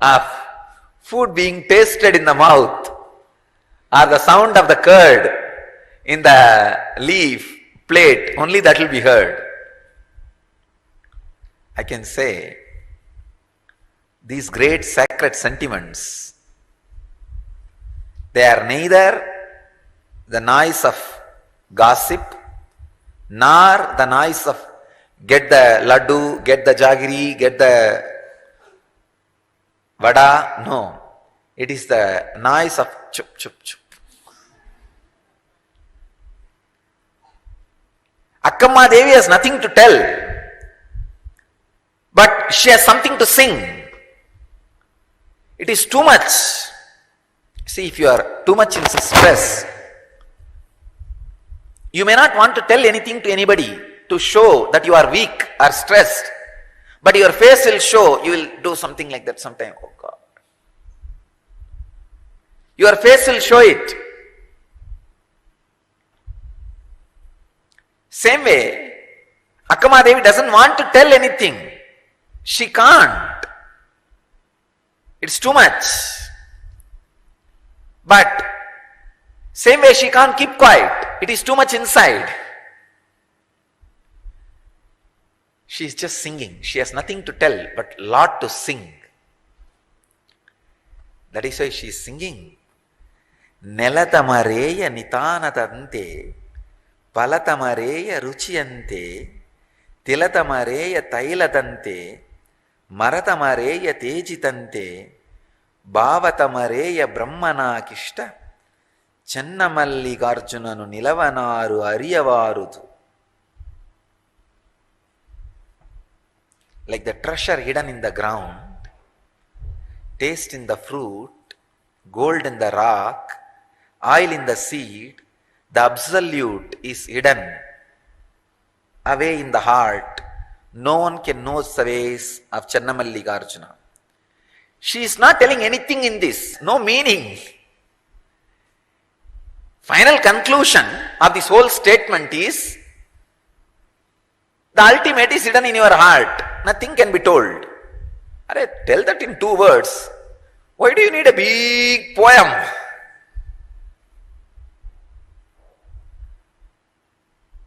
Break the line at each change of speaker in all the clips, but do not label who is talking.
of food being tasted in the mouth, or the sound of the curd in the leaf plate, only that will be heard. I can say, these great sacred sentiments, they are neither the noise of gossip, nor the noise of get the laddu, get the jaggery, get the vada. No, it is the noise of chup, chup, chup. Akkamma Devi has nothing to tell, but she has something to sing. It is too much. See, if you are too much in stress, you may not want to tell anything to anybody to show that you are weak or stressed, but your face will show. You will do something like that sometime. Oh God. Your face will show it. Same way, Akkamma Devi doesn't want to tell anything. She can't. It's too much. But same way she can't keep quiet. It is too much inside. She is just singing. She has nothing to tell, but lot to sing. That is why she is singing. Nelatamareya nitanatante, palatamareya ruchiyante, tilatamareya tailatante, maratamareya tejitante, bhavatamareya brahmanakishta, Channamallikarjunanu nilavanaru ariyavarudu. Like the treasure hidden in the ground, taste in the fruit, gold in the rock, oil in the seed, the absolute is hidden away in the heart. No one can know the ways of Channamallikarjuna. She is not telling anything in this, no meaning. Final conclusion of this whole statement is, the ultimate is hidden in your heart. Nothing can be told. Tell that in 2 words. Why do you need a big poem?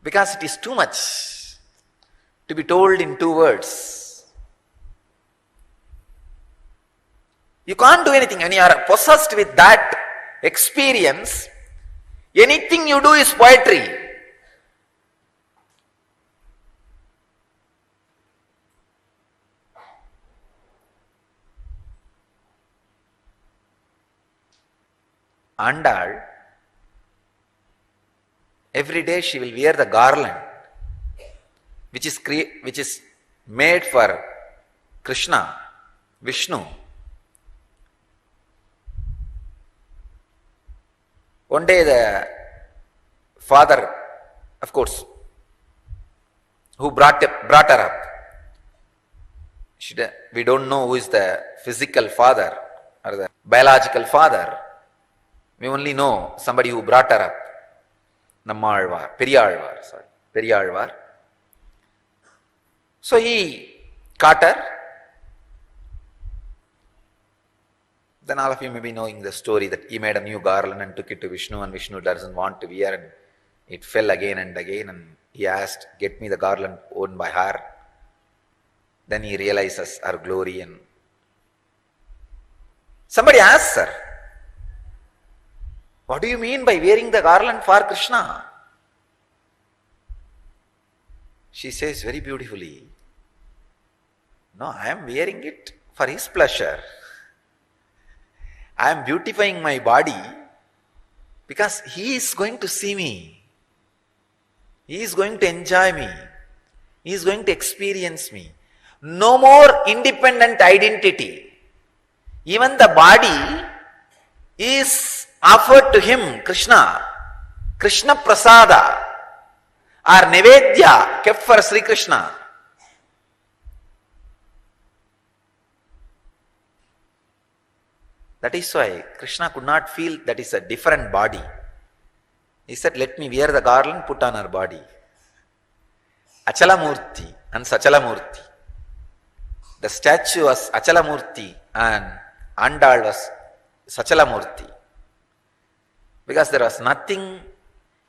Because it is too much to be told in 2 words. You can't do anything. When you are possessed with that experience, anything you do is poetry. Andal, every day she will wear the garland which is made for Krishna, Vishnu. One day the father, of course, who brought her up, we don't know who is the physical father or the biological father. We only know somebody who brought her up. Periyalvar. So he caught her. Then all of you may be knowing the story that he made a new garland and took it to Vishnu, and Vishnu doesn't want to wear, and it fell again and again, and he asked, get me the garland worn by her. Then he realizes her glory, and somebody asks her, what do you mean by wearing the garland for Krishna? She says very beautifully, no, I am wearing it for his pleasure. I am beautifying my body because he is going to see me. He is going to enjoy me. He is going to experience me. No more independent identity. Even the body is offered to him, Krishna. Krishna Prasada or Nevedya kept for Sri Krishna. That is why Krishna could not feel that is a different body. He said, let me wear the garland, put on her body. Achalamurti and Sachalamurti. The statue was Achalamurti and Andal was Sachalamurti. Because there was nothing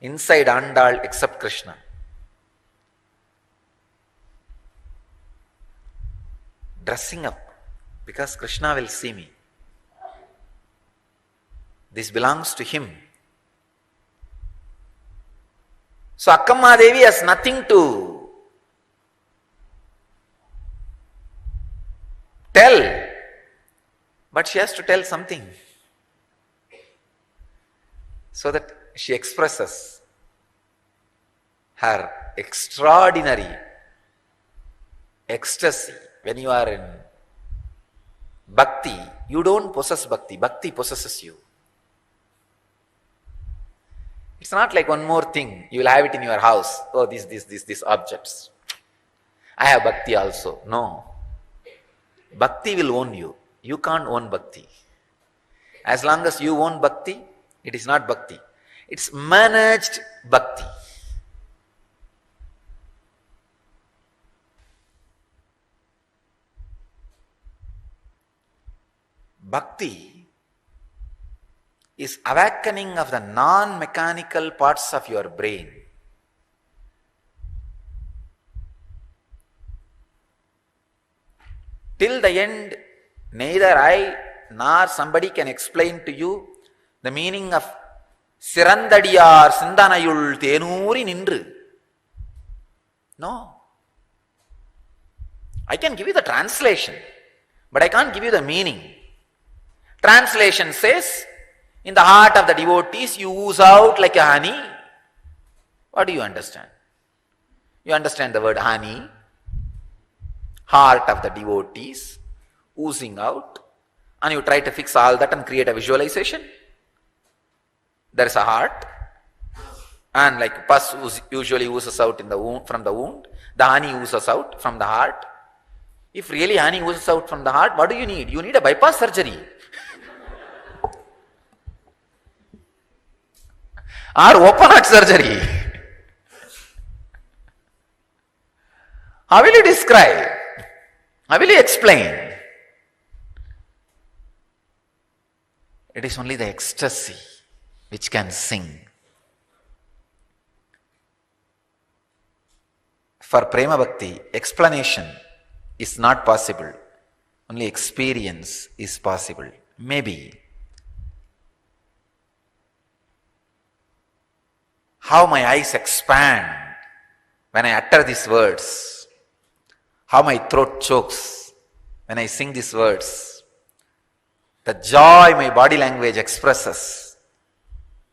inside Andal except Krishna. Dressing up because Krishna will see me. This belongs to him. So Akkamma Devi has nothing to tell, but she has to tell something. So that she expresses her extraordinary ecstasy. When you are in Bhakti, you don't possess Bhakti. Bhakti possesses you. It's not like one more thing. You will have it in your house. Oh, these objects. I have Bhakti also. No. Bhakti will own you. You can't own Bhakti. As long as you own Bhakti, it is not Bhakti. It's managed Bhakti. Bhakti is awakening of the non-mechanical parts of your brain. Till the end, neither I nor somebody can explain to you the meaning of Sirandadiyar Sindanayul Tenuri Nindru. No. I can give you the translation, but I can't give you the meaning. Translation says, in the heart of the devotees, you ooze out like a honey. What do you understand? You understand the word honey, heart of the devotees, oozing out, and you try to fix all that and create a visualization. There is a heart, and like pus usually oozes out in the wound, from the wound, the honey oozes out from the heart. If really honey oozes out from the heart, what do you need? You need a bypass surgery. Or open heart surgery. How will you describe? How will you explain? It is only the ecstasy which can sing. For Prema Bhakti, explanation is not possible. Only experience is possible. Maybe. How my eyes expand when I utter these words. How my throat chokes when I sing these words. The joy my body language expresses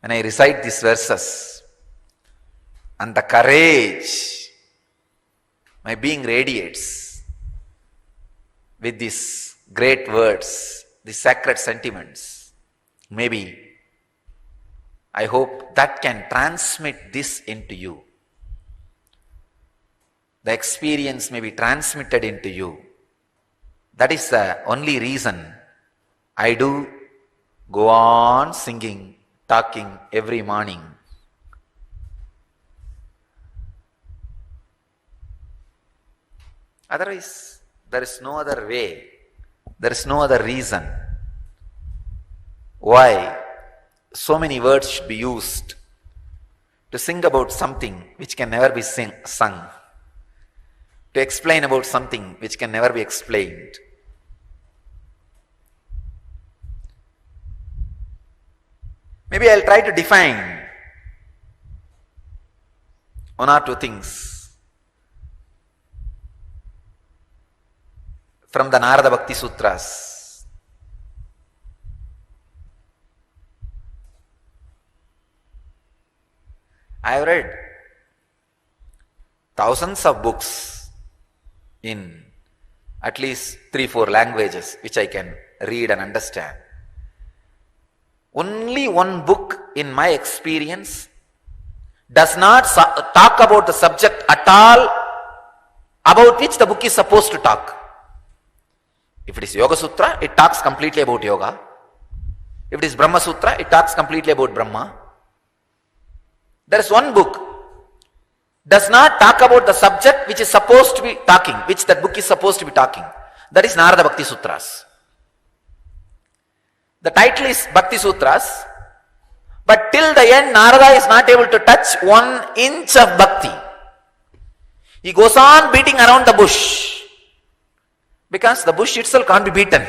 when I recite these verses. And the courage my being radiates with these great words, these sacred sentiments. Maybe I hope that can transmit this into you. The experience may be transmitted into you. That is the only reason I do go on singing, talking every morning. Otherwise, there is no other way. There is no other reason why so many words should be used to sing about something which can never be sung, to explain about something which can never be explained. Maybe I'll try to define one or two things from the Narada Bhakti Sutras. I have read thousands of books in at least 3-4 languages which I can read and understand. Only one book in my experience does not talk about the subject at all about which the book is supposed to talk. If it is Yoga Sutra, it talks completely about yoga. If it is Brahma Sutra, it talks completely about Brahma. There is one book does not talk about the subject which is supposed to be talking, which that book is supposed to be talking. That is Narada Bhakti Sutras. The title is Bhakti Sutras, but till the end Narada is not able to touch 1 inch of bhakti. He goes on beating around the bush, because the bush itself can't be beaten.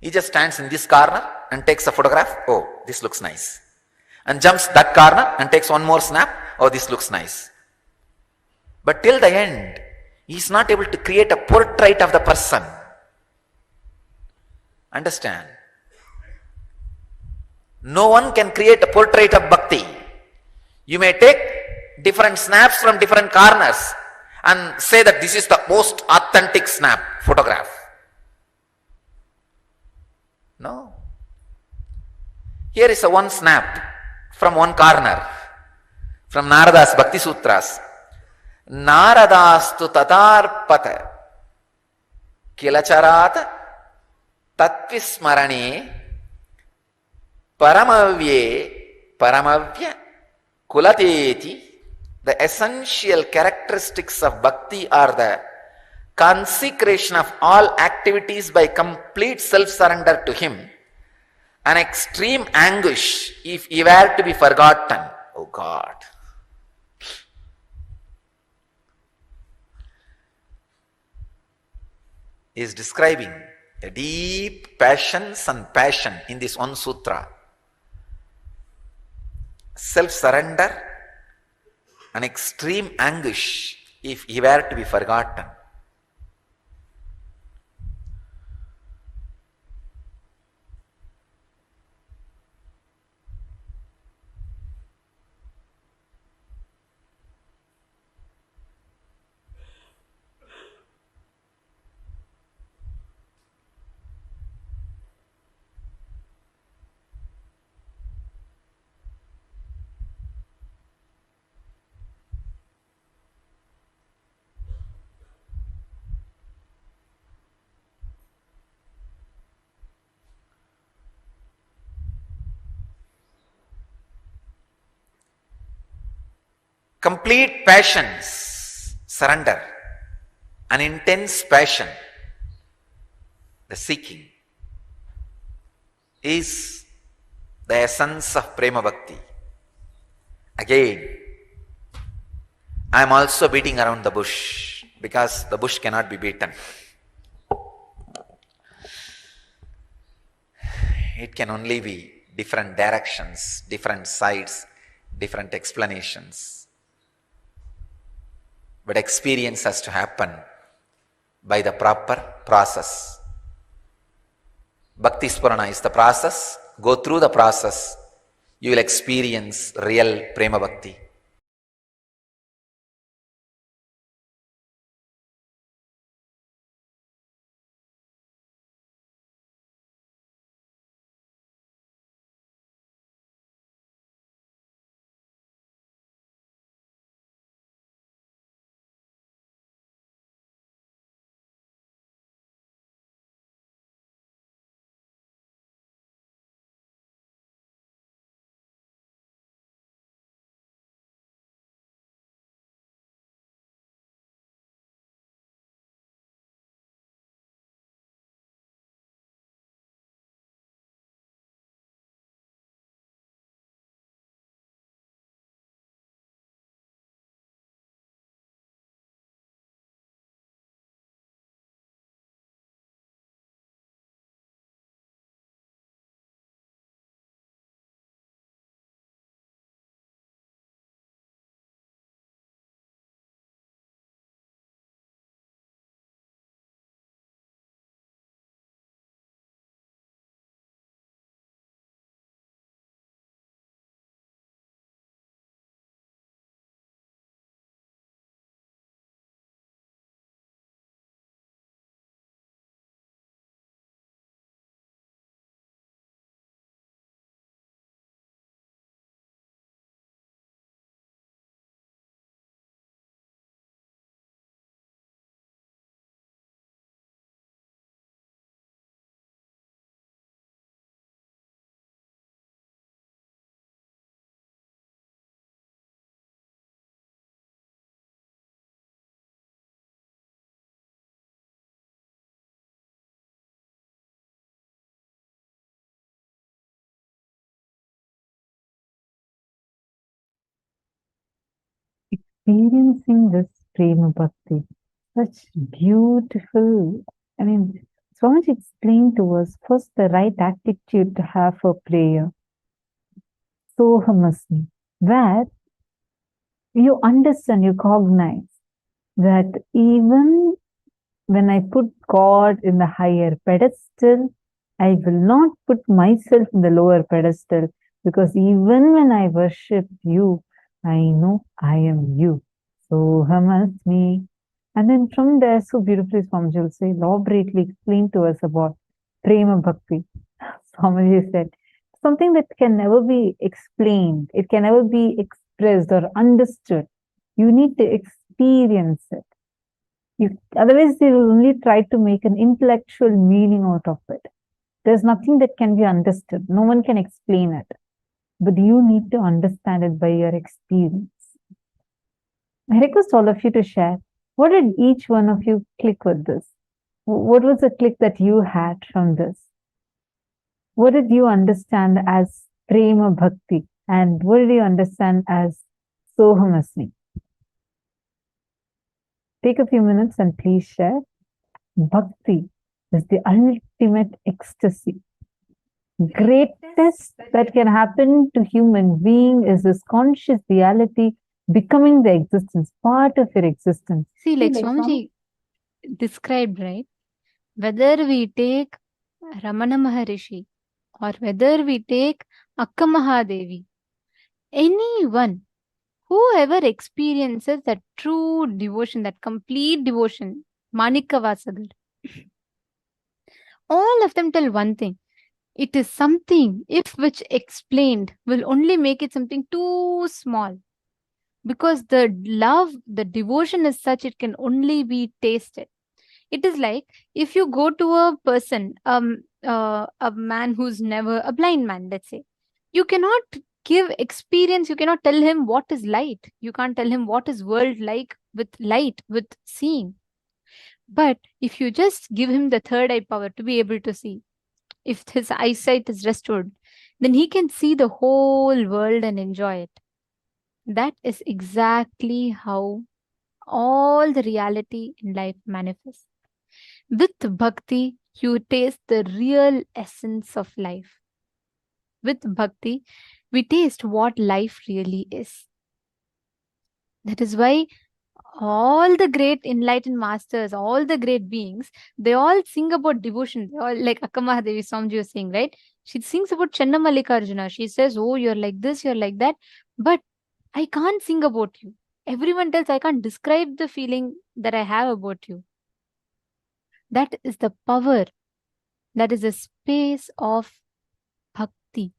He just stands in this corner and takes a photograph. Oh, this looks nice. And jumps that corner and takes one more snap. Oh, this looks nice. But till the end, he is not able to create a portrait of the person. Understand? No one can create a portrait of bhakti. You may take different snaps from different corners and say that this is the most authentic snap, photograph. No. Here is a one snap from one corner, from Narada's Bhakti Sutras. Naradastu tatarpata kilacharat tatvismarane paramavya kulateti. The essential characteristics of bhakti are the consecration of all activities by complete self-surrender to Him, an extreme anguish if He were to be forgotten. Oh God! He is describing a deep passions and passion in this one sutra. Self-surrender, an extreme anguish if He were to be forgotten. Complete passions, surrender, an intense passion, the seeking, is the essence of Prema Bhakti. Again, I am also beating around the bush, because the bush cannot be beaten. It can only be different directions, different sides, different explanations. But experience has to happen by the proper process. Bhakti Spurana is the process. Go through the process. You will experience real Prema Bhakti.
experiencing this prema bhakti. Such beautiful. I mean, Swamiji explained to us first the right attitude to have for prayer. Sohamasmi, where you understand, you cognize that even when I put God in the higher pedestal, I will not put myself in the lower pedestal, because even when I worship you, I know I am you. Sohamasmi. And then from there, so beautifully, Swamiji will say, elaborately explain to us about Prema Bhakti. Swamiji said, something that can never be explained, it can never be expressed or understood. You need to experience it. Otherwise, they will only try to make an intellectual meaning out of it. There's nothing that can be understood. No one can explain it. But you need to understand it by your experience. I request all of you to share. What did each one of you click with this? What was the click that you had from this? What did you understand as Prema Bhakti? And what did you understand as Sohamasmi? Take a few minutes and please share. Bhakti is the ultimate ecstasy. Greatest that can happen to human being is this conscious reality becoming the existence, part of your existence.
See, like Swamiji described, right? Whether we take Ramana Maharishi or whether we take Akka Mahadevi, anyone, whoever experiences that true devotion, that complete devotion, Manika Vasagar, all of them tell one thing. It is something, if which explained, will only make it something too small. Because the love, the devotion is such, it can only be tasted. It is like if you go to a person, a man who's never, a blind man, let's say, you cannot give experience, you cannot tell him what is light. You can't tell him what is world like with light, with seeing. But if you just give him the third eye power to be able to see, if his eyesight is restored, then he can see the whole world and enjoy it. That is exactly how all the reality in life manifests. With bhakti, you taste the real essence of life. With bhakti, we taste what life really is. That is why all the great enlightened masters, all the great beings, they all sing about devotion. They all, like Akkamahadevi Swamiji was saying, right? She sings about Channamallikarjuna. She says, oh, you're like this, you're like that. But I can't sing about you. Everyone tells I can't describe the feeling that I have about you. That is the power. That is the space of bhakti.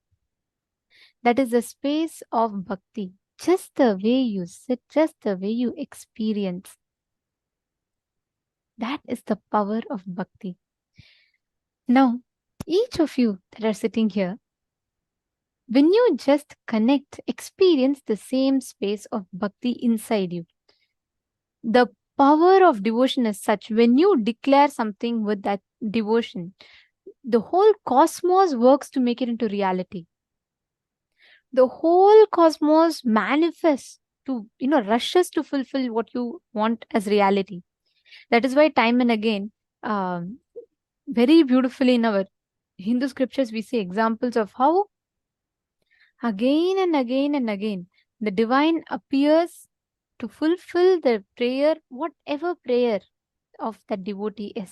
That is the space of bhakti. Just the way you sit, just the way you experience. That is the power of bhakti. Now, each of you that are sitting here, when you just connect, experience the same space of bhakti inside you. The power of devotion is such, when you declare something with that devotion, the whole cosmos works to make it into reality. The whole cosmos manifests to, rushes to fulfill what you want as reality. That is why time and again, very beautifully in our Hindu scriptures, we see examples of how again and again and again the divine appears to fulfill the prayer, whatever prayer of that devotee is.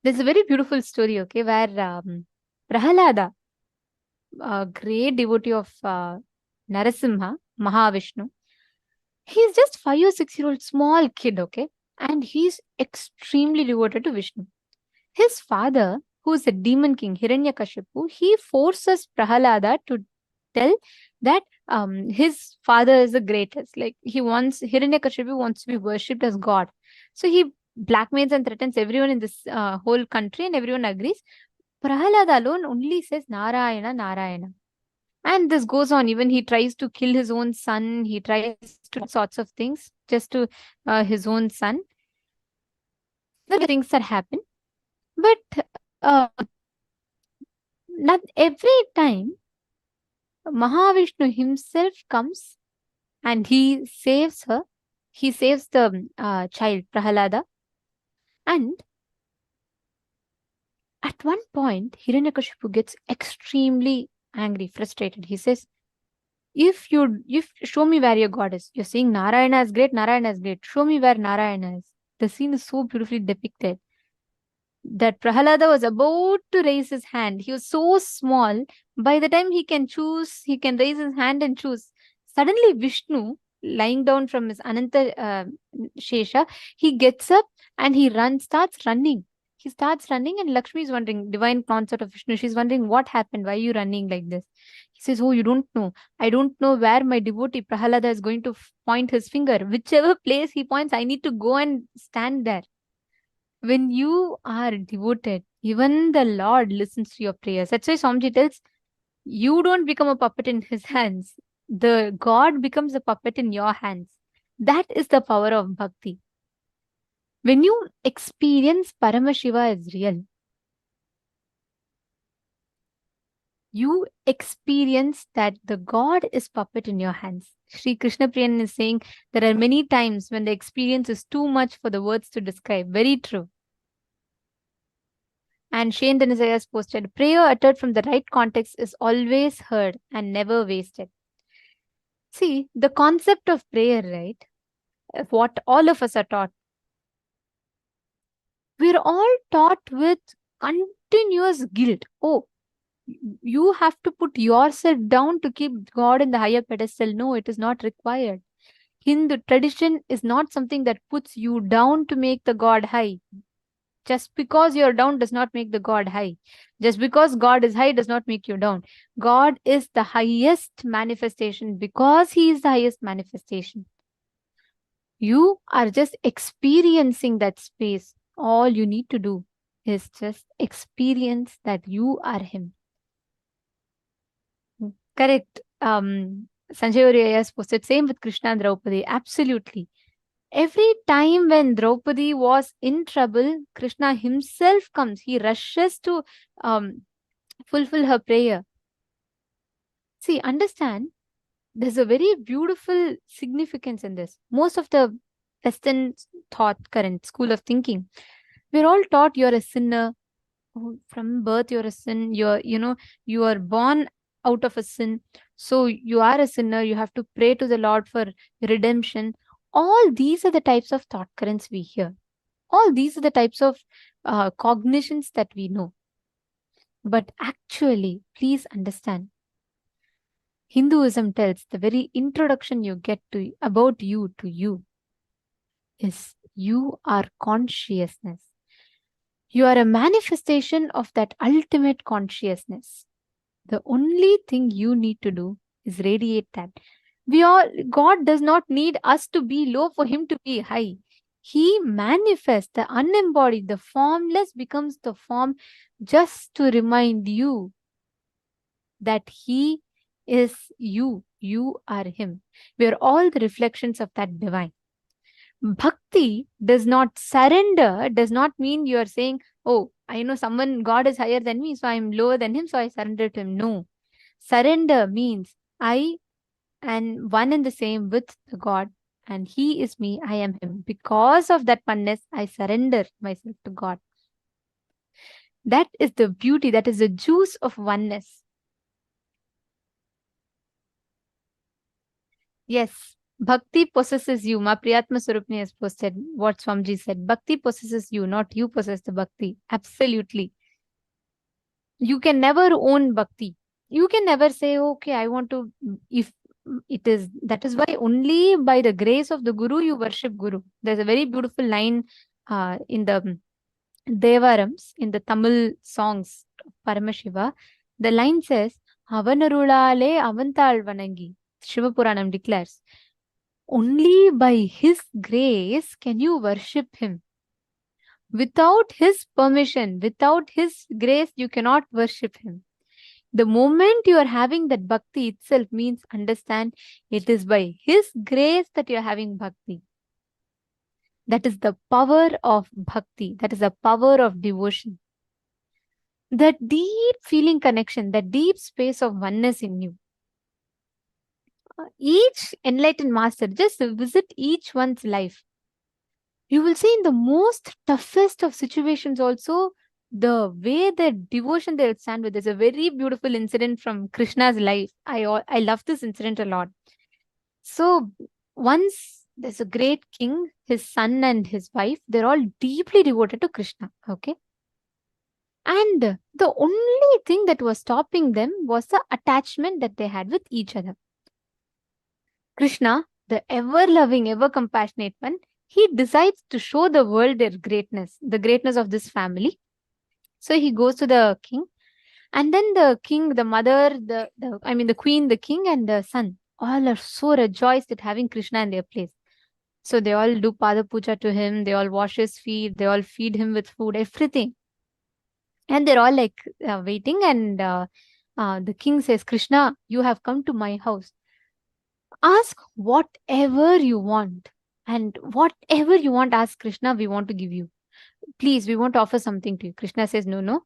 There's a very beautiful story, okay, where Prahalada, a great devotee of Narasimha, Mahavishnu, he's just 5 or 6 year old small kid, okay, and he's extremely devoted to Vishnu. His father, who's a demon king, Hiranyakashipu, he forces Prahalada to tell that his father is the greatest. Like Hiranyakashipu wants to be worshipped as God. So he blackmails and threatens everyone in this whole country, and everyone agrees. Prahalada alone only says Narayana, Narayana. And this goes on. Even he tries to kill his own son. He tries to do sorts of things just to his own son. The things that happen. But not every time Mahavishnu himself comes and he saves her. He saves the child, Prahalada. And at one point, Hiranyakashipu gets extremely angry, frustrated. He says, if show me where your God is. You're saying Narayana is great, Narayana is great. Show me where Narayana is. The scene is so beautifully depicted that Prahalada was about to raise his hand. He was so small. By the time he can raise his hand and choose. Suddenly, Vishnu, lying down from his Ananta Shesha, he gets up and starts running. He starts running, and Lakshmi is wondering, divine consort of Vishnu, she's wondering, what happened? Why are you running like this? He says, oh, you don't know. I don't know where my devotee Prahalada is going to point his finger. Whichever place he points, I need to go and stand there. When you are devoted, even the Lord listens to your prayers. That's why Swamiji tells, you don't become a puppet in his hands. The God becomes a puppet in your hands. That is the power of bhakti. When you experience Paramashiva as real, you experience that the God is puppet in your hands. Sri Krishna Priyan is saying there are many times when the experience is too much for the words to describe. Very true. And Shane Denizaya has posted, prayer uttered from the right context is always heard and never wasted. See, the concept of prayer, right? What all of us are taught. We're all taught with continuous guilt. Oh, you have to put yourself down to keep God in the higher pedestal. No, it is not required. Hindu tradition is not something that puts you down to make the God high. Just because you're down does not make the God high. Just because God is high does not make you down. God is the highest manifestation because He is the highest manifestation. You are just experiencing that space. All you need to do is just experience that you are Him. Correct. Sanjay Oriya has posted, same with Krishna and Draupadi. Absolutely. Every time when Draupadi was in trouble, Krishna himself comes. He rushes to fulfill her prayer. See, understand, there's a very beautiful significance in this. Most of the Western thought, current school of thinking, we're all taught you're a sinner. Oh, from birth, you're a sin. You are born out of a sin. So you are a sinner. You have to pray to the Lord for redemption. All these are the types of thought currents we hear. All these are the types of cognitions that we know. But actually, please understand, Hinduism tells the very introduction you get to about you to you is you are consciousness. You are a manifestation of that ultimate consciousness. The only thing you need to do is radiate that. God does not need us to be low for Him to be high. He manifests the unembodied, the formless becomes the form just to remind you that He is you. You are Him. We are all the reflections of that divine. Bhakti does not surrender, does not mean you are saying, oh, I know God is higher than me, so I am lower than Him, so I surrender to Him. No. Surrender means I am one and the same with the God, and He is me, I am Him. Because of that oneness, I surrender myself to God. That is the beauty, that is the juice of oneness. Yes, Bhakti possesses you. Ma Priyatma Surupni has posted what Swamiji said. Bhakti possesses you, not you possess the Bhakti. Absolutely. You can never own Bhakti. You can never say, okay, I want to, if it is, that is why only by the grace of the Guru you worship Guru. There's a very beautiful line in the Devarams, in the Tamil songs of Paramashiva. The line says, Avanarulale avantal vanangi. Shiva Puranam declares, only by His grace can you worship Him. Without His permission, without His grace, you cannot worship Him. The moment you are having that bhakti itself means understand it is by His grace that you are having bhakti. That is the power of bhakti. That is the power of devotion. That deep feeling connection, that deep space of oneness in you. each enlightened master, just visit each one's life. You will see in the most toughest of situations also, the way their devotion they'll stand with. There's a very beautiful incident from Krishna's life. I love this incident a lot. So once there's a great king, his son and his wife, they're all deeply devoted to Krishna. Okay. And the only thing that was stopping them was the attachment that they had with each other. Krishna, the ever-loving, ever-compassionate one, he decides to show the world their greatness, the greatness of this family. So he goes to the king, and then the king, the mother, the queen, the king, and the son, all are so rejoiced at having Krishna in their place. So they all do Pada Puja to him, they all wash his feet, they all feed him with food, everything. And they're all like waiting, and the king says, Krishna, you have come to my house. Ask whatever you want. And whatever you want, ask Krishna, we want to give you. Please, we want to offer something to you. Krishna says, no,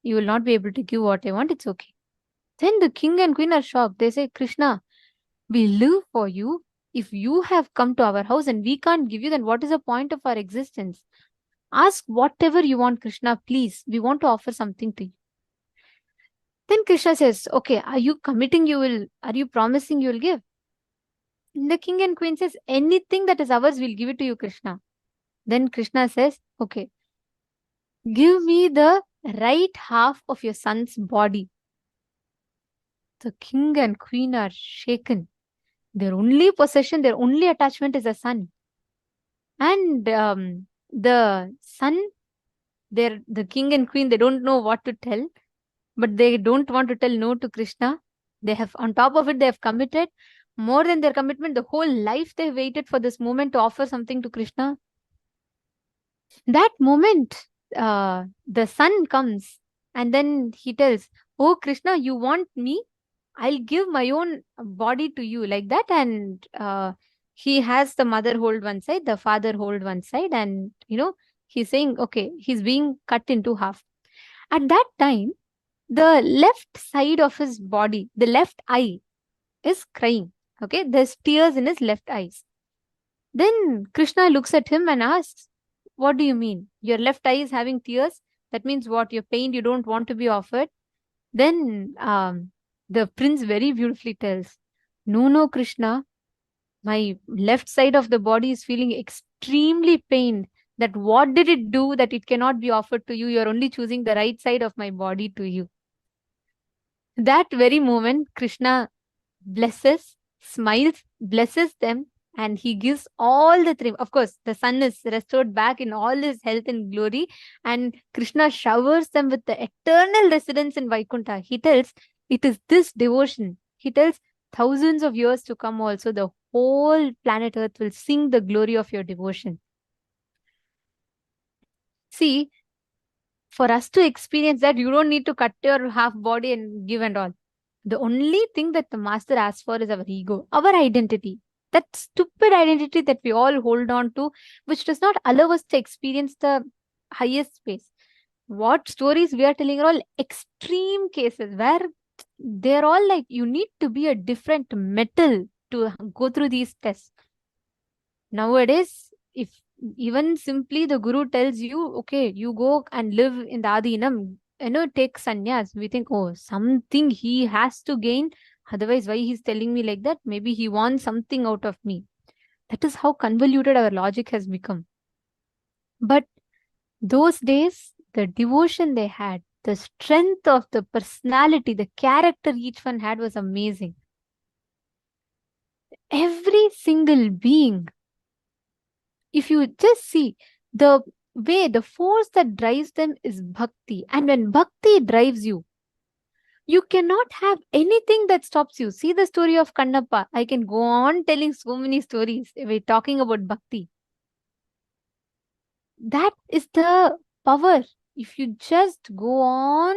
you will not be able to give what I want. It's okay. Then the king and queen are shocked. They say, Krishna, we live for you. If you have come to our house and we can't give you, then what is the point of our existence? Ask whatever you want, Krishna, please. We want to offer something to you. Then Krishna says, okay, are you committing are you promising you will give? The king and queen says, anything that is ours, we'll give it to you, Krishna. Then Krishna says, okay, give me the right half of your son's body. The king and queen are shaken. Their only possession, their only attachment is a son. And the son, the king and queen, they don't know what to tell, but they don't want to tell no to Krishna. They have, on top of it, they have committed more than their commitment. The whole life they waited for this moment to offer something to Krishna. That moment, the son comes and then he tells, oh Krishna, you want me? I'll give my own body to you, like that. And he has the mother hold one side, the father hold one side. And, he's saying, okay, he's being cut into half. At that time, the left side of his body, the left eye is crying. Okay, there's tears in his left eyes. Then Krishna looks at him and asks, what do you mean? Your left eye is having tears? That means what? You're pained, you don't want to be offered? Then the prince very beautifully tells, no, Krishna, my left side of the body is feeling extremely pained. That what did it do that it cannot be offered to you? You're only choosing the right side of my body to you. That very moment, Krishna blesses, smiles, blesses them, and he gives all the three. Of course, the son is restored back in all his health and glory, and Krishna showers them with the eternal residence in Vaikuntha. He tells, it is this devotion. He tells, thousands of years to come also, the whole planet Earth will sing the glory of your devotion. See, for us to experience that, you don't need to cut your half body and give and all. The only thing that the master asks for is our ego, our identity. That stupid identity that we all hold on to, which does not allow us to experience the highest space. What stories we are telling are all extreme cases where they're all like, you need to be a different metal to go through these tests. Nowadays, if even simply the guru tells you, okay, you go and live in the Adinam, take sannyas, we think, oh, something he has to gain. Otherwise, why he's telling me like that? Maybe he wants something out of me. That is how convoluted our logic has become. But those days, the devotion they had, the strength of the personality, the character each one had was amazing. Every single being, if you just see the way, the force that drives them is bhakti. And when bhakti drives you, you cannot have anything that stops you. See the story of Kannappa. I can go on telling so many stories. We're talking about bhakti. That is the power. If you just go on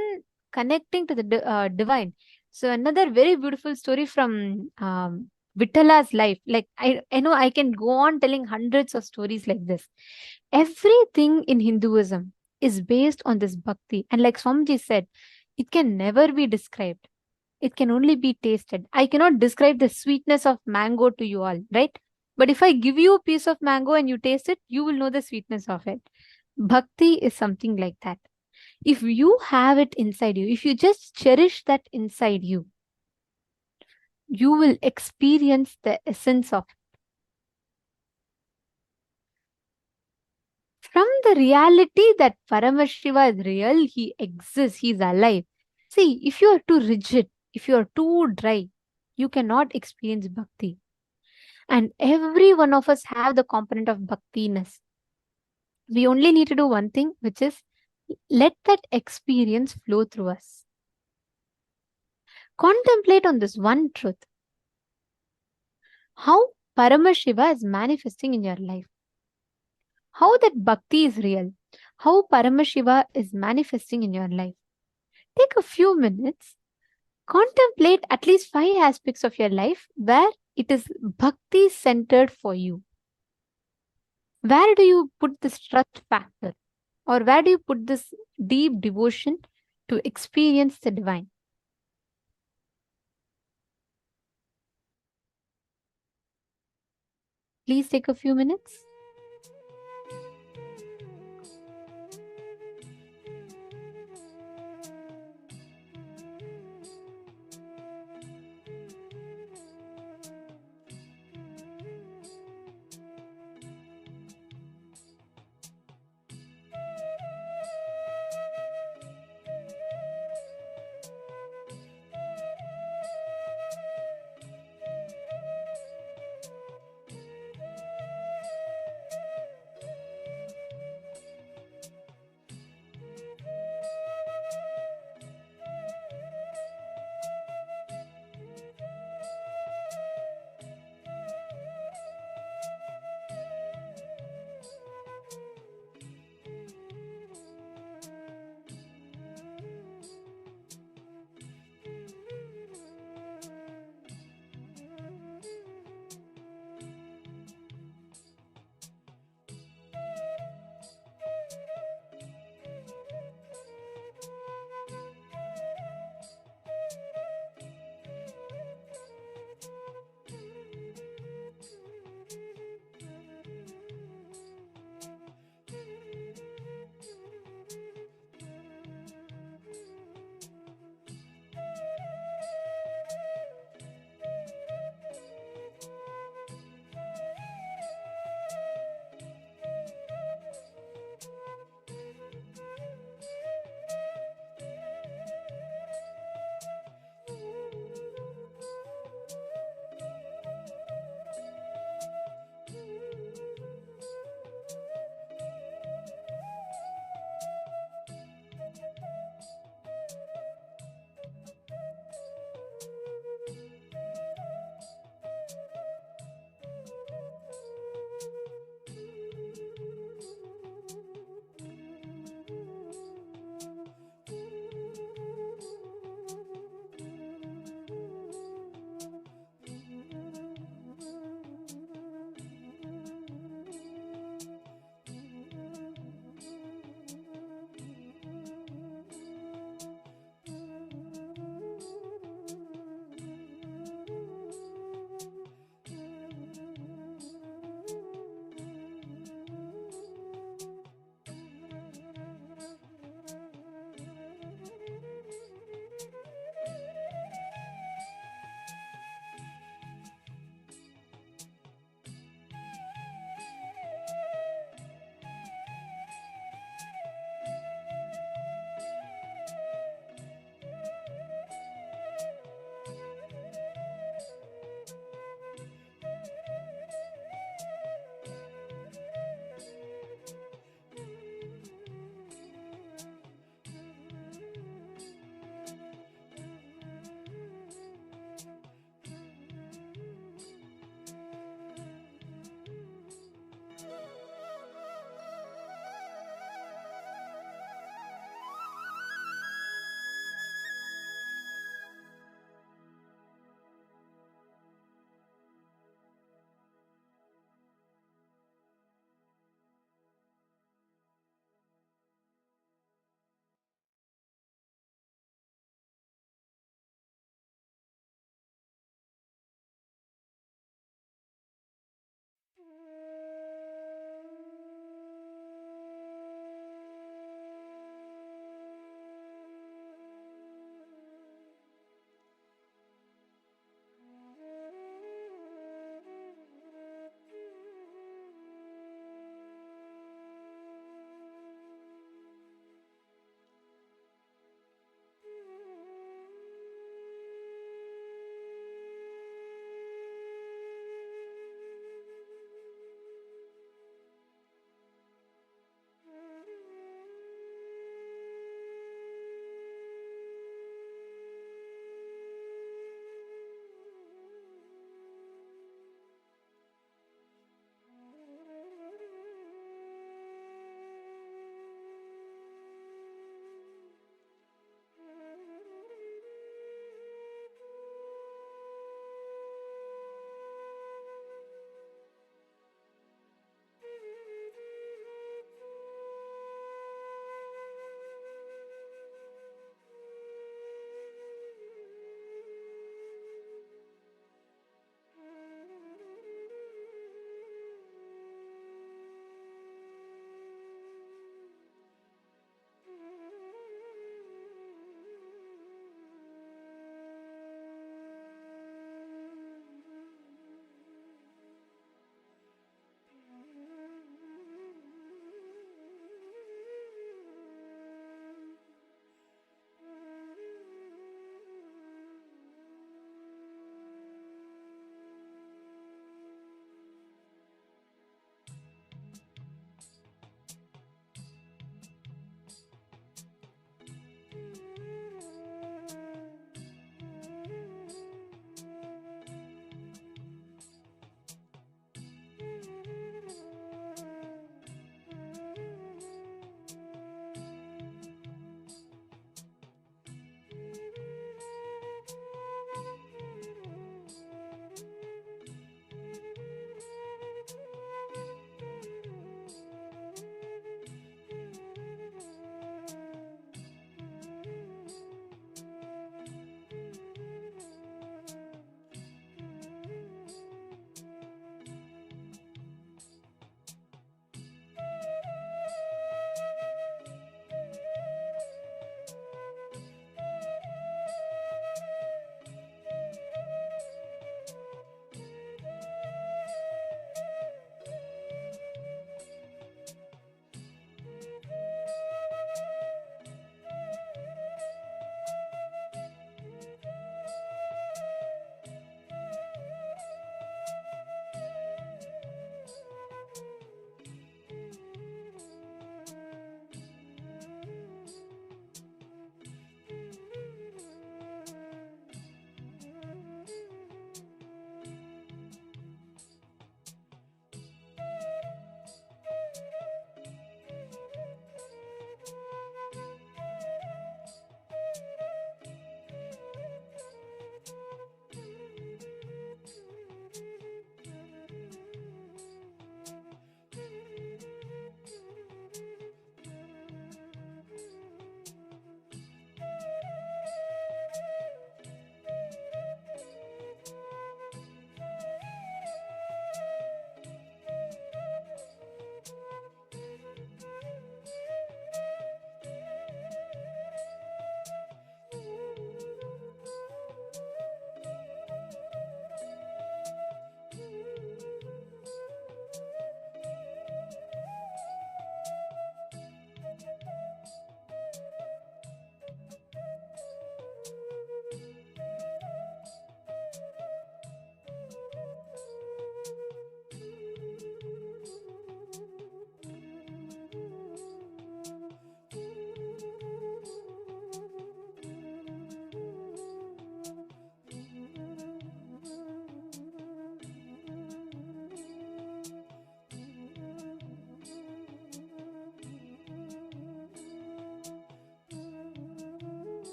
connecting to the divine. So another very beautiful story from Vittala's life. Like I know I can go on telling hundreds of stories like this. Everything in Hinduism is based on this bhakti. And like Swamiji said, it can never be described. It can only be tasted. I cannot describe the sweetness of mango to you all, right? But if I give you a piece of mango and you taste it, you will know the sweetness of it. Bhakti is something like that. If you have it inside you, if you just cherish that inside you, you will experience the essence of it. From the reality that Paramashiva is real, he exists, he is alive. See, if you are too rigid, if you are too dry, you cannot experience bhakti. And every one of us have the component of bhaktiness. We only need to do one thing, which is let that experience flow through us. Contemplate on this one truth. How Paramashiva is manifesting in your life. How that bhakti is real. How Paramashiva is manifesting in your life. Take a few minutes. Contemplate at least 5 aspects of your life where it is bhakti centered for you. Where do you put this trust factor? Or where do you put this deep devotion to experience the divine? Please take a few minutes.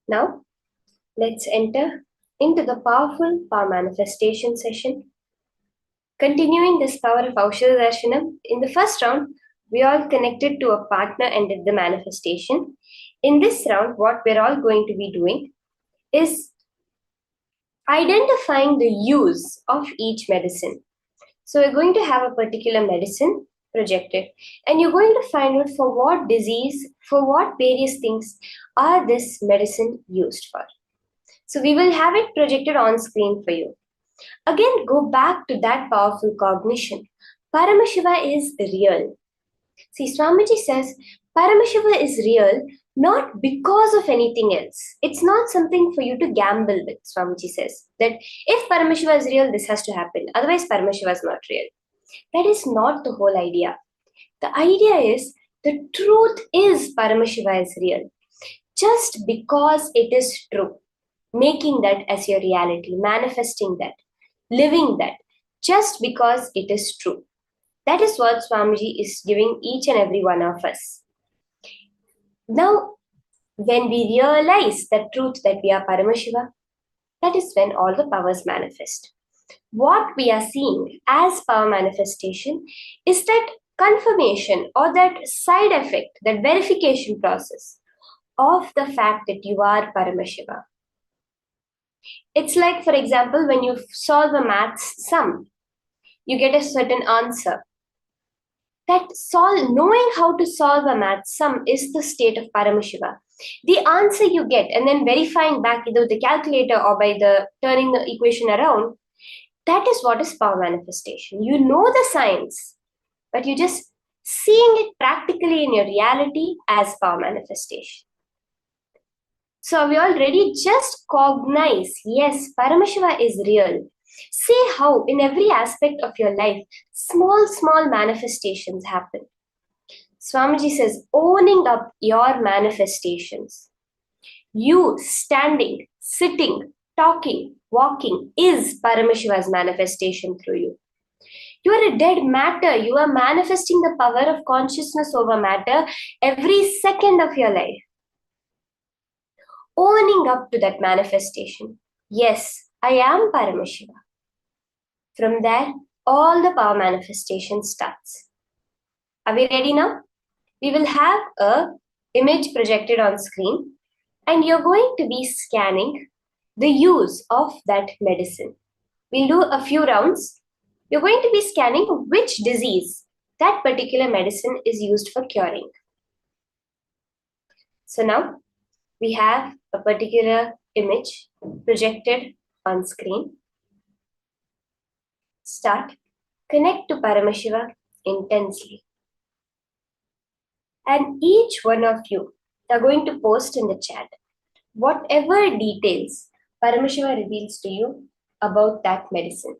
Now, let's enter into the powerful power manifestation session. Continuing this power of Aushadha Darshanam, in the first round, we all connected to a partner and did the manifestation. In this round, what we're all going to be doing is identifying the use of each medicine. So we're going to have a particular medicine projected, and you're going to find out for what disease, for what various things are this medicine used for. So we will have it projected on screen for you. Again, go back to that powerful cognition. Paramashiva is real. See, Swamiji says Paramashiva is real not because of anything else. It's not something for you to gamble with, Swamiji says. That if Paramashiva is real, this has to happen. Otherwise, Paramashiva is not real. That is not the whole idea. The idea is the truth is Paramashiva is real. Just because it is true, making that as your reality, manifesting that, living that, just because it is true. That is what Swamiji is giving each and every one of us. Now, when we realize the truth that we are Paramashiva, that is when all the powers manifest. What we are seeing as power manifestation is that confirmation or that side effect, that verification process of the fact that you are Paramashiva. It's like, for example, when you solve a maths sum, you get a certain answer. Knowing how to solve a math sum is the state of Paramashiva. The answer you get and then verifying back either with the calculator or by the turning the equation around, that is what is power manifestation. You know the science, but you're just seeing it practically in your reality as power manifestation. So are we all ready? Just cognize, yes, Paramashiva is real. See how in every aspect of your life, small manifestations happen. Swamiji says, owning up your manifestations. You standing, sitting, talking, walking is Paramashiva's manifestation through you. You are a dead matter. You are manifesting the power of consciousness over matter every second of your life. Owning up to that manifestation. Yes, I am Paramashiva. From there, all the power manifestation starts. Are we ready now? We will have a image projected on screen and you're going to be scanning the use of that medicine. We'll do a few rounds. You're going to be scanning which disease that particular medicine is used for curing. So now we have a particular image projected on screen. Start. Connect to Paramashiva intensely. And each one of you are going to post in the chat whatever details Paramashiva reveals to you about that medicine.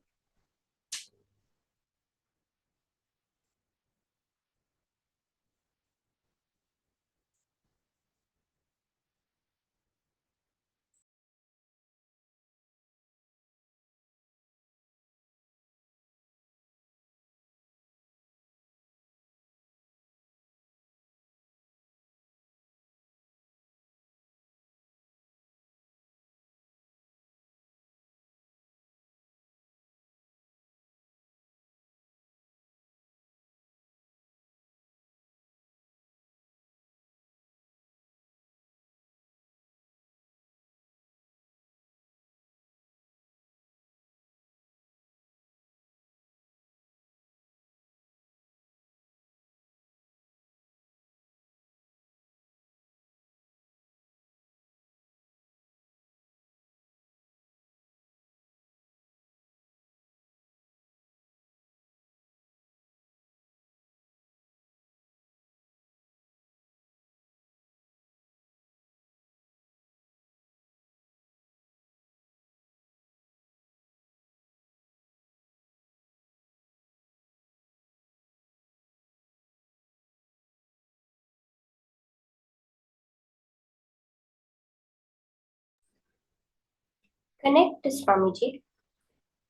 Connect to Swamiji,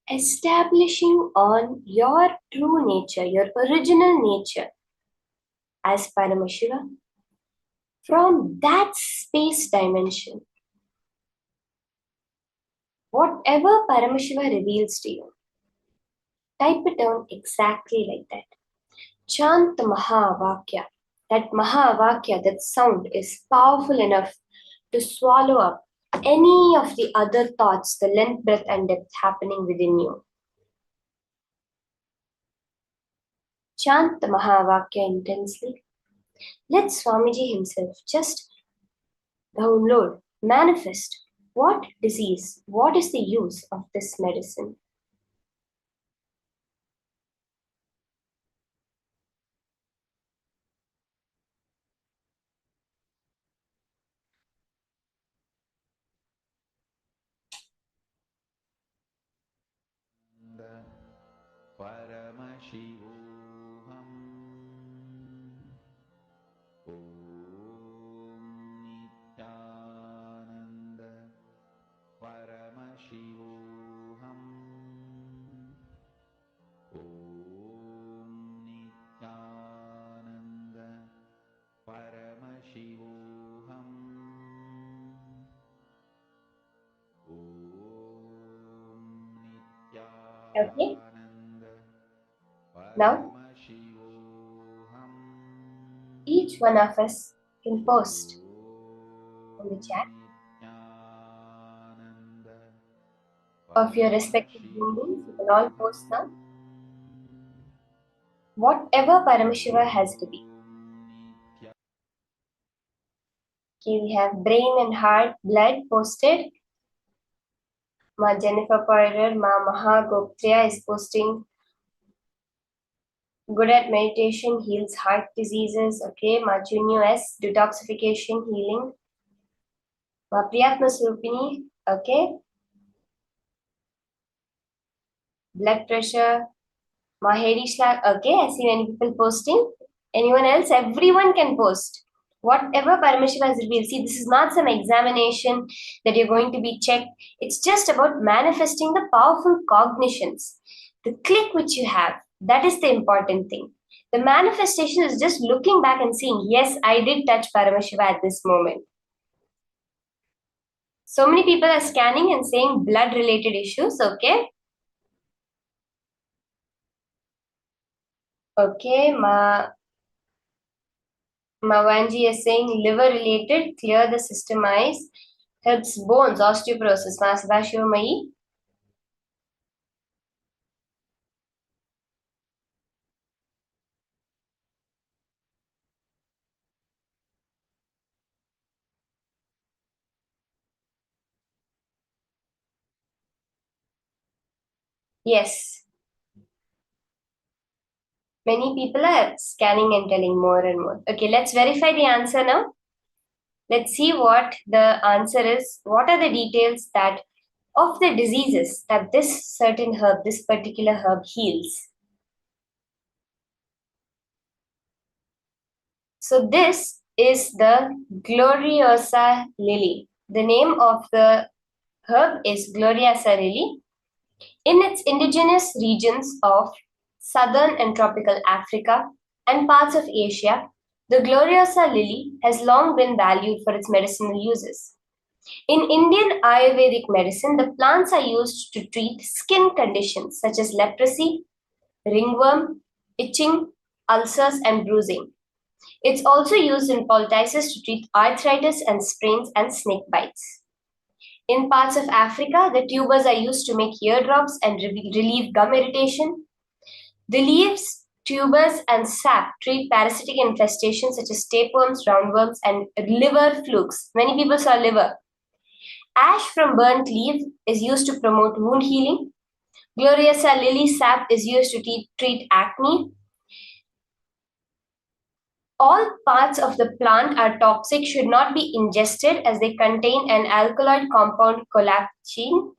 establishing on your true nature, your original nature as Paramashiva. From that space dimension, Whatever Paramashiva reveals to you, type it down exactly like that. Chant the Mahavakya. That Mahavakya, that sound is powerful enough to swallow up any of the other thoughts, the length, breadth, and depth happening within you. Chant the Mahavakya intensely. Let Swamiji himself just download, manifest what disease, what is the use of this medicine.
Paramashivoham. Om Nithyananda. Paramashivoham. Om Nithyananda. Paramashivoham. Om
Okay?
Nithyananda.
Now,
Paramashivoham.
each one of us can post in the chat of your respective buildings. You can all post now. Whatever Paramashiva has to be. Okay, we have brain and heart, blood posted. Ma Jennifer Poirier, Ma Maha Goptriya is posting. Good at meditation, heals heart diseases. Okay, Ma Junyu S, detoxification, healing. Ma Priyatma Surupini, okay. Blood pressure. Ma Hedi Shlag, okay. I see many people posting. Anyone else? Everyone can post. Whatever Paramashiva has revealed. See, this is not some examination that you're going to be checked. It's just about manifesting the powerful cognitions. The click which you have, that is the important thing. The manifestation is just looking back and seeing, yes, I did touch Paramashiva at this moment. So many people are scanning and saying blood related issues, okay? Okay, Mavanji is saying liver related, clear the system eyes, helps bones, osteoporosis. Ma Sadashiva Mai. Yes. Many people are scanning and telling more and more. Okay, let's verify the answer now. Let's see what the answer is. What are the details that of the diseases that this certain herb, this particular herb heals? So this is the Gloriosa lily. The name of the herb is Gloriosa lily. In its indigenous regions of southern and tropical Africa and parts of Asia, the Gloriosa lily has long been valued for its medicinal uses. In Indian Ayurvedic medicine, the plants are used to treat skin conditions such as leprosy, ringworm, itching, ulcers, and bruising. It's also used in poultices to treat arthritis and sprains and snake bites. In parts of Africa, the tubers are used to make eardrops and relieve gum irritation. The leaves, tubers, and sap treat parasitic infestations such as tapeworms, roundworms, and liver flukes. Many people saw liver. Ash from burnt leaf is used to promote wound healing. Gloriosa lily sap is used to treat acne. All parts of the plant are toxic, should not be ingested as they contain an alkaloid compound colchicine.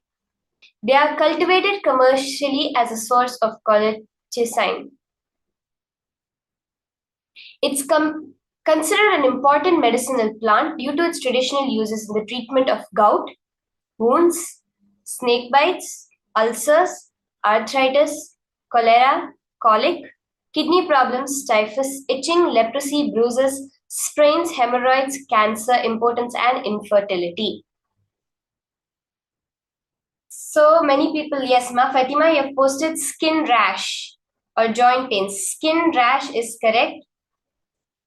They are cultivated commercially as a source of colchicine. It's considered an important medicinal plant due to its traditional uses in the treatment of gout, wounds, snake bites, ulcers, arthritis, cholera, colic, kidney problems, typhus, itching, leprosy, bruises, sprains, hemorrhoids, cancer, impotence, and infertility. So many people, yes, Ma Fatima, you have posted skin rash or joint pain. Skin rash is correct.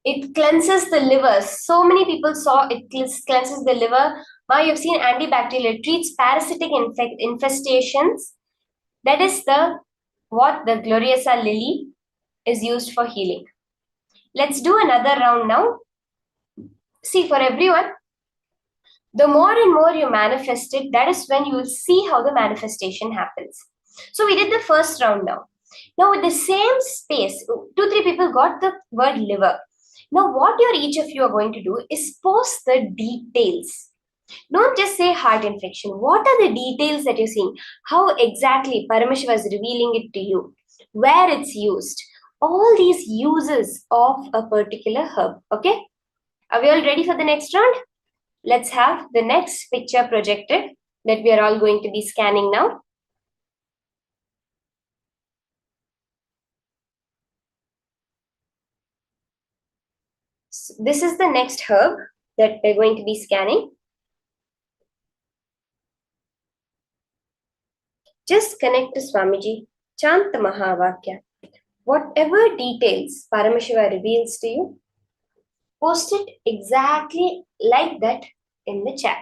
It cleanses the liver. So many people saw it cleanses the liver. Ma, you've seen antibacterial. It treats parasitic infestations. That is what the Gloriosa lily is used for healing. Let's do another round now. See, for everyone, the more and more you manifest it, that is when you will see how the manifestation happens. So we did the first round now. Now with the same space, 2-3 people got the word liver. Now what each of you are going to do is post the details. Don't just say heart infection. What are the details that you're seeing? How exactly Paramashiva is revealing it to you? Where it's used? All these uses of a particular herb. Okay? Are we all ready for the next round? Let's have the next picture projected that we are all going to be scanning now. So this is the next herb that we're going to be scanning. Just connect to Swamiji, chant the Mahavakya. Whatever details Paramashiva reveals to you, post it exactly like that in the chat.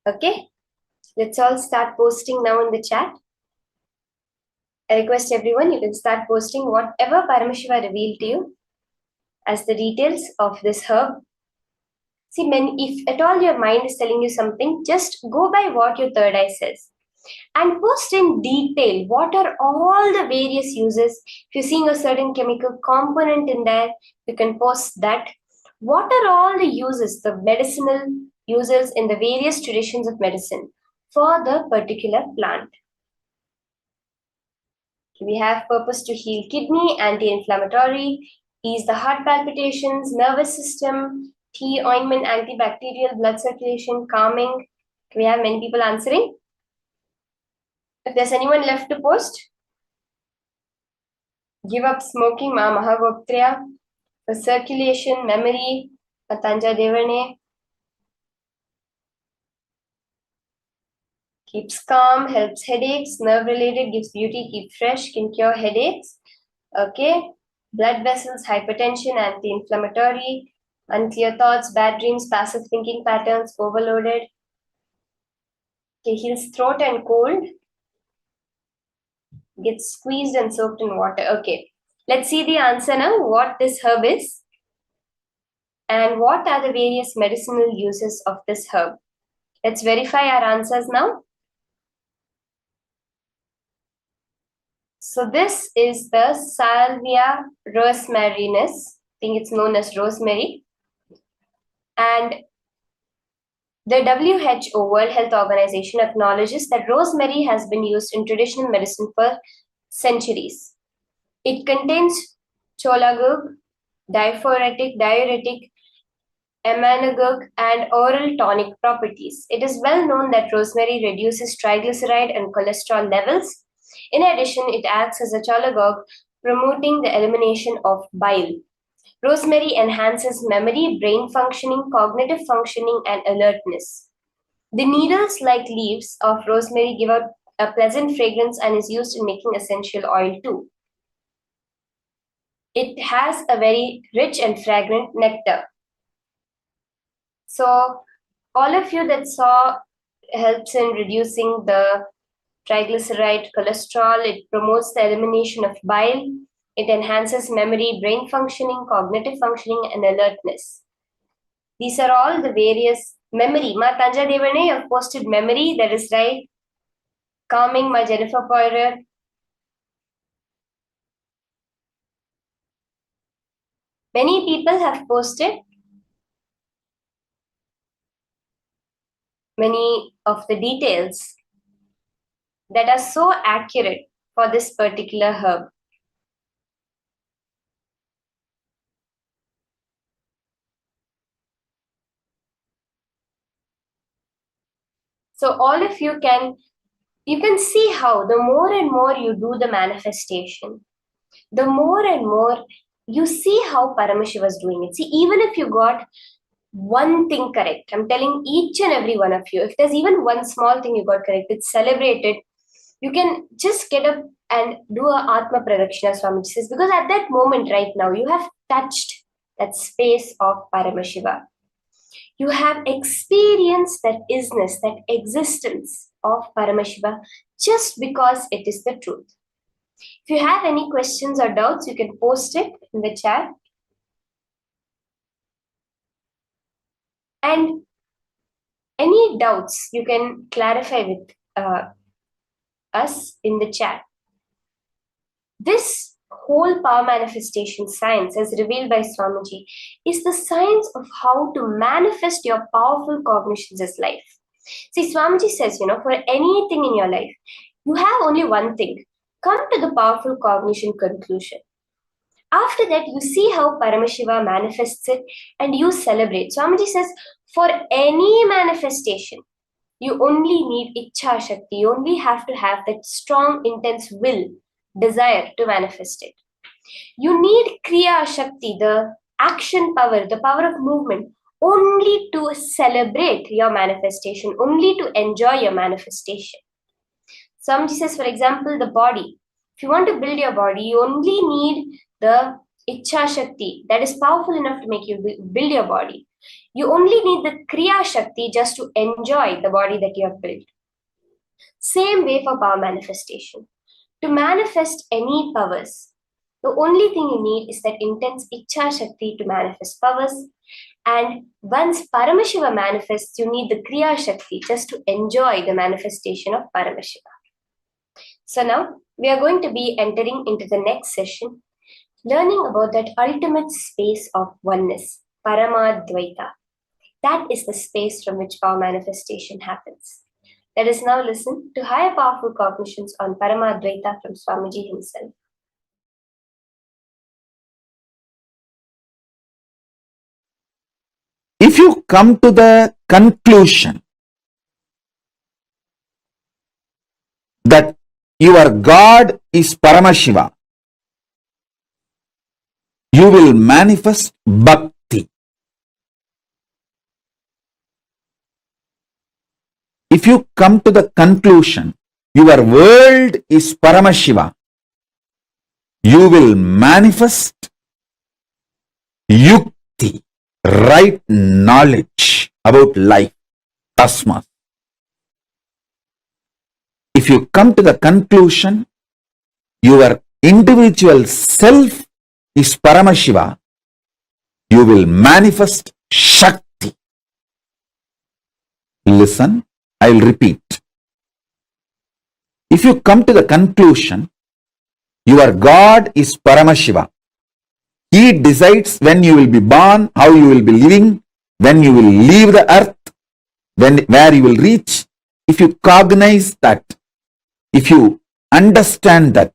Okay, let's all start posting now in the chat. I request everyone, you can start posting whatever Paramashiva revealed to you as the details of this herb. See, if at all your mind is telling you something, just go by what your third eye says. and post in detail what are all the various uses. If you're seeing a certain chemical component in there, you can post that. What are all the uses, the medicinal uses in the various traditions of medicine for the particular plant? We have purpose to heal kidney, anti-inflammatory, ease the heart palpitations, nervous system, tea, ointment, antibacterial, blood circulation, calming. We have many people answering. If there's anyone left to post, give up smoking, Ma Mahagoptriya, for circulation, memory, Patanja Devane, keeps calm, helps headaches, nerve related, gives beauty, keep fresh, can cure headaches. Okay, blood vessels, hypertension, anti-inflammatory, unclear thoughts, bad dreams, passive thinking patterns, overloaded. Okay, heals throat and cold, gets squeezed and soaked in water. Okay, let's see the answer now, what this herb is and what are the various medicinal uses of this herb. Let's verify our answers now. So this is the Salvia rosmarinus. I think it's known as rosemary. And the WHO, World Health Organization, acknowledges that rosemary has been used in traditional medicine for centuries. It contains cholagug, diuretic, emmenagogue, and oral tonic properties. It is well known that rosemary reduces triglyceride and cholesterol levels. In addition, it acts as a cholagogue, promoting the elimination of bile. Rosemary enhances memory, brain functioning, cognitive functioning, and alertness. The needles-like leaves of rosemary give out a pleasant fragrance and is used in making essential oil too. It has a very rich and fragrant nectar. So all of you that saw helps in reducing the triglyceride, cholesterol, it promotes the elimination of bile, it enhances memory, brain functioning, cognitive functioning, and alertness. These are all the various memory. Ma Tanja Devane, you have posted memory, that is right. Calming, Ma Jennifer Poirier. Many people have posted many of the details that are so accurate for this particular herb. So all of you can see how the more and more you do the manifestation, the more and more you see how Paramashiva was doing it. See, even if you got one thing correct, I'm telling each and every one of you, if there's even one small thing you got correct, it's celebrated. You can just get up and do a Atma Pradakshina, Swamiji says, because at that moment right now, you have touched that space of Paramashiva. You have experienced that isness, that existence of Paramashiva just because it is the truth. If you have any questions or doubts, you can post it in the chat. And any doubts, you can clarify with us in the chat. This whole power manifestation science, as revealed by Swamiji, is the science of how to manifest your powerful cognitions as life. See, Swamiji says, for anything in your life, you have only one thing. Come to the powerful cognition conclusion. After that, you see how Paramashiva manifests it and you celebrate. Swamiji says, for any manifestation, you only need Ichha Shakti. You only have to have that strong, intense will, desire to manifest it. You need Kriya Shakti, the action power, the power of movement, only to celebrate your manifestation, only to enjoy your manifestation. Swamiji says, for example, the body. If you want to build your body, you only need the Ichha Shakti that is powerful enough to make you build your body. You only need the Kriya Shakti just to enjoy the body that you have built. Same way for power manifestation. To manifest any powers, the only thing you need is that intense Ichha Shakti to manifest powers And once Paramashiva manifests, you need the Kriya Shakti just to enjoy the manifestation of Paramashiva. So now we are going to be entering into the next session, learning about that ultimate space of oneness, Parama Advaita. That is the space from which power manifestation happens. Let us now listen to higher powerful cognitions on Parama Advaita from Swamiji himself.
If you come to the conclusion that your God is Paramashiva, you will manifest Bhakti. If you come to the conclusion your world is Paramashiva, you will manifest Yukti, right knowledge about life, Tasma. If you come to the conclusion your individual self is Paramashiva, you will manifest Shakti. Listen, I will repeat. If you come to the conclusion your God is Paramashiva, He decides when you will be born, how you will be living, when you will leave the earth, where you will reach. If you cognize that, if you understand that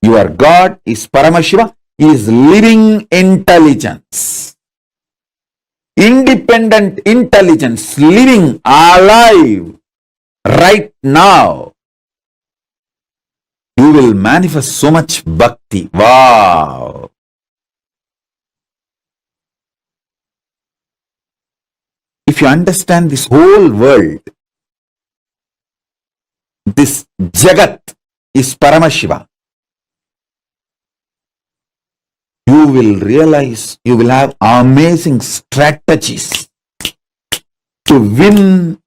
your God is Paramashiva, He is living intelligence, independent intelligence, living alive right now, you will manifest so much bhakti. Wow! If you understand this whole world, this Jagat is Paramashiva, you will realize you will have amazing strategies to win,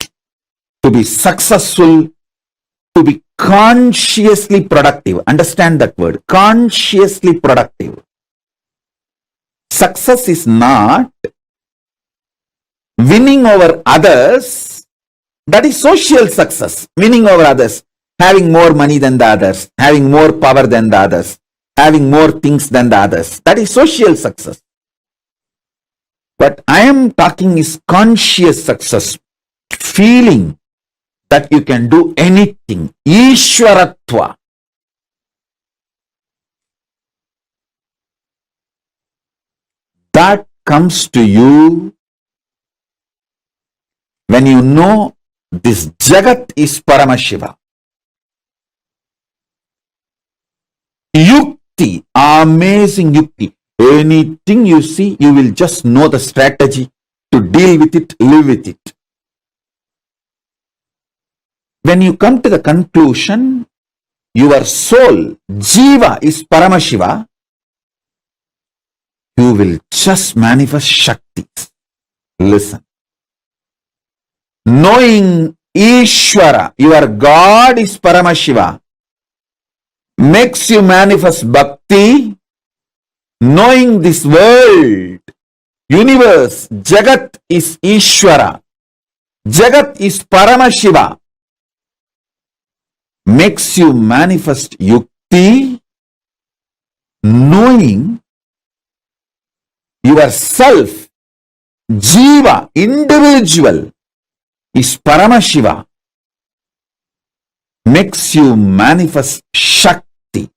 to be successful, to be consciously productive. Understand that word, consciously productive. Success is not winning over others. That is social success. Winning over others, having more money than the others, having more power than the others, having more things than the others. That is social success. But I am talking is conscious success, feeling that you can do anything. Ishwaratva. That comes to you when you know this Jagat is Paramashiva. Yukti, amazing Yukti. Anything you see, you will just know the strategy to deal with it, live with it. When you come to the conclusion, your soul, Jiva, is Paramashiva, you will just manifest Shakti. Listen. Knowing Ishvara, your God is Paramashiva, makes you manifest Bhakti. Knowing this world, universe, Jagat is Ishvara, Jagat is Paramashiva, makes you manifest Yukti. Knowing yourself, Jiva, individual, is Paramashiva, makes you manifest Shakti.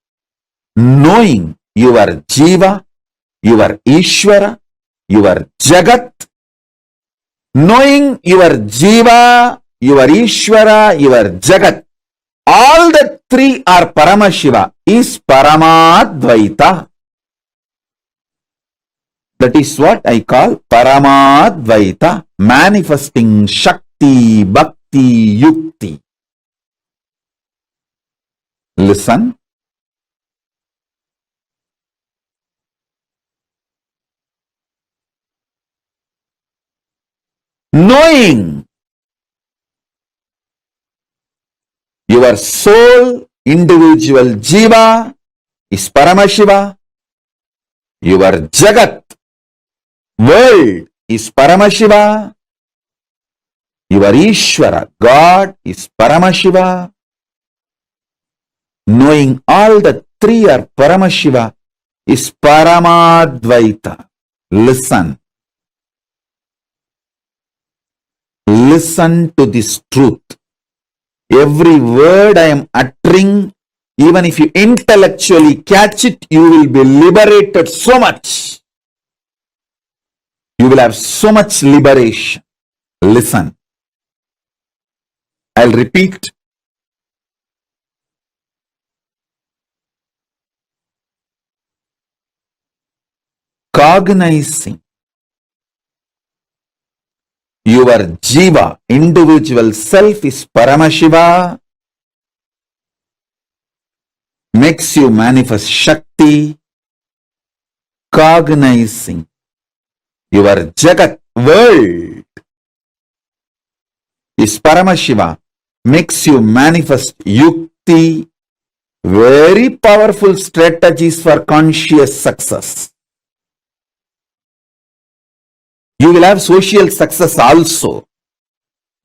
Knowing your Jiva, your Ishvara, your Jagat, knowing your Jiva, your Ishvara, your Jagat, all the three are Paramashiva, is Parama Advaita. That is what I call Parama Advaita, manifesting Shakti, Bhakti, Yukti. Listen. Knowing your soul, individual Jiva, is Paramashiva, your Jagat,
world is Paramashiva, your Ishvara, God is Paramashiva. Knowing all the three are Paramashiva is Parama Advaita. Listen. Listen to this truth. Every word I am uttering, even if you intellectually catch it, you will be liberated so much. You will have so much liberation. Listen. I'll repeat. Cognizing your jiva, individual self is Paramashiva, makes you manifest Shakti. Cognizing your Jagat, world, is Paramashiva, makes you manifest Yukti. Very powerful strategies for conscious success. You will have social success also,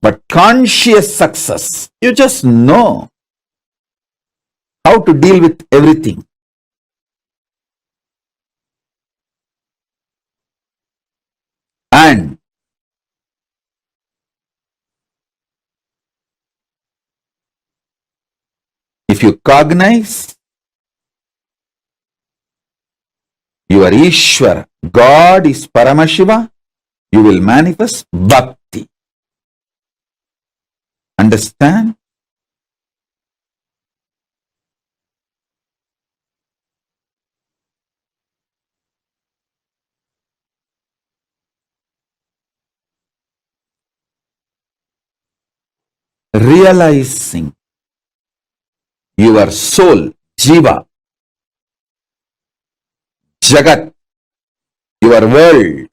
but conscious success, you just know how to deal with everything. And if you cognize your Ishvara, God is Paramashiva, you will manifest Bhakti. Understand? Realizing your soul, Jiva, Jagat, your world,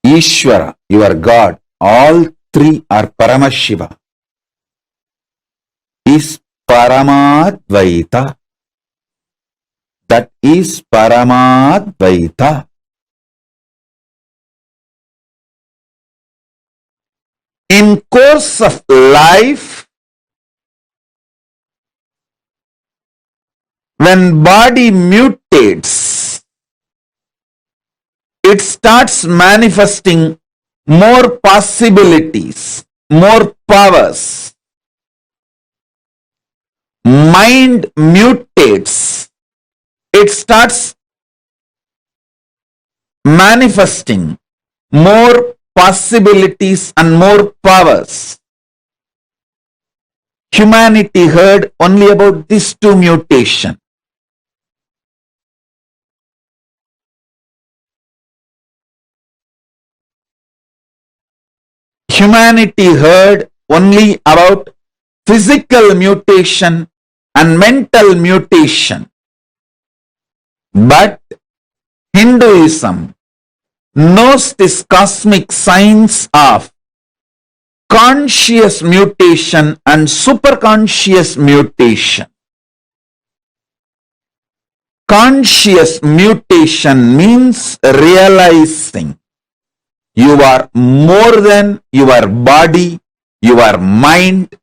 Ishvara, your God, all three are Paramashiva, is Parama Advaita. That is Parama Advaita. In course of life, when body mutates, it starts manifesting more possibilities, more powers. Mind mutates, it starts manifesting more possibilities and more powers. Humanity heard only about these two mutations. Humanity heard only about physical mutation and mental mutation. But Hinduism knows this cosmic science of conscious mutation and superconscious mutation. Conscious mutation means realizing you are more than your body, your mind.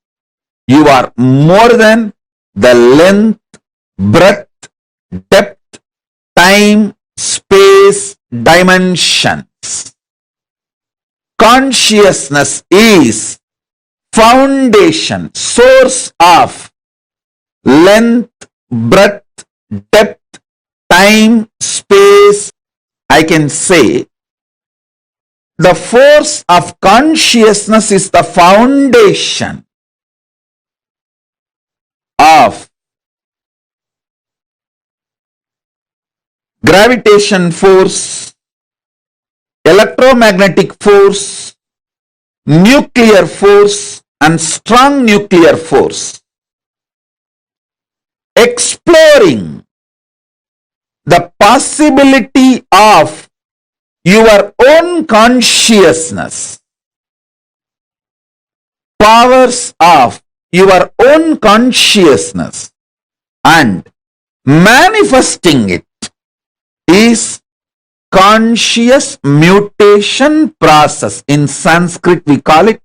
You are more than the length, breadth, depth, time, space, dimensions. Consciousness is foundation, source of length, breadth, depth, time, space. I can say the force of consciousness is the foundation of gravitation force, electromagnetic force, nuclear force, and strong nuclear force. Exploring the possibility of your own consciousness, powers of your own consciousness, and manifesting it is conscious mutation process. In Sanskrit, we call it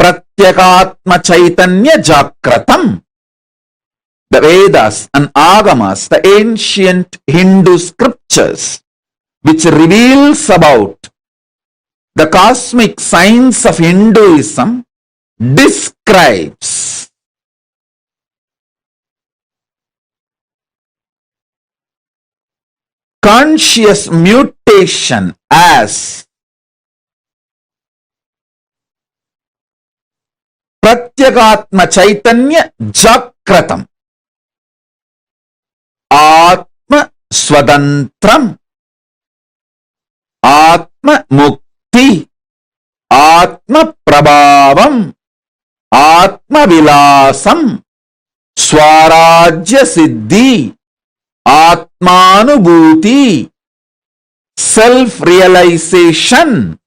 Pratyekatma Chaitanya Jakratam. The Vedas and Agamas, the ancient Hindu scriptures, which reveals about the cosmic science of Hinduism, describes conscious mutation as Pratyekatma Chaitanya Jakratam, Atma Swadantram, Atma Mukti, Atma Prabhavam, Atma Vilasam, Swarajya Siddhi, Atmanubhuti, self-realization.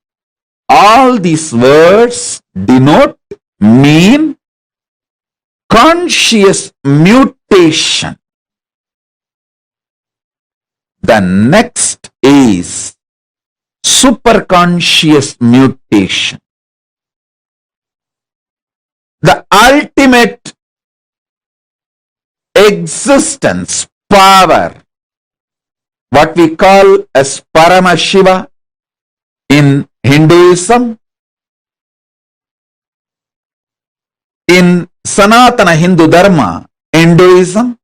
All these words denote, mean conscious mutation. The next is superconscious mutation. The ultimate existence, power, what we call as Paramashiva in Hinduism, in Sanatana Hindu Dharma, Hinduism,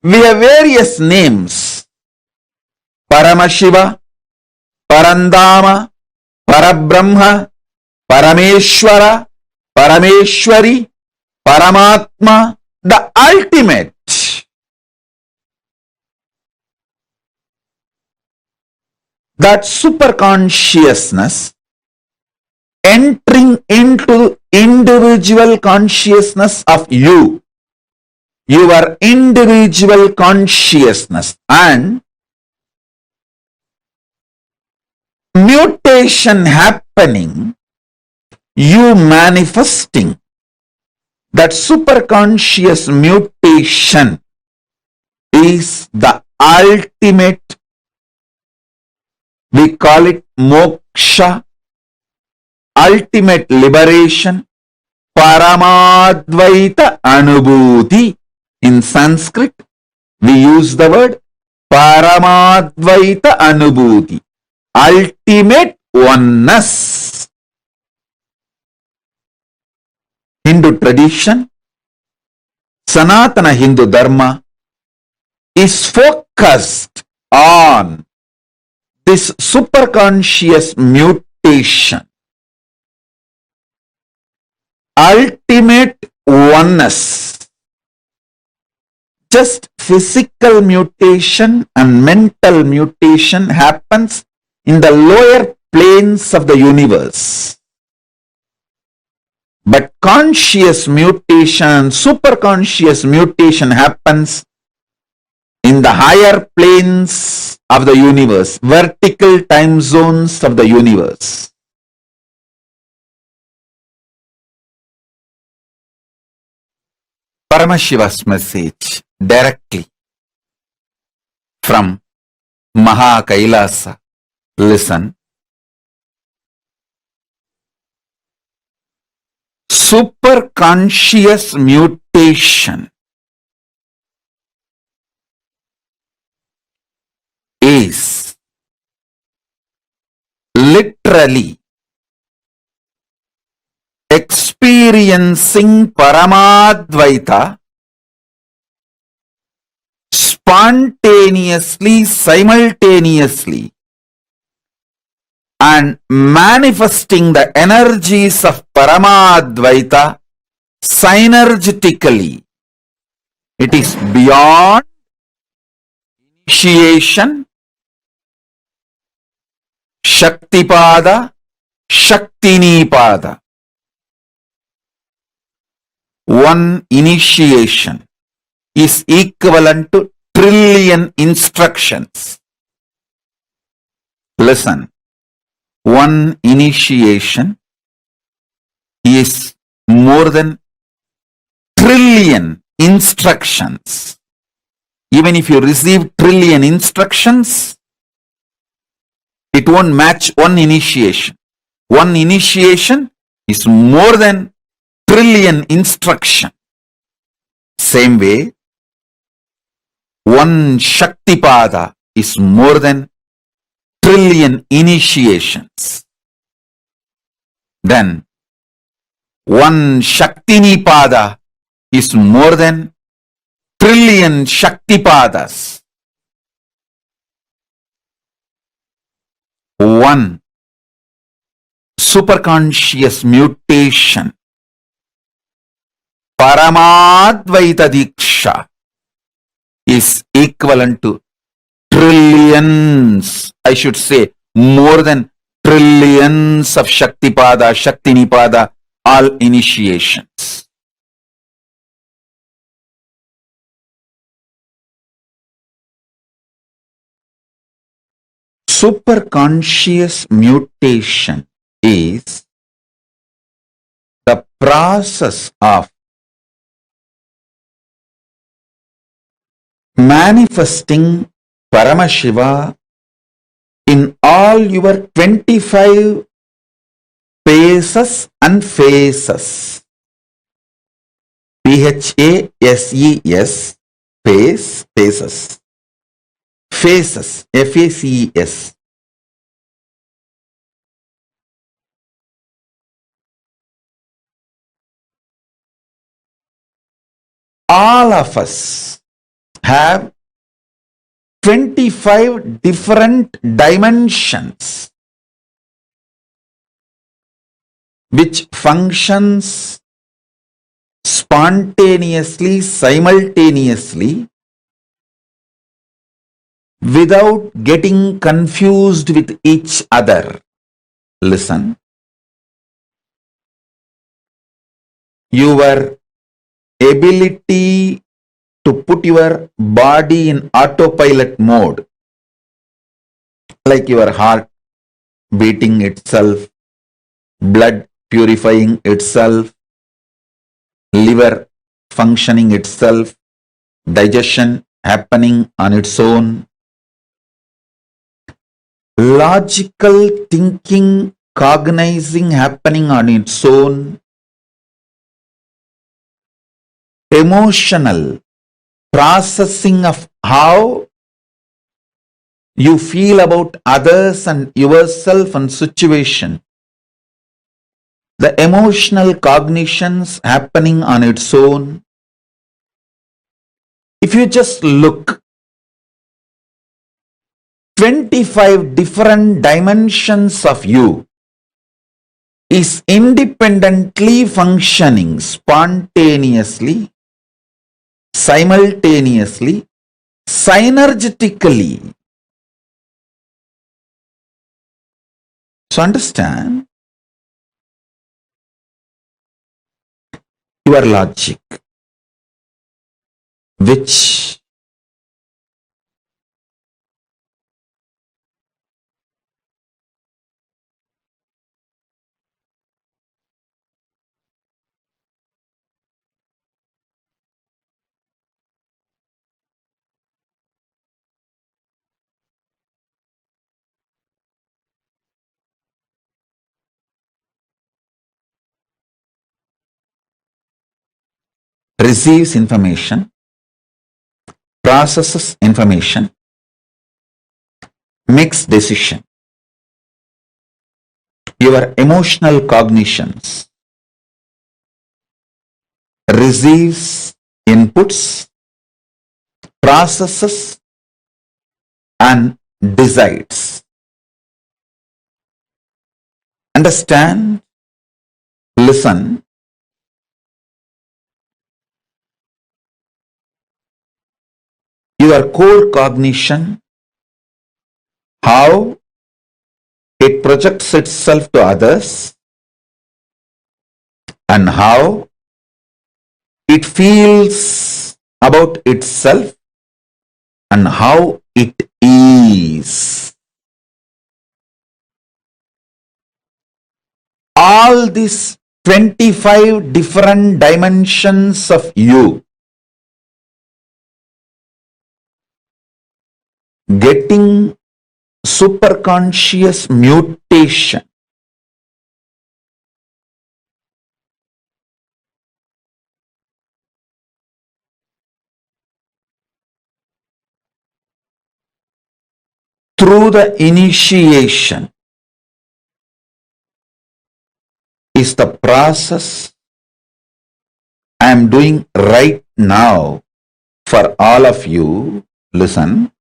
we have various names. Paramashiva, Parandama, Parabrahma, Parameshwara, Parameshwari, Paramatma, the ultimate. That superconsciousness entering into individual consciousness of you, your individual consciousness, and mutation happening, you manifesting. That superconscious mutation is the ultimate, we call it moksha, ultimate liberation, Parama Advaita Anubhuti. In Sanskrit, we use the word Parama Advaita Anubhuti, ultimate oneness. Hindu tradition, Sanatana Hindu Dharma is focused on this superconscious mutation, ultimate oneness. Just physical mutation and mental mutation happens in the lower planes of the universe. But conscious mutation, superconscious mutation happens in the higher planes of the universe, vertical time zones of the universe. Paramashiva's message directly from Maha Kailasa. Listen. Superconscious mutation is literally experiencing Paramadvaita spontaneously, simultaneously, and manifesting the energies of Paramadvaita synergetically. It is beyond initiation, Shaktipada, Shaktinipada. One initiation is equivalent to trillion instructions. Listen. One initiation is more than trillion instructions. Even if you receive trillion instructions, It won't match one initiation. One initiation is more than trillion instruction. Same way, one Shaktipada is more than trillion initiations. Then one Shaktinipada is more than trillion Shaktipadas. One superconscious mutation, Parama Advaita Diksha, is equivalent to trillions, I should say more than trillions of Shaktipada, Shaktinipada, all initiations. Superconscious mutation is the process of manifesting Paramashiva in all your 25 phases and phases. PHASES, phase, phases. Phases, FACES. All of us have 25 different dimensions which functions spontaneously, simultaneously, without getting confused with each other. Listen. Your ability to put your body in autopilot mode, like your heart beating itself, blood purifying itself, liver functioning itself, digestion happening on its own, logical thinking, cognizing happening on its own, emotional processing of how you feel about others and yourself and situation, the emotional cognitions happening on its own. If you just look, 25 different dimensions of you is independently functioning spontaneously, simultaneously, synergetically. So understand, your logic, which receives information, processes information, makes decision. Your emotional cognitions receives inputs, processes and decides. Understand? Listen. Your core cognition, how it projects itself to others and how it feels about itself and how it is. All these 25 different dimensions of you getting superconscious mutation through the initiation is the process I am doing right now for all of you. Listen.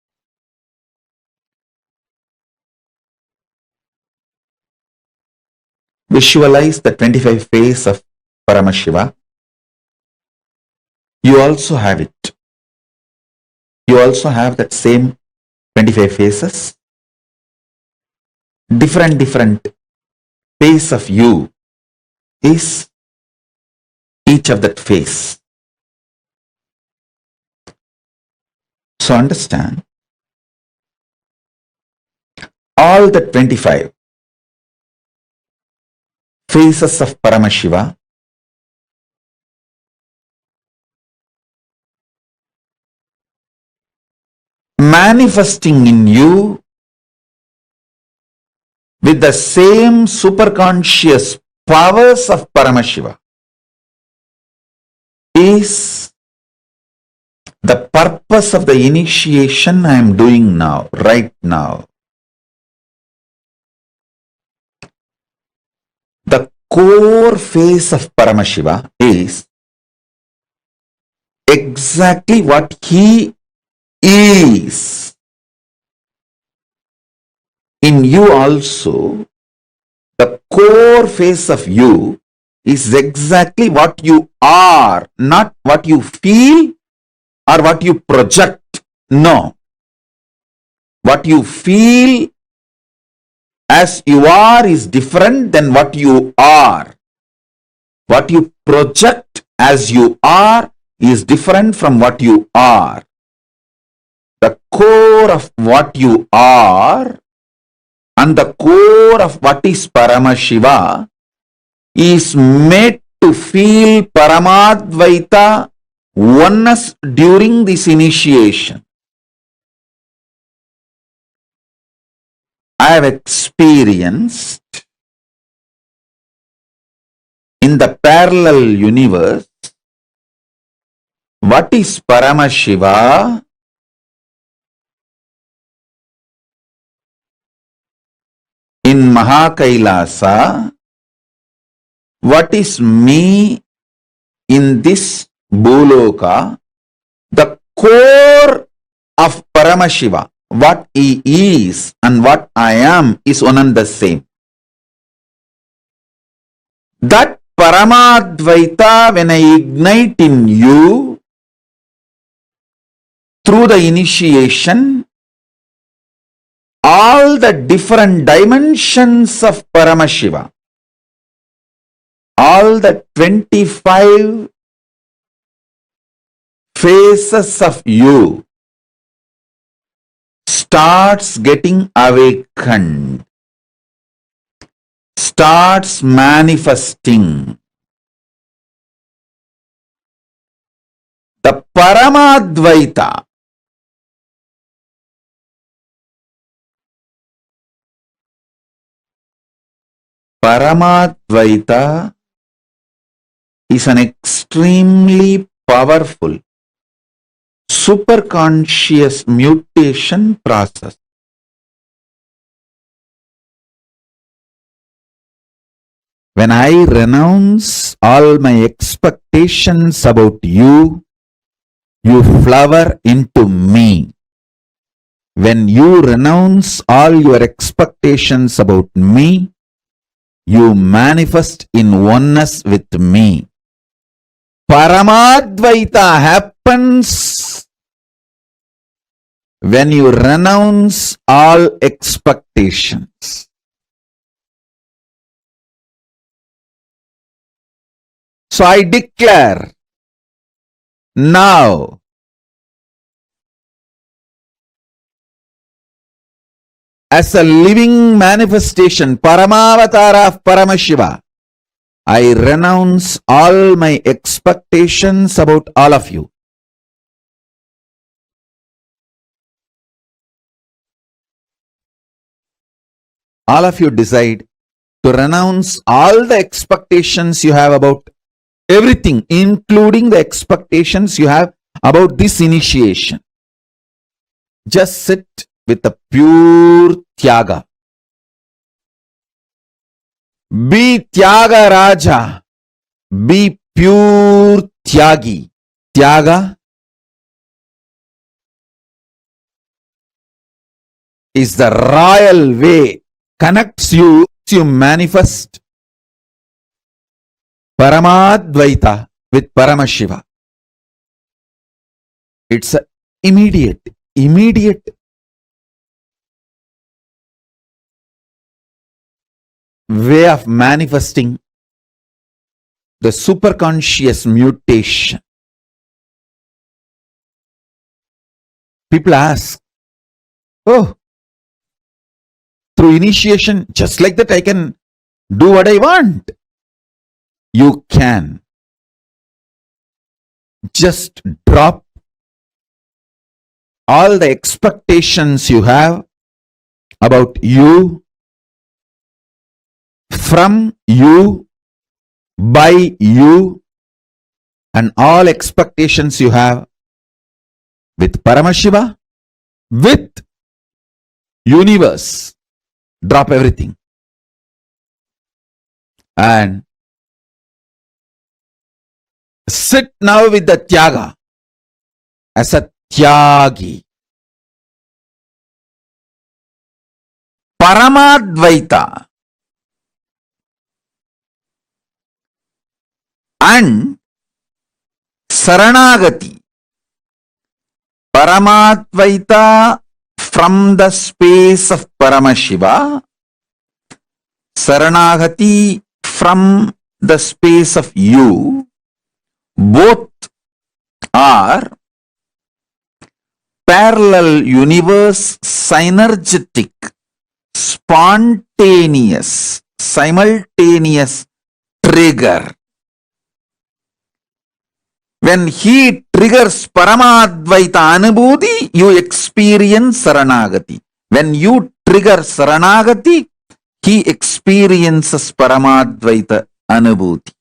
Visualize the 25 face of Paramashiva. You also have it. You also have that same 25 faces. Different face of you is each of that face. So understand, all the 25 faces of Paramashiva manifesting in you with the same superconscious powers of Paramashiva is the purpose of the initiation I am doing now, right now. The core phase of Paramashiva is exactly what he is. In you also, the core phase of you is exactly what you are, not what you feel or what you project. No. What you feel as you are is different than what you are. What you project as you are is different from what you are. The core of what you are and the core of what is Paramashiva is made to feel Parama Advaita oneness during this initiation. I have experienced in the parallel universe what is Paramashiva in Mahakailasa, what is me in this Bhuloka. The core of Paramashiva, what he is and what I am, is one and the same. That Parama Advaita, when I ignite in you through the initiation, all the different dimensions of Paramashiva, all the 25 phases of you starts getting awakened, starts manifesting. The Parama Advaita, Parama Advaita is an extremely powerful superconscious mutation process. When I renounce all my expectations about you, you flower into me. When you renounce all your expectations about me, you manifest in oneness with me. Paramadvaita happens when you renounce all expectations. So I declare now, as a living manifestation, Paramavatara of Paramashiva, I renounce all my expectations about all of you. all of you decide to renounce all the expectations you have about everything, including the expectations you have about this initiation. Just sit with a pure Tyaga. Be Tyaga Raja. Be pure Tyagi. Tyaga is the royal way, connects you to manifest Parama Advaita with Paramashiva. It's a immediate way of manifesting the superconscious mutation. People ask, oh, through initiation, just like that I can do what I want. You can. Just drop all the expectations you have about you, from you, by you, and all expectations you have with Paramashiva, with universe. Drop everything. And sit now with the Tyaga as a Tyagi. Paramadvaita and Saranagati. Paramadvaita from the space of Paramashiva, Saranagati from the space of you. Both are parallel universe, synergetic, spontaneous, simultaneous trigger. When he triggers Paramadvaita Anubhuti, you experience Saranagati. When you trigger Saranagati, he experiences Paramadvaita Anubhuti.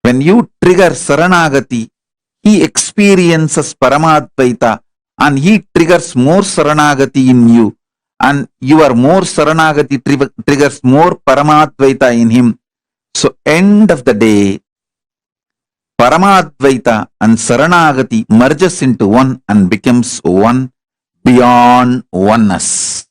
When you trigger Saranagati, he experiences Paramadvaita and he triggers more Saranagati in you, and your more Saranagati triggers more Paramadvaita in him. So end of the day, Paramadvaita and Saranagati merges into one and becomes one beyond oneness.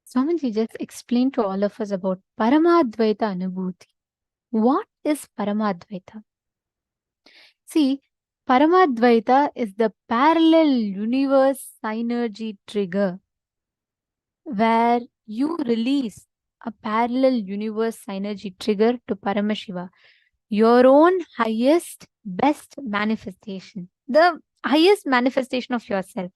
Swamiji just explained to all of us about Parama Advaita Anubhuti. What is Parama Advaita? See, Parama Advaita is the parallel universe synergy trigger where you release a parallel universe synergy trigger to Paramashiva, your own highest, best manifestation, the highest manifestation of yourself.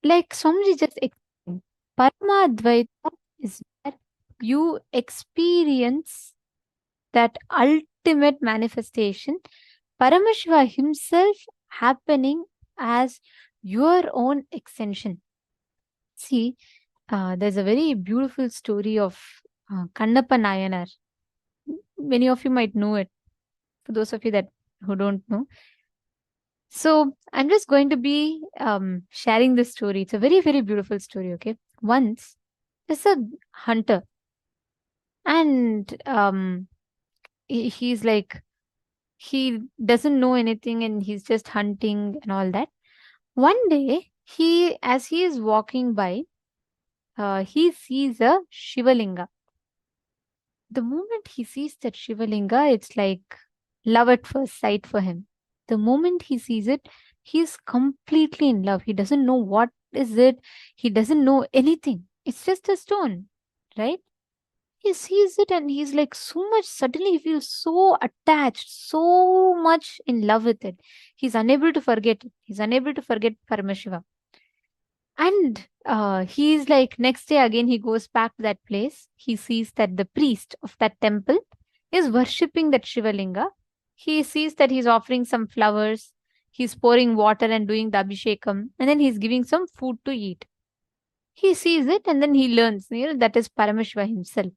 Like Swamiji just explained, Parama Advaita is where you experience that ultimate manifestation, Paramashiva himself happening as your own extension. See, there's a very beautiful story of Kannappa Nayanar. Many of you might know it. For those of you who don't know. So I'm just going to be sharing this story. It's a very, very beautiful story, okay? Once, there's a hunter. And he's like, he doesn't know anything and he's just hunting and all that. One day, as he is walking by, he sees a Shivalinga. The moment he sees that Shivalinga, it's like love at first sight for him. The moment he sees it, he's completely in love. He doesn't know what is it. He doesn't know anything. It's just a stone, right? He sees it and he's like so much, suddenly he feels so attached, so much in love with it. He's unable to forget it. He's unable to forget Paramashiva. And he's like, next day again, he goes back to that place. He sees that the priest of that temple is worshipping that Shivalinga. He sees that he's offering some flowers. He's pouring water and doing the abhishekam. And then he's giving some food to eat. He sees it and then he learns, that is Paramashiva himself.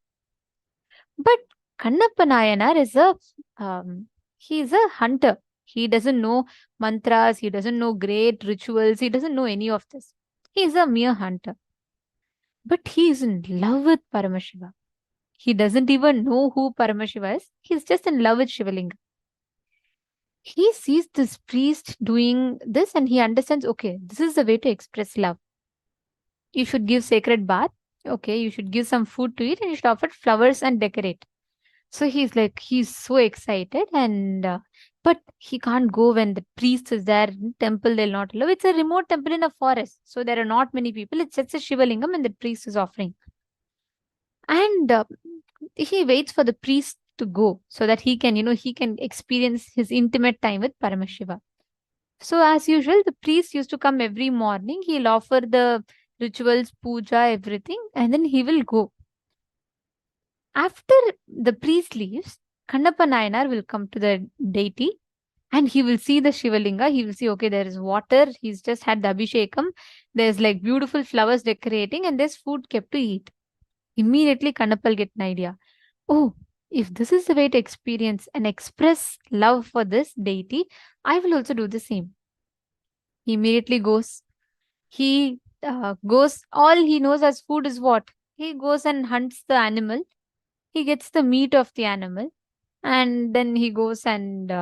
But Kannappa Nayanar is he's a hunter. He doesn't know mantras. He doesn't know great rituals. He doesn't know any of this. He is a mere hunter. But he is in love with Paramashiva. He doesn't even know who Paramashiva is. He's just in love with Shivalinga. He sees this priest doing this and he understands, okay, this is the way to express love. You should give sacred bath. Okay, you should give some food to eat and you should offer flowers and decorate. So he's so excited and but he can't go when the priest is there in temple. They'll not allow. It's a remote temple in a forest, so there are not many people. It's just a Shivalingam and the priest is offering. And he waits for the priest to go so that he can experience his intimate time with Paramashiva. So as usual, the priest used to come every morning. He'll offer the rituals, puja, everything, and then he will go. After the priest leaves, Kannappa Nayanar will come to the deity and he will see the Shivalinga. He will see, okay, there is water. He's just had the abhishekam. There's like beautiful flowers decorating and there's food kept to eat. Immediately, Kannappa will get an idea. Oh, if this is the way to experience and express love for this deity, I will also do the same. He immediately goes. He goes, all he knows as food is what? He goes and hunts the animal. He gets the meat of the animal and then he goes and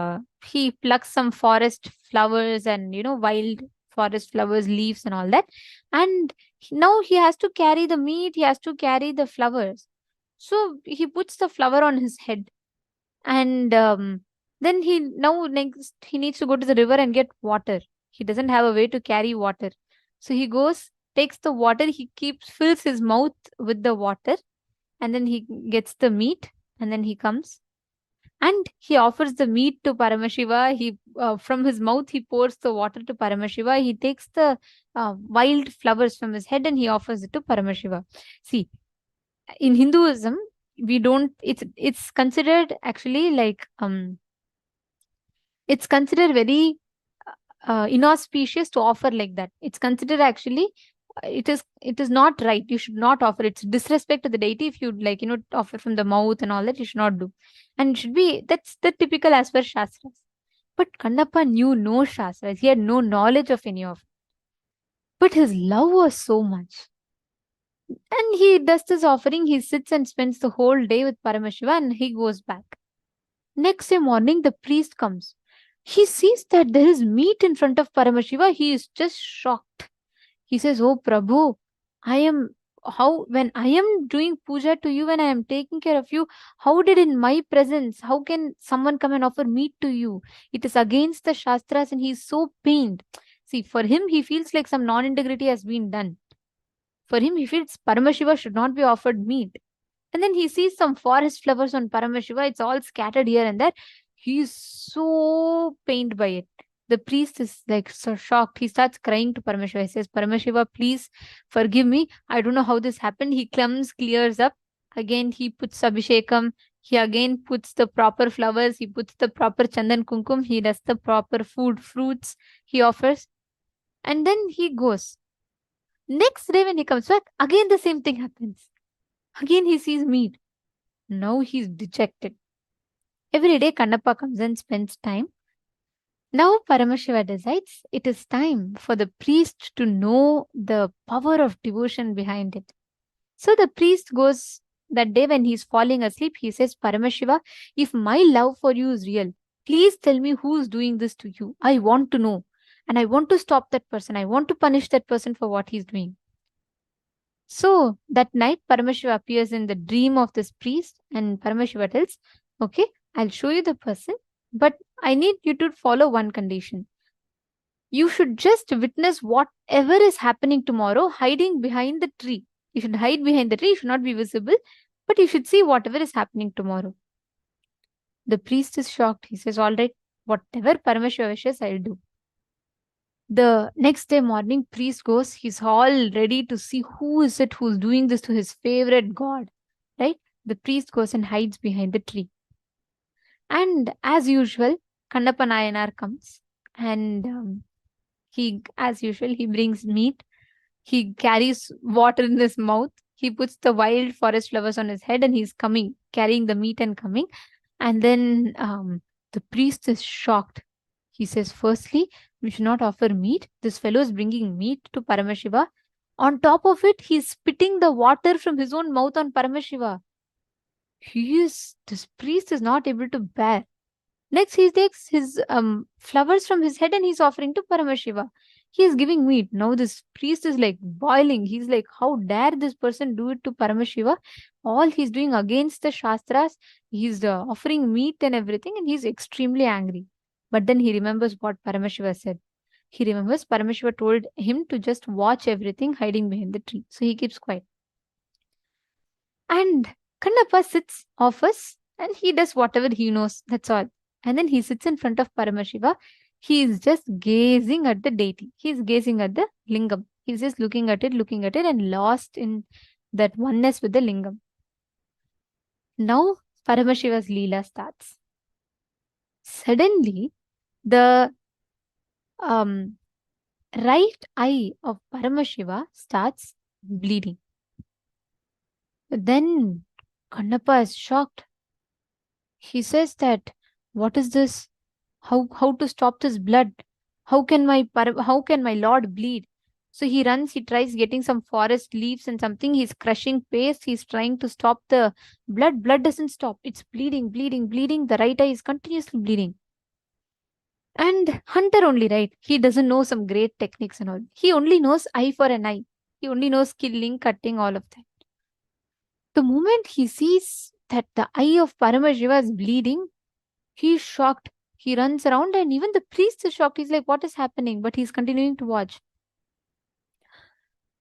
he plucks some forest flowers and, wild forest flowers, leaves and all that. And now he has to carry the meat, he has to carry the flowers. So he puts the flower on his head and then he needs to go to the river and get water. He doesn't have a way to carry water. So he goes, takes the water, he fills his mouth with the water. And then he gets the meat and then he comes and he offers the meat to Paramashiva. He from his mouth, he pours the water to Paramashiva. He takes the wild flowers from his head and he offers it to Paramashiva. See, in Hinduism, we don't, it's considered actually like, it's considered very inauspicious to offer like that. It's considered actually, it is not right. You should not offer. It's disrespect to the deity if you offer from the mouth and all that. You should not do. And it should be, that's the typical as per Shastras. But Kannappa knew no Shastras. He had no knowledge of any of it. But his love was so much. And he does this offering. He sits and spends the whole day with Paramashiva and he goes back. Next day morning, the priest comes. He sees that there is meat in front of Paramashiva. He is just shocked. He says, oh Prabhu, I am how when I am doing puja to you, when I am taking care of you, how did in my presence, how can someone come and offer meat to you? It is against the Shastras and he's so pained. See, for him, he feels like some non-integrity has been done. For him, he feels Paramashiva should not be offered meat. And then he sees some forest flowers on Paramashiva. It's all scattered here and there. He's so pained by it. The priest is like so shocked. He starts crying to Paramashiva. He says, Paramashiva, please forgive me. I don't know how this happened. He comes, clears up. Again, he puts Abhishekam. He again puts the proper flowers. He puts the proper Chandan Kumkum. He does the proper food, fruits he offers. And then he goes. Next day when he comes back, again the same thing happens. Again he sees meat. Now he's dejected. Every day Kannappa comes and spends time. Now Paramashiva decides it is time for the priest to know the power of devotion behind it. So the priest goes that day when he's falling asleep. He says, Paramashiva, if my love for you is real, please tell me who's doing this to you. I want to know. And I want to stop that person. I want to punish that person for what he's doing. So that night, Paramashiva appears in the dream of this priest, and Paramashiva tells, okay, I'll show you the person, but I need you to follow one condition. You should just witness whatever is happening tomorrow, hiding behind the tree. You should hide behind the tree, you should not be visible, but you should see whatever is happening tomorrow. The priest is shocked. He says, all right, whatever Paramashiva wishes, I'll do. The next day morning, priest goes, he's all ready to see who is it who's doing this to his favorite god, right? The priest goes and hides behind the tree. And as usual, Kannappa Nayanar comes and he brings meat. He carries water in his mouth. He puts the wild forest flowers on his head and he's coming, carrying the meat and coming. And then the priest is shocked. He says, firstly, we should not offer meat. This fellow is bringing meat to Paramashiva. On top of it, he's spitting the water from his own mouth on Paramashiva. This priest is not able to bear. Next, he takes his flowers from his head and he's offering to Paramashiva. He is giving meat. Now this priest is like boiling. He's like, how dare this person do it to Paramashiva? All he's doing against the Shastras. He's offering meat and everything and he's extremely angry. But then he remembers what Paramashiva said. He remembers Paramashiva told him to just watch everything hiding behind the tree. So he keeps quiet. And Kannappa sits off us and he does whatever he knows. That's all. And then he sits in front of Paramashiva. He is just gazing at the deity. He is gazing at the lingam. He's just looking at it and lost in that oneness with the lingam. Now Paramashiva's Leela starts. Suddenly, the right eye of Paramashiva starts bleeding. Then Kannappa is shocked. He says that, what is this? How to stop this blood? How can my Lord bleed? So he runs, he tries getting some forest leaves and something. He's crushing paste. He's trying to stop the blood. Blood doesn't stop. It's bleeding. The right eye is continuously bleeding. And hunter only, right? He doesn't know some great techniques and all. He only knows eye for an eye. He only knows killing, cutting, all of that. The moment he sees that the eye of Paramashiva is bleeding, he's shocked. He runs around and even the priest is shocked. He's like, what is happening? But he's continuing to watch.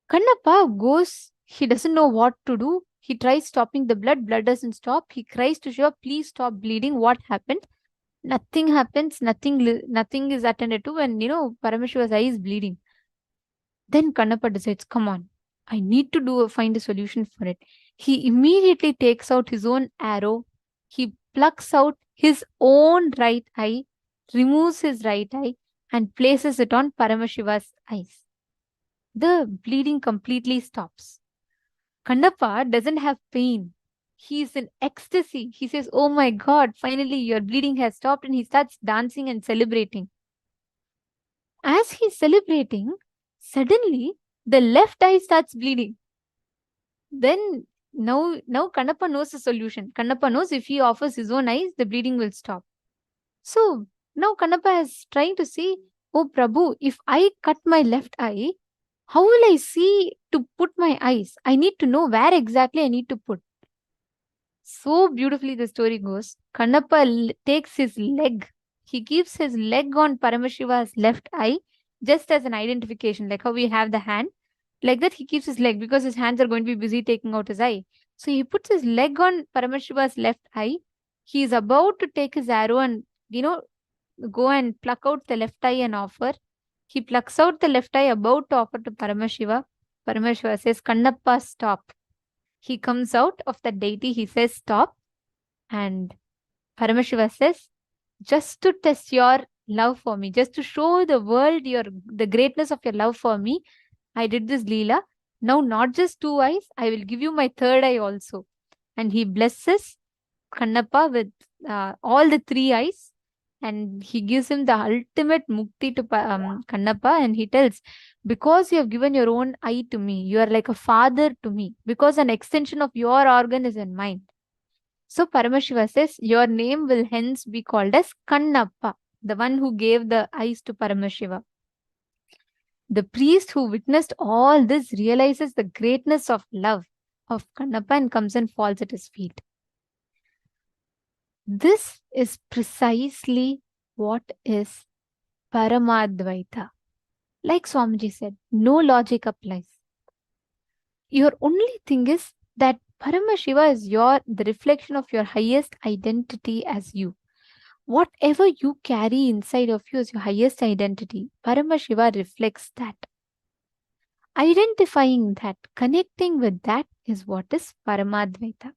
Kannappa goes, he doesn't know what to do. He tries stopping the blood. Blood doesn't stop. He cries to Shiva, please stop bleeding. What happened? Nothing happens. Nothing is attended to. And Paramashiva's eye is bleeding. Then Kannappa decides, come on, I need to find a solution for it. He immediately takes out his own arrow. He plucks out his own right eye, removes his right eye, and places it on Paramashiva's eyes. The bleeding completely stops. Kannappa doesn't have pain. He is in ecstasy. He says, oh my God, finally your bleeding has stopped, and he starts dancing and celebrating. As he's celebrating, suddenly the left eye starts bleeding. Then now Kannappa knows the solution. Kannappa knows if he offers his own eyes, the bleeding will stop. So now Kannappa is trying to see, oh Prabhu, if I cut my left eye, How will I see to put my eyes? I need to know where exactly I need to put. So beautifully the story goes. Kannappa takes his leg. He keeps his leg on Paramashiva's left eye just as an identification, like how we have the hand. Like that, he keeps his leg because his hands are going to be busy taking out his eye. So he puts his leg on Paramashiva's left eye. He is about to take his arrow and, go and pluck out the left eye and offer. He plucks out the left eye about to offer to Paramashiva. Paramashiva says, Kannappa, stop. He comes out of the deity. He says, stop. And Paramashiva says, just to test your love for me, just to show the world the greatness of your love for me, I did this Leela. Now, not just 2 eyes, I will give you my 3rd eye also. And he blesses Kannappa with all the 3 eyes. And he gives him the ultimate mukti to Kannappa. And he tells, because you have given your own eye to me, you are like a father to me. Because an extension of your organ is in mine. So Paramashiva says, your name will hence be called as Kannappa, the one who gave the eyes to Paramashiva. The priest who witnessed all this realizes the greatness of love of Kannappa and comes and falls at his feet. This is precisely what is Parama Advaita. Like Swamiji said, no logic applies. Your only thing is that Paramashiva is the reflection of your highest identity as you. Whatever you carry inside of you as your highest identity, Paramashiva reflects that. Identifying that, connecting with that is what is Paramadvaita.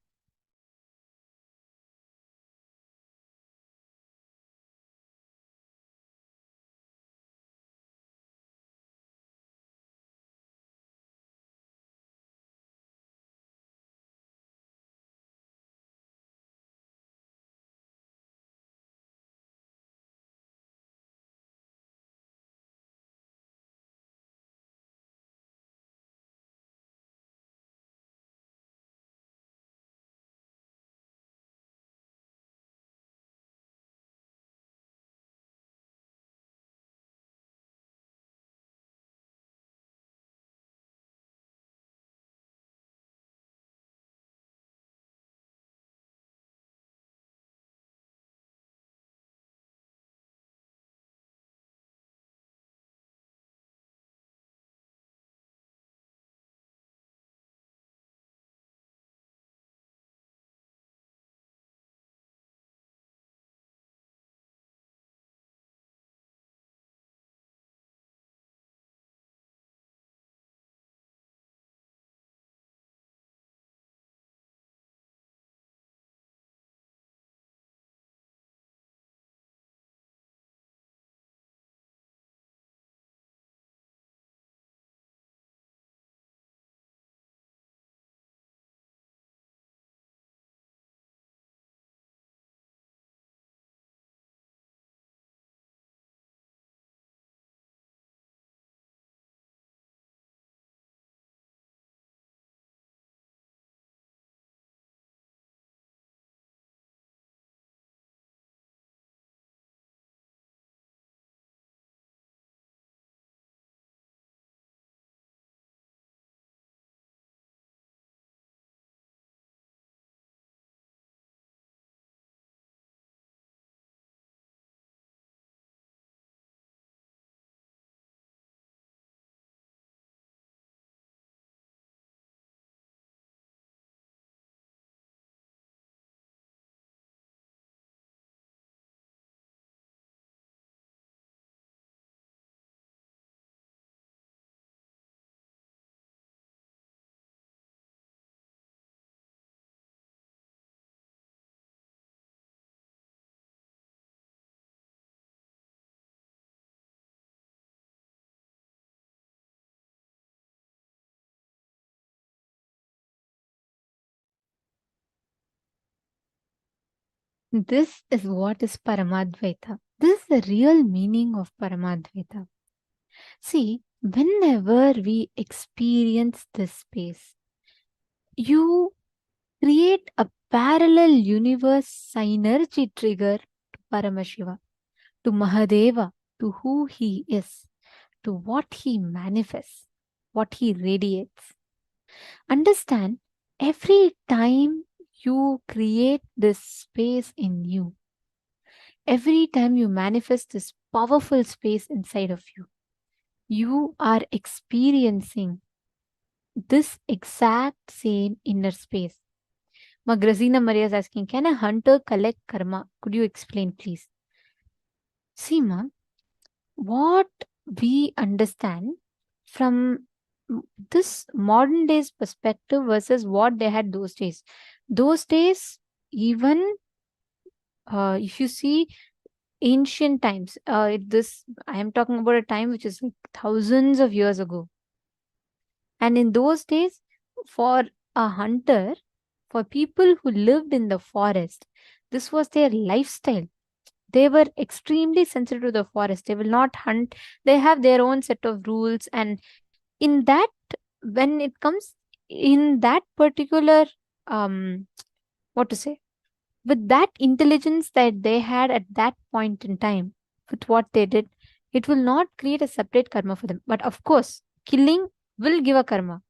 This is what is Paramadvaita. This is the real meaning of Paramadvaita. See, whenever we experience this space, you create a parallel universe synergy trigger to Paramashiva, to Mahadeva, to who he is, to what he manifests. what he radiates. Understand, every time you create this space in you, every time you manifest this powerful space inside of you, you are experiencing this exact same inner space. Magrazina Maria is asking, can a hunter collect karma? Could you explain, please? See, ma, what we understand from this modern days perspective versus what they had those days. Those days, even if you see ancient times, this I am talking about a time which is like thousands of years ago. And in those days, for a hunter, for people who lived in the forest, this was their lifestyle. They were extremely sensitive to the forest. They will not hunt. They have their own set of rules. And in that, when it comes in that particular, what to say, with that intelligence that they had at that point in time, with what they did, it will not create a separate karma for them. But of course, killing will give a karma.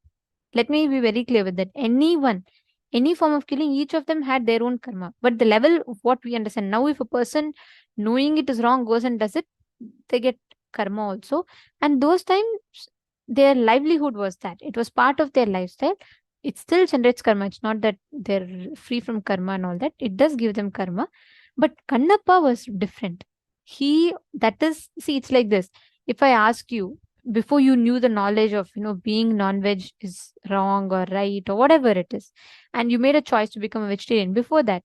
Let me be very clear with that. Anyone, any form of killing, each of them had their own karma. But the level of what we understand now, if a person knowing it is wrong goes and does it, they get karma also. And those times, their livelihood was that. It was part of their lifestyle. It still generates karma. It's not that they're free from karma and all that. It does give them karma. But Kannappa was different. That is, see, it's like this. If I ask you, before you knew the knowledge of being non-veg is wrong or right or whatever it is, and you made a choice to become a vegetarian, before that,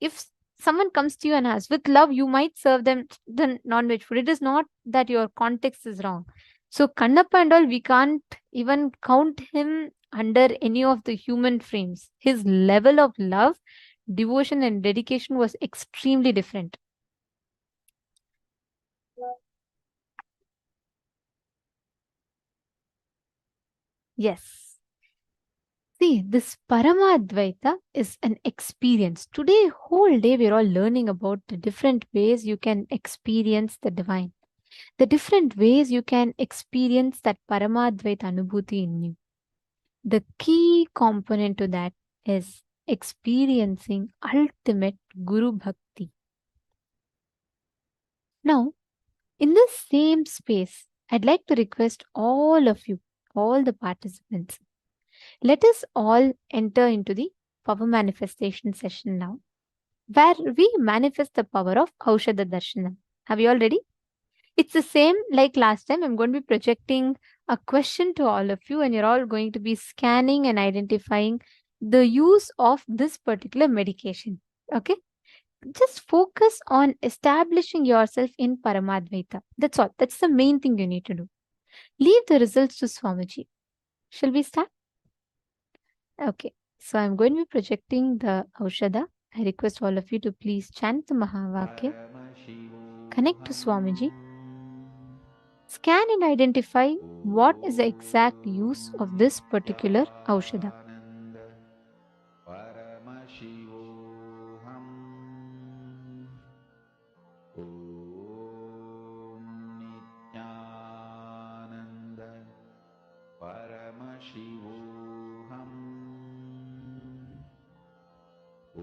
if someone comes to you and asks with love, you might serve them the non-veg food. It is not that your context is wrong. So Kannappa and all, we can't even count him under any of the human frames. His level of love, devotion and dedication was extremely different. Yes. See, this Parama Advaita is an experience. Today, whole day, we're all learning about the different ways you can experience the divine. The different ways you can experience that Parama Advaita Anubhuti in you. The key component to that is experiencing ultimate Guru Bhakti. Now, in this same space, I'd like to request all of you, all the participants, let us all enter into the power manifestation session now, where we manifest the power of Aushadha Darshanam. Are we all ready? It's the same like last time. I'm going to be projecting a question to all of you, and you're all going to be scanning and identifying the use of this particular medication. Okay? Just focus on establishing yourself in Paramadvaita. That's all. That's the main thing you need to do. Leave the results to Swamiji. Shall we start? Okay. So I'm going to be projecting the Aushadha. I request all of you to please chant the Mahavakya. Connect to Swamiji. Scan and identify what is the exact use of this particular Aushadha.
Paramashivoham. Om Nithyananda. Paramashivoham. Om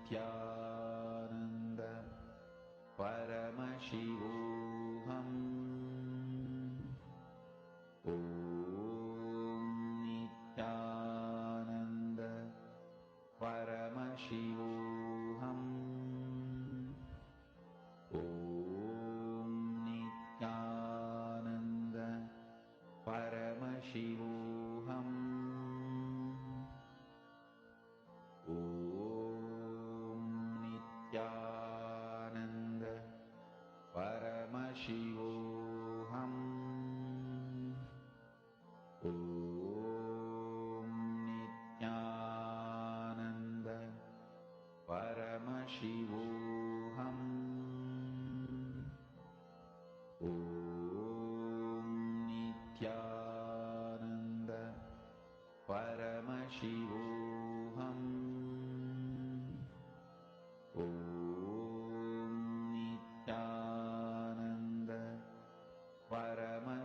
Nithyananda. Paramashivoham. Om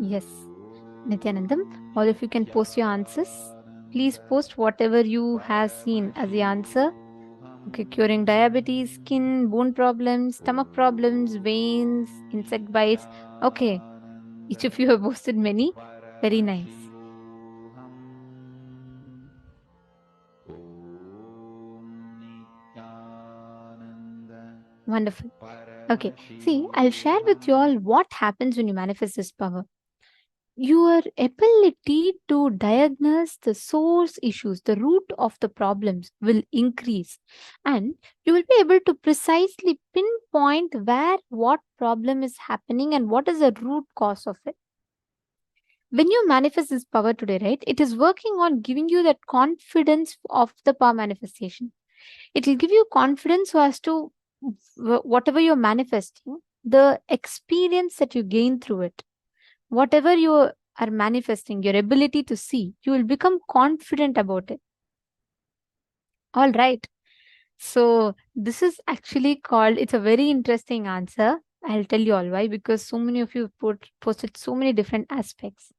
Yes, Nithyanandam, all of you can post your answers. Please post whatever you have seen as the answer. Okay, curing diabetes, skin, bone problems, stomach problems, veins, insect bites. Okay, each of you have posted many. Very nice. Wonderful. Okay, see, I'll share with you all what happens when you manifest this power. Your ability to diagnose the source issues, the root of the problems will increase, and you will be able to precisely pinpoint where what problem is happening and what is the root cause of it. When you manifest this power today, right, it is working on giving you that confidence of the power manifestation. It will give you confidence so as to whatever you're manifesting, the experience that you gain through it, whatever you are manifesting, your ability to see, you will become confident about it. All right. So this is actually called, it's a very interesting answer. I'll tell you all why, because so many of you posted so many different aspects.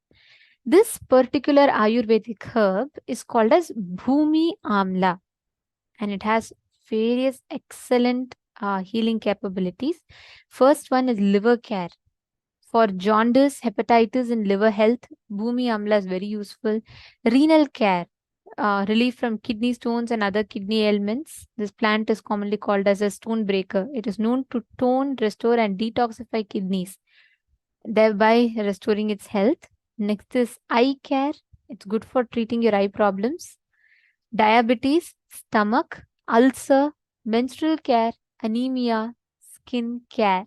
This particular Ayurvedic herb is called as Bhumi Amla, and it has various excellent healing capabilities. First one is liver care. For jaundice, hepatitis, and liver health, Bhumi Amla is very useful. Renal care, relief from kidney stones and other kidney ailments. This plant is commonly called as a stone breaker. It is known to tone, restore, and detoxify kidneys, thereby restoring its health. Next is eye care. It's good for treating your eye problems. Diabetes, stomach, ulcer, menstrual care, anemia, skin care.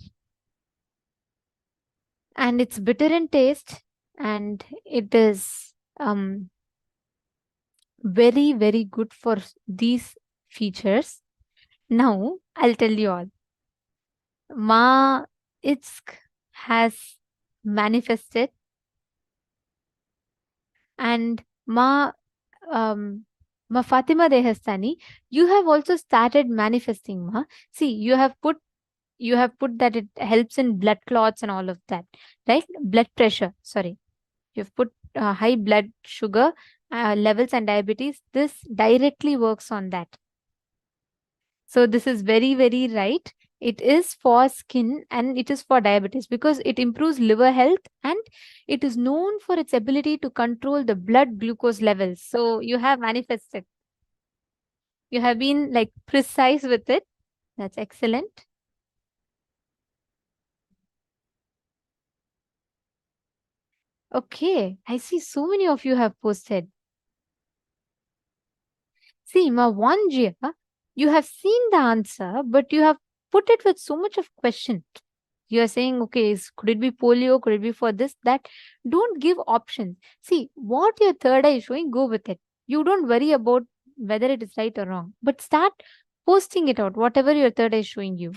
And it's bitter in taste, and it is very, very good for these features. Now, I'll tell you all. Ma Itzk has manifested, and Ma Fatima Dehastani, you have also started manifesting, Ma. See, you have put that it helps in blood clots and all of that, right? Blood pressure, sorry. You've put high blood sugar levels and diabetes. This directly works on that. So this is very, very right. It is for skin and it is for diabetes because it improves liver health and it is known for its ability to control the blood glucose levels. So you have manifested. You have been like precise with it. That's excellent. Okay, I see so many of you have posted. See, Mawanjia, you have seen the answer, but you have put it with so much of question. You are saying, okay, could it be polio? Could it be for this, that? Don't give options. See, what your third eye is showing, go with it. You don't worry about whether it is right or wrong. But start posting it out, whatever your third eye is showing you.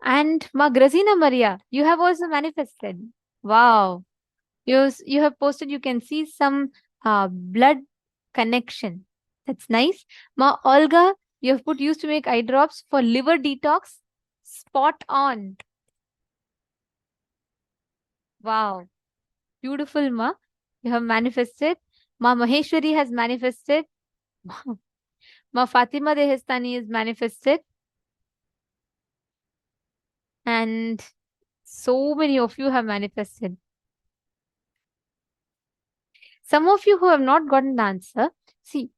And Ma Grazina Maria, you have also manifested. Wow. You have posted, you can see some blood connection. That's nice. Ma Olga, you have put used to make eye drops for liver detox. Spot on. Wow. Beautiful, Ma. You have manifested. Ma Maheshwari has manifested. Ma Fatima Dehestani is manifested. And so many of you have manifested. Some of you who have not gotten the answer, see,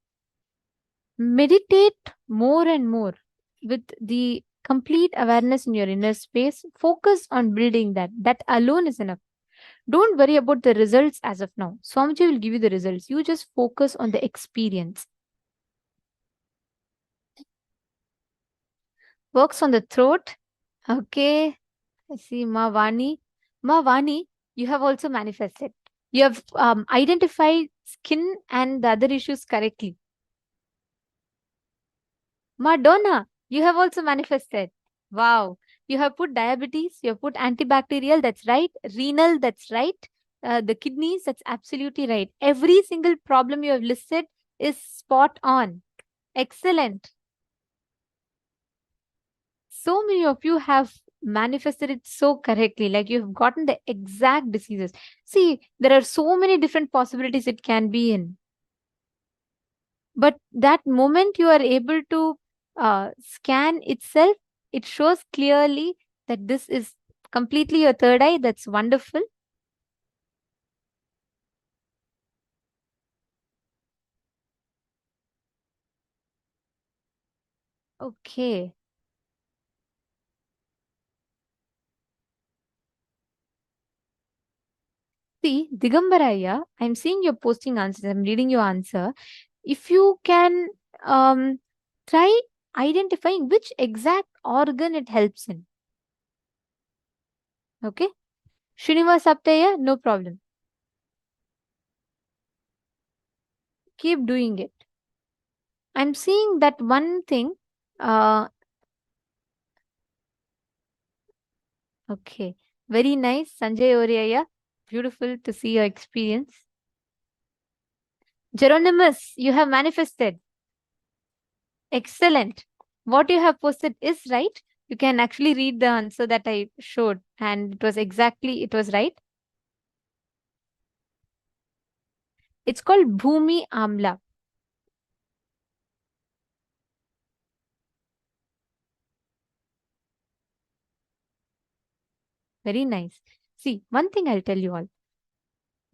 meditate more and more with the complete awareness in your inner space. Focus on building that. That alone is enough. Don't worry about the results as of now. Swamiji will give you the results. You just focus on the experience. Works on the throat. Okay. I see Ma Vani. Ma Vani, you have also manifested. You have identified skin and the other issues correctly. Madonna, you have also manifested. Wow. You have put diabetes, you have put antibacterial, that's right. Renal, that's right. The kidneys, that's absolutely right. Every single problem you have listed is spot on. Excellent. So many of you have manifested it so correctly, like you have gotten the exact diseases. See, there are so many different possibilities it can be in. But that moment you are able to scan itself, it shows clearly that this is completely your third eye. That's wonderful. Okay. See, Digambaraya, I'm seeing you're posting answers. I'm reading your answer. If you can try identifying which exact organ it helps in. Okay. Srinivas Aptaya, no problem. Keep doing it. I'm seeing that one thing. Okay. Very nice. Sanjay Oriaya. Beautiful to see your experience. Geronimus, you have manifested. Excellent. What you have posted is right. You can actually read the answer that I showed, and it was right. It's called Bhumi Amla. Very nice. See, one thing I'll tell you all.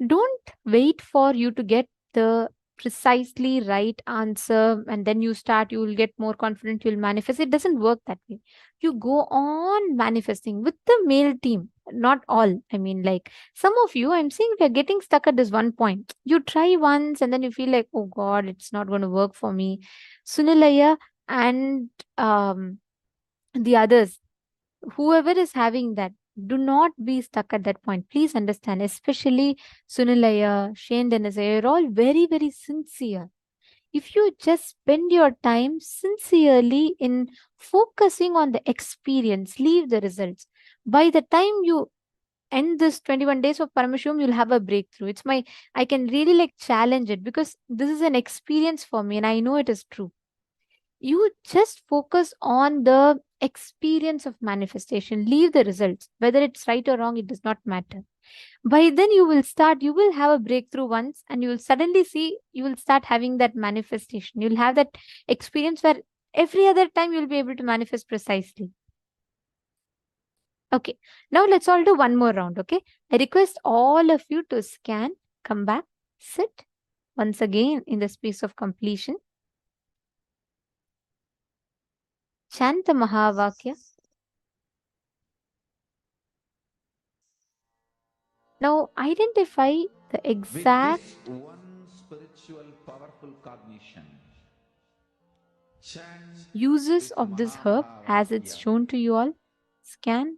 Don't wait for you to get the precisely right answer and then you will get more confident, you'll manifest. It doesn't work that way. You go on manifesting with the male team. Not all. I mean, like some of you, I'm seeing we are getting stuck at this one point. You try once and then you feel like, oh God, it's not going to work for me. Sunilaya and the others, whoever is having that, do not be stuck at that point. Please understand, especially Sunilaya, Shane Dennis, you're all very, very sincere. If you just spend your time sincerely in focusing on the experience, leave the results. By the time you end this 21 days of Paramashivam, you'll have a breakthrough. I can really like challenge it because this is an experience for me and I know it is true. You just focus on the experience of manifestation, leave the results. Whether it's right or wrong, it does not matter. By then you will have a breakthrough once and you will suddenly see, you will start having that manifestation. You'll have that experience where every other time you'll be able to manifest precisely. Okay, now let's all do one more round, okay? I request all of you to scan, come back, sit once again in the space of completion. Chant the Mahavakya. Now identify the exact
With this one spiritual powerful cognition, chant
uses
this
of this herb as it's
Mahavakya.
shown to you all. Scan.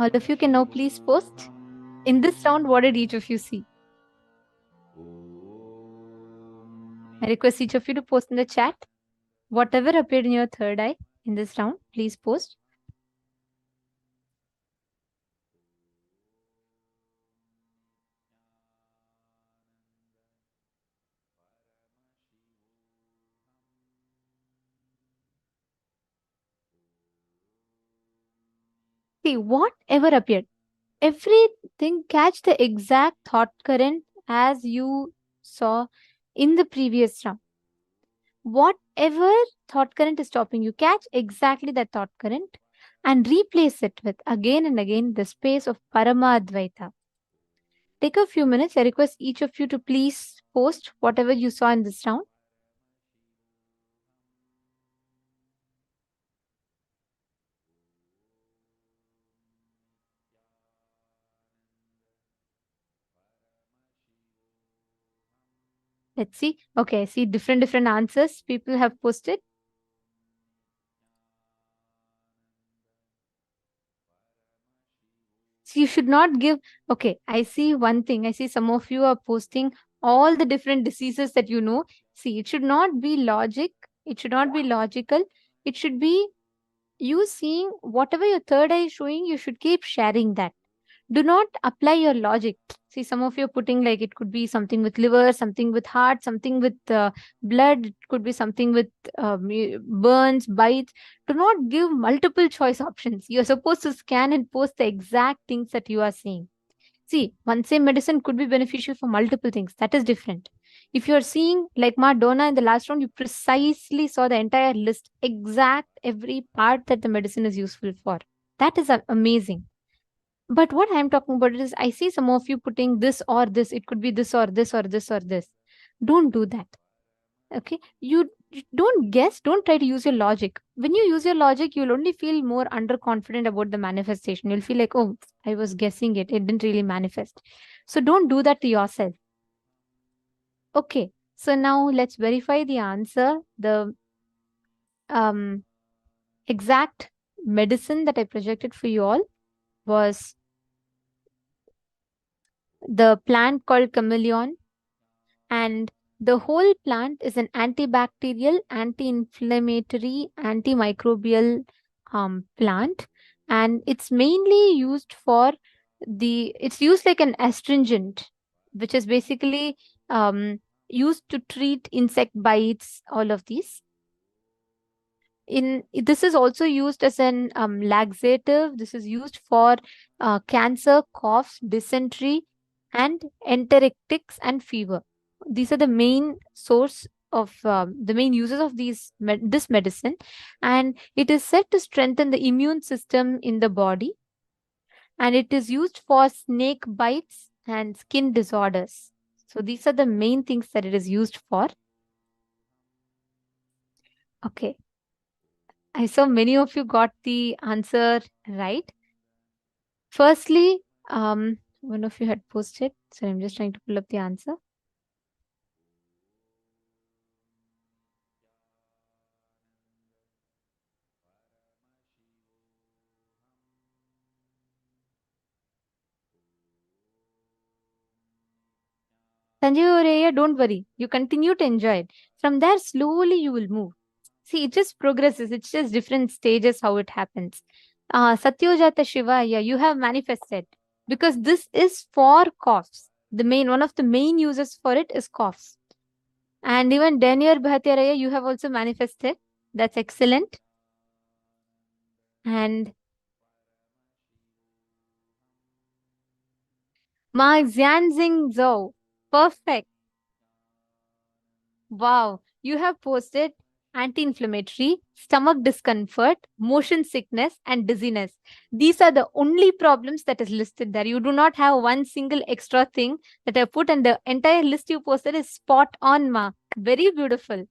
All of you can now please post. In this round, what did each of you see? I request each of you to post in the chat. Whatever appeared in your third eye in this round, please post. See, whatever appeared, everything catch the exact thought current as you saw in the previous round. Whatever thought current is stopping you, catch exactly that thought current and replace it with again and again the space of Parama Advaita. Take a few minutes. I request each of you to please post whatever you saw in this round. Let's see. Okay, I see different answers people have posted. So you should not give. Okay, I see one thing. I see some of you are posting all the different diseases that you know. See, it should not be logic. It should not be logical. It should be you seeing whatever your third eye is showing, you should keep sharing that. Do not apply your logic. See, some of you are putting like it could be something with liver, something with heart, something with blood, it could be something with burns, bites. Do not give multiple choice options. You're supposed to scan and post the exact things that you are seeing. See, one same medicine could be beneficial for multiple things. That is different. If you're seeing like Madonna in the last round, you precisely saw the entire list, exact every part that the medicine is useful for. That is amazing. But what I'm talking about is I see some of you putting this or this. It could be this or this or this or this. Don't do that. Okay. You don't guess. Don't try to use your logic. When you use your logic, you'll only feel more underconfident about the manifestation. You'll feel like, oh, I was guessing it. It didn't really manifest. So don't do that to yourself. Okay. So now let's verify the answer. The exact medicine that I projected for you all was the plant called chameleon, and the whole plant is an antibacterial, anti-inflammatory, antimicrobial plant, and it's mainly used for it's used like an astringent, which is basically used to treat insect bites, all of these. This is also used as an laxative. This is used for cancer, coughs, dysentery, and enterics and fever. These are the main source of the main uses of this medicine, and it is said to strengthen the immune system in the body, and it is used for snake bites and skin disorders. So these are the main things that it is used for. Okay. I saw many of you got the answer right. Firstly, one of you had posted, so I'm just trying to pull up the answer. Sanjay Oreya, don't worry. You continue to enjoy it. From there, slowly you will move. See, it just progresses. It's just different stages how it happens. Satyojata Shiva, yeah, you have manifested. Because this is for coughs. One of the main uses for it is coughs. And even Daniel Bhatyaraya, you have also manifested. That's excellent. And Ma Xianxing Zhou, perfect. Wow, you have posted anti-inflammatory, stomach discomfort, motion sickness, and dizziness. These are the only problems that is listed there. You do not have one single extra thing that I put, and the entire list you posted is spot on, Ma. Very beautiful.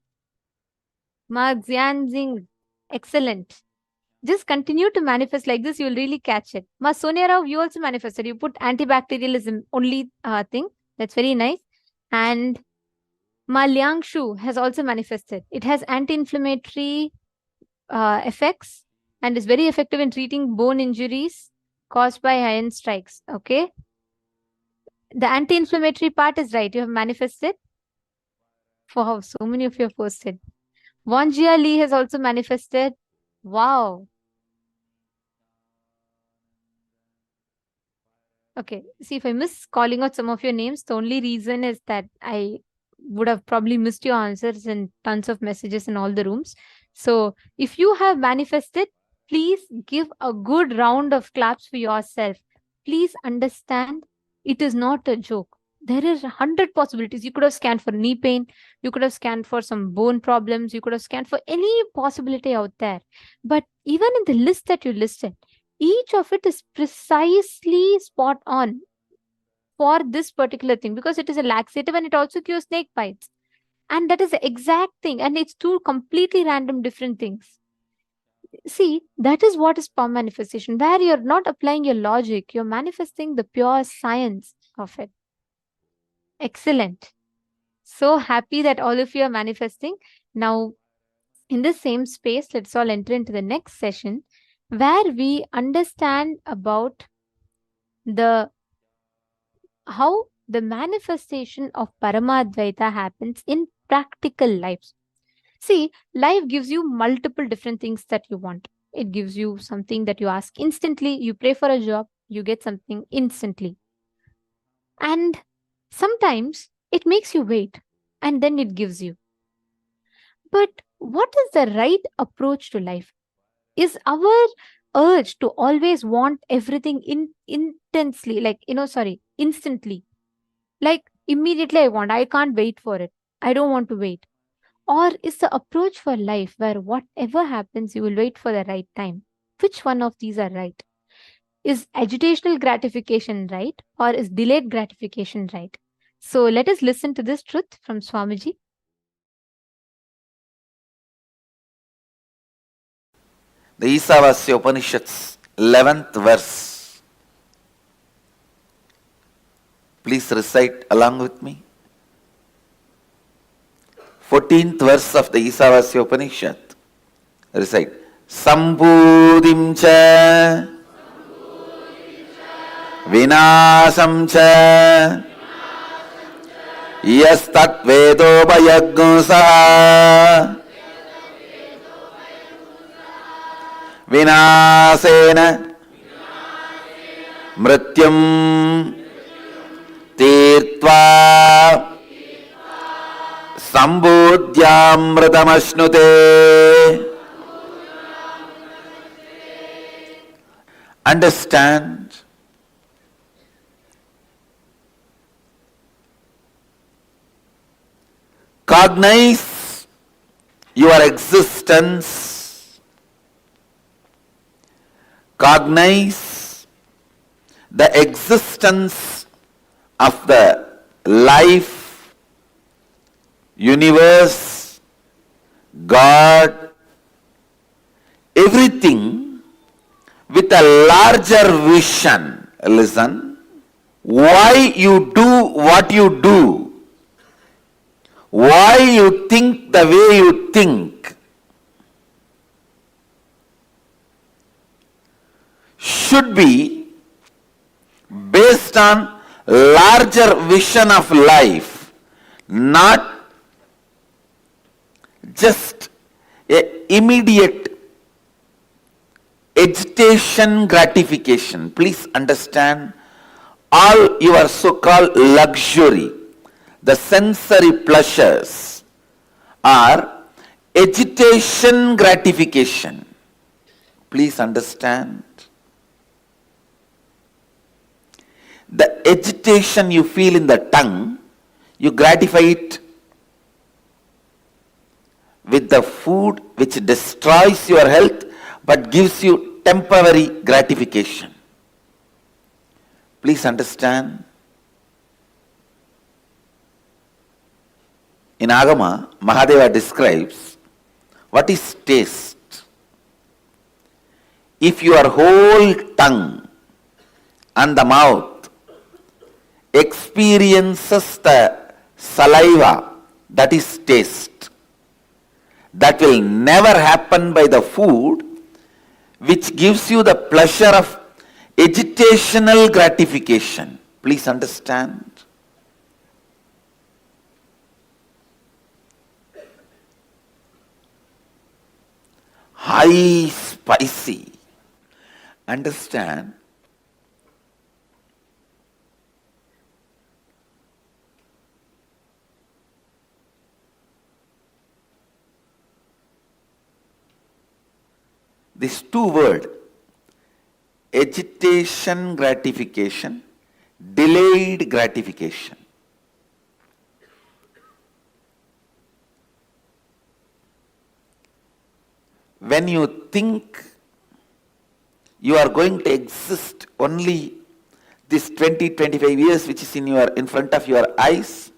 Ma Xianxing, excellent. Just continue to manifest like this, you'll really catch it. Ma Sonia Rao, you also manifested. You put antibacterialism only thing. That's very nice. And Ma Liang Shu has also manifested. It has anti-inflammatory effects and is very effective in treating bone injuries caused by iron strikes. Okay. The anti-inflammatory part is right. You have manifested. Wow, so many of you have posted. Wanjia Lee has also manifested. Wow. Okay. See, if I miss calling out some of your names, the only reason is that I would have probably missed your answers and tons of messages in all the rooms. So if you have manifested, please give a good round of claps for yourself. Please understand, it is not a joke. There is 100 possibilities. You could have scanned for knee pain. You could have scanned for some bone problems. You could have scanned for any possibility out there. But even in the list that you listed, each of it is precisely spot on for this particular thing, because it is a laxative and it also cures snake bites. And that is the exact thing. And it's two completely random different things. See, that is what is power manifestation, where you're not applying your logic, you're manifesting the pure science of it. Excellent. So happy that all of you are manifesting. Now, in the same space, let's all enter into the next session where we understand about how the manifestation of Parama Advaita happens in practical lives. See, life gives you multiple different things that you want. It gives you something that you ask instantly. You pray for a job, you get something instantly. And sometimes it makes you wait and then it gives you. But what is the right approach to life? Is our urge to always want everything instantly? Like immediately I can't wait for it. I don't want to wait. Or is the approach for life where whatever happens, you will wait for the right time? Which one of these are right? Is agitational gratification right? Or is delayed gratification right? So let us listen to this truth from Swamiji.
The Isavasya Upanishads, 11th verse. Please recite along with me. 14th verse of the Isavasya Upanishad. Recite. Sambhudim cha vinasam cha yastat vedopayagnusa vinasena mrityum tirtva sambudhyamritamashnude. Understand, cognize your existence, cognize the existence of the life, universe, God, everything with a larger vision. Listen, why you do what you do, why you think the way you think, should be based on larger vision of life, not just a immediate agitation gratification. Please understand, all your so-called luxury, the sensory pleasures, are agitation gratification. Please understand. The agitation you feel in the tongue, you gratify it with the food which destroys your health but gives you temporary gratification. Please understand. In Agama, Mahadeva describes what is taste. If your whole tongue and the mouth experiences the saliva, that is taste. That will never happen by the food which gives you the pleasure of
agitational gratification. Please understand. High spicy. Understand? These two words, agitation gratification, delayed gratification. When you think you are going to exist only this 20-25 years which is in front of your eyes,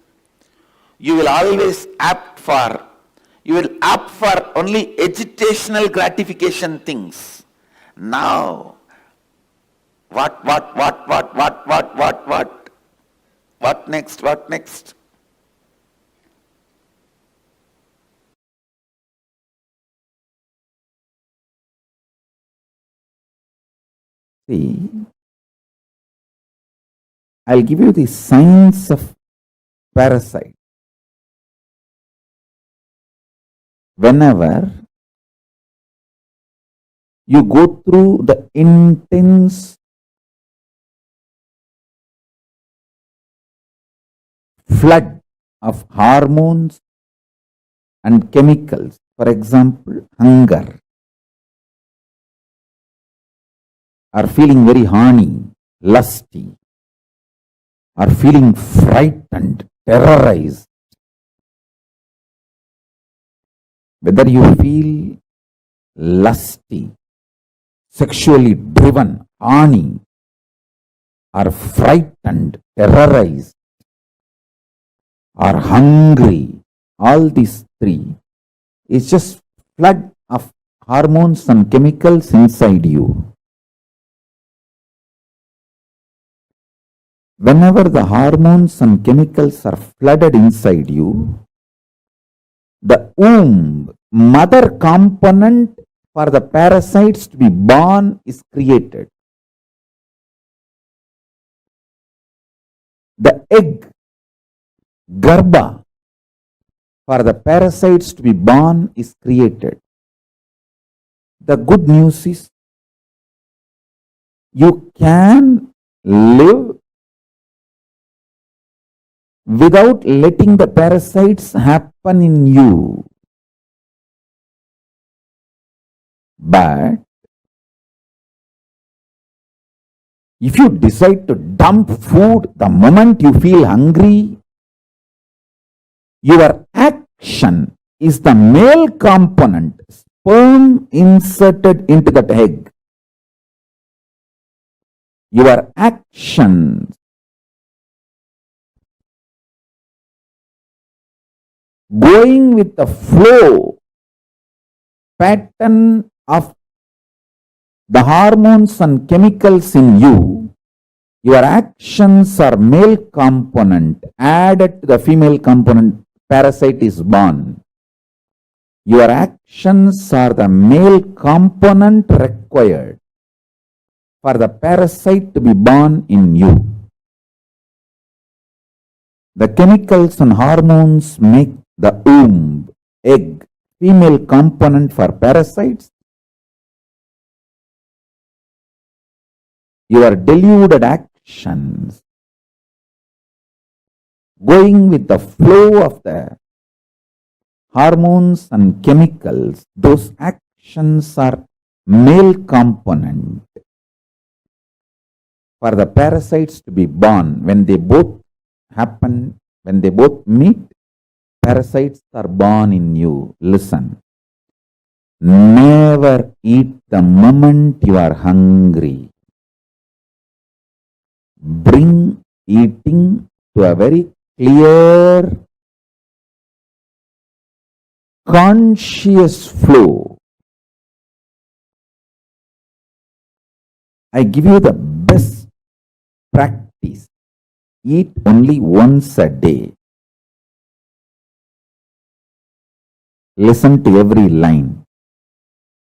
you will always opt for only agitational gratification things. Now, what next? What next? See, I'll give you the signs of parasite. Whenever you go through the intense flood of hormones and chemicals, for example, hunger, or feeling very horny, lusty, or feeling frightened, terrorized, whether you feel lusty, sexually driven, horny, or frightened, terrorized, or hungry, all these three is just flood of hormones and chemicals inside you. Whenever the hormones and chemicals are flooded inside you, the womb, mother component for the parasites to be born is created. The egg, garbha, for the parasites to be born is created. The good news is you can live without letting the parasites happen in you. But if you decide to dump food the moment you feel hungry, your action is the male component, sperm inserted into that egg. Your actions going with the flow pattern of the hormones and chemicals in you, your actions are male component added to the female component, parasite is born. Your actions are the male component required for the parasite to be born in you. The chemicals and hormones make the womb, egg, female component for parasites. Your deluded actions, going with the flow of the hormones and chemicals, those actions are male component for the parasites to be born. When they both happen, when they both meet, parasites are born in you. Listen, never eat the moment you are hungry. Bring eating to a very clear, conscious flow. I give you the best practice. Eat only once a day. Listen to every line.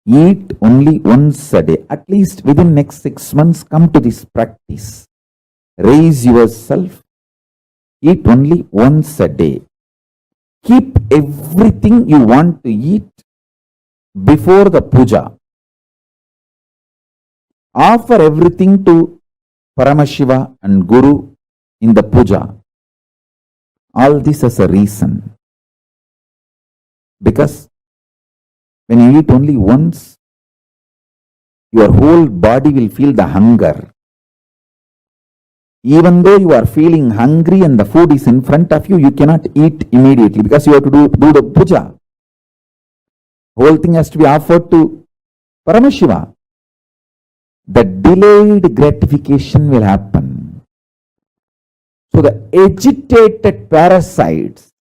Eat only once a day. At least within next 6 months, come to this practice. Raise yourself. Eat only once a day. Keep everything you want to eat before the puja. Offer everything to Paramashiva and Guru in the puja. All this as a reason. Because when you eat only once, your whole body will feel the hunger. Even though you are feeling hungry and the food is in front of you, you cannot eat immediately because you have to do the puja. Whole thing has to be offered to Paramashiva. The delayed gratification will happen. So the agitated parasites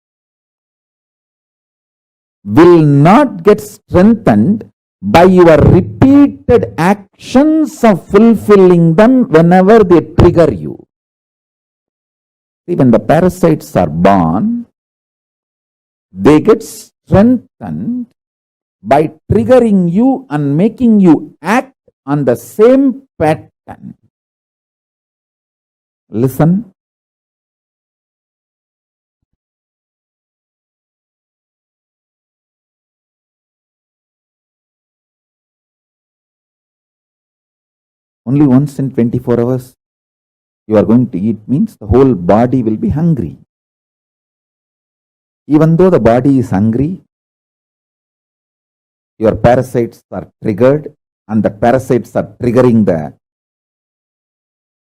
will not get strengthened by your repeated actions of fulfilling them whenever they trigger you. See, when the parasites are born, they get strengthened by triggering you and making you act on the same pattern. Listen. Only once in 24 hours you are going to eat means the whole body will be hungry. Even though the body is hungry, your parasites are triggered, and the parasites are triggering the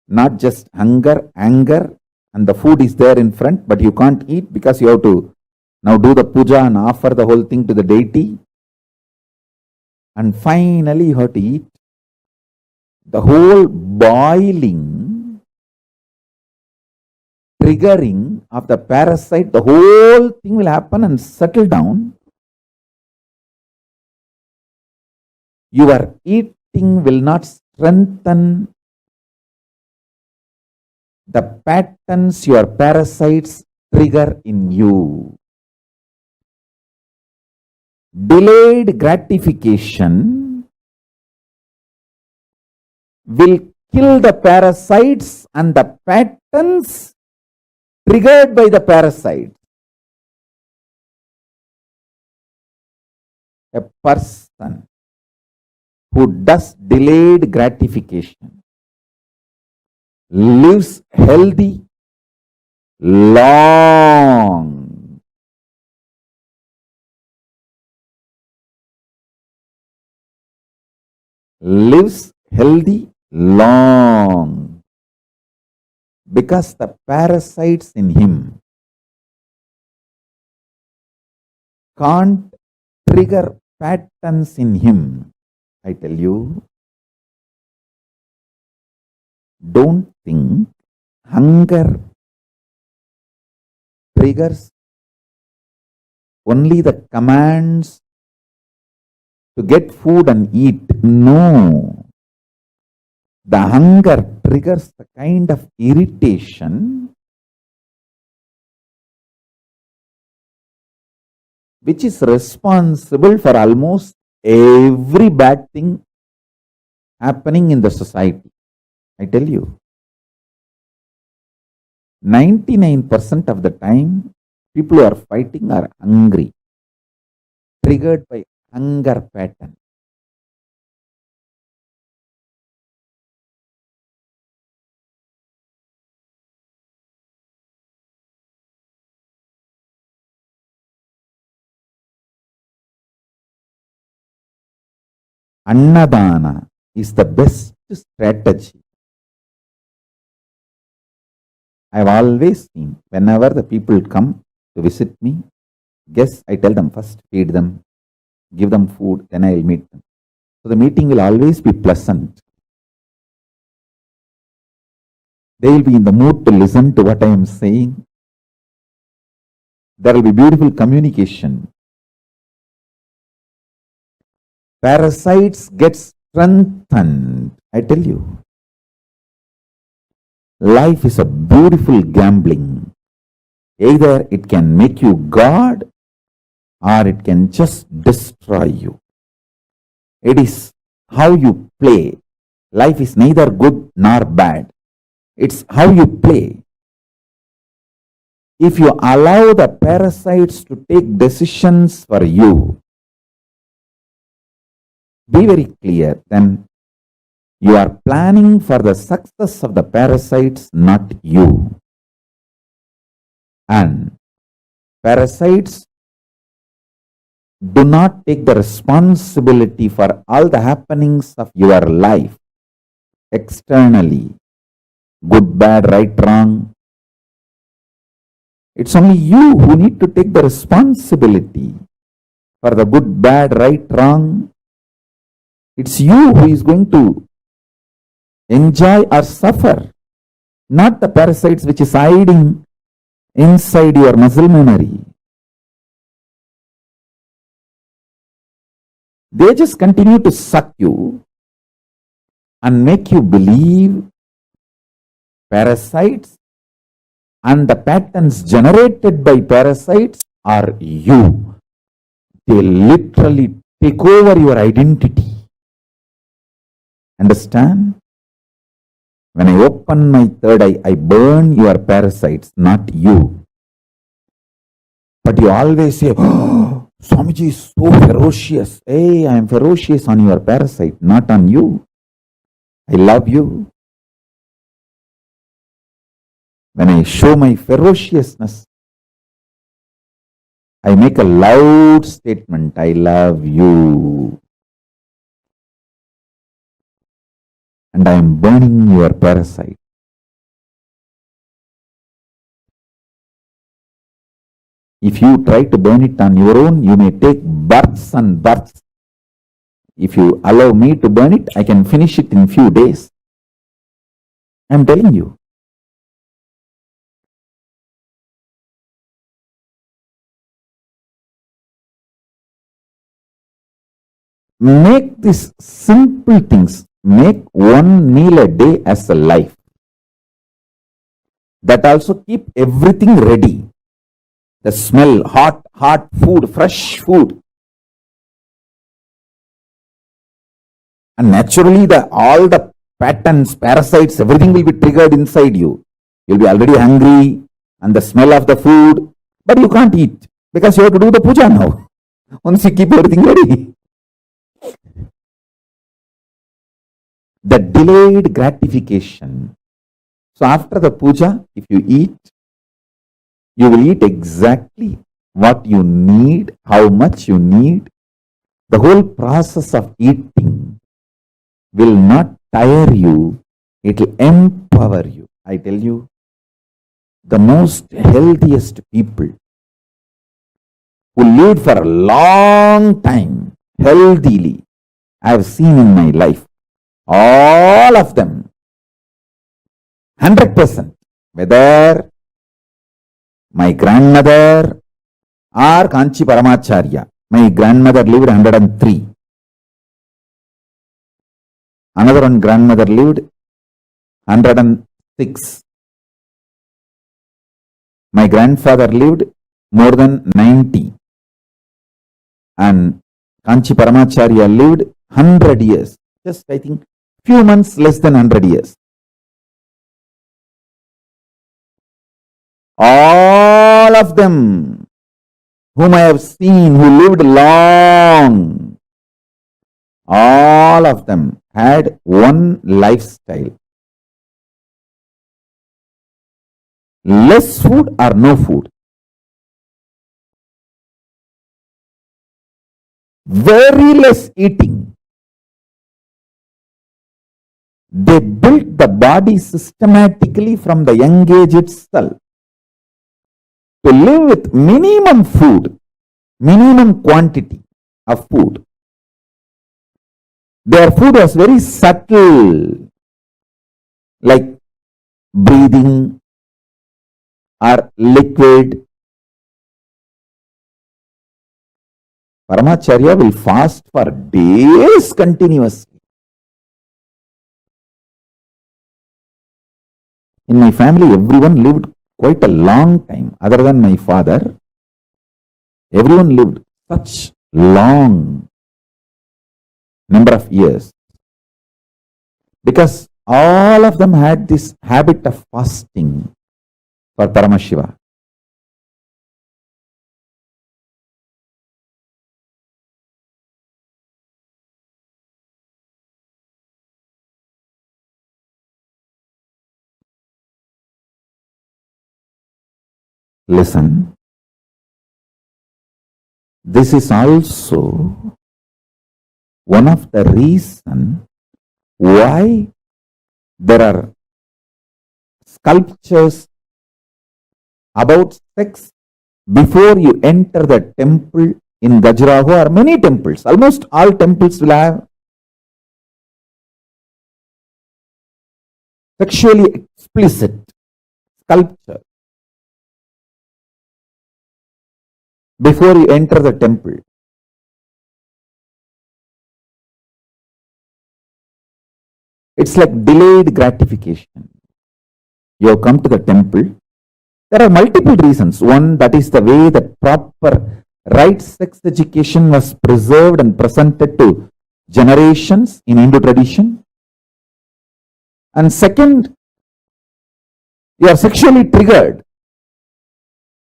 not just hunger, anger, and the food is there in front, but you can't eat because you have to now do the puja and offer the whole thing to the deity. And finally you have to eat. The whole boiling, triggering of the parasite, the whole thing will happen and settle down. Your eating will not strengthen the patterns your parasites trigger in you. Delayed gratification will kill the parasites and the patterns triggered by the parasite. A person who does delayed gratification lives healthy, long. Lives healthy, long. Because the parasites in him can't trigger patterns in him. I tell you, don't think hunger triggers only the commands to get food and eat. No. The hunger triggers the kind of irritation which is responsible for almost every bad thing happening in the society. I tell you, 99% of the time, people who are fighting are hungry, triggered by hunger pattern. Annadana is the best strategy. I have always seen, whenever the people come to visit me, guess I tell them first, feed them, give them food, then I will meet them. So the meeting will always be pleasant. They will be in the mood to listen to what I am saying. There will be beautiful communication. Parasites get strengthened. I tell you, life is a beautiful gambling. Either it can make you God or it can just destroy you. It is how you play. Life is neither good nor bad. It's how you play. If you allow the parasites to take decisions for you, be very clear, then you are planning for the success of the parasites, not you. And parasites do not take the responsibility for all the happenings of your life externally. Good, bad, right, wrong. It's only you who need to take the responsibility for the good, bad, right, wrong. It's you who is going to enjoy or suffer, not the parasites which is hiding inside your muscle memory. They just continue to suck you and make you believe parasites and the patterns generated by parasites are you. They literally take over your identity. Understand? When I open my third eye, I burn your parasites, not you. But you always say, oh, Swamiji is so ferocious. Hey, I am ferocious on your parasite, not on you. I love you. When I show my ferociousness, I make a loud statement, I love you. And I am burning your parasite. If you try to burn it on your own, you may take births and births. If you allow me to burn it, I can finish it in few days. I am telling you. Make these simple things. Make one meal a day as a life. That also keep everything ready. The smell, hot food, fresh food. And naturally, all the patterns, parasites, everything will be triggered inside you. You'll be already hungry and the smell of the food, but you can't eat because you have to do the puja now. Once you keep everything ready. The delayed gratification. So after the puja, if you eat, you will eat exactly what you need, how much you need. The whole process of eating will not tire you, it will empower you. I tell you, the most healthiest people who lived for a long time, healthily, I have seen in my life, all of them, 100%, whether my grandmother or Kanchi Paramacharya. My grandmother lived 103. Another one grandmother lived 106. My grandfather lived more than 90. And Kanchi Paramacharya lived 100 years. Just I think few months less than 100 years. All of them whom I have seen who lived long, all of them had one lifestyle. Less food or no food. Very less eating. They built the body systematically from the young age itself to live with minimum food, minimum quantity of food. Their food was very subtle, like breathing or liquid. Paramacharya will fast for days continuously. In my family, everyone lived quite a long time. Other than my father, everyone lived such long. number of years. Because all of them had this habit of fasting for Paramashiva. Listen, this is also one of the reasons why there are sculptures about sex before you enter the temple in Gajraho, or many temples. Almost all temples will have sexually explicit sculpture before you enter the temple. It's like delayed gratification. You have come to the temple. There are multiple reasons. One, that is the way that proper right sex education was preserved and presented to generations in Hindu tradition. And second, you are sexually triggered,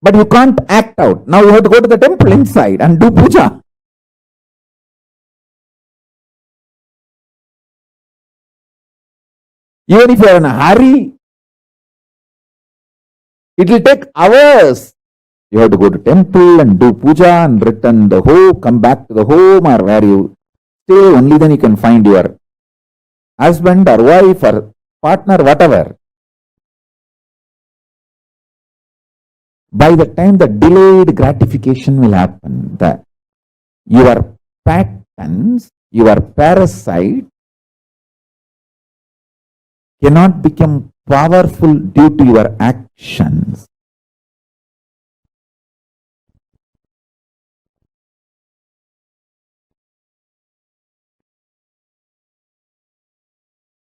but you can't act out. Now you have to go to the temple inside and do puja. Even if you are in a hurry, it will take hours. You have to go to temple and do puja and return the home, come back to the home or where you stay. Only then you can find your husband or wife or partner, whatever. By the time the delayed gratification will happen, your patterns, your parasite cannot become powerful due to your actions.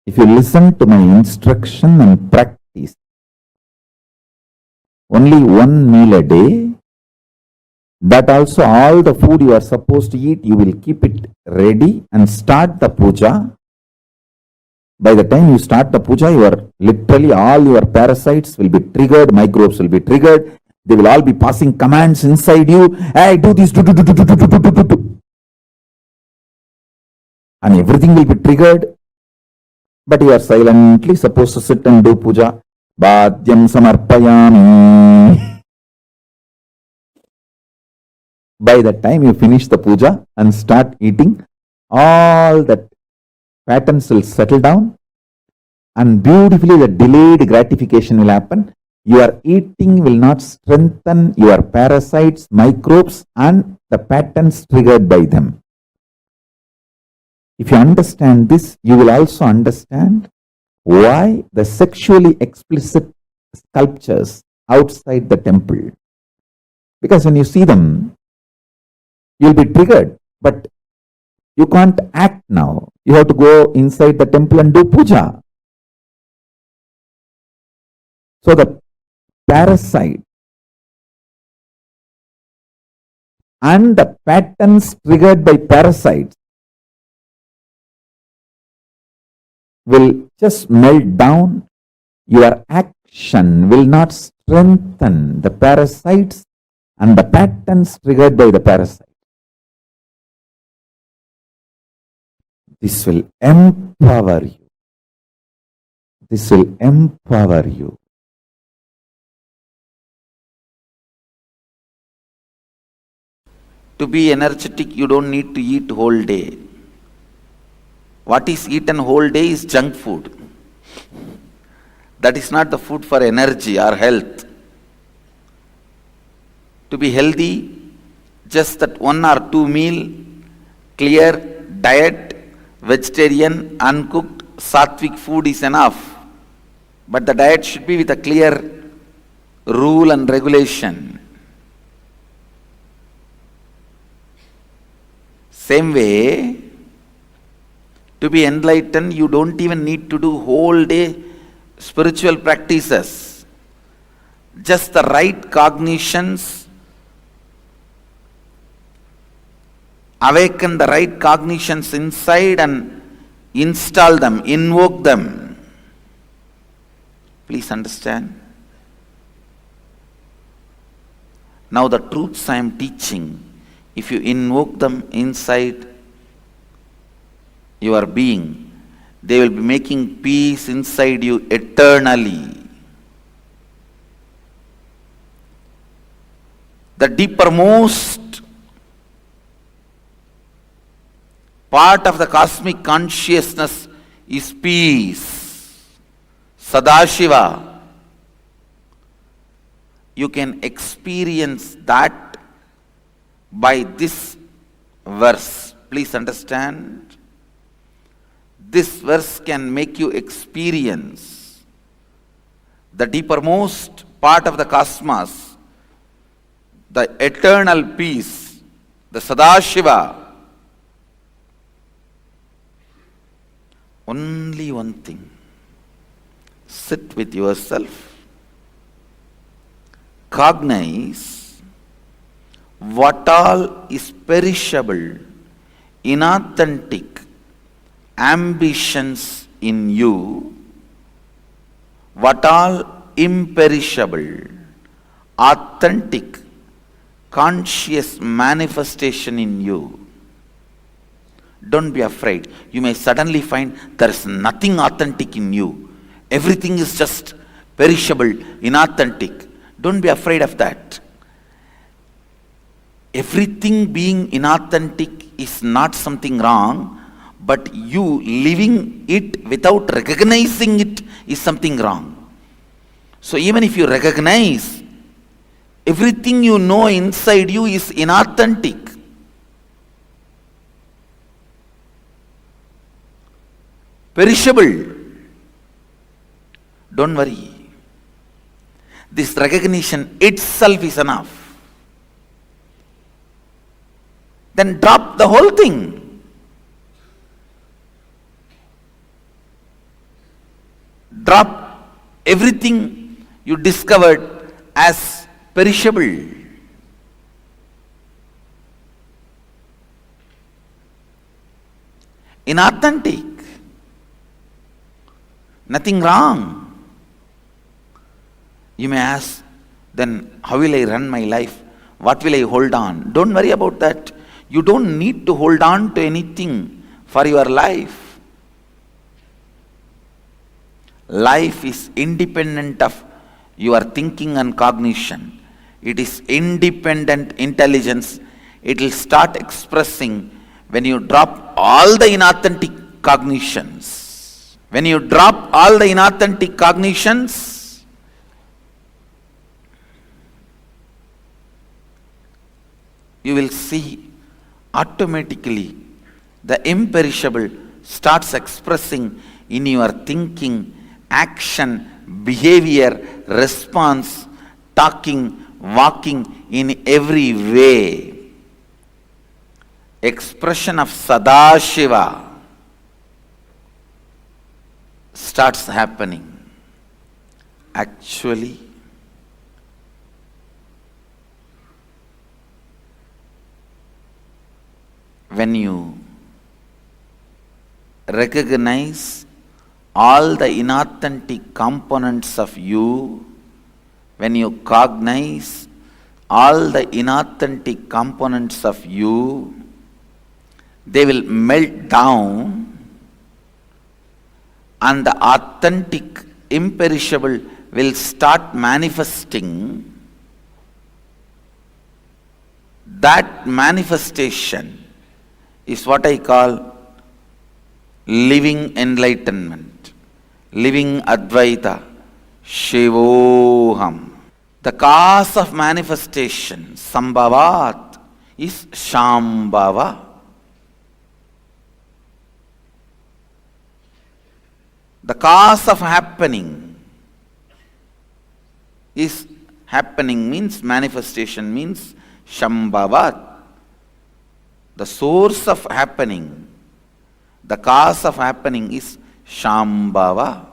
If you listen to my instruction and practice only one meal a day, that also all the food you are supposed to eat, you will keep it ready and start the puja. By the time you start the puja, literally all your parasites will be triggered, microbes will be triggered. They will all be passing commands inside you. Hey, do this, do. And everything will be triggered. But you are silently supposed to sit and do puja. Bhadyam samarpayami. By the time you finish the puja and start eating, all that patterns will settle down and beautifully the delayed gratification will happen. Your eating will not strengthen your parasites, microbes and the patterns triggered by them. If you understand this, you will also understand why the sexually explicit sculptures outside the temple. Because when you see them, you will be triggered, but you can't act now. You have to go inside the temple and do puja. So the parasite and the patterns triggered by parasites will just melt down. Your action will not strengthen the parasites and the patterns triggered by the parasite. This will empower you. This will empower you.
To be energetic, you don't need to eat whole day. What is eaten whole day is junk food. That is not the food for energy or health. To be healthy, just that 1 or 2 meal, clear diet, vegetarian, uncooked, sattvic food is enough. But the diet should be with a clear rule and regulation. Same way, to be enlightened, you don't even need to do whole day spiritual practices. Just the right cognitions
awaken the right cognitions inside and install them, invoke them. Please understand. Now the truths I am teaching, if you invoke them inside your being, they will be making peace inside you eternally. The deepermost part of the cosmic consciousness is peace. Sadashiva. You can experience that by this verse. Please understand. This verse can make you experience the deepermost part of the cosmos, the eternal peace, the Sadashiva. Only one thing. Sit with yourself. Cognize what all is perishable, inauthentic ambitions in you, what all imperishable, authentic, conscious manifestation in you. Don't be afraid. You may suddenly find there is nothing authentic in you. Everything is just perishable, inauthentic. Don't be afraid of that. Everything being inauthentic is not something wrong, but you living it without recognizing it is something wrong. So even if you recognize, everything you know inside you is inauthentic. Perishable. Don't worry. This recognition itself is enough. Then drop the whole thing. Drop everything you discovered as perishable. Inauthentic. Nothing wrong. You may ask, then how will I run my life? What will I hold on? Don't worry about that. You don't need to hold on to anything for your life. Life is independent of your thinking and cognition. It is independent intelligence. It will start expressing when you drop all the inauthentic cognitions. When you drop all the inauthentic cognitions, you will see automatically the imperishable starts expressing in your thinking, action, behavior, response, talking, walking, in every way. Expression of Sadashiva starts happening. Actually, when you recognize all the inauthentic components of you, when you cognize all the inauthentic components of you, they will melt down and the authentic, imperishable will start manifesting. That manifestation is what I call living enlightenment, living Advaita, Shivoham. The cause of manifestation, Sambhavat, is Shambhava. The cause of happening is happening means manifestation means Shambhavat. The source of happening, the cause of happening is Shambhava.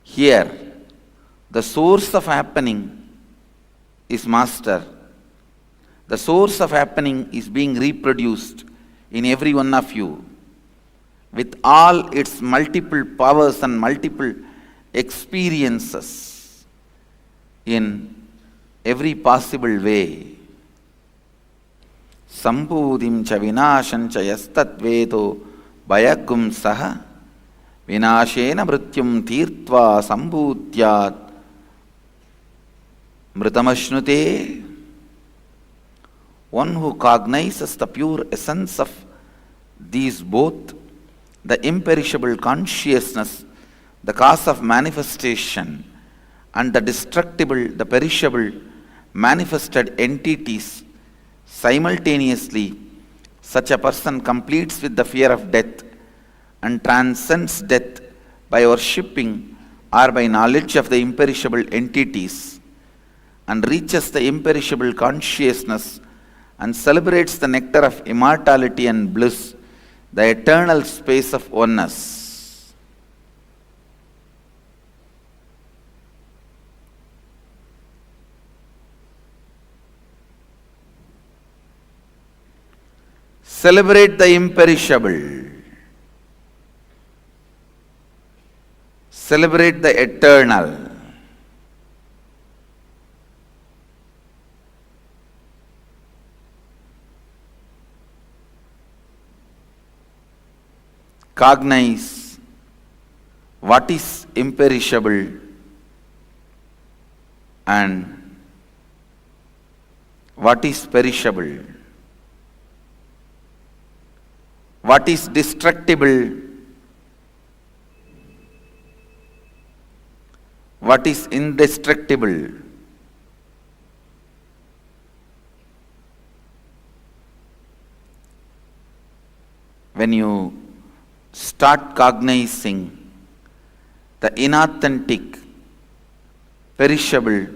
Here, The source of happening is master. The source of happening is being reproduced in every one of you with all its multiple powers and multiple experiences in every possible way. Sambodhim cha vinasham cha yastatvedo bhayagum saha vinashena mrityum tirtva sambudhyat mritamashnute. One who cognizes the pure essence of these both, the imperishable consciousness, the cause of manifestation, and the destructible, the perishable, manifested entities simultaneously, such a person completes with the fear of death and transcends death by worshipping or by knowledge of the imperishable entities, and reaches the imperishable consciousness and celebrates the nectar of immortality and bliss, the eternal space of oneness. Celebrate the imperishable. Celebrate the eternal. Cognize what is imperishable and what is perishable, what is destructible, what is indestructible. When you start cognizing the inauthentic, perishable,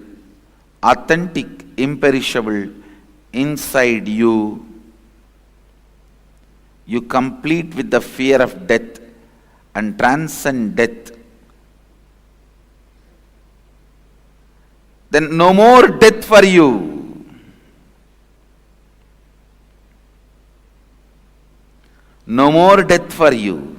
authentic, imperishable inside you, you complete with the fear of death and transcend death. Then no more death for you. No more death for you.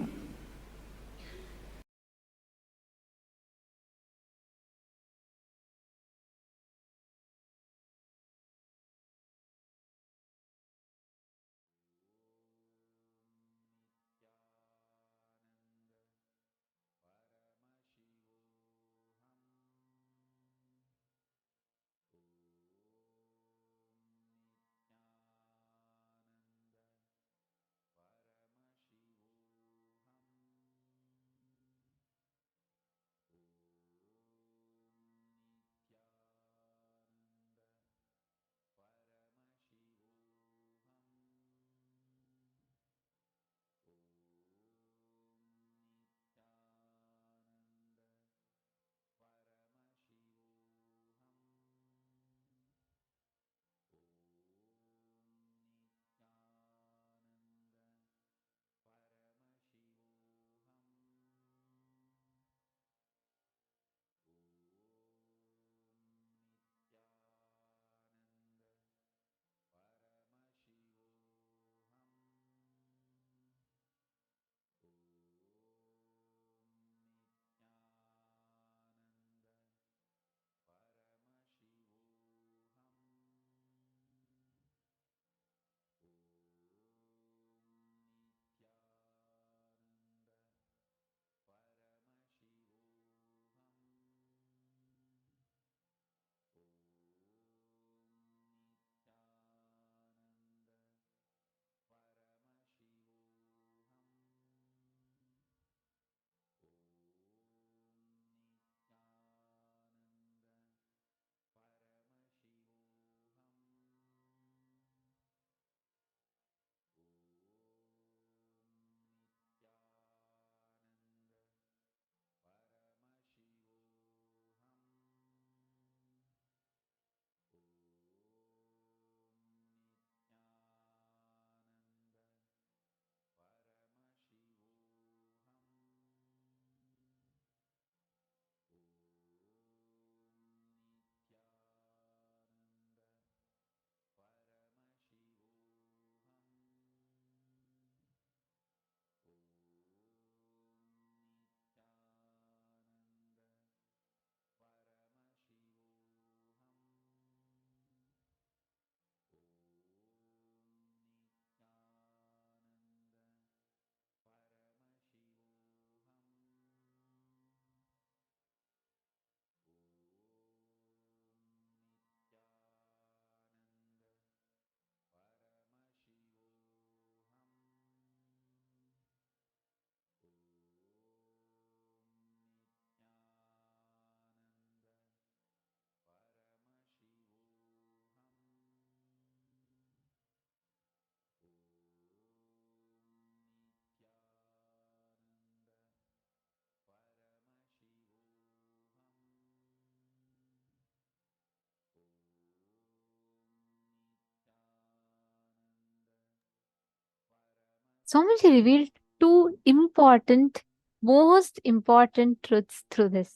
Swamiji revealed two important, most important truths through this.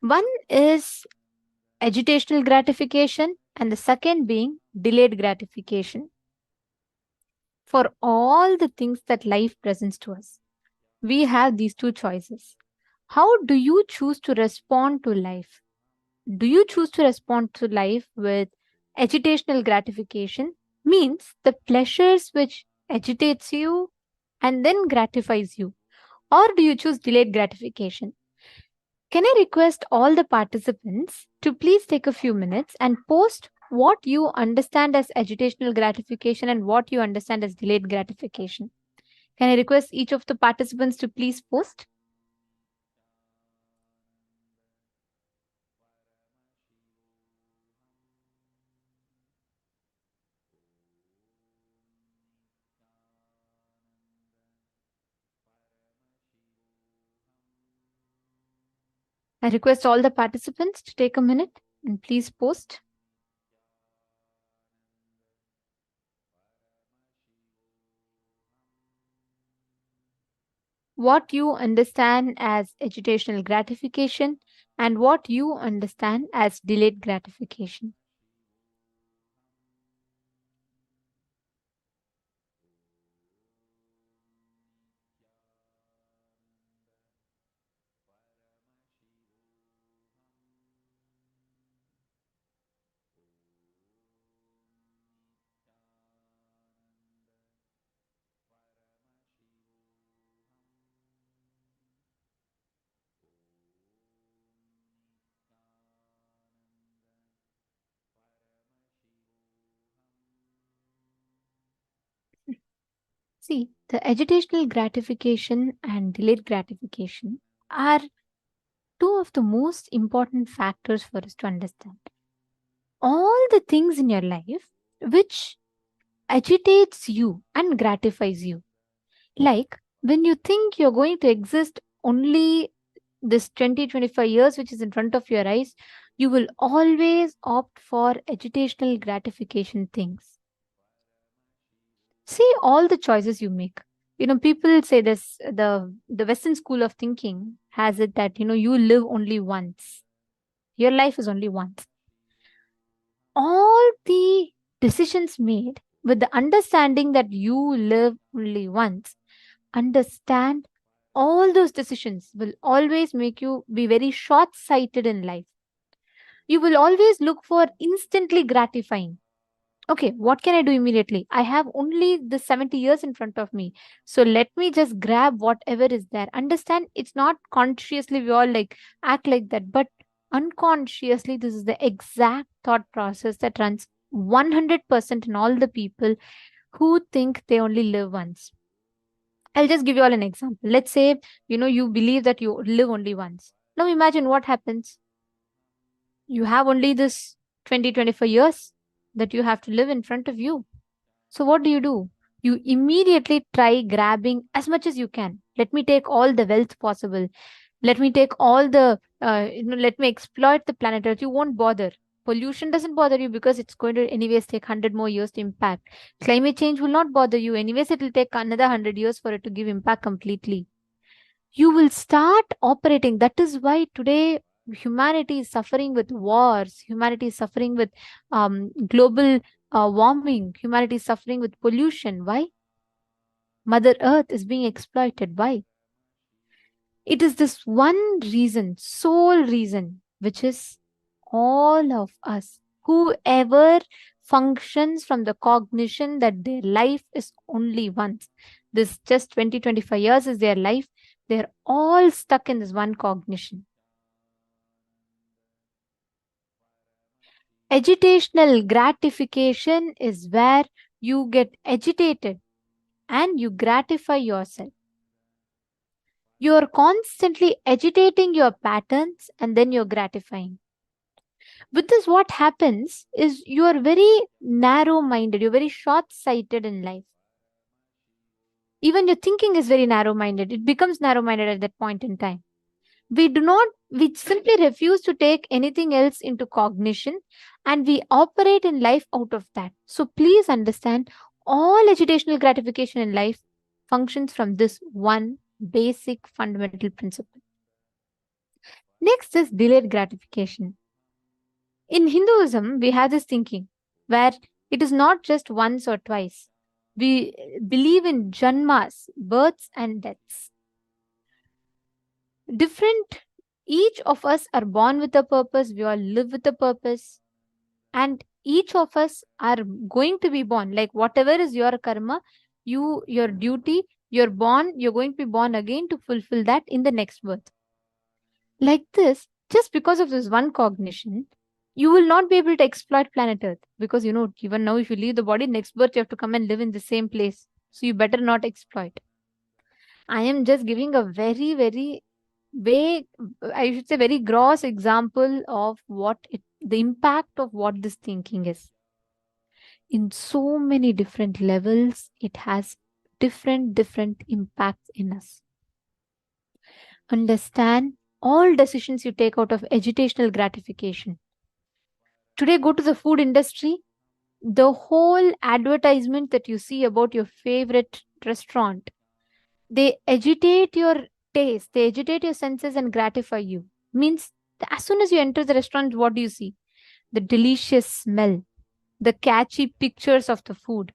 One is agitational gratification, and the second being delayed gratification. For all the things that life presents to us, we have these two choices. How do you choose to respond to life? Do you choose to respond to life with agitational gratification, means the pleasures which agitates you and then gratifies you, or do you choose delayed gratification? Can I request all the participants to please take a few minutes and post what you understand as agitational gratification and what you understand as delayed gratification? Can I request each of the participants to please post? I request all the participants to take a minute and please post. What you understand as agitational gratification and what you understand as delayed gratification. See, the agitational gratification and delayed gratification are two of the most important factors for us to understand. All the things in your life which agitates you and gratifies you. Like when you think you're going to exist only this 20-25 years which is in front of your eyes, you will always opt for agitational gratification things. See all the choices you make. People say this, the Western school of thinking has it that, you live only once. Your life is only once. All the decisions made with the understanding that you live only once, understand all those decisions will always make you be very short sighted in life. You will always look for instantly gratifying. Okay, what can I do immediately? I have only the 70 years in front of me. So let me just grab whatever is there. Understand, it's not consciously we all act like that, but unconsciously, this is the exact thought process that runs 100% in all the people who think they only live once. I'll just give you all an example. Let's say, you believe that you live only once. Now imagine what happens. You have only this 20-25 years that you have to live in front of you. So what do? You immediately try grabbing as much as you can. Let me take all the wealth possible. Let me take all the, let me exploit the planet Earth. You won't bother. Pollution doesn't bother you because it's going to anyways take 100 more years to impact. Climate change will not bother you. Anyways, it will take another 100 years for it to give impact completely. You will start operating. That is why today humanity is suffering with wars. Humanity is suffering with global warming. Humanity is suffering with pollution. Why? Mother Earth is being exploited. Why? It is this one reason, sole reason, which is all of us, whoever functions from the cognition that their life is only once. This just 20-25 years is their life. They're all stuck in this one cognition. Agitational gratification is where you get agitated and you gratify yourself. You're constantly agitating your patterns and then you're gratifying. With this, what happens is you are very narrow-minded, you're very short-sighted in life. Even your thinking is very narrow-minded. It becomes narrow-minded at that point in time. We simply refuse to take anything else into cognition and we operate in life out of that. So please understand, all agitational gratification in life functions from this one basic fundamental principle. Next is delayed gratification. In Hinduism, we have this thinking where it is not just once or twice. We believe in janmas, births and deaths. Each of us are born with a purpose, we all live with a purpose, and each of us are going to be born. Like whatever is your karma, your duty, you're going to be born again to fulfill that in the next birth. Like this, just because of this one cognition, you will not be able to exploit planet Earth, because even now if you leave the body, next birth you have to come and live in the same place. So you better not exploit. I am just giving a very, very vague, I should say very gross example of the impact of what this thinking is. In so many different levels, it has different impacts in us. Understand all decisions you take out of agitational gratification. Today, go to the food industry. The whole advertisement that you see about your favorite restaurant, they agitate your taste, they agitate your senses and gratify you. Means as soon as you enter the restaurant, what do you see? The delicious smell, the catchy pictures of the food,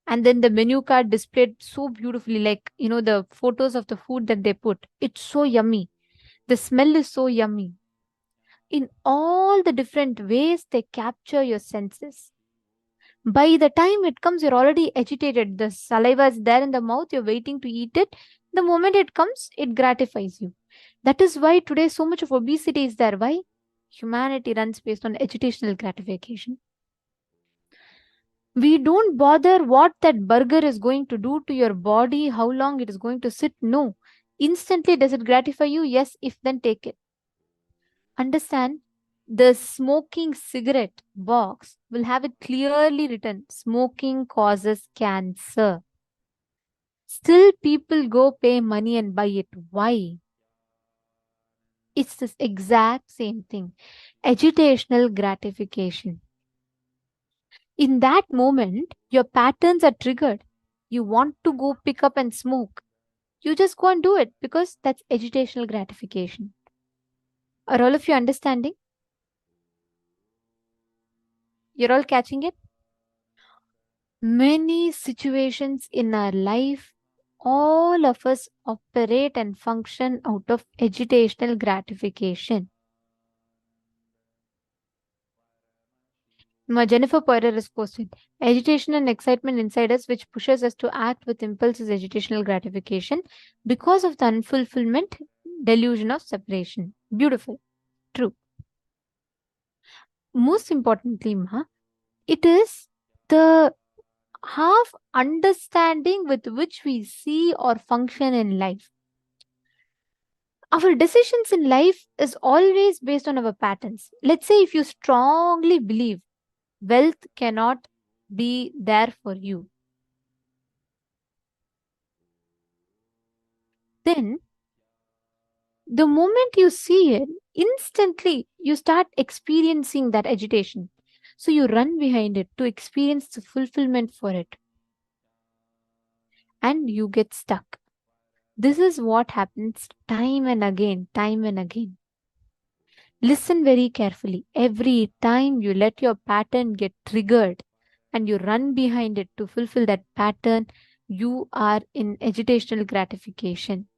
and then the menu card displayed so beautifully, like the photos of the food that they put. It's so yummy. The smell is so yummy. In all the different ways, they capture your senses. By the time it comes, you're already agitated. The saliva is there in the mouth, you're waiting to eat it. The moment it comes, it gratifies you. That is why today so much of obesity is there. Why? Humanity runs based on agitational gratification. We don't bother what that burger is going to do to your body, how long it is going to sit. No. Instantly, does it gratify you? Yes, if then take it. Understand, the smoking cigarette box will have it clearly written, smoking causes cancer. Still, people go pay money and buy it. Why? It's this exact same thing. Agitational gratification. In that moment, your patterns are triggered. You want to go pick up and smoke. You just go and do it because that's agitational gratification. Are all of you understanding? You're all catching it? Many situations in our life, all of us operate and function out of agitational gratification. Jennifer Poirier has posted, agitation and excitement inside us which pushes us to act with impulse is agitational gratification because of the unfulfillment, delusion of separation. Beautiful. True. Most importantly, it is the half understanding with which we see or function in life. Our decisions in life is always based on our patterns. Let's say if you strongly believe wealth cannot be there for you, then the moment you see it, instantly you start experiencing that agitation. So you run behind it to experience the fulfillment for it. And you get stuck. This is what happens time and again, time and again. Listen very carefully. Every time you let your pattern get triggered and you run behind it to fulfill that pattern, you are in agitational gratification.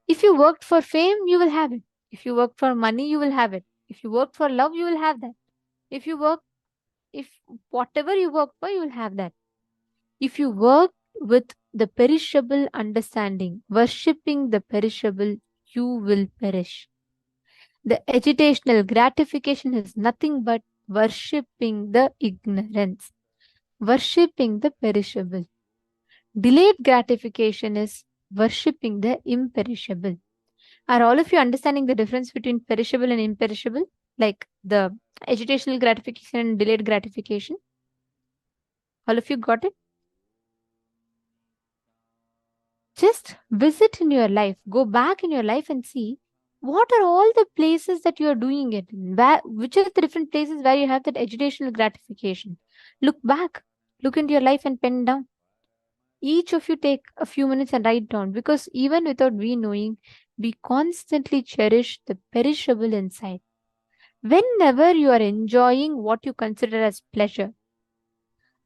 If you worked for fame, you will have it. If you work for money, you will have it. If you work for love, you will have that. If whatever you work for, you will have that. If you work with the perishable understanding, worshipping the perishable, you will perish. The agitational gratification is nothing but worshipping the ignorance, worshipping the perishable. Delayed gratification is worshipping the imperishable. Are all of you understanding the difference between perishable and imperishable? Like the agitational gratification and delayed gratification? All of you got it? Just visit in your life, go back in your life and see what are all the places that you are doing it in? Which are the different places where you have that agitational gratification? Look back, look into your life and pen down. each of you take a few minutes and write down, because even without we knowing, we constantly cherish the perishable inside. Whenever you are enjoying what you consider as pleasure,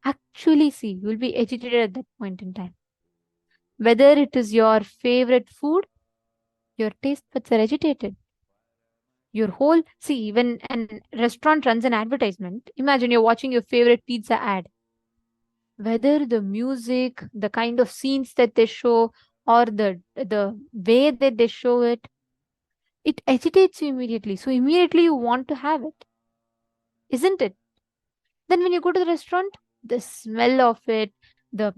actually see, you will be agitated at that point in time. Whether it is your favorite food, your taste buds are agitated. Your whole, see, when an restaurant runs an advertisement, imagine you're watching your favorite pizza ad. Whether the music, the kind of scenes that they show, or the way that they show it, it agitates you immediately. So immediately you want to have it, isn't it? Then when you go to the restaurant, the smell of it, the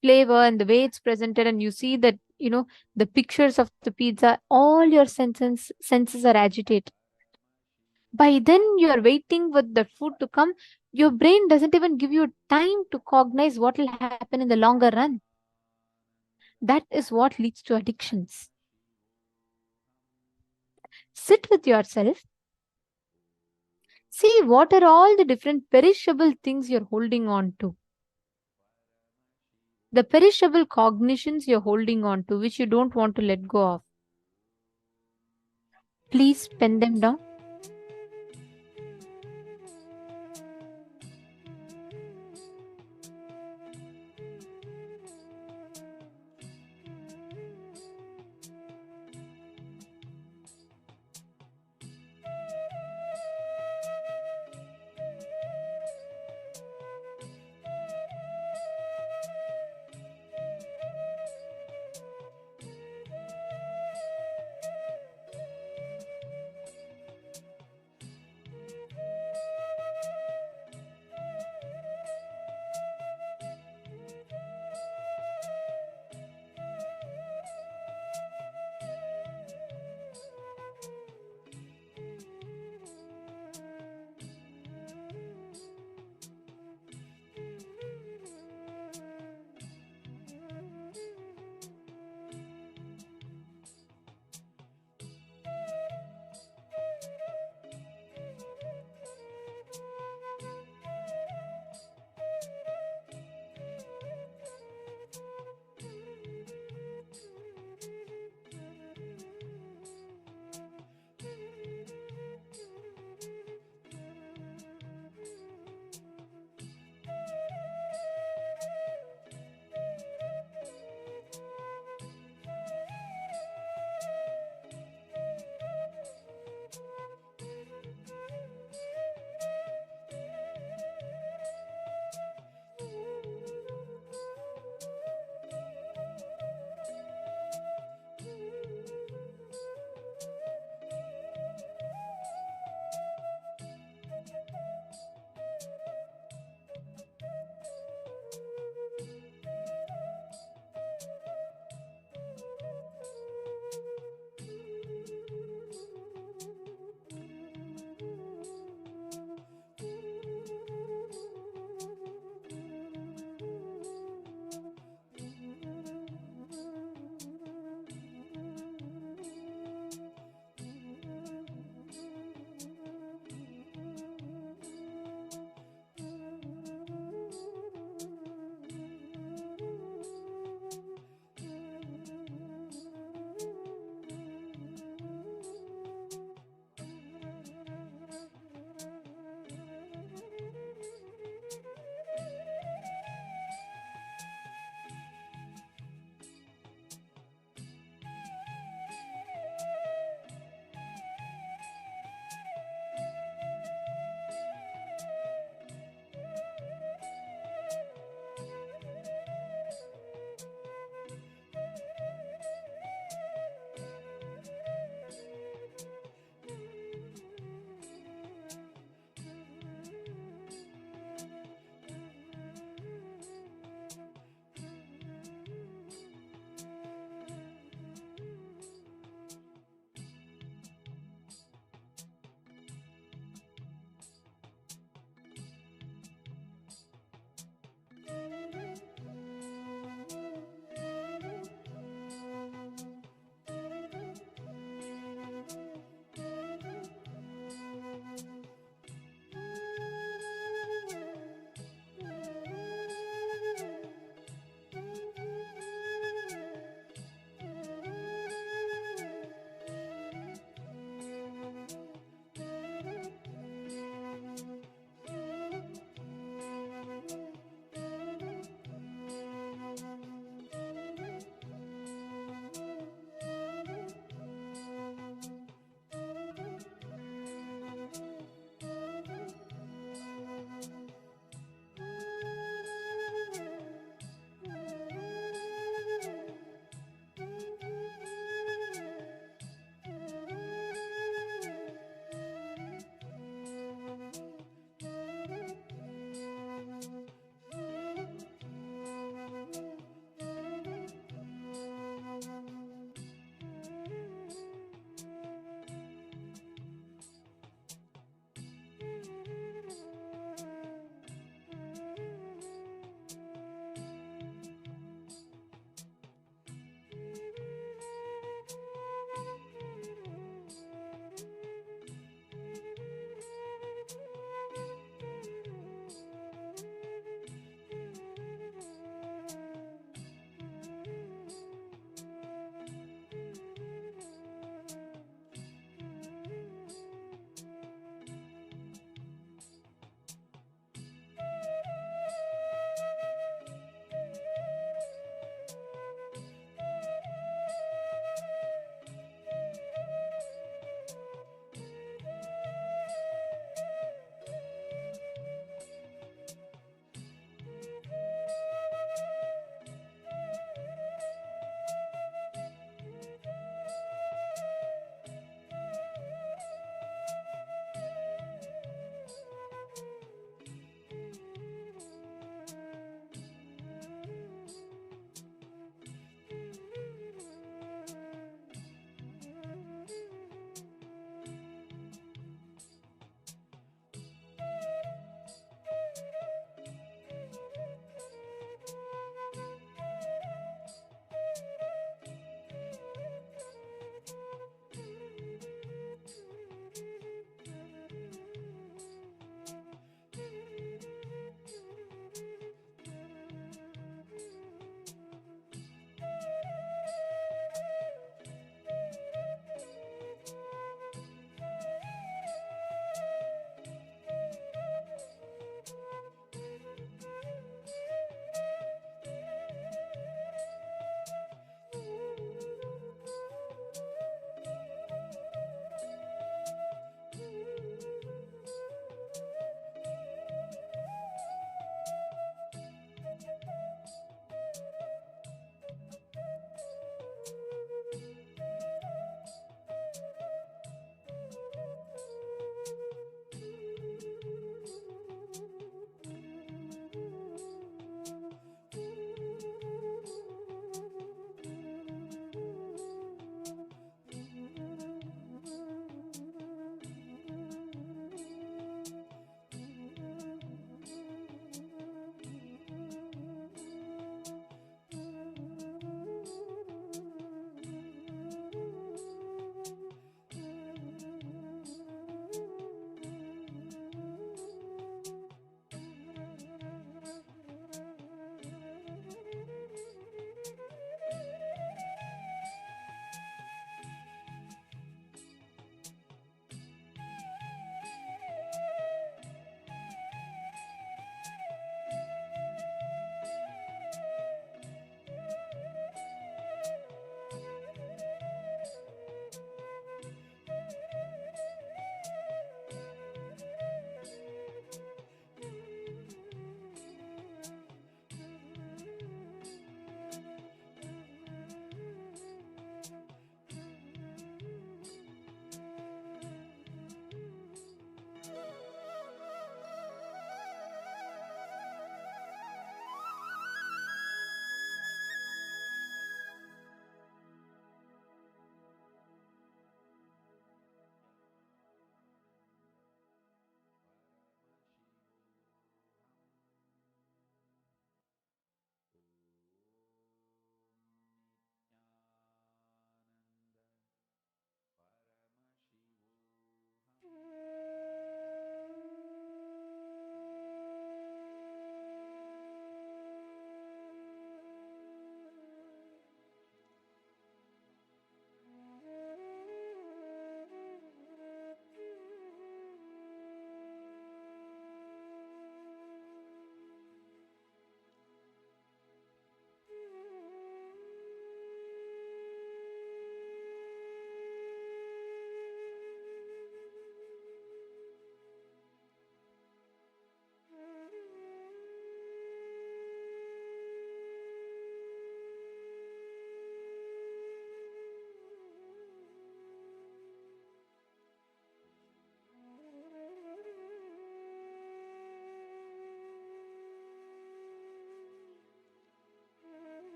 flavor and the way it's presented, and you see that, the pictures of the pizza, all your senses are agitated. By then you are waiting for the food to come. Your brain doesn't even give you time to cognize what will happen in the longer run. That is what leads to addictions. Sit with yourself. See what are all the different perishable things you're holding on to. The perishable cognitions you're holding on to, which you don't want to let go of. Please pen them down.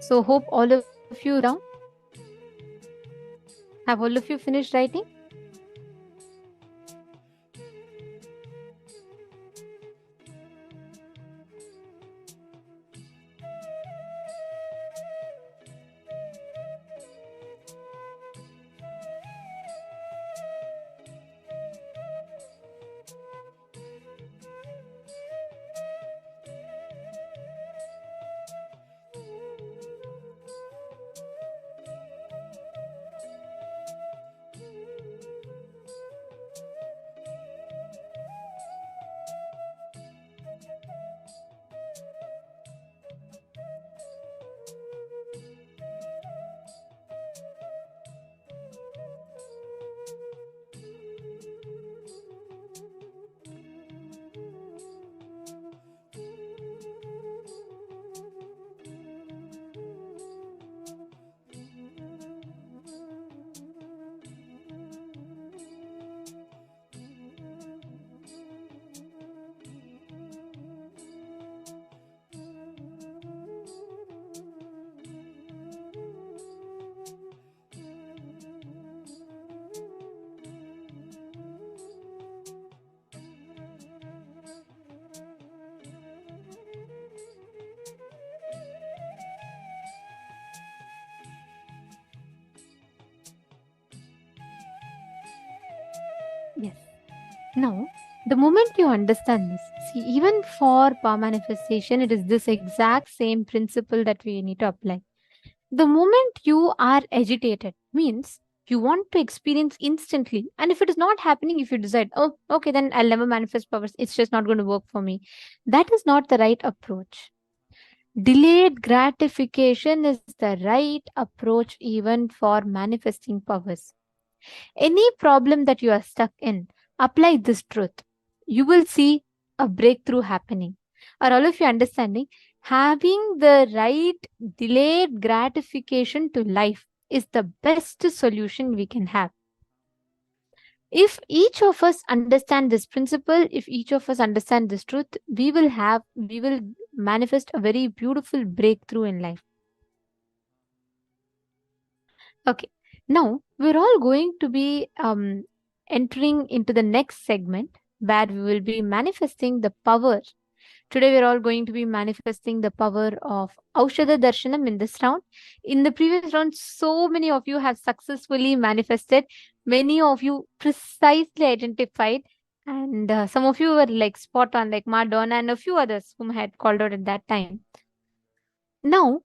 So hope all of you down. Have all of you finished writing? Yes. Now, the moment you understand this, see, even for power manifestation, it is this exact same principle that we need to apply. The moment you are agitated means you want to experience instantly. And if it is not happening, if you decide, oh, okay, then I'll never manifest powers, it's just not going to work for me. That is not the right approach. Delayed gratification is the right approach even for manifesting powers. Any problem that you are stuck in, apply this truth. You will see a breakthrough happening. Are all of you understanding? Having the right delayed gratification to life is the best solution we can have. If each of us understand this principle, if each of us understand this truth, we will manifest a very beautiful breakthrough in life. Okay. Now we're all going to be entering into the next segment where we will be manifesting the power. Today we're all going to be manifesting the power of Aushadha Darshanam in this round. In the previous round, so many of you have successfully manifested. Many of you precisely identified, and some of you were like spot on, like Madonna and a few others whom I had called out at that time. Now,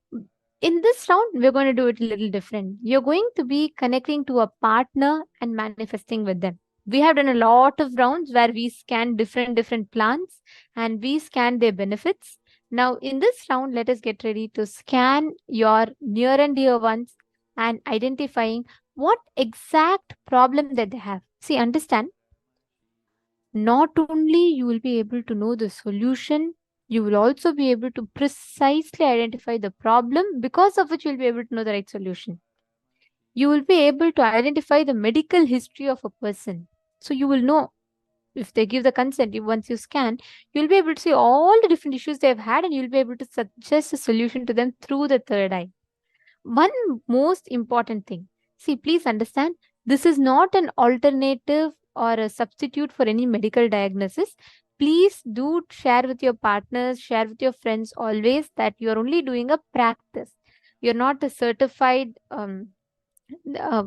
in this round, we're going to do it a little different. You're going to be connecting to a partner and manifesting with them. We have done a lot of rounds where we scan different plans and we scan their benefits. Now, in this round, let us get ready to scan your near and dear ones and identifying what exact problem that they have. See, understand, not only you will be able to know the solution, you will also be able to precisely identify the problem, because of which you will be able to know the right solution. You will be able to identify the medical history of a person. So you will know if they give the consent, once you scan, you'll be able to see all the different issues they've had and you'll be able to suggest a solution to them through the third eye. One most important thing, see, please understand, this is not an alternative or a substitute for any medical diagnosis. Please do share with your partners, share with your friends always that you're only doing a practice. You're not a certified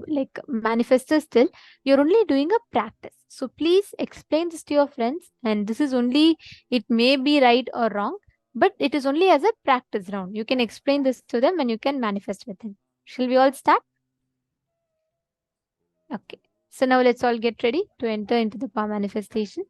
like manifester still. You're only doing a practice. So please explain this to your friends. And this is only, it may be right or wrong, but it is only as a practice round. You can explain this to them and you can manifest with them. Shall we all start? Okay. So now let's all get ready to enter into the power manifestation.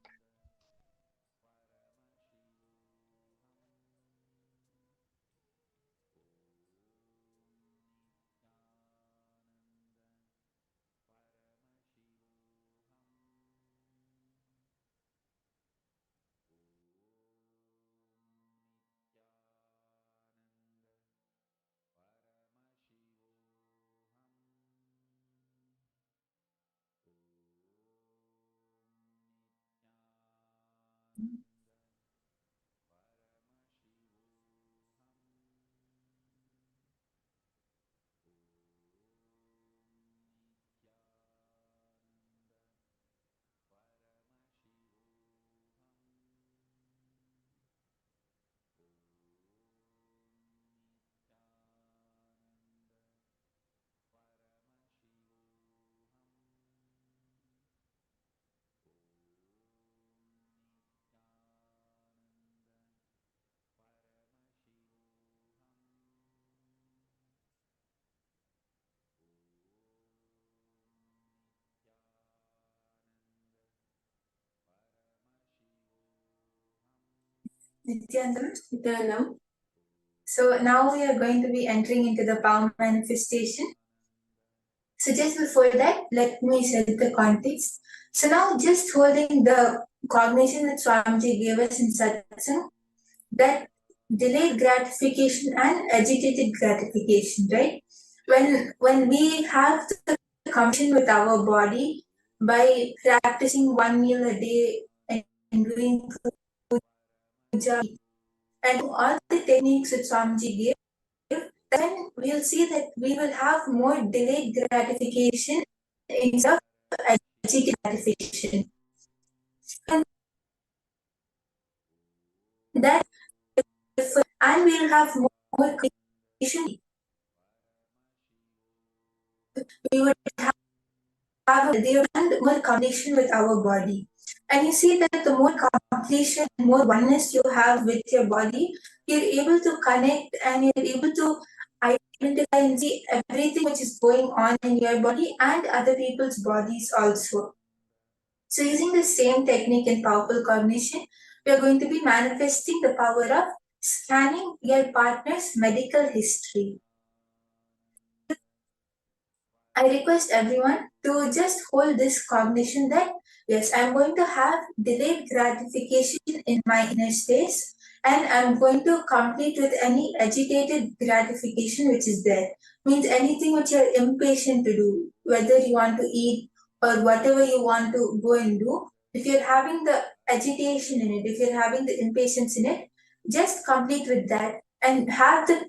Nithyananda. So now we are going to be entering into the power manifestation. So just before that, let me set the context. So now just holding the cognition that Swamiji gave us in satsang, that delayed gratification and agitated gratification, right? When we have the connection with our body by practicing one meal a day and doing puja and all the techniques that Swamiji gave, then we'll see that we will have more delayed gratification instead of agitated gratification. And that and we'll have more creation. We would have a healthier and more connection with our body. And you see that the more completion, more oneness you have with your body, you're able to connect and you're able to identify and see everything which is going on in your body and other people's bodies also. So using the same technique in powerful cognition, we are going to be manifesting the power of scanning your partner's medical history. I request everyone to just hold this cognition that yes, I'm going to have delayed gratification in my inner space and I'm going to complete with any agitated gratification which is there. Means anything which you're impatient to do, whether you want to eat or whatever you want to go and do. If you're having the agitation in it, if you're having the impatience in it, just complete with that and have the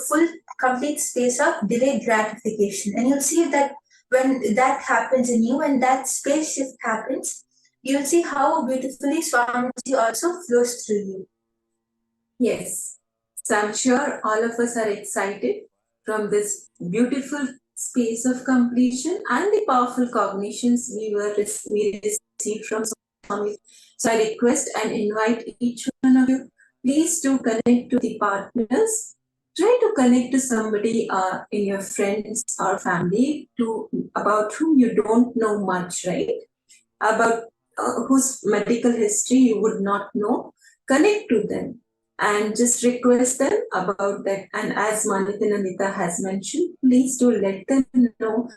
full complete space of delayed gratification. And you'll see that when that happens in you, when that space shift happens, you'll see how beautifully Swamiji also flows through you.
Yes. So I'm sure all of us are excited from this beautiful space of completion and the powerful cognitions we received from Swami. So I request and invite each one of you, please do connect to the partners. Try to connect to somebody in your friends or family about whom you don't know much, right? About whose medical history you would not know. Connect to them and just request them about that. And as Nithyananda has mentioned, please do let them know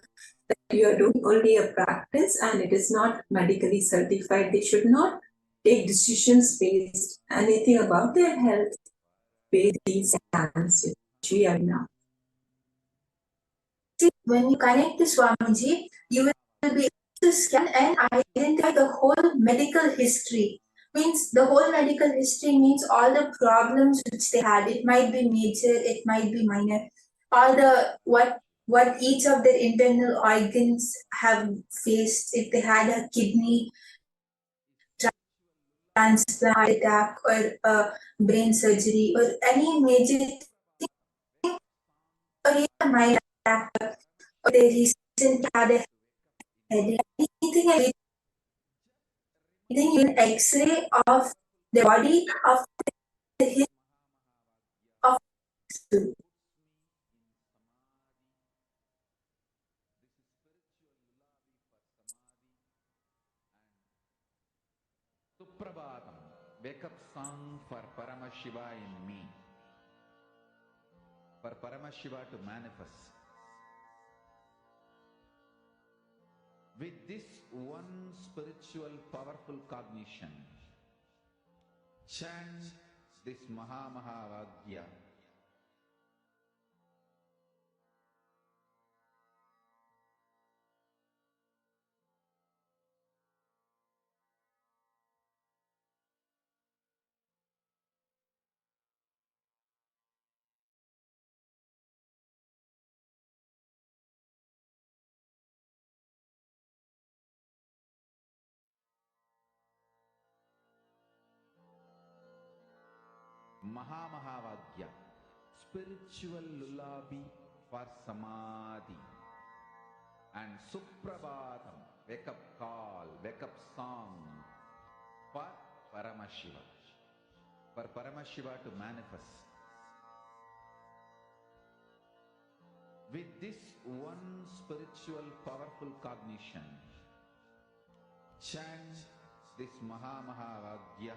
that you are doing only a practice and it is not medically certified. They should not take decisions based anything about their health based these scans which we are now.
See, when you connect to Swamiji, you will be able to scan and identify the whole medical history. Means the whole medical history means all the problems which they had. It might be major, it might be minor. All the what each of their internal organs have faced. If they had a kidney transplant, heart attack, or brain surgery, or any major thing, or even a minor attack, or they recently had a headache, anything, even X-ray of the body of the of
Suprabhatam, wake up song for Paramashiva in me, for Paramashiva to manifest. With this one spiritual powerful cognition, chant this Mahavagya. Mahavagya, spiritual lullaby for Samadhi, and Suprabhatam, wake up call, wake up song for Paramashiva, for Paramashiva to manifest. With this one spiritual powerful cognition, chant this Mahavagya.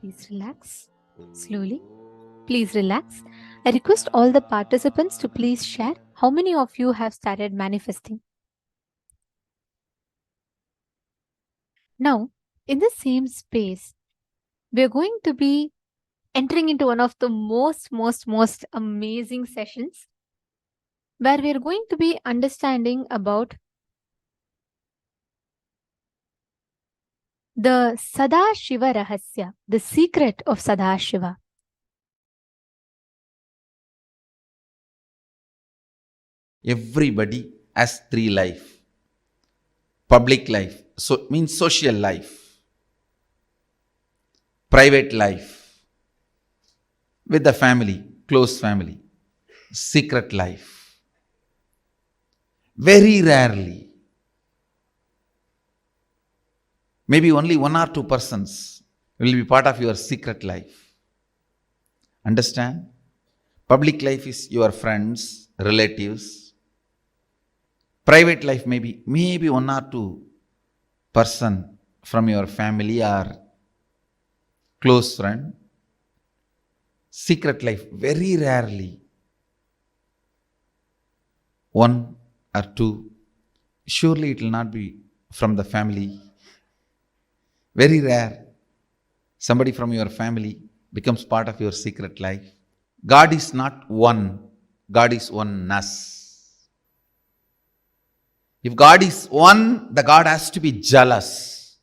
Please relax slowly. Please relax. I request all the participants to please share how many of you have started manifesting. Now, in the same space, we're going to be entering into one of the most amazing sessions where we're going to be understanding about the Sadashiva Rahasya, the secret of Sadashiva.
Everybody has three life. Public life, so means social life. Private life, with the family, close family. Secret life. Very rarely, maybe only 1 or 2 persons will be part of your secret life. Understand? Public life is your friends, relatives. Private life maybe 1 or 2 person from your family or close friend. Secret life, very rarely 1 or 2. Surely it will not be from the family. Very rare. Somebody from your family becomes part of your secret life. God is not one. God is oneness. If God is one, the God has to be jealous.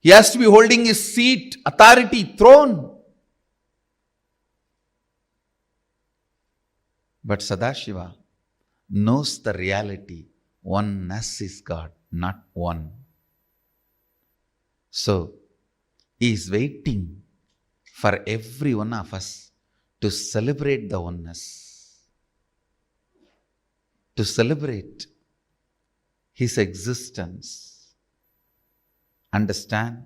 He has to be holding his seat, authority, throne. But Sadashiva knows the reality. Oneness is God, not one. So, he is waiting for every one of us to celebrate the oneness, to celebrate his existence. Understand?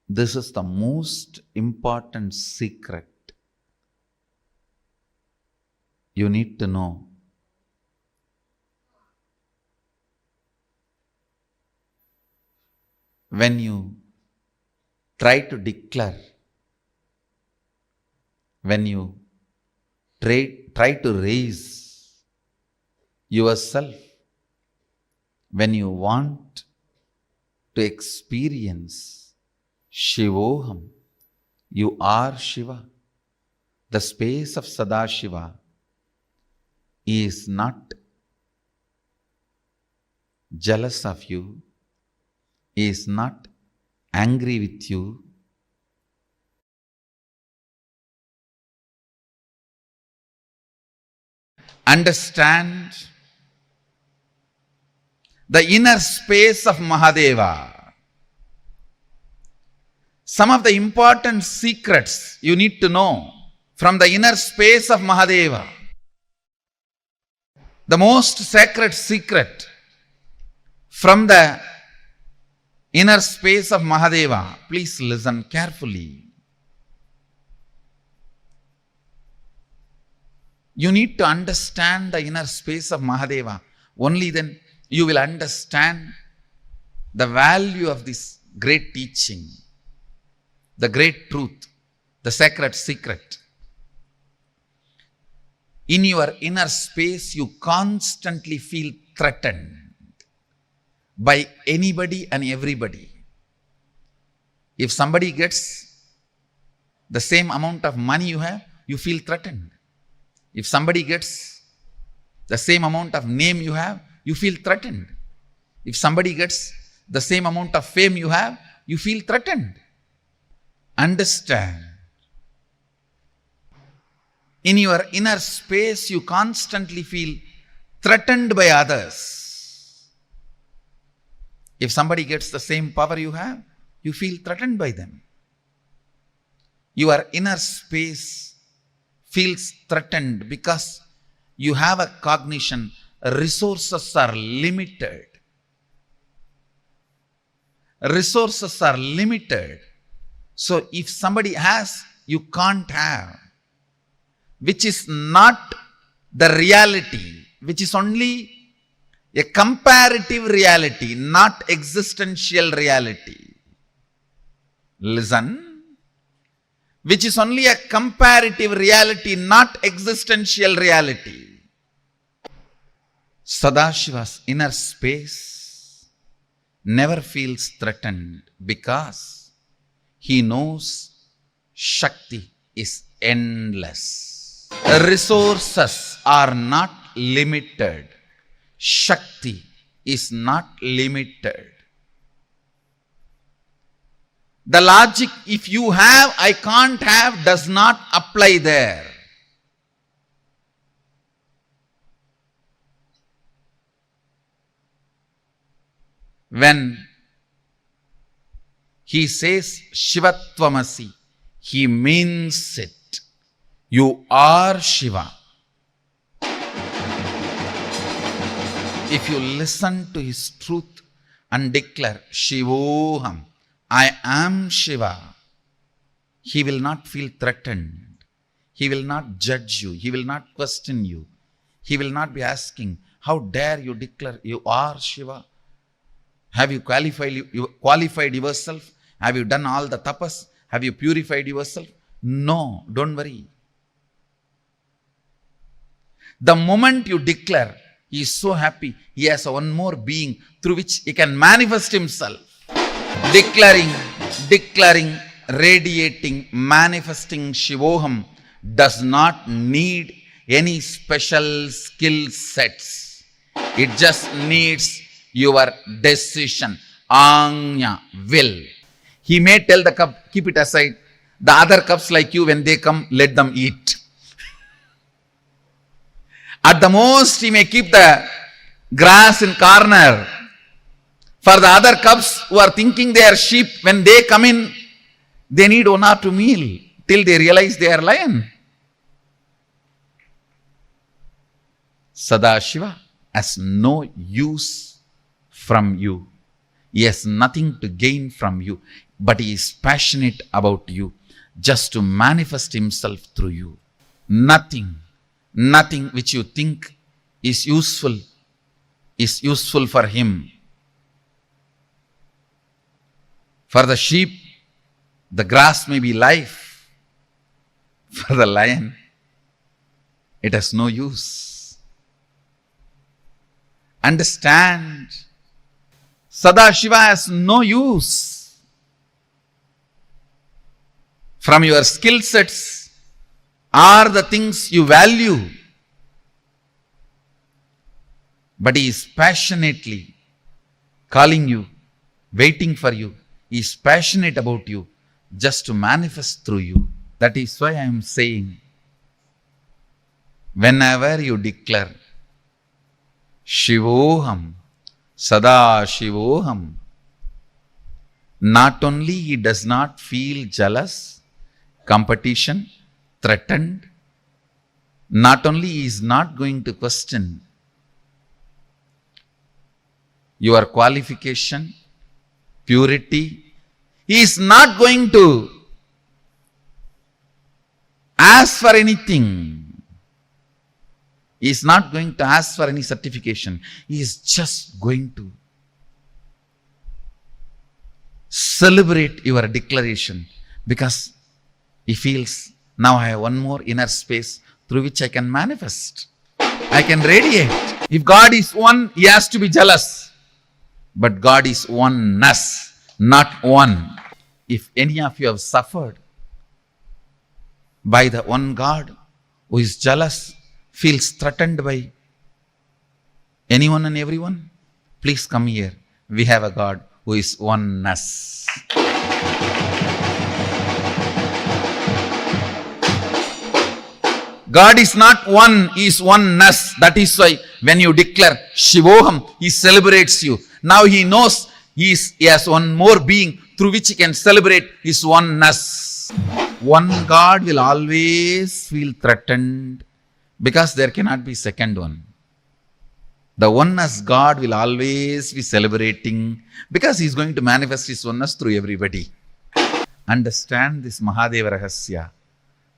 This is the most important secret you need to know. when you try to declare, when you try to raise yourself, when you want to experience Shivoham, you are Shiva. The space of Sadashiva is not jealous of you, is not angry with you. Understand the inner space of Mahadeva. Some of the important secrets you need to know from the inner space of Mahadeva. The most sacred secret from the inner space of Mahadeva. Please listen carefully. You need to understand the inner space of Mahadeva. Only then you will understand the value of this great teaching, the great truth, the sacred secret. In your inner space, you constantly feel threatened by anybody and everybody. If somebody gets the same amount of money you have, you feel threatened. If somebody gets the same amount of name you have, you feel threatened. If somebody gets the same amount of fame you have, you feel threatened. Understand. In your inner space, you constantly feel threatened by others. If somebody gets the same power you have, you feel threatened by them. Your inner space feels threatened because you have a cognition, resources are limited. Resources are limited. So if somebody has, you can't have. Which is not the reality, which is only a comparative reality, not existential reality. Listen. Which is only a comparative reality, not existential reality. Sadashiva's inner space never feels threatened because he knows Shakti is endless. Resources are not limited. Shakti is not limited. The logic, if you have, I can't have, does not apply there. When he says Shivatvamasi, he means it. You are Shiva. If you listen to his truth and declare Shivoham, I am Shiva, he will not feel threatened. He will not judge you. He will not question you. He will not be asking, how dare you declare you are Shiva? Have you qualified yourself? Have you done all the tapas? Have you purified yourself? No, don't worry. The moment you declare, he is so happy, he has one more being through which he can manifest himself. Declaring, radiating, manifesting Shivoham does not need any special skill sets. It just needs your decision, Anya, will. He may tell the cup, keep it aside. The other cups like you, when they come, let them eat. At the most, he may keep the grass in corner. For the other cubs who are thinking they are sheep, when they come in, they need 1 or 2 meal till they realize they are lion. Sadashiva has no use from you. He has nothing to gain from you, but he is passionate about you, just to manifest himself through you. Nothing which you think is useful for him. For the sheep, the grass may be life. For the lion, it has no use. Understand, Sadashiva has no use. From your skill sets are the things you value. But he is passionately calling you, waiting for you. He is passionate about you, just to manifest through you. That is why I am saying, whenever you declare Shivoham, Sadashivoham, not only he does not feel jealous, competition, threatened, not only he is not going to question your qualification, purity, he is not going to ask for anything. He is not going to ask for any certification. He is just going to celebrate your declaration, because he feels, now I have one more inner space through which I can manifest. I can radiate. If God is one, he has to be jealous. But God is oneness, not one. If any of you have suffered by the one God who is jealous, feels threatened by anyone and everyone, please come here. We have a God who is oneness. God is not one, he is oneness. That is why when you declare Shivoham, he celebrates you. Now he knows he has one more being through which he can celebrate his oneness. One God will always feel threatened, because there cannot be second one. The oneness God will always be celebrating, because he is going to manifest his oneness through everybody. Understand this Mahadeva Rahasya.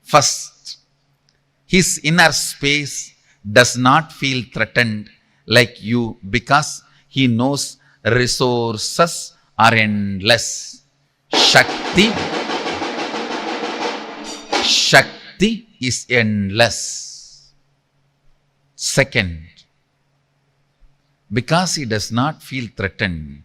First, his inner space does not feel threatened like you, because he knows resources are endless. Shakti is endless. Second, because he does not feel threatened,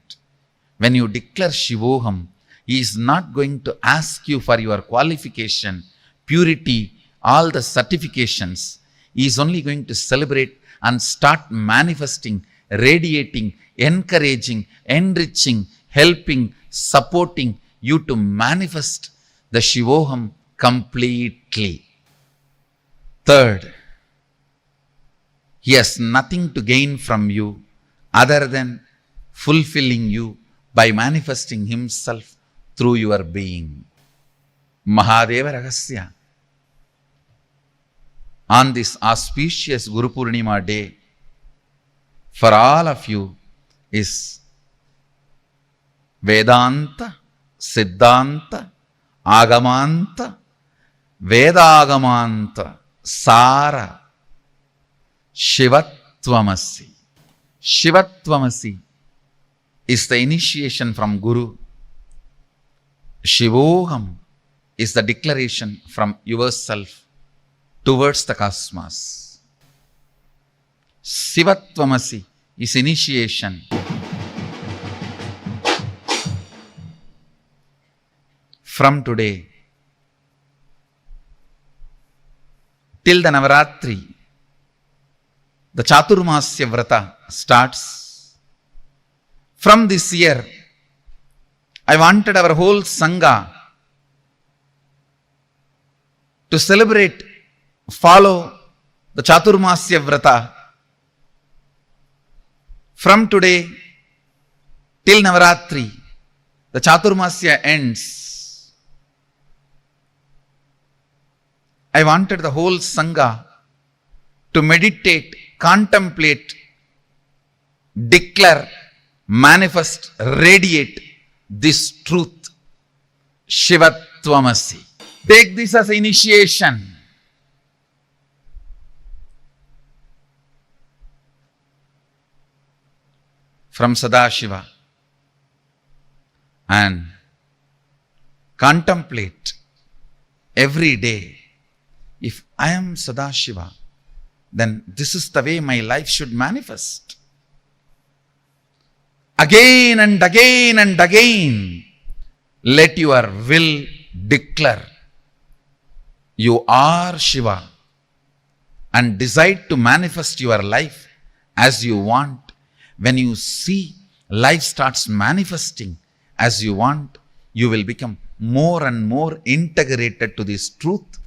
when you declare Shivoham, he is not going to ask you for your qualification, purity, all the certifications. He is only going to celebrate and start manifesting, radiating, encouraging, enriching, helping, supporting you to manifest the Shivoham completely. Third, he has nothing to gain from you other than fulfilling you by manifesting himself through your being. Mahadeva Rahasya. On this auspicious Guru Purnima day, for all of you is Vedanta, Siddhanta, Agamanta, Vedagamanta, Sara, Shivatvamasi. Shivatvamasi is the initiation from Guru. Shivoham is the declaration from yourself towards the cosmos. Shivatvamasi is initiation. From today till the Navaratri, the Chaturmasya Vrata starts. From this year, I wanted our whole Sangha to celebrate, follow the Chaturmasya Vrata. From today till Navaratri, the Chaturmasya ends. I wanted the whole Sangha to meditate, contemplate, declare, manifest, radiate this truth. Shivatvamasi. Take this as initiation. From Sadashiva and contemplate every day, if I am Sadashiva, then this is the way my life should manifest. Again and again and again, let your will declare you are Shiva and decide to manifest your life as you want. When you see life starts manifesting as you want, you will become more and more integrated to this truth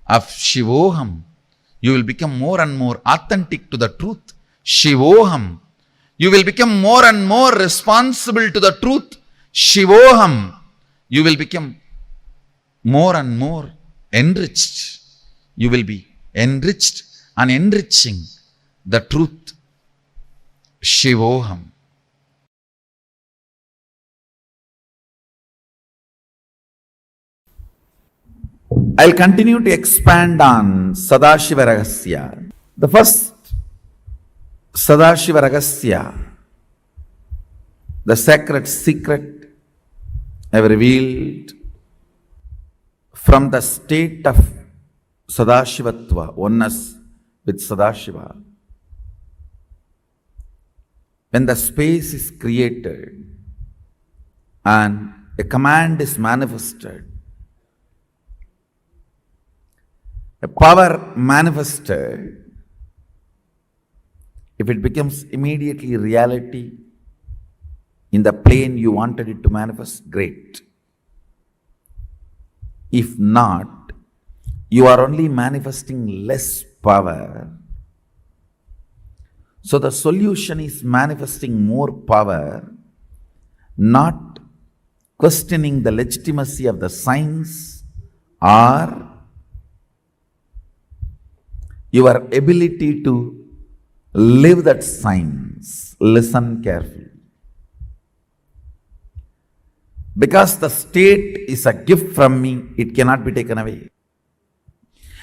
of Shivoham. You will become more and more authentic to the truth, Shivoham. You will become more and more responsible to the truth, Shivoham. You will become more and more enriched. You will be enriched and enriching the truth, Shivoham. I'll continue to expand on Sadashiva Rahasya. The first Sadashiva Rahasya, the sacred secret I have revealed from the state of Sadashivatva, oneness with Sadashiva. When the space is created and a command is manifested, a power manifested, if it becomes immediately reality in the plane you wanted it to manifest, great. If not, you are only manifesting less power. So the solution is manifesting more power, not questioning the legitimacy of the science or your ability to live that science. Listen carefully. Because the state is a gift from me, it cannot be taken away.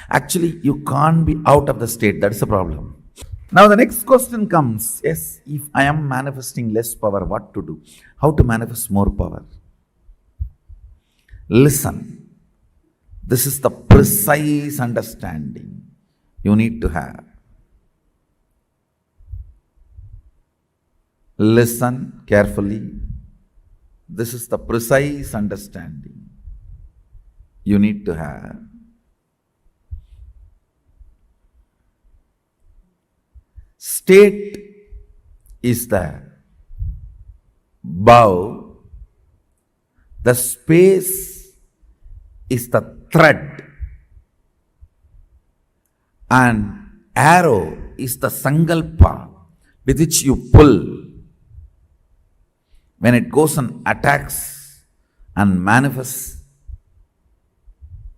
Actually, you can't be out of the state. That's the problem. Now the next question comes, yes, if I am manifesting less power, what to do? How to manifest more power? Listen. This is the precise understanding you need to have. Listen carefully. This is the precise understanding you need to have. State is the bow, the space is the thread, and arrow is the sankalpa with which you pull. When it goes and attacks and manifests,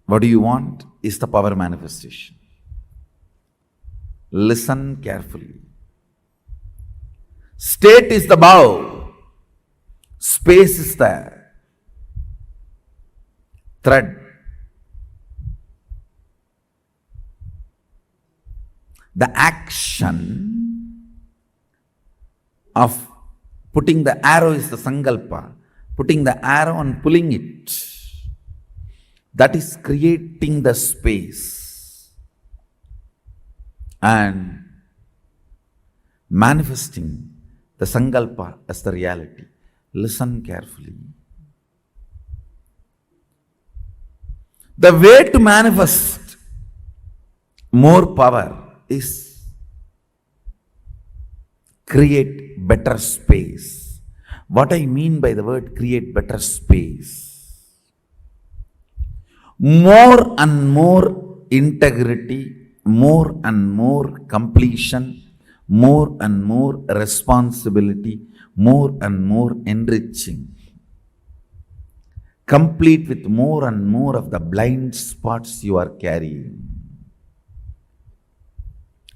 what do you want is the power manifestation. Listen carefully. State is the bow, space is the thread. The action of putting the arrow is the sankalpa. Putting the arrow and pulling it, that is creating the space and manifesting the sankalpa as the reality. Listen carefully. The way to manifest more power is create better space. What I mean by the word create better space, more and more integrity, more and more completion, more and more responsibility, more and more enriching, complete with more and more of the blind spots you are carrying.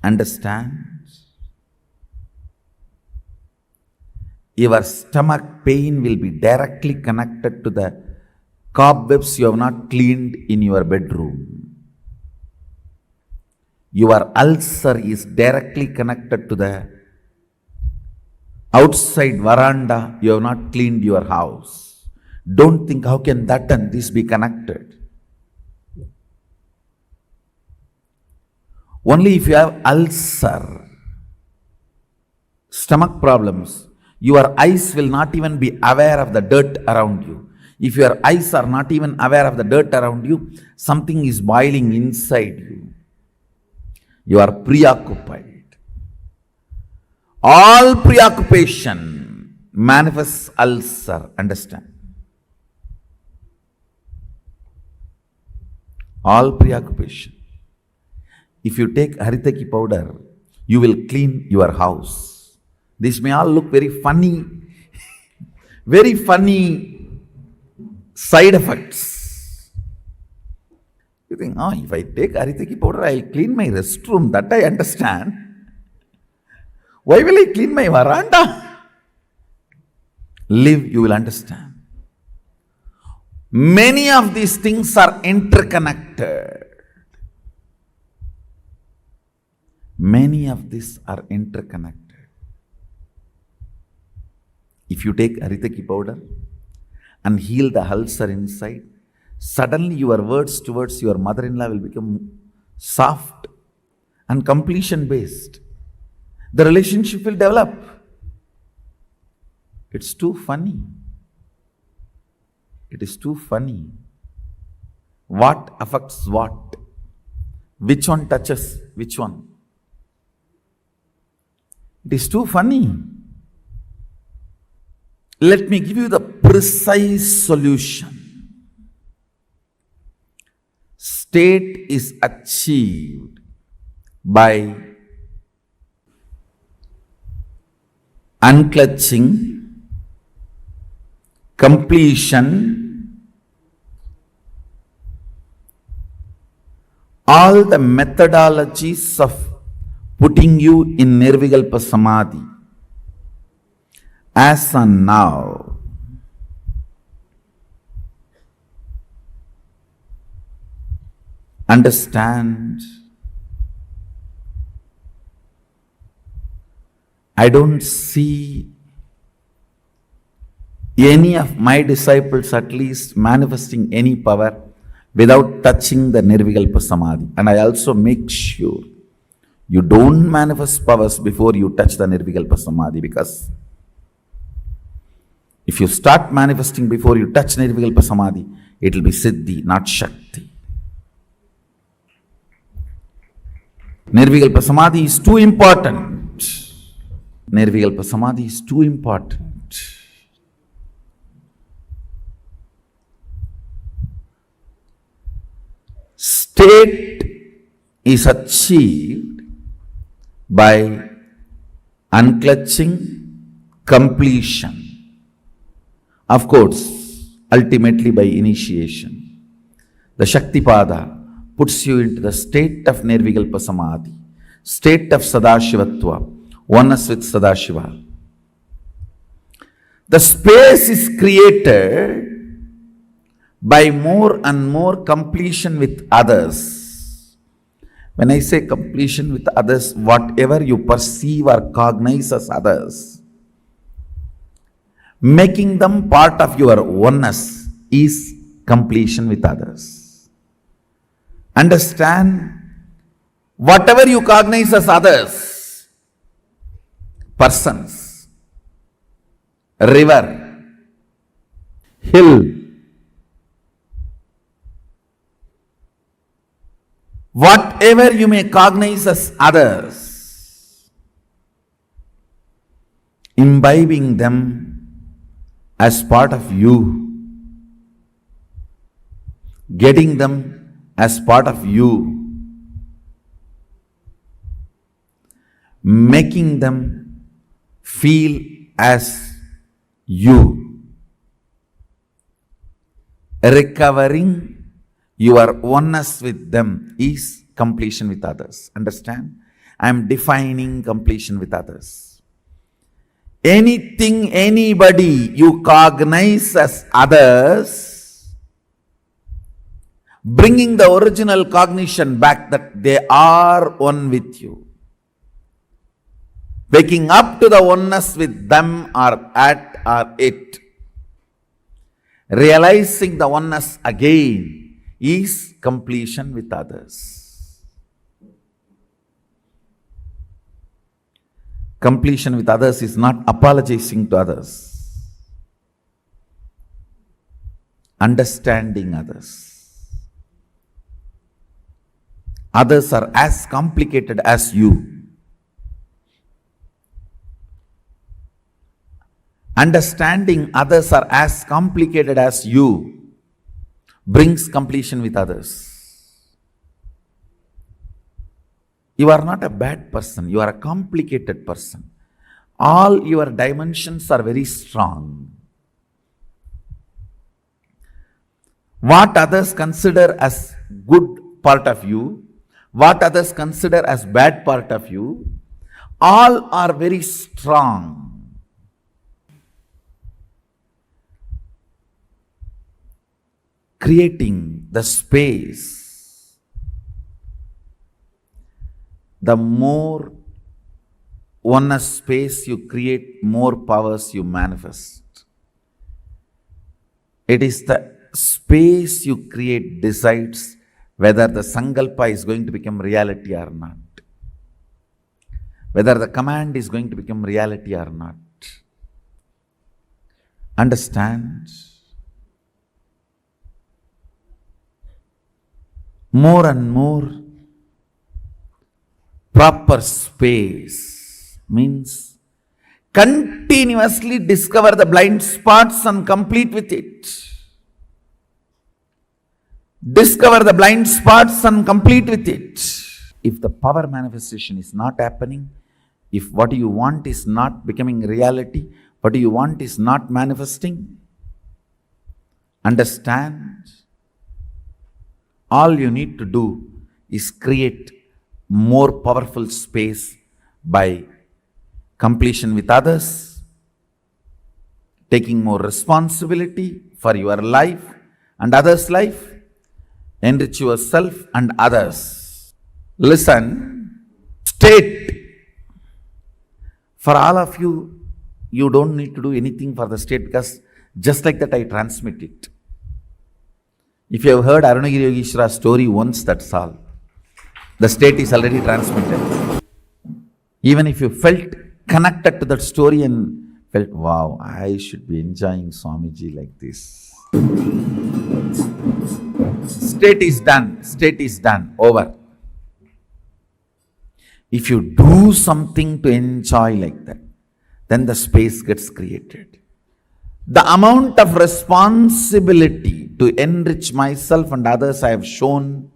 Understand? Your stomach pain will be directly connected to the cobwebs you have not cleaned in your bedroom. Your ulcer is directly connected to the outside veranda you have not cleaned your house. Don't think, how can that and this be connected? Only if you have ulcer, stomach problems, your eyes will not even be aware of the dirt around you. If your eyes are not even aware of the dirt around you, something is boiling inside you. You are preoccupied. All preoccupation manifests ulcer, understand? All preoccupation. If you take haritaki powder, you will clean your house. This may all look very funny, very funny side effects. You think, oh, if I take haritaki powder, I will clean my restroom. That I understand. Why will I clean my veranda? Live, you will understand. Many of these things are interconnected. Many of these are interconnected. If you take haritaki powder and heal the ulcer inside, suddenly your words towards your mother-in-law will become soft and completion based. The relationship will develop. It's too funny. It is too funny. What affects what? Which one touches which one? It is too funny. Let me give you the precise solution. State is achieved by unclutching, completion, all the methodologies of putting you in Nirvikalpa Samadhi. As on now, understand, I don't see any of my disciples at least manifesting any power without touching the Nirvikalpa Samadhi. And I also make sure you don't manifest powers before you touch the Nirvikalpa Samadhi, because if you start manifesting before you touch Nirvikalpa Samadhi, it will be Siddhi, not Shakti. Nirvikalpa Samadhi is too important. Nirvikalpa Samadhi is too important. State is achieved by unclutching, completion. Of course, ultimately by initiation. The Shaktipada puts you into the state of Nirvikalpa Samadhi, state of Sadashivatva, oneness with Sadashiva. The space is created by more and more completion with others. When I say completion with others, whatever you perceive or cognize as others, making them part of your oneness is completion with others. Understand, whatever you cognize as others, persons, river, hill, whatever you may cognize as others, imbibing them as part of you, getting them as part of you, making them feel as you, recovering your oneness with them is completion with others. Understand? I am defining completion with others. Anything, anybody you cognize as others, bringing the original cognition back that they are one with you. Waking up to the oneness with them or at or it. Realizing the oneness again is completion with others. Completion with others is not apologizing to others, understanding others. Others are as complicated as you. Understanding others are as complicated as you brings completion with others. You are not a bad person, you are a complicated person. All your dimensions are very strong. What others consider as good part of you, what others consider as bad part of you, all are very strong. Creating the space, the more oneness space you create, more powers you manifest. It is the space you create decides whether the sankalpa is going to become reality or not, whether the command is going to become reality or not. Understand? More and more proper space means continuously discover the blind spots and complete with it. Discover the blind spots and complete with it. If the power manifestation is not happening, if what you want is not becoming reality, what you want is not manifesting, understand, all you need to do is create more powerful space by completion with others, taking more responsibility for your life and others' life, enrich yourself and others. Listen, state. For all of you, you don't need to do anything for the state because just like that I transmit it. If you have heard Arunagiri Yogeshwara's story once, that's all. The state is already transmitted. Even if you felt connected to that story and felt, wow, I should be enjoying Swamiji like this. State is done, over. If you do something to enjoy like that, then the space gets created. The amount of responsibility to enrich myself and others I have shown,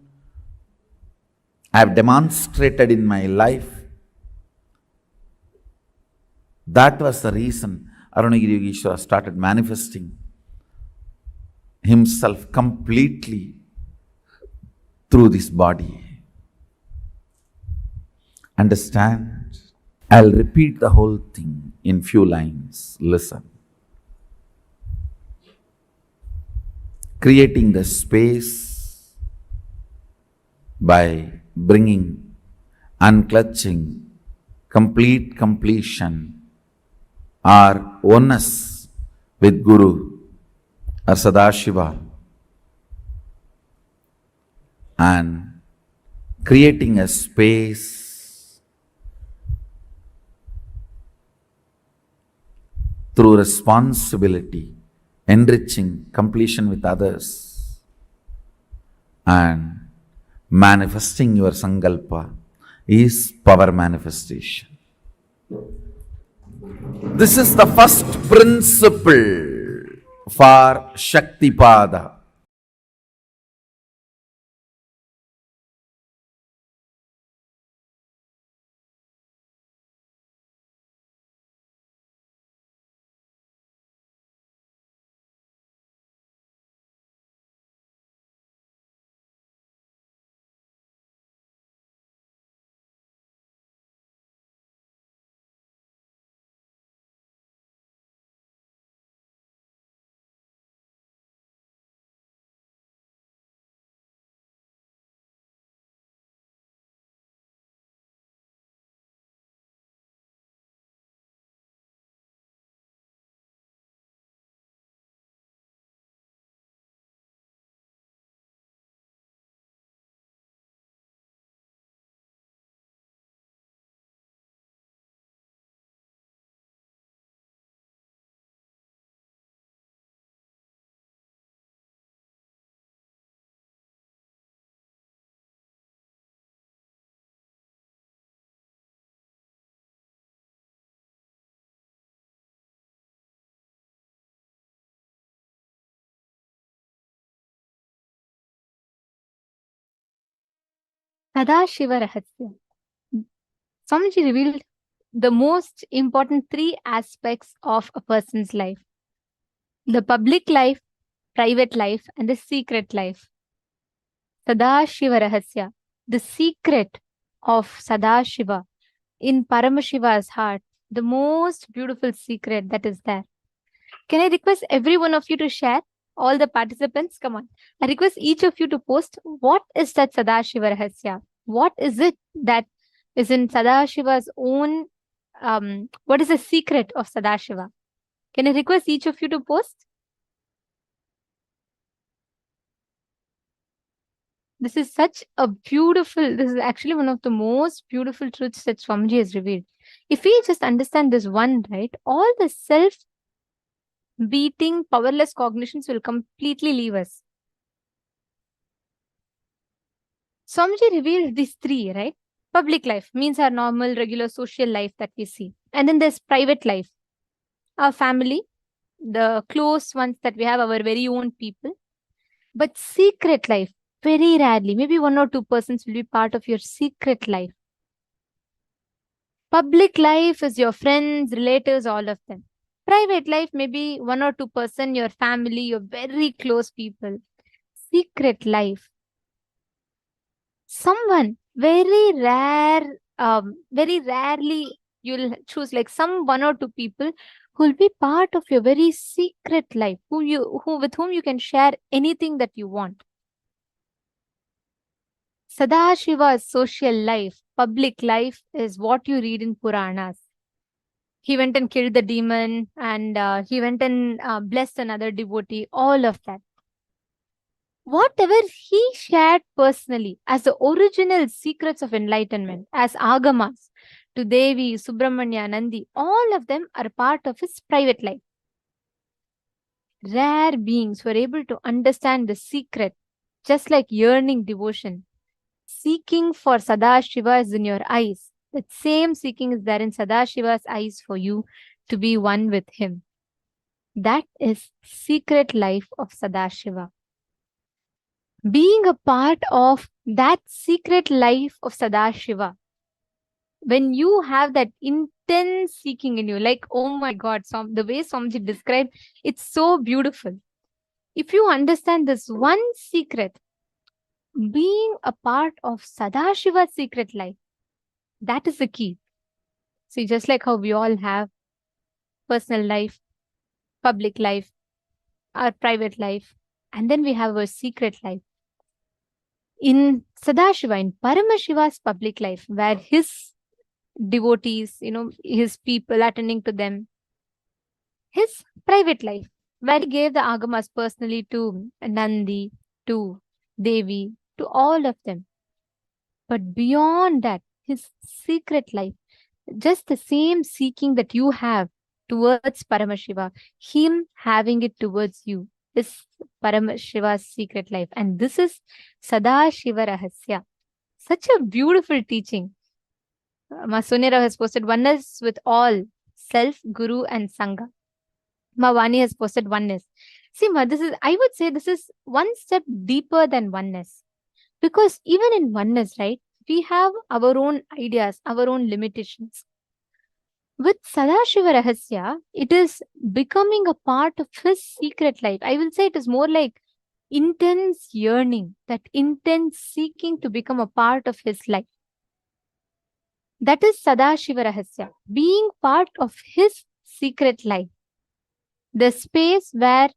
I have demonstrated in my life. That was the reason Arunagiri Yogeshwara started manifesting himself completely through this body. Understand? I'll repeat the whole thing in few lines. Listen. Creating the space by bringing, unclutching, complete completion or oneness with Guru or Sadashiva, and creating a space through responsibility, enriching completion with others, and manifesting your sankalpa is power manifestation. This is the first principle for Shaktipada.
Sadashiva Rahasya. Swamiji revealed the most important three aspects of a person's life: the public life, private life, and the secret life. Sadashiva Rahasya, the secret of Sadashiva in Paramashiva's heart, the most beautiful secret that is there. Can I request every one of you to share? All the participants, come on. I request each of you to post what is that Sadashiva Rahasya? What is it that is in Sadashiva's own, what is the secret of Sadashiva? Can I request each of you to post? This is such a beautiful, this is actually one of the most beautiful truths that Swamiji has revealed. If we just understand this one, right, all the self-beating, powerless cognitions will completely leave us. Swamiji revealed these three, right? Public life means our normal, regular social life that we see. And then there's private life, our family, the close ones that we have, our very own people. But secret life, very rarely, maybe 1 or 2 persons will be part of your secret life. Public life is your friends, relatives, all of them. Private life, maybe 1 or 2 person, your family, your very close people. Secret life, someone very rare, very rarely you'll choose like some 1 or 2 people who will be part of your very secret life, with whom you can share anything that you want. Sadashiva's social life, public life, is what you read in Puranas. He went and killed the demon, and he went and blessed another devotee, all of that. Whatever he shared personally as the original secrets of enlightenment, as agamas to Devi, Subramanya, Nandi, all of them are part of his private life. Rare beings were able to understand the secret, just like yearning devotion. Seeking for Sadashiva is in your eyes. That same seeking is there in Sadashiva's eyes for you to be one with him. That is secret life of Sadashiva. Being a part of that secret life of Sadashiva, when you have that intense seeking in you, like, oh my God, the way Swamiji described, it's so beautiful. If you understand this one secret, being a part of Sadashiva's secret life, that is the key. See, just like how we all have personal life, public life, our private life, and then we have our secret life. In Sadashiva, in Paramashiva's public life, where his devotees, his people attending to them, his private life, where he gave the agamas personally to Nandi, to Devi, to all of them. But beyond that, his secret life, just the same seeking that you have towards Paramashiva, him having it towards you, is Paramashiva's secret life. And this is Sadashiva Rahasya. Such a beautiful teaching. Ma Sunira has posted oneness with all, self, guru, and sangha. Ma Vani has posted oneness. See, Ma, I would say this is one step deeper than oneness. Because even in oneness, right, we have our own ideas, our own limitations. With Sadashiva Rahasya, it is becoming a part of his secret life. I will say it is more like intense yearning, that intense seeking to become a part of his life. That is Sadashiva Rahasya, being part of his secret life. The space where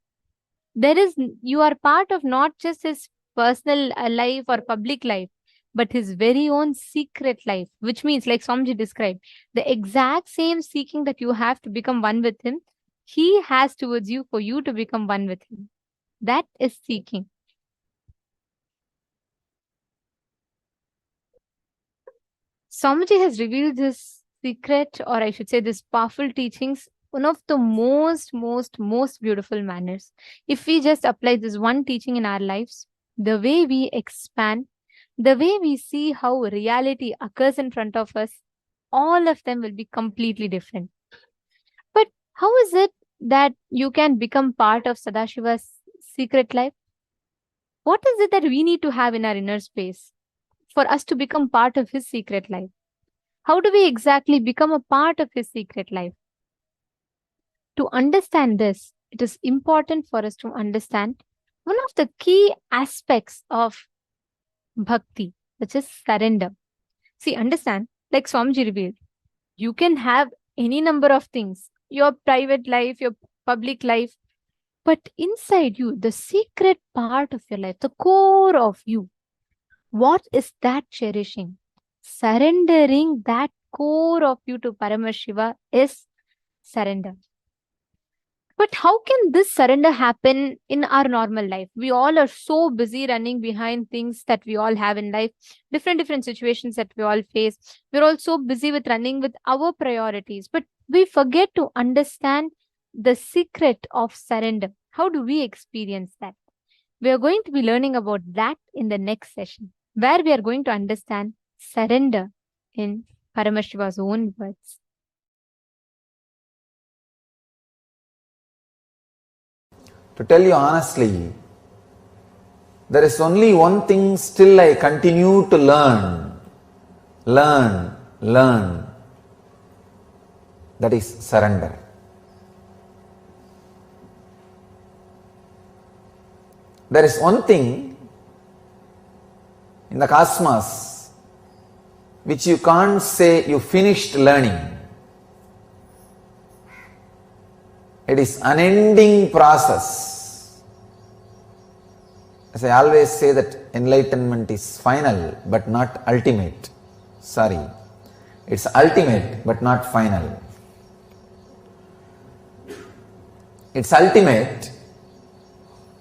you are part of not just his personal life or public life, but his very own secret life, which means, like Swamiji described, the exact same seeking that you have to become one with him, he has towards you for you to become one with him. That is seeking. Swamiji has revealed this secret, or I should say this powerful teachings, one of the most beautiful manners. If we just apply this one teaching in our lives, the way we expand, the way we see how reality occurs in front of us, all of them will be completely different. But how is it that you can become part of Sadashiva's secret life? What is it that we need to have in our inner space? for us to become part of His secret life. How do we exactly become a part of His secret life? To understand this, it is important for us to understand one of the key aspects of Bhakti, which is surrender. See, understand, like Swamiji revealed, you can have any number of things, your private life, your public life, but inside you, the secret part of your life, the core of you, what is that cherishing? Surrendering that core of you to Paramashiva is surrender. But how can this surrender happen in our normal life? We all are so busy running behind things that we all have in life, different situations that we all face. We're all so busy with running with our priorities, but we forget to understand the secret of surrender. How do we experience that? We are going to be learning about that in the next session, where we are going to understand surrender in Paramashiva's own words.
To tell you honestly, there is only one thing still I continue to learn. That is surrender. There is one thing in the cosmos which you can't say you finished learning. It is unending process. As I always say that enlightenment is final but not ultimate. Sorry, it's ultimate but not final. It's ultimate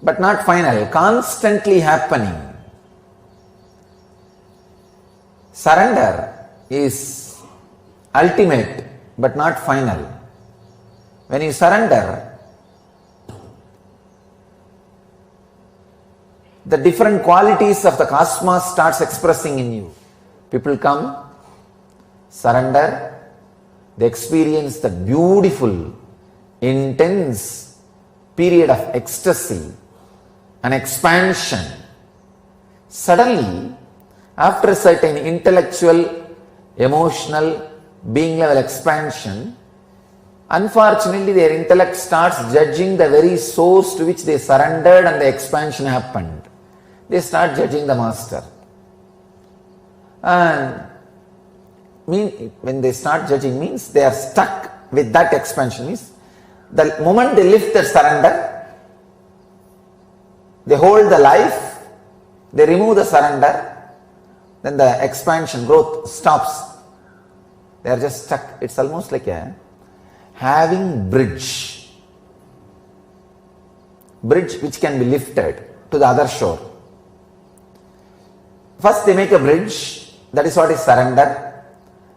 but not final, constantly happening. Surrender is ultimate but not final. When you surrender, the different qualities of the cosmos starts expressing in you. People come, surrender, they experience the beautiful, intense period of ecstasy and expansion. Suddenly, after a certain intellectual, emotional, being level expansion, unfortunately, their intellect starts judging the very source to which they surrendered and the expansion happened. They start judging the master. And when they start judging means they are stuck with that expansion. Means the moment they lift their surrender, they hold the life, they remove the surrender, then the expansion, growth stops. They are just stuck. It's almost like having bridge which can be lifted to the other shore. First they make a bridge, that is what is surrender.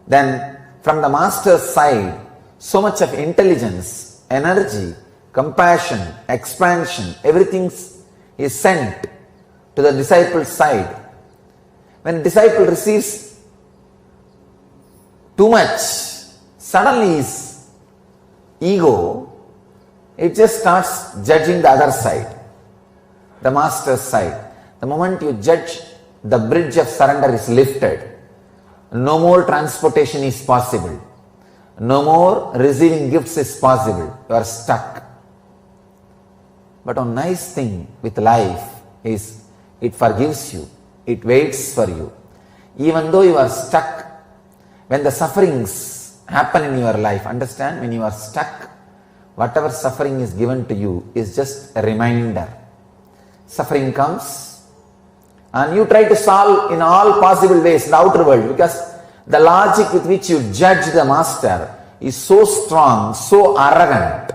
Then from the master's side, so much of intelligence, energy, compassion, expansion, everything is sent to the disciple's side. When a disciple receives too much, suddenly his ego, it just starts judging the other side, the master's side. The moment you judge, the bridge of surrender is lifted. No more transportation is possible. No more receiving gifts is possible. You are stuck. But one nice thing with life is it forgives you. It waits for you. Even though you are stuck, when the sufferings happen in your life, understand, when you are stuck, whatever suffering is given to you is just a reminder. Suffering comes and you try to solve in all possible ways in the outer world, because the logic with which you judge the master is so strong, so arrogant.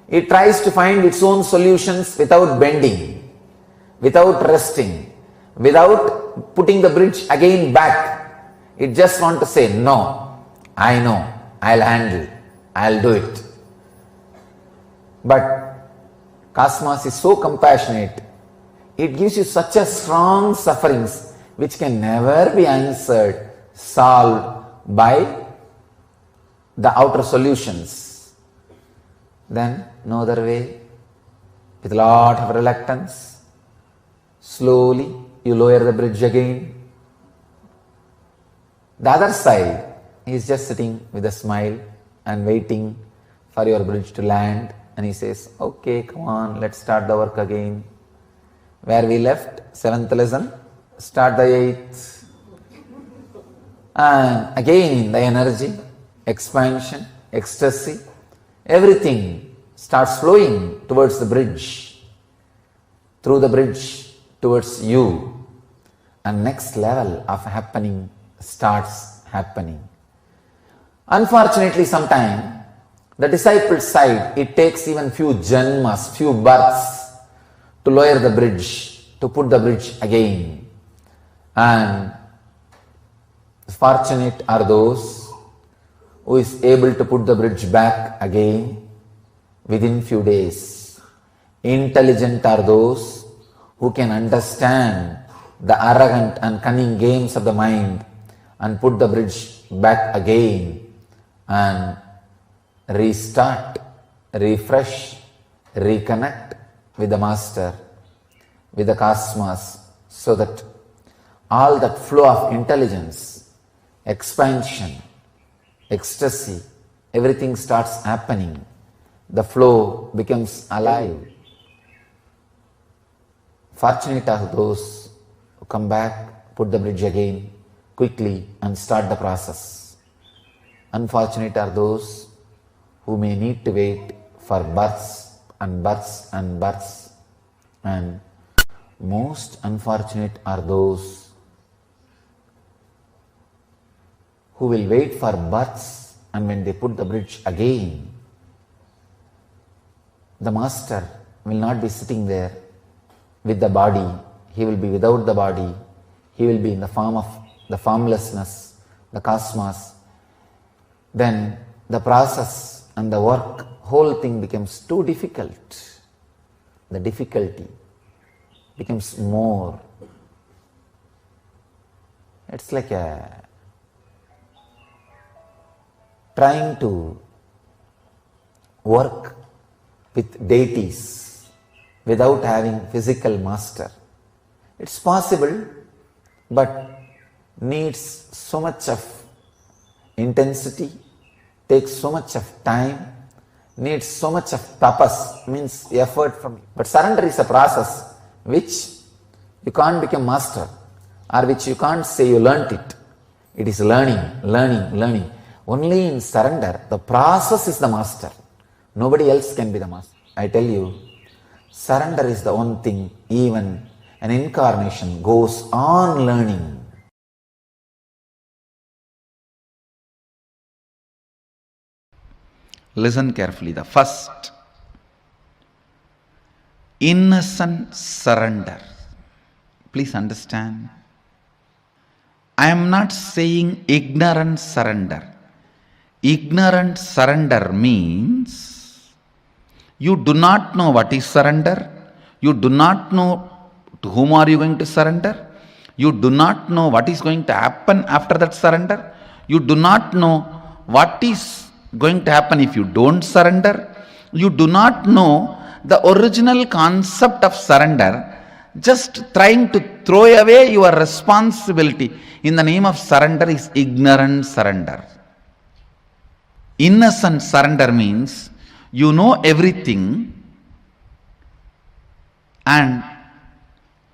It tries to find its own solutions without bending, without resting, without putting the bridge again back. It just wants to say, no, I know, I'll handle, I'll do it. But cosmos is so compassionate, it gives you such a strong sufferings which can never be answered, solved by the outer solutions. Then no other way, with a lot of reluctance, slowly you lower the bridge again, The other side, he is just sitting with a smile and waiting for your bridge to land, and he says, okay, come on, let's start the work again. Where we left, 7th lesson, start the 8th. And again the energy, expansion, ecstasy, everything starts flowing towards the bridge, through the bridge towards you, and next level of happening starts happening. Unfortunately, sometimes the disciple's side, it takes even few janmas, few births to lower the bridge, to put the bridge again. And fortunate are those who is able to put the bridge back again within few days. Intelligent are those who can understand the arrogant and cunning games of the mind and put the bridge back again and restart, refresh, reconnect with the Master, with the cosmos, so that all that flow of intelligence, expansion, ecstasy, everything starts happening. The flow becomes alive. Fortunate are those who come back, put the bridge again quickly and start the process. Unfortunate are those who may need to wait for births and births and births. And most unfortunate are those who will wait for births, and when they put the bridge again, the Master will not be sitting there with the body. He will be without the body. He will be in the form of the formlessness, the cosmos. Then the process and the work, whole thing becomes too difficult. The difficulty becomes more. It's like trying to work with deities without having physical master. It's possible, but needs so much of intensity, takes so much of time, needs so much of tapas, means effort from you. But surrender is a process which you can't become master, or which you can't say you learnt it. It is learning. Only in surrender, the process is the master. Nobody else can be the master. I tell you, surrender is the one thing even an incarnation goes on learning.
Listen carefully. The first, innocent surrender. Please understand. I am not saying ignorant surrender. Ignorant surrender means you do not know what is surrender. You do not know to whom are you going to surrender. You do not know what is going to happen after that surrender. You do not know what is going to happen if you don't surrender. You do not know the original concept of surrender. Just trying to throw away your responsibility in the name of surrender is ignorant surrender. Innocent surrender means you know everything and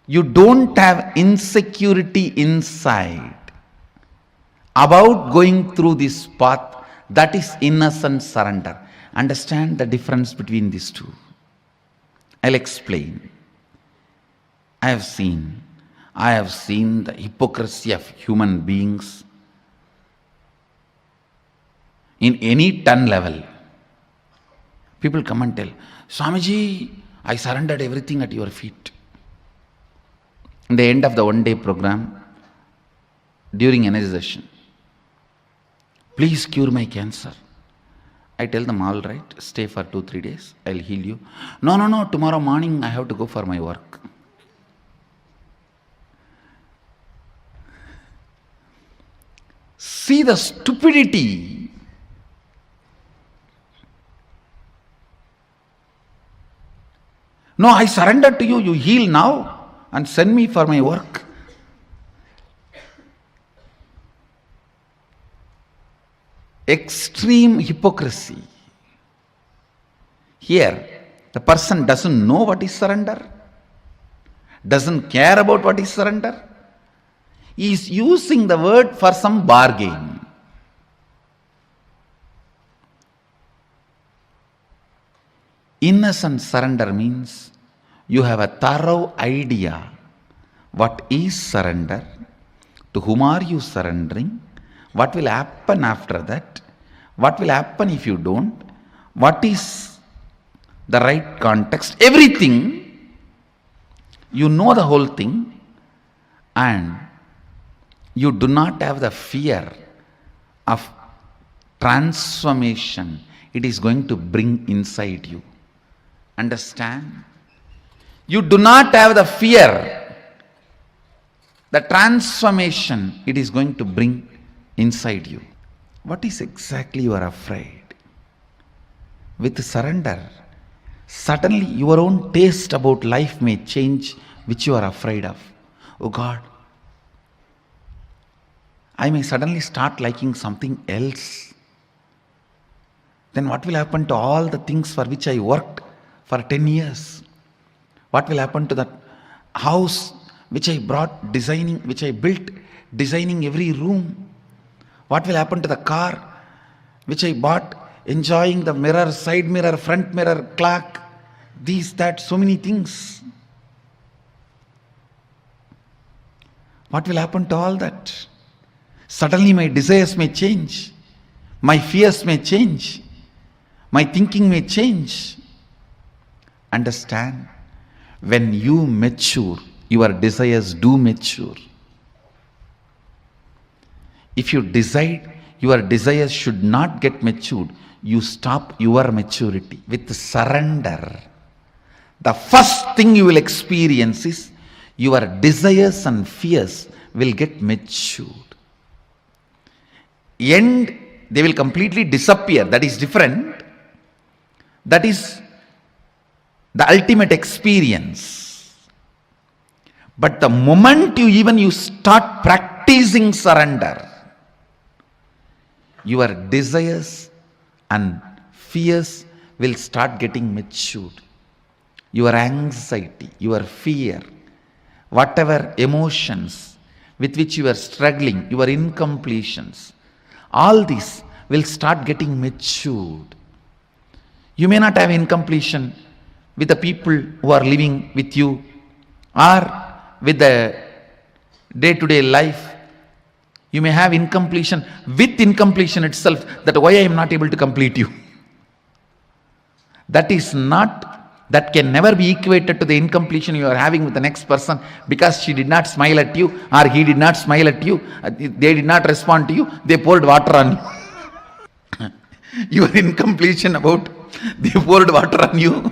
you don't have insecurity inside about going through this path. That is innocent surrender. Understand the difference between these two. I'll explain. I have seen the hypocrisy of human beings in any 10 level. People come and tell, Swamiji, I surrendered everything at your feet. In the end of the one-day program, during energy session, please cure my cancer. I tell them, all right, stay for 2-3 days, I'll heal you. No, tomorrow morning I have to go for my work. See the stupidity. No, I surrender to you, you heal now and send me for my work. extreme hypocrisy. Here, the person doesn't know what is surrender, doesn't care about what is surrender. He is using the word for some bargain. Innocent surrender means you have a thorough idea what is surrender, to whom are you surrendering, what will happen after that, what will happen if you don't, what is the right context, everything. You know the whole thing, and you do not have the fear of transformation it is going to bring inside you. Understand? You do not have the fear, the transformation it is going to bring inside you. What is exactly you are afraid? With surrender, suddenly your own taste about life may change, which you are afraid of. Oh God, I may suddenly start liking something else. Then what will happen to all the things for which I worked for 10 years? What will happen to that house which I brought designing, which I built designing every room? What will happen to the car which I bought enjoying the mirror, side mirror, front mirror, clock, these, that, so many things? What will happen to all that? Suddenly my desires may change, my fears may change, my thinking may change. Understand? When you mature, your desires do mature. If you decide your desires should not get matured, you stop your maturity. With surrender, the first thing you will experience is your desires and fears will get matured. And they will completely disappear. That is different. That is the ultimate experience. But the moment you start practicing surrender, your desires and fears will start getting matured. Your anxiety, your fear, whatever emotions with which you are struggling, your incompletions, all these will start getting matured. You may not have incompletion with the people who are living with you or with the day-to-day life. You may have incompletion with incompletion itself, that why I am not able to complete you. That can never be equated to the incompletion you are having with the next person because she did not smile at you or he did not smile at you, they did not respond to you, they poured water on you. Your incompletion about they poured water on you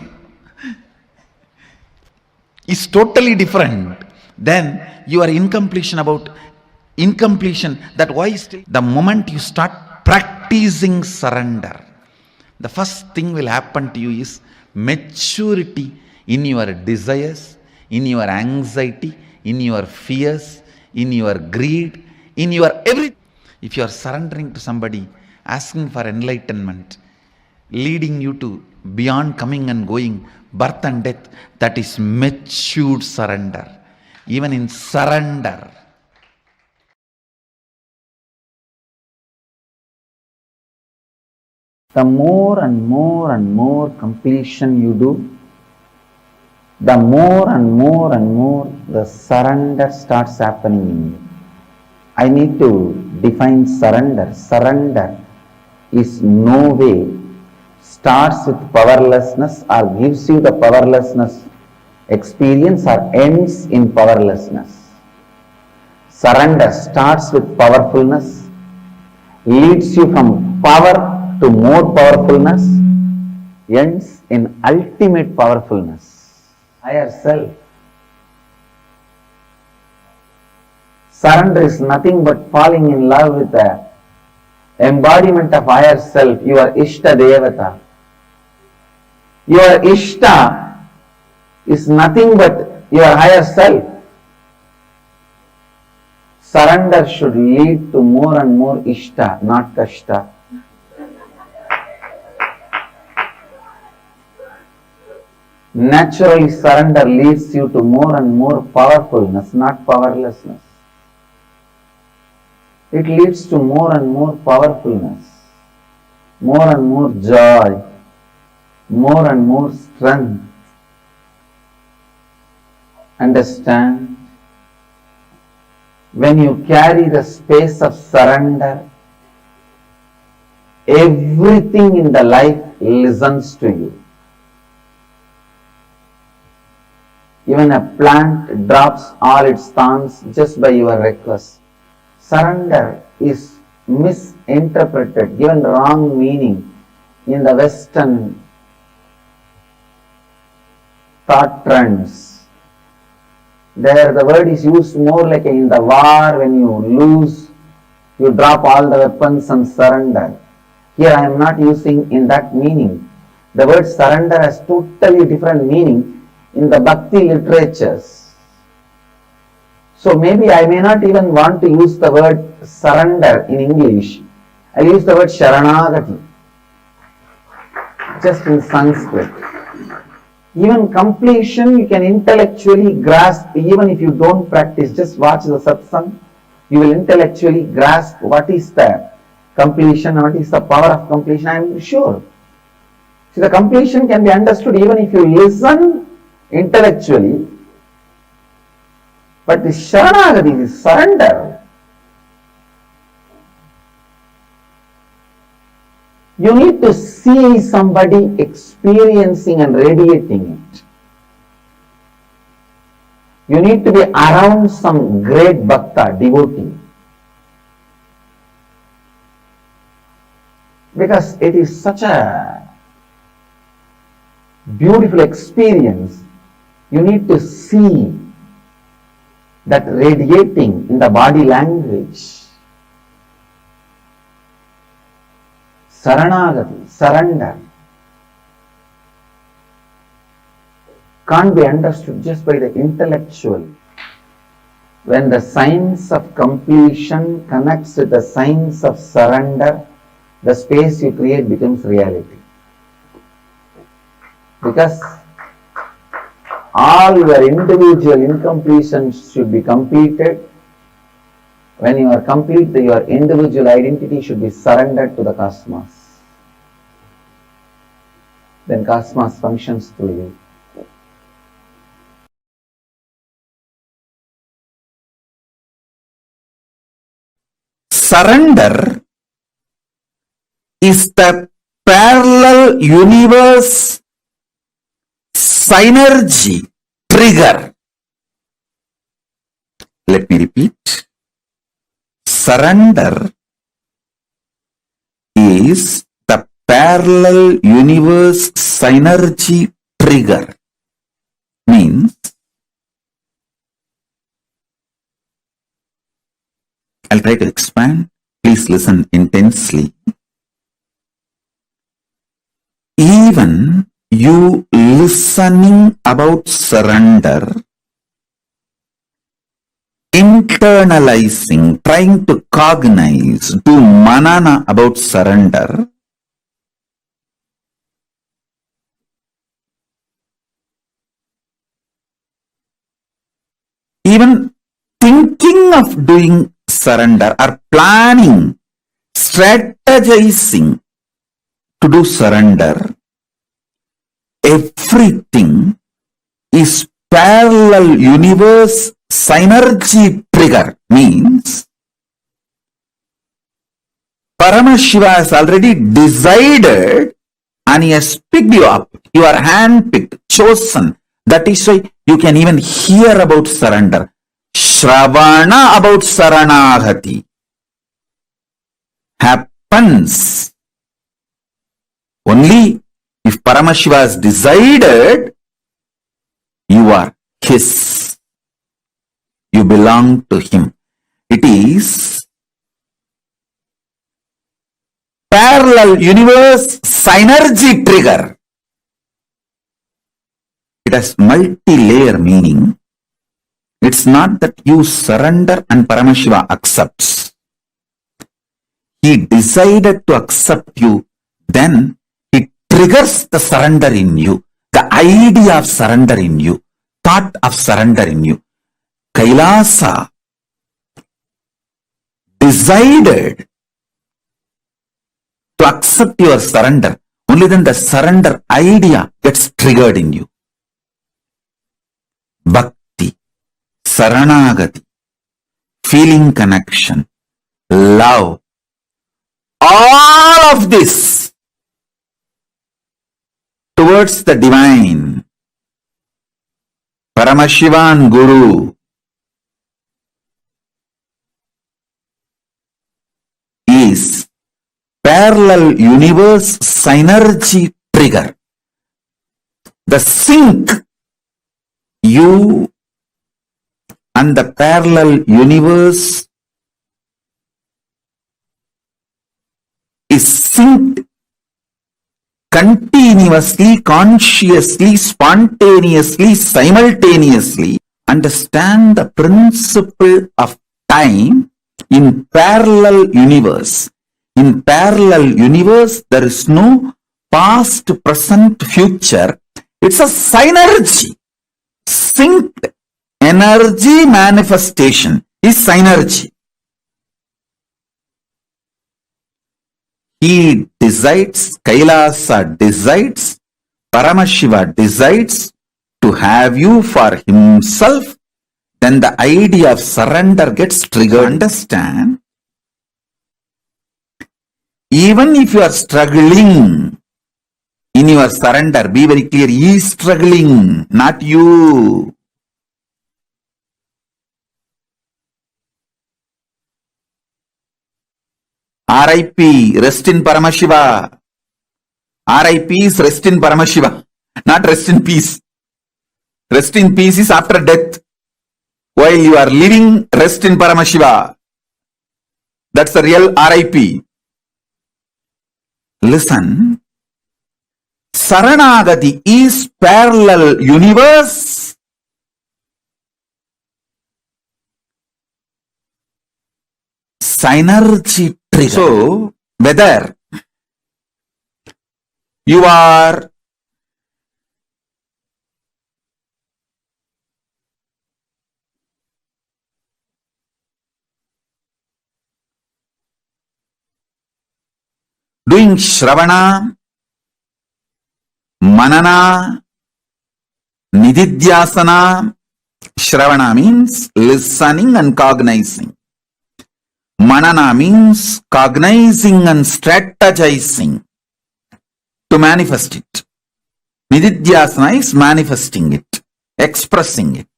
is totally different than your incompletion about incompletion. That why still? The moment you start practicing surrender, the first thing will happen to you is maturity in your desires, in your anxiety, in your fears, in your greed, in your everything. If you are surrendering to somebody, asking for enlightenment, leading you to beyond coming and going, birth and death, that is matured surrender. Even in surrender, the more and more completion you do, the more and more the surrender starts happening in you. I need to define surrender. Surrender is no way starts with powerlessness or gives you the powerlessness experience or ends in powerlessness. Surrender starts with powerfulness, leads you from power to more powerfulness, ends in ultimate powerfulness, higher self. Surrender is nothing but falling in love with the embodiment of higher self, your Ishta Devata. Your Ishta is nothing but your higher self. Surrender should lead to more and more Ishta, not Kashta. Naturally, surrender leads you to more and more powerfulness, not powerlessness. It leads to more and more powerfulness, more and more joy, more and more strength. Understand? When you carry the space of surrender, everything in the life listens to you. Even a plant drops all its thorns just by your request. Surrender is misinterpreted, given wrong meaning in the Western thought trends. There the word is used more like in the war, when you lose, you drop all the weapons and surrender. Here I am not using in that meaning. The word surrender has totally different meaning in the Bhakti literatures. So maybe I may not even want to use the word surrender in English. I use the word Sharanagati, just in Sanskrit. Even completion you can intellectually grasp, even if you don't practice, just watch the satsang, you will intellectually grasp what is the completion, what is the power of completion, I am sure. See, the completion can be understood even if you listen intellectually, but the Sharanagati is surrender. You need to see somebody experiencing and radiating it. You need to be around some great bhakta, devotee. Because it is such a beautiful experience. You need to see that radiating in the body language. Saranagati, surrender, can't be understood just by the intellectual. When the science of completion connects with the science of surrender, the space you create becomes reality. Because all your individual incompletions should be completed. When you are complete, your individual identity should be surrendered to the cosmos. Then cosmos functions through you. Surrender is the parallel universe synergy trigger. Let me repeat. Surrender is the parallel universe synergy trigger. Means, I'll try to expand. Please listen intensely. Even you listening about surrender, internalizing, trying to cognize, do manana about surrender, even thinking of doing surrender or planning, strategizing to do surrender, everything is parallel universe synergy trigger. Means Paramashiva has already decided and he has picked you up. You are handpicked, chosen. That is why you can even hear about surrender. Shravana about Saranagati happens only if Paramashiva has decided you are his. You belong to him. It is parallel universe synergy trigger. It has multi-layer meaning. It's not that you surrender and Paramashiva accepts. He decided to accept you, then he triggers the surrender in you. the idea of surrender in you, thought of surrender in you. Kailasa decided to accept your surrender. Only then the surrender idea gets triggered in you. Bhakti, Saranagati, feeling connection, love, all of this towards the divine, Paramashivan Guru, is parallel universe synergy trigger. The sync you and the parallel universe is synced continuously, consciously, spontaneously, simultaneously. Understand the principle of time in parallel universe. In parallel universe, there is no past, present, future. It's a synergy. Synced energy manifestation is synergy. He decides, Kailasa decides, Paramashiva decides to have you for himself. Then the idea of surrender gets triggered. Understand? Even if you are struggling in your surrender, be very clear, he is struggling, not you. R.I.P. Rest in Paramashiva. R.I.P. is rest in Paramashiva, not rest in peace. Rest in peace is after death. While you are living, rest in Paramashiva. That's the real R.I.P. Listen. Saranagati is parallel universe. Synergy trigger. So, whether you are doing Shravana, Manana, Nididhyasana. Shravana means listening and cognizing. Manana means cognizing and strategizing to manifest it. Nididhyasana is manifesting it, expressing it.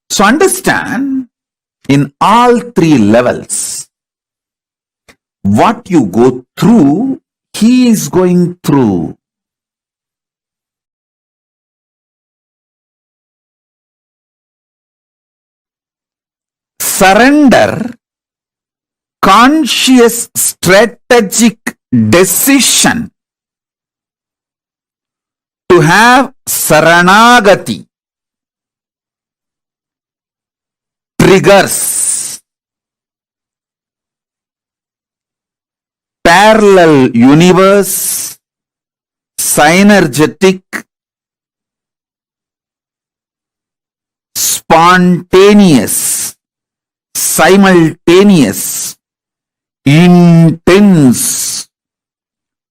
So understand, in all three levels, what you go through, he is going through. Surrender, conscious strategic decision to have Saranagati triggers parallel universe, synergetic, spontaneous, simultaneous, intense,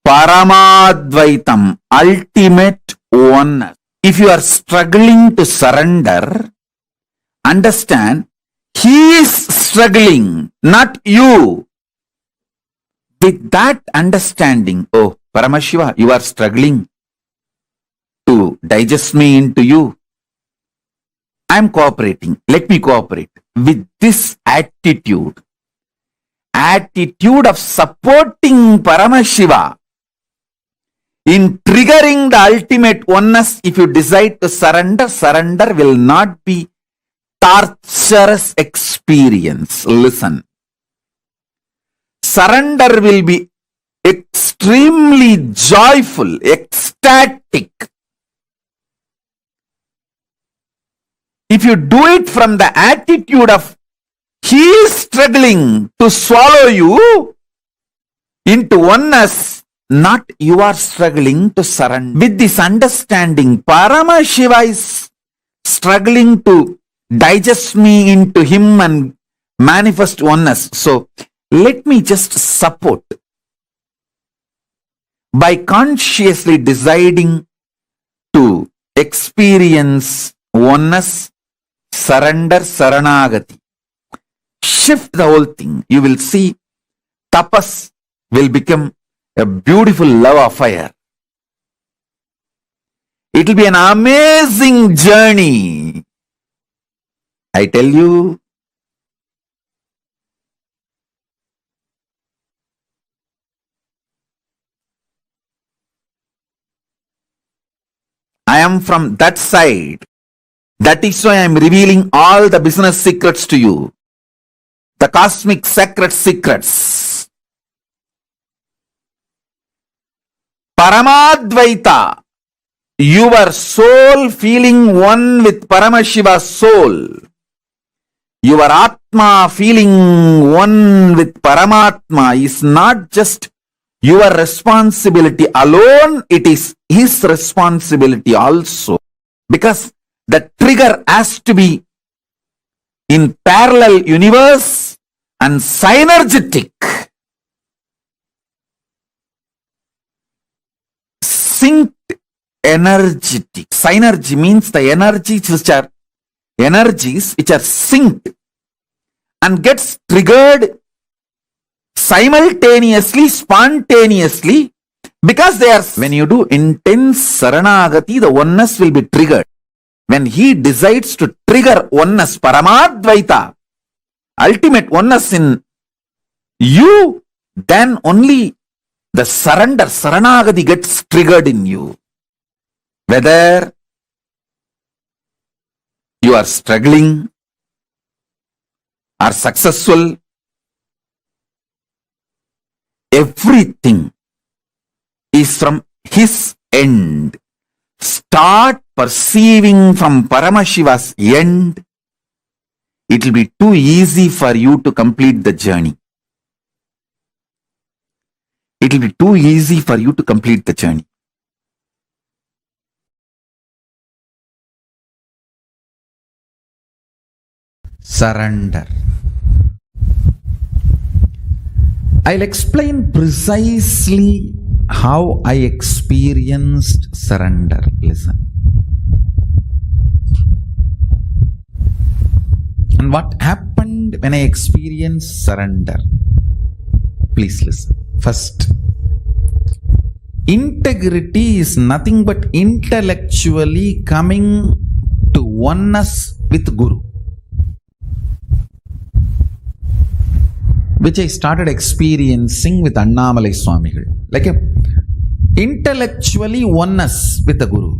Parama Advaitam, ultimate oneness. If you are struggling to surrender, understand, he is struggling, not you. With that understanding, oh, Paramashiva, you are struggling to digest me into you. I am cooperating. Let me cooperate. With this attitude of supporting Paramashiva in triggering the ultimate oneness, if you decide to surrender, surrender will not be torturous experience. Listen. Surrender will be extremely joyful, ecstatic. If you do it from the attitude of he is struggling to swallow you into oneness, not you are struggling to surrender. With this understanding, Paramashiva is struggling to digest me into him and manifest oneness. So let me just support by consciously deciding to experience oneness, surrender, saranagati. Shift the whole thing. You will see tapas will become a beautiful love affair. It will be an amazing journey. I tell you, I am from that side. That is why I am revealing all the business secrets to you. The cosmic sacred secrets. Parama Advaita. Your soul feeling one with Paramashiva's soul. Your Atma feeling one with Paramatma is not just your responsibility alone, it is his responsibility also. Because the trigger has to be in parallel universe and synergetic. Synced energetic. Synergy means the energies which are synced and gets triggered simultaneously, spontaneously, because they are, when you do intense saranagati, the oneness will be triggered. When he decides to trigger oneness, Parama Advaita, ultimate oneness in you, then only the surrender, saranagati gets triggered in you. Whether you are struggling or successful, everything is from his end. Start perceiving from Paramashiva's end. It will be too easy for you to complete the journey. It will be too easy for you to complete the journey. Surrender. I'll explain precisely how I experienced surrender. Listen. And what happened when I experienced surrender? Please listen. First, integrity is nothing but intellectually coming to oneness with Guru, which I started experiencing with Annamalai Swamigal. Like a intellectually oneness with the Guru.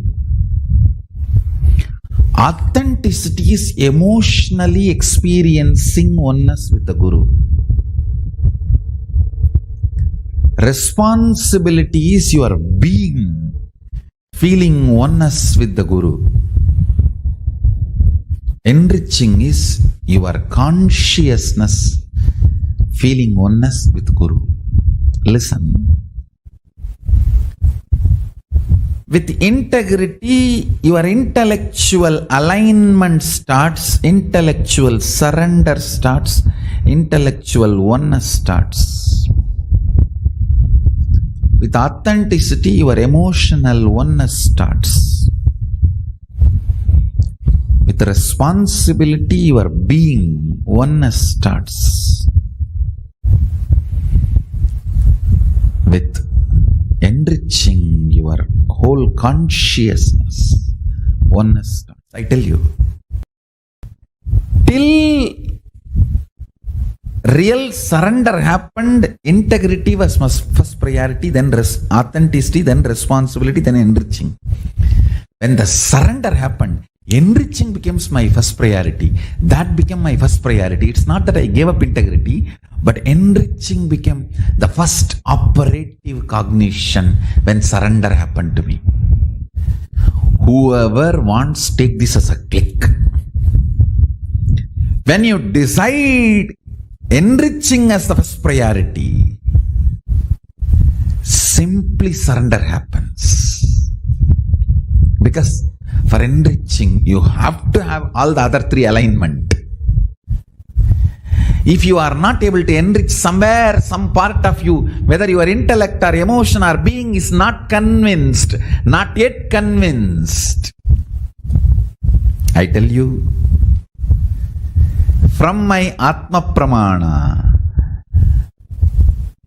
Authenticity is emotionally experiencing oneness with the Guru. Responsibility is your being feeling oneness with the Guru. Enriching is your consciousness feeling oneness with Guru. Listen. With integrity, your intellectual alignment starts, intellectual surrender starts, intellectual oneness starts. With authenticity, your emotional oneness starts. With responsibility, your being oneness starts. With enriching your whole consciousness, oneness starts. I tell you, till real surrender happened, integrity was first priority, then authenticity, then responsibility, then enriching. When the surrender happened, enriching becomes my first priority. That became my first priority. It's not that I gave up integrity, but enriching became the first operative cognition when surrender happened to me. Whoever wants, take this as a click. When you decide enriching as the first priority, simply surrender happens. Because for enriching, you have to have all the other three alignment. If you are not able to enrich somewhere, some part of you, whether your intellect or emotion or being is not convinced, not yet convinced, I tell you, from my Atma Pramana,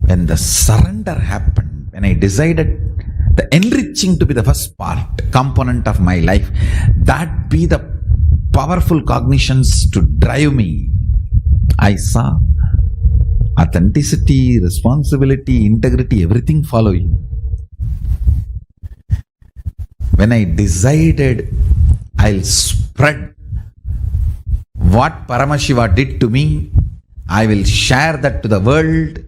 when the surrender happened, when I decided the enriching to be the first part, component of my life, that be the powerful cognitions to drive me, I saw authenticity, responsibility, integrity, everything following. When I decided I'll spread what Paramashiva did to me, I will share that to the world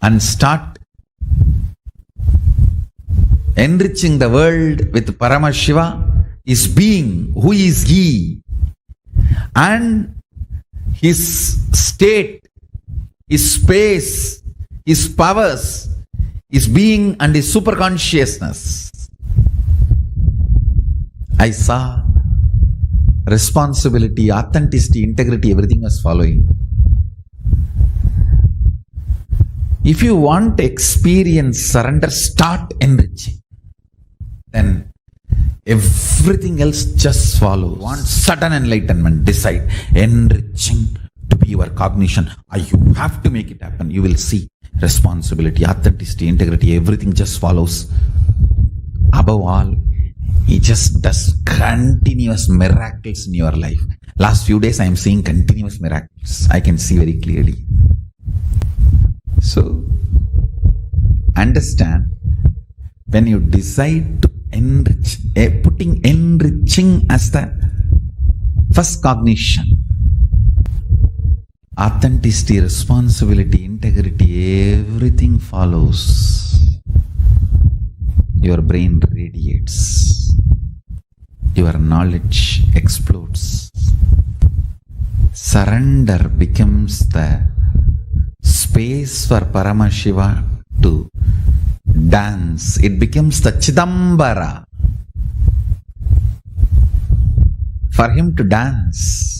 and start enriching the world with Paramashiva, his being, who is he, and his state, his space, his powers, his being and his superconsciousness. I saw responsibility, authenticity, integrity, everything was following. If you want to experience surrender, start enriching. Then everything else just follows. Want sudden enlightenment, decide enriching to be your cognition. You have to make it happen. You will see responsibility, authenticity, integrity, everything just follows. Above all, he just does continuous miracles in your life. Last few days I am seeing continuous miracles. I can see very clearly. So, understand, when you decide to enrich, putting enriching as the first cognition, authenticity, responsibility, integrity, everything follows. Your brain radiates. Your knowledge explodes. Surrender becomes the space for Paramashiva to dance. It becomes the Chidambara for him to dance.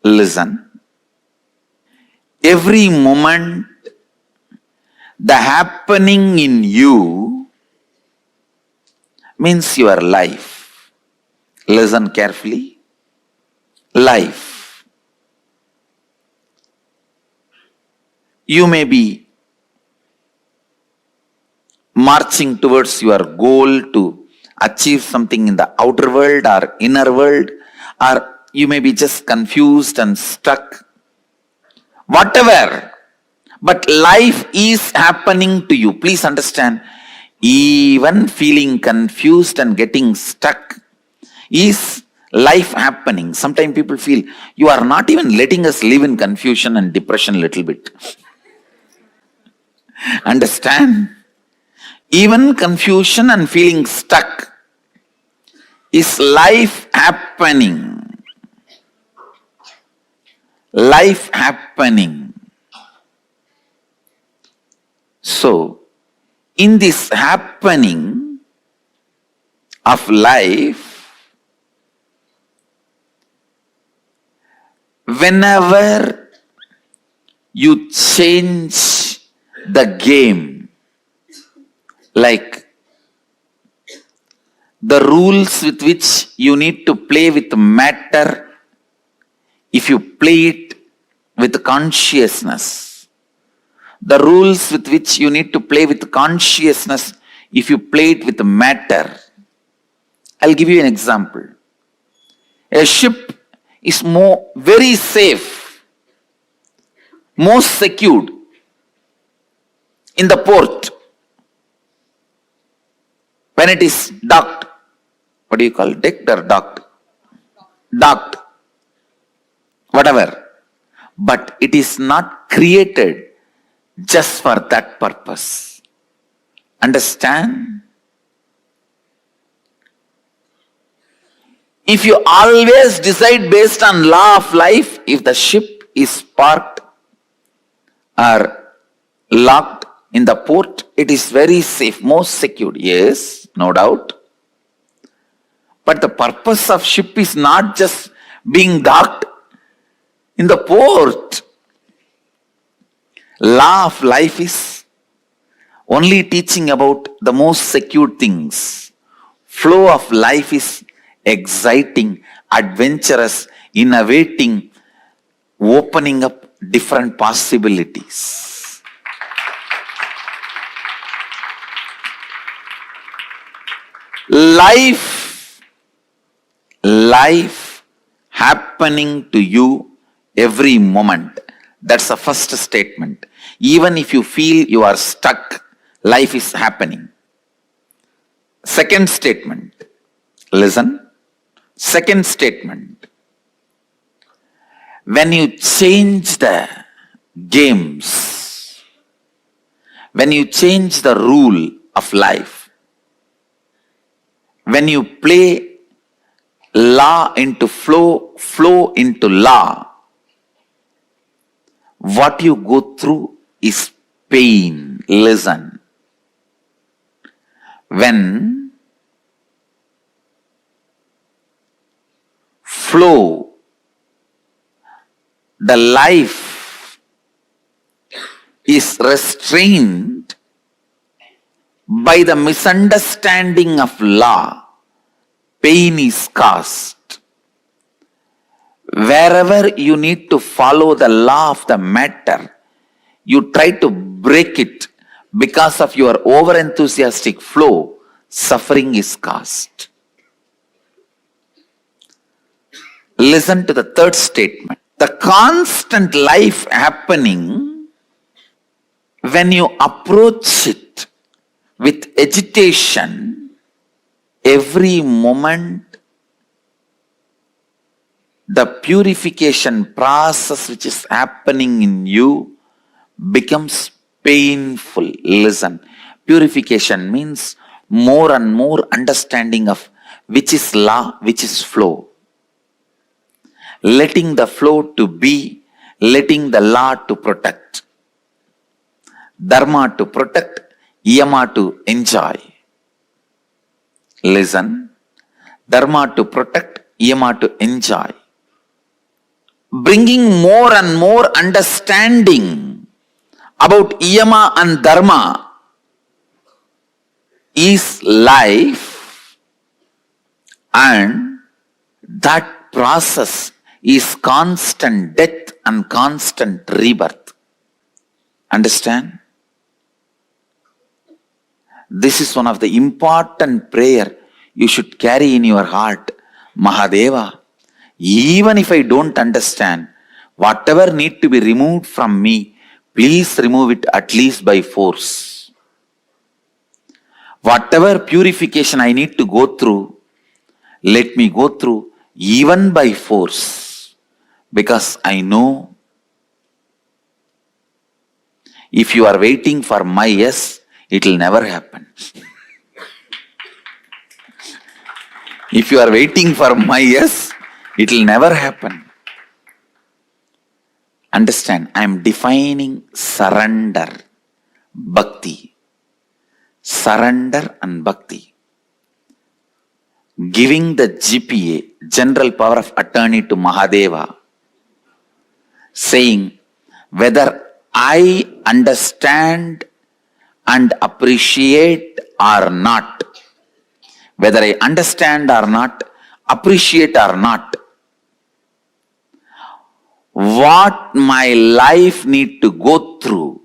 Listen. Every moment, the happening in you means your life. Listen carefully. Life. You may be marching towards your goal to achieve something in the outer world or inner world, or you may be just confused and stuck. Whatever. But life is happening to you. Please understand, even feeling confused and getting stuck is life happening. Sometimes people feel you are not even letting us live in confusion and depression a little bit. Understand? Even confusion and feeling stuck is life happening. life happening. So, in this happening of life, whenever you change the game, like the rules with which you need to play with matter, if you play it with consciousness, the rules with which you need to play with consciousness, if you play it with matter. I'll give you an example. A ship is very safe, most secured in the port when it is docked. What do you call it? Decked or docked? Docked. Whatever. But it is not created just for that purpose. Understand? If you always decide based on law of life, if the ship is parked or locked in the port, it is very safe, most secured. Yes, no doubt. But the purpose of ship is not just being docked in the port. Law of life is only teaching about the most secure things. Flow of life is exciting, adventurous, innovating, opening up different possibilities. Life happening to you every moment. That's the first statement. Even if you feel you are stuck, life is happening. Second statement. Listen. Second statement. When you change the games, when you change the rule of life, when you play law into flow, flow into law, what you go through is pain. Listen. When flow, the life is restrained by the misunderstanding of law, pain is caused. Wherever you need to follow the law of the matter, you try to break it because of your over-enthusiastic flow, suffering is caused. Listen to the third statement. The constant life happening, when you approach it with agitation, every moment, the purification process which is happening in you becomes painful. Listen, purification means more and more understanding of which is law, which is flow. Letting the flow to be, letting the law to protect. Dharma to protect, yama to enjoy. Listen, dharma to protect, yama to enjoy. Bringing more and more understanding about yama and dharma is life, and that process is constant death and constant rebirth. Understand? This is one of the important prayer you should carry in your heart. Mahadeva, even if I don't understand, whatever need to be removed from me, please remove it at least by force. Whatever purification I need to go through, let me go through even by force. Because I know if you are waiting for my yes, it will never happen. If you are waiting for my yes, it will never happen. Understand, I am defining surrender, bhakti. Surrender and bhakti. Giving the GPA, general power of attorney, to Mahadeva, saying whether I understand and appreciate or not, whether I understand or not, appreciate or not, what my life need to go through,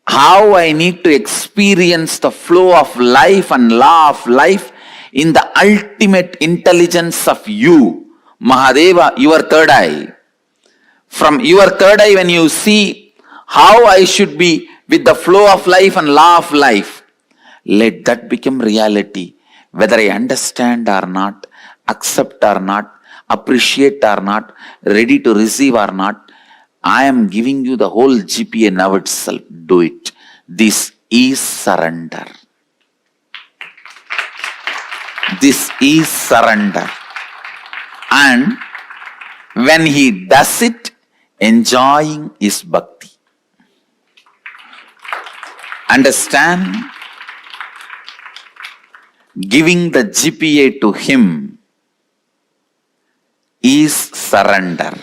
how I need to experience the flow of life and law of life in the ultimate intelligence of you, Mahadeva, your third eye. From your third eye, when you see how I should be with the flow of life and law of life, let that become reality. Whether I understand or not, accept or not, appreciate or not, ready to receive or not, I am giving you the whole GPA now itself. Do it. This is surrender. This is surrender. And when he does it, enjoying is bhakti. Understand? Giving the GPA to him is surrender.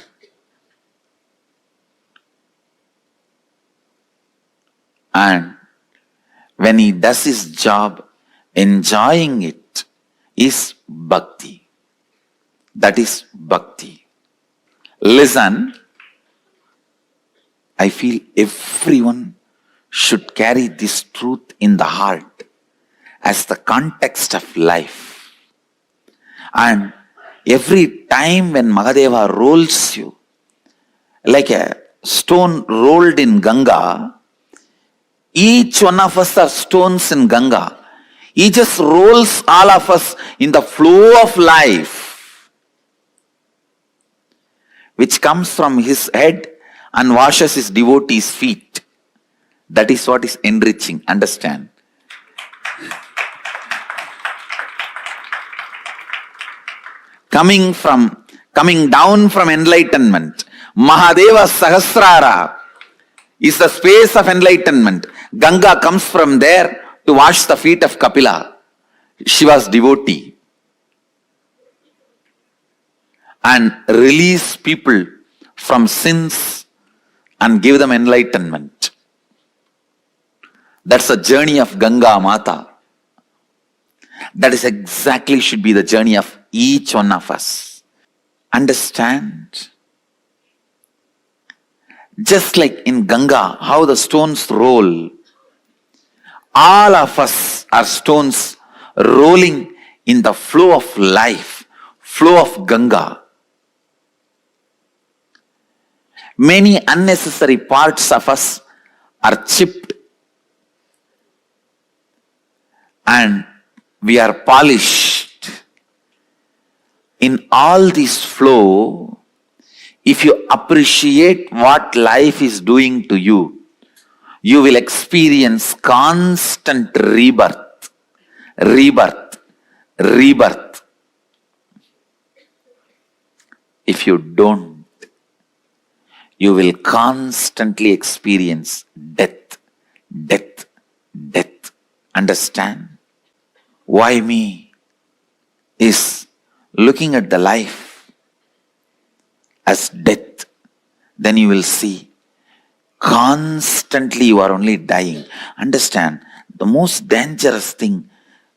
And when he does his job, enjoying it is bhakti. That is bhakti. Listen, I feel everyone should carry this truth in the heart as the context of life. And every time when Mahadeva rolls you, like a stone rolled in Ganga, each one of us are stones in Ganga. He just rolls all of us in the flow of life, which comes from his head and washes his devotees' feet. That is what is enriching. Understand? Coming down from enlightenment, Mahadeva Sahasrara is the space of enlightenment. Ganga comes from there to wash the feet of Kapila, Shiva's devotee, and release people from sins and give them enlightenment. That's the journey of Ganga Mata. That is exactly should be the journey of each one of us. Understand? Just like in Ganga, how the stones roll, all of us are stones rolling in the flow of life, flow of Ganga. Many unnecessary parts of us are chipped and we are polished. In all this flow, if you appreciate what life is doing to you, you will experience constant rebirth, rebirth, rebirth. If you don't, you will constantly experience death, death, death. Understand? Why me? Is looking at the life as death, then you will see constantly you are only dying. Understand, the most dangerous thing,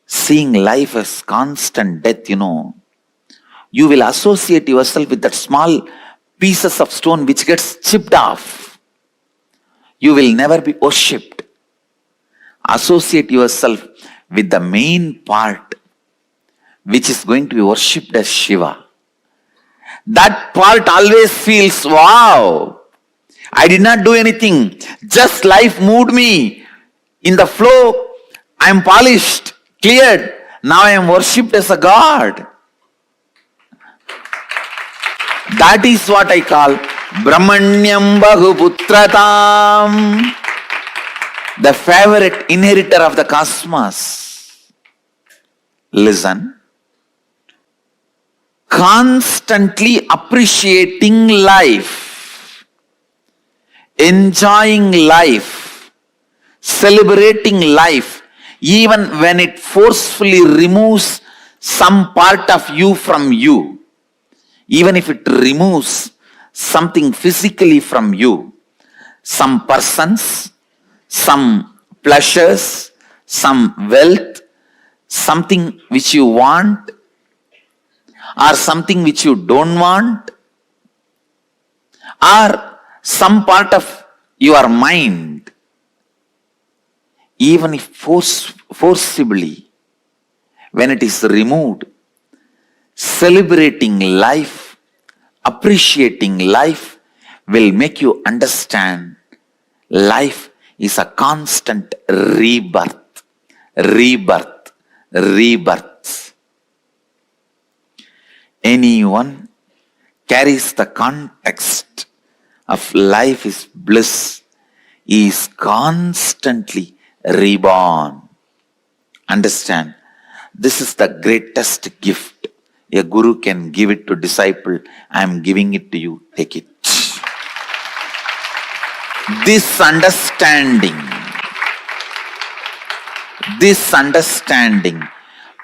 seeing life as constant death, you will associate yourself with that small pieces of stone which gets chipped off. You will never be worshipped. Associate yourself with the main part which is going to be worshipped as Shiva. That part always feels, wow, I did not do anything. Just life moved me. In the flow, I am polished, cleared. Now I am worshipped as a God. That is what I call Brahmanyam Bahuputhrathaam, the favorite inheritor of the cosmos. Listen. constantly appreciating life, enjoying life, celebrating life, even when it forcefully removes some part of you from you, even if it removes something physically from you, some persons, some pleasures, some wealth, something which you want, or something which you don't want, or some part of your mind, even if forcibly, when it is removed, celebrating life, appreciating life will make you understand life is a constant rebirth, rebirth, rebirth. Anyone carries the context of life is bliss, is constantly reborn. Understand, this is the greatest gift a guru can give it to disciple. I am giving it to you, take it. This understanding,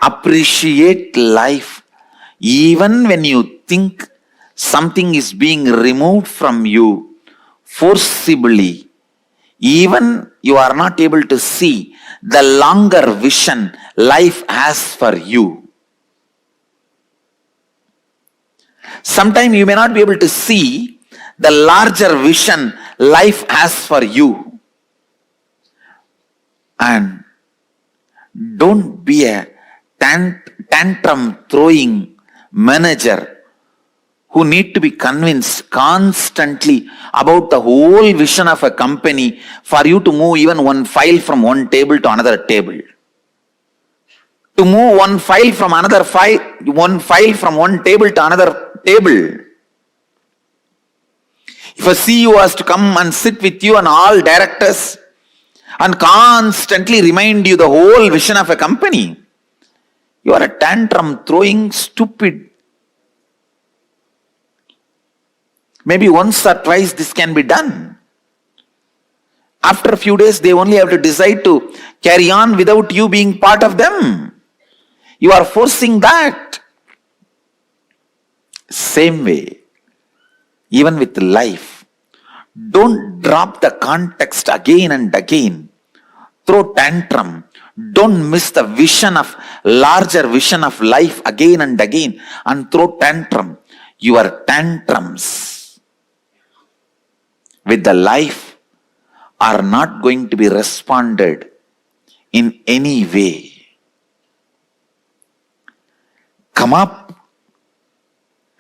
appreciate life even when you think something is being removed from you forcibly, even you are not able to see the longer vision life has for you. Sometimes you may not be able to see the larger vision life has for you. And don't be a tantrum throwing manager who need to be convinced constantly about the whole vision of a company for you to move even one file from one table to another table. To move one file from another file, one file from one table to another table. If a CEO has to come and sit with you and all directors and constantly remind you the whole vision of a company, you are a tantrum throwing stupid. Maybe once or twice this can be done. After a few days, they only have to decide to carry on without you being part of them. You are forcing that. Same way, even with life, don't drop the context again and again. Throw tantrum. Don't miss the vision of larger vision of life again and again and throw tantrum. Your tantrums with the life are not going to be responded in any way. Come up,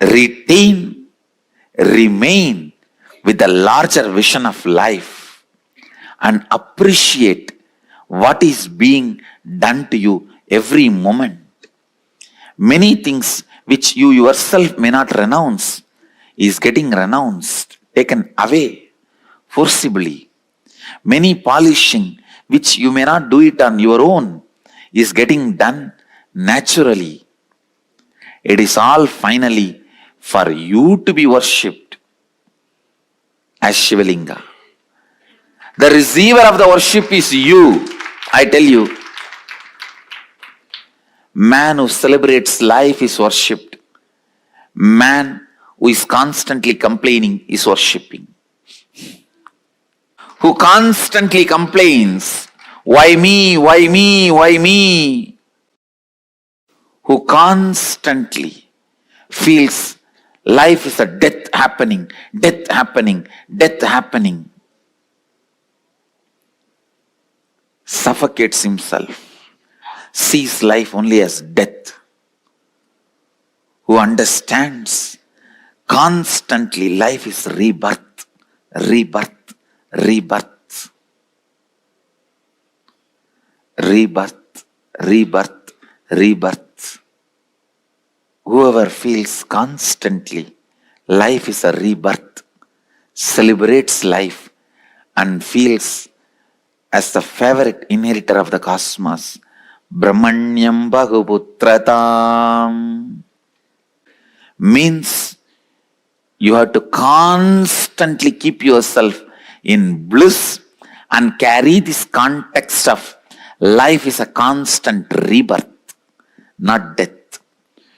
retain, remain with the larger vision of life and appreciate what is being done to you every moment. Many things which you yourself may not renounce is getting renounced, taken away forcibly. Many polishing which you may not do it on your own is getting done naturally. It is all finally for you to be worshipped as Shivalinga. The receiver of the worship is you. I tell you, man who celebrates life is worshipped. Man who is constantly complaining is worshipping. Who constantly complains, why me, why me, why me? Who constantly feels life is a death happening, death happening, death happening, suffocates himself, sees life only as death. Who understands constantly life is rebirth, rebirth, rebirth, rebirth, rebirth, rebirth. Whoever feels constantly life is a rebirth, celebrates life and feels as the favorite inheritor of the cosmos, Brahmanyam Bahuputhrathaam. means you have to constantly keep yourself in bliss and carry this context of life is a constant rebirth, not death.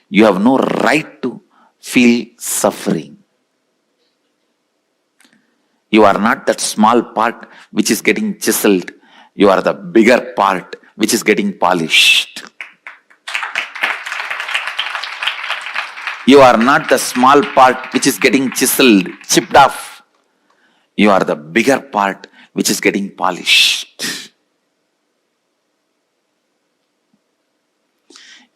You have no right to feel suffering. You are not that small part which is getting chiseled. You are the bigger part which is getting polished. You are not the small part which is getting chiseled, chipped off. You are the bigger part which is getting polished.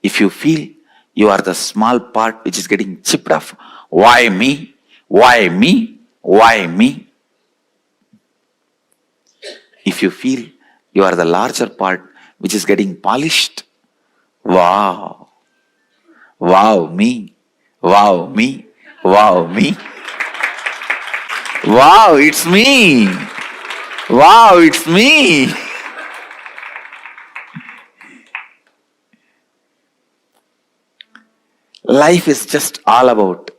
If you feel you are the small part which is getting chipped off, why me? Why me? Why me? If you feel you are the larger part which is getting polished, wow, wow me, wow me, wow me, wow it's me, wow it's me. Life is just all about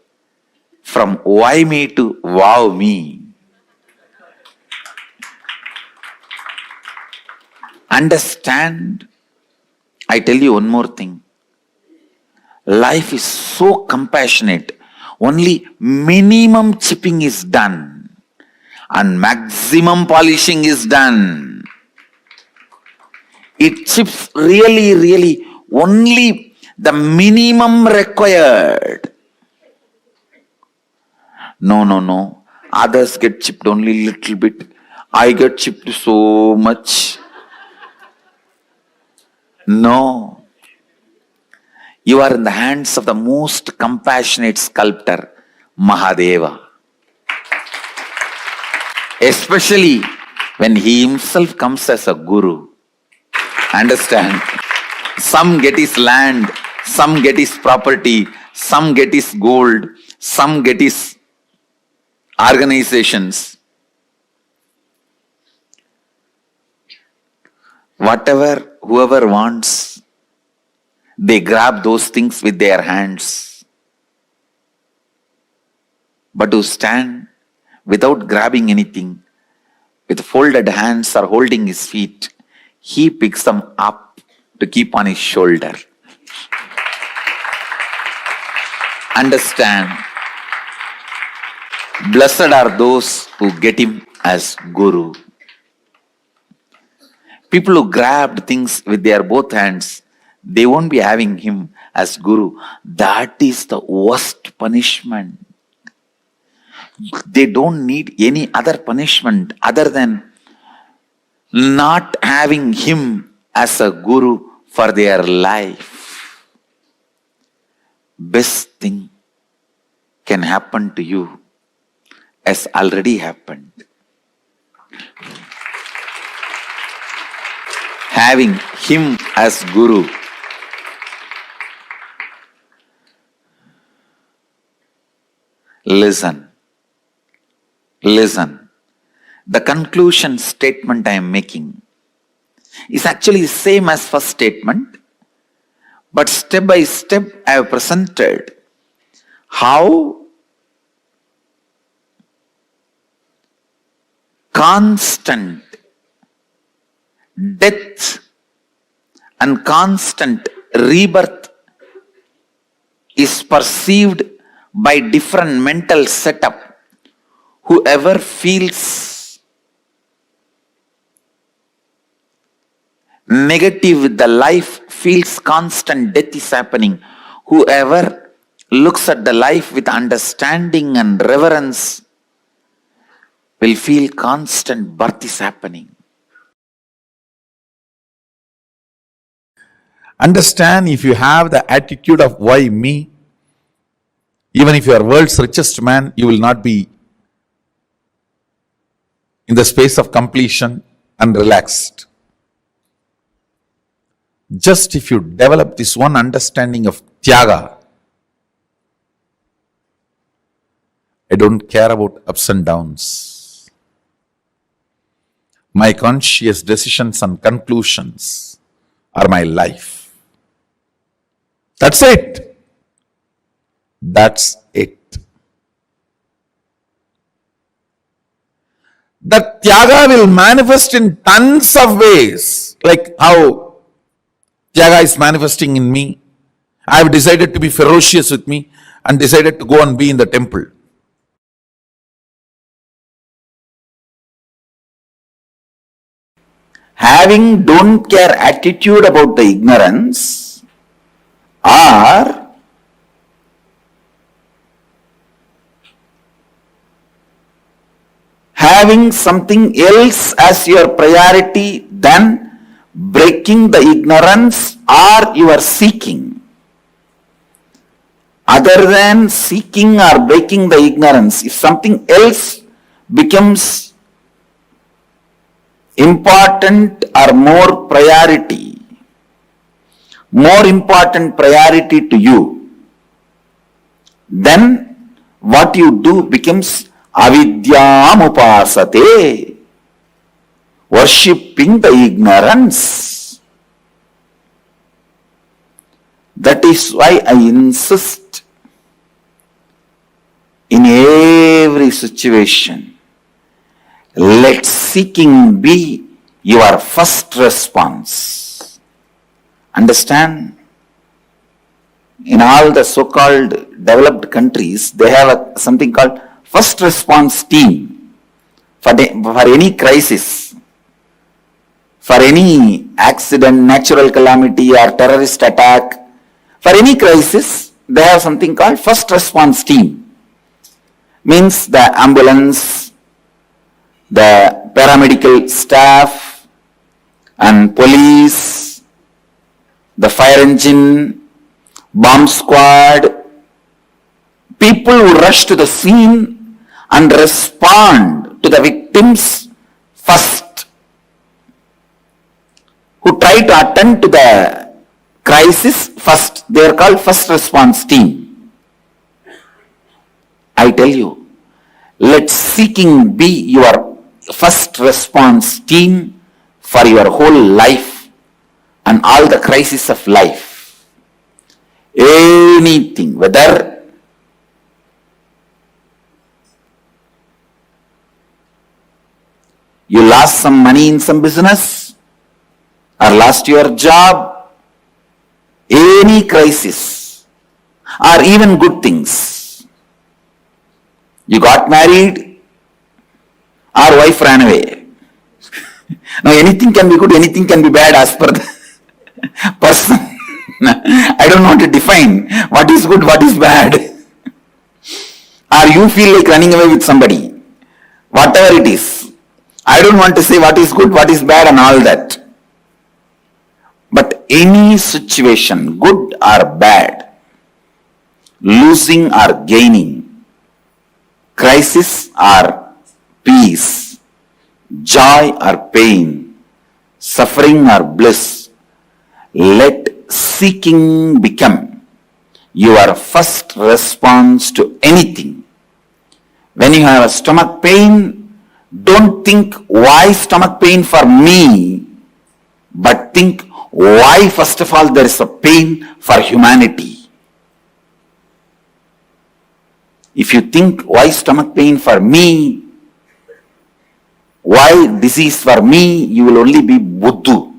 from why me to wow me. Understand, I tell you one more thing. Life is so compassionate. Only minimum chipping is done and maximum polishing is done. It chips really only the minimum required. No. Others get chipped only little bit. I get chipped so much. No. You are in the hands of the most compassionate sculptor, Mahadeva. Especially when he himself comes as a guru. Understand? Some get his land, some get his property, some get his gold, some get his organizations. Whatever, whoever wants, they grab those things with their hands. But to stand without grabbing anything, with folded hands or holding his feet, he picks them up to keep on his shoulder. Understand? Blessed are those who get him as Guru. People who grabbed things with their both hands, they won't be having him as Guru. That is the worst punishment. They don't need any other punishment other than not having him as a Guru for their life. Best thing can happen to you has already happened. Having him as Guru. Listen. The conclusion statement I am making is actually the same as first statement, but step by step I have presented how constant death and constant rebirth is perceived by different mental setup. Whoever feels negative with the life feels constant death is happening. Whoever looks at the life with understanding and reverence will feel constant birth is happening.
Understand, if you have the attitude of why me, even if you are world's richest man, you will not be in the space of completion and relaxed. Just if you develop this one understanding of Tyaga, I don't care about ups and downs. My conscious decisions and conclusions are my life. That's it. That's it. That Tyaga will manifest in tons of ways, like how Tyaga is manifesting in me. I have decided to be ferocious with me and decided to go and be in the temple.
Having don't care attitude about the ignorance, or having something else as your priority than breaking the ignorance, or you are seeking. Other than seeking or breaking the ignorance, if something else becomes important or more important priority to you, then what you do becomes avidyam upasate, worshipping the ignorance. That is why I insist in every situation, let seeking be your first response. Understand? In all the so-called developed countries, they have something called first response team for any crisis, for any accident, natural calamity or terrorist attack. For any crisis, they have something called first response team. Means the ambulance, the paramedical staff and police, the fire engine, bomb squad, people who rush to the scene and respond to the victims first, who try to attend to the crisis first. They are called first response team. I tell you, let seeking be your first response team for your whole life and all the crises of life. Anything, whether you lost some money in some business or lost your job, any crisis or even good things. You got married or wife ran away. Now anything can be good, anything can be bad as per the person. I don't want to define what is good, what is bad. Or you feel like running away with somebody. Whatever it is. I don't want to say what is good, what is bad and all that. But any situation, good or bad, losing or gaining, crisis or peace, joy or pain, suffering or bliss, let seeking become your first response to anything. When you have a stomach pain, don't think why stomach pain for me, but think why first of all there is a pain for humanity. If you think why stomach pain for me, why disease for me, you will only be Buddha.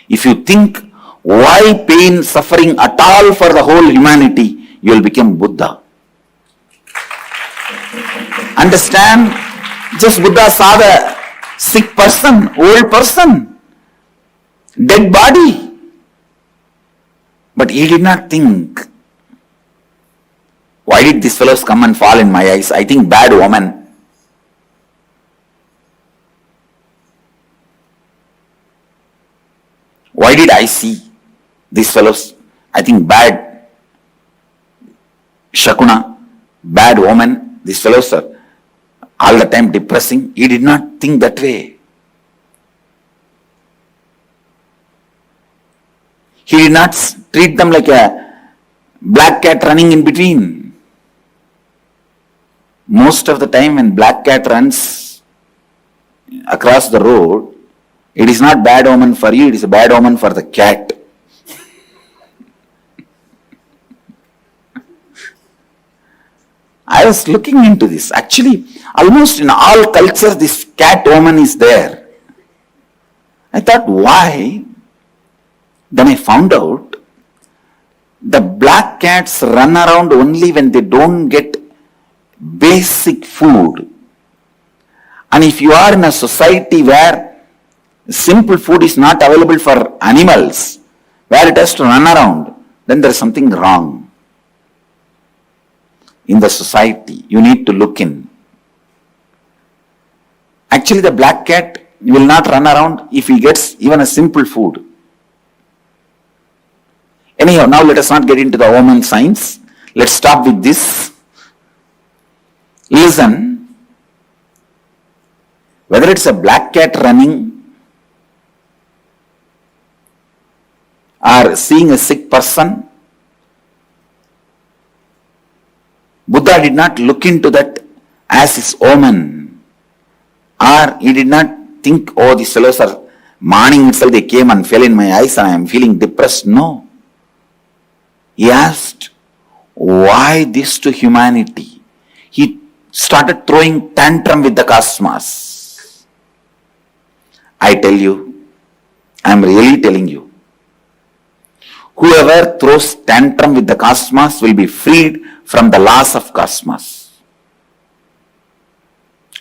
If you think why pain, suffering at all for the whole humanity, you will become Buddha. Understand? Just Buddha saw the sick person, old person, dead body. But he did not think, why did these fellows come and fall in my eyes? I think bad woman. Why did I see these fellows? I think bad Shakuna, bad woman. These fellows are all the time depressing. He did not think that way. He did not treat them like a black cat running in between. Most of the time when black cat runs across the road, it is not bad omen for you, it is a bad omen for the cat. I was looking into this. Actually, almost in all cultures, this cat woman is there. I thought, why? Then I found out the black cats run around only when they don't get basic food. And if you are in a society where simple food is not available for animals, where it has to run around, then there is something wrong in the society. You need to look in. Actually, the black cat will not run around if he gets even a simple food. Anyhow, now let us not get into the woman science. Let's stop with this. Listen, whether it's a black cat running or seeing a sick person, Buddha did not look into that as his omen, or he did not think, oh, these fellows are, morning itself they came and fell in my eyes and I am feeling depressed. No. He asked, why this to humanity? He started throwing tantrum with the cosmos. I tell you, I am really telling you, whoever throws tantrum with the cosmos will be freed from the laws of cosmos.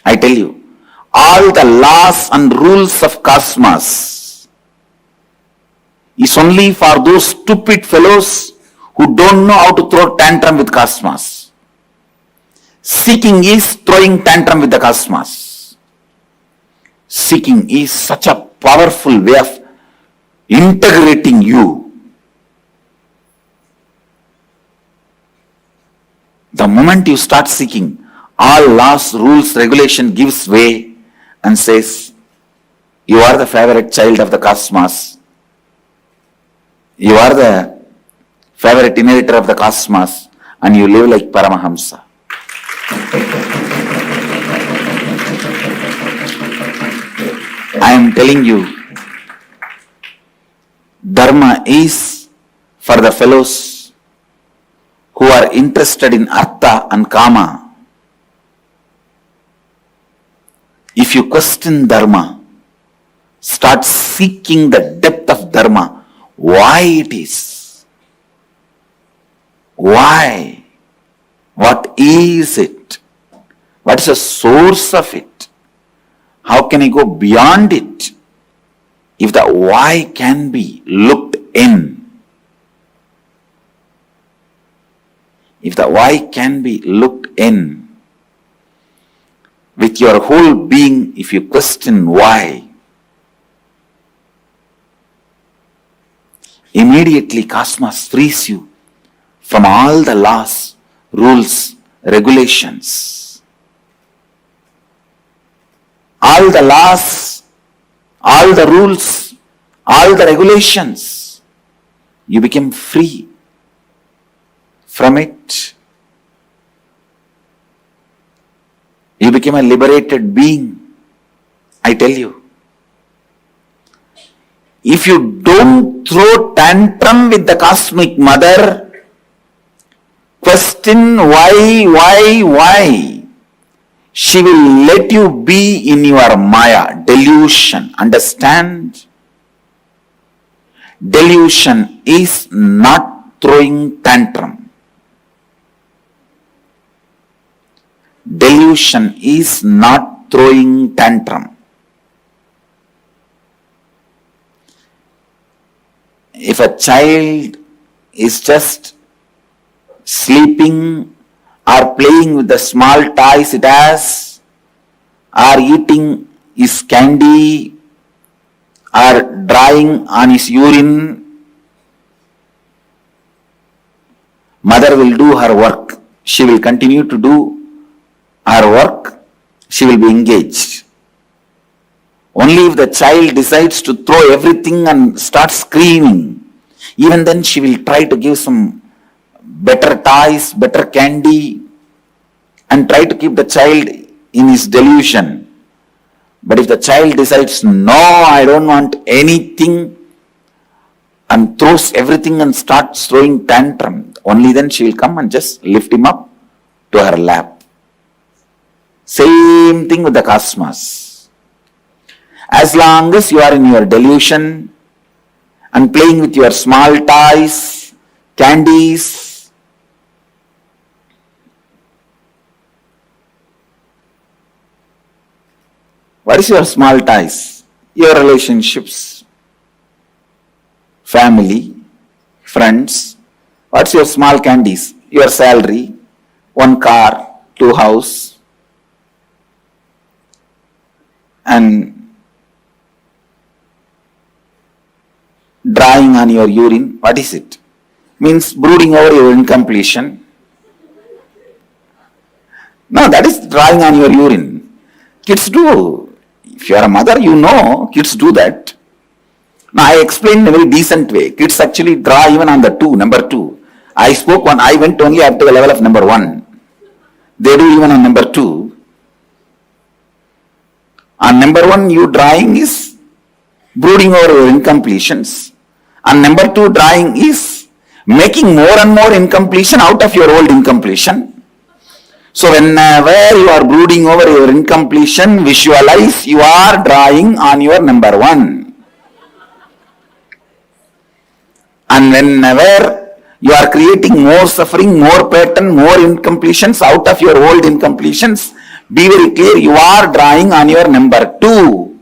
I tell you, all the laws and rules of cosmos is only for those stupid fellows who don't know how to throw tantrum with cosmos. Seeking is throwing tantrum with the cosmos. Seeking is such a powerful way of integrating you. The moment you start seeking, all laws, rules, regulation gives way and says, you are the favorite child of the cosmos. You are the favorite inheritor of the cosmos, and you live like Paramahamsa. I am telling you, Dharma is for the fellows who are interested in Artha and Kama. If you question Dharma, start seeking the depth of Dharma, why it is. Why? What is it? What is the source of it? How can I go beyond it? If the why can be looked in. If the why can be looked in. With your whole being, if you question why, immediately cosmos frees you from all the laws, rules, regulations. All the laws, all the rules, all the regulations. You become free from it. You become a liberated being. I tell you. If you don't throw tantrum with the cosmic mother, question why, she will let you be in your Maya, delusion. Understand? Delusion is not throwing tantrum. Delusion is not throwing tantrum. If a child is just sleeping or playing with the small toys it has, or eating his candy, or drying on his urine, mother will do her work. She will continue to do her work. She will be engaged. Only if the child decides to throw everything and start screaming, even then she will try to give some better toys, better candy, and try to keep the child in his delusion. But if the child decides, no, I don't want anything, and throws everything and starts throwing tantrum, only then she will come and just lift him up to her lap. Same thing with the cosmos. As long as you are in your delusion and playing with your small toys, candies, what is your small toys? Your relationships, family, friends. What's your small candies? Your salary, one car, two house, and drawing on your urine. What is it? Means brooding over your incompletion. No, that is drawing on your urine. Kids do. If you are a mother, you know kids do that. Now I explained in a very decent way. Kids actually draw even on the number two. I went only up to the level of number one. They do even on number two. On number one, you drawing is brooding over your incompletions. And number two, drawing is making more and more incompletion out of your old incompletion. So whenever you are brooding over your incompletion, visualize you are drawing on your number one. And whenever you are creating more suffering, more pattern, more incompletions out of your old incompletions, be very clear, you are drawing on your number two.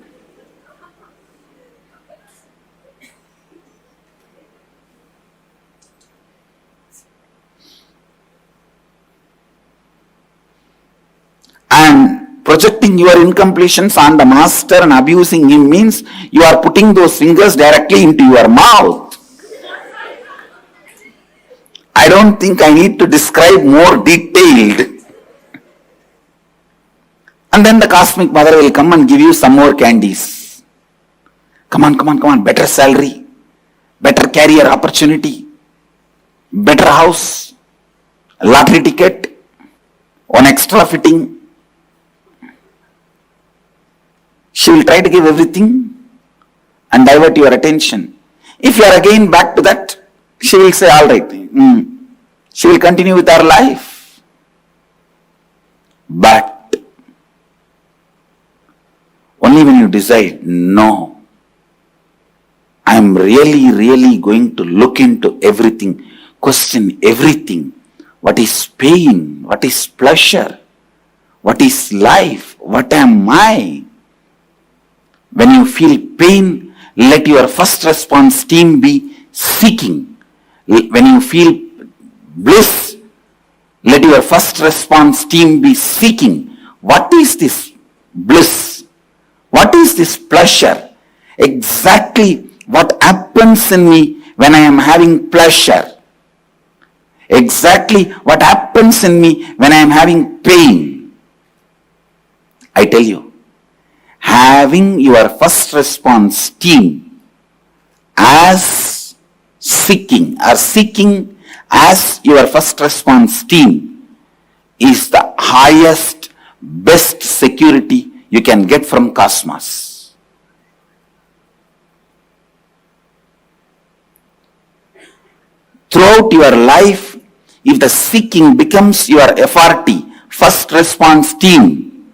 And projecting your incompletions on the master and abusing him means you are putting those fingers directly into your mouth. I don't think I need to describe more detailed. And then the cosmic mother will come and give you some more candies. Come on, better salary, better career opportunity, better house, lottery ticket, one extra fitting. She will try to give everything and divert your attention. If you are again back to that, she will say, all right. She will continue with her life. But only when you decide, no, I am really going to look into everything, question everything. What is pain? What is pleasure? What is life? What am I? When you feel pain, let your first response team be seeking. When you feel bliss, let your first response team be seeking. What is this bliss? What is this pleasure? Exactly what happens in me when I am having pleasure. Exactly what happens in me when I am having pain. I tell you, having your first response team as seeking as your first response team is the highest, best security you can get from cosmos. Throughout your life, if the seeking becomes your FRT, first response team,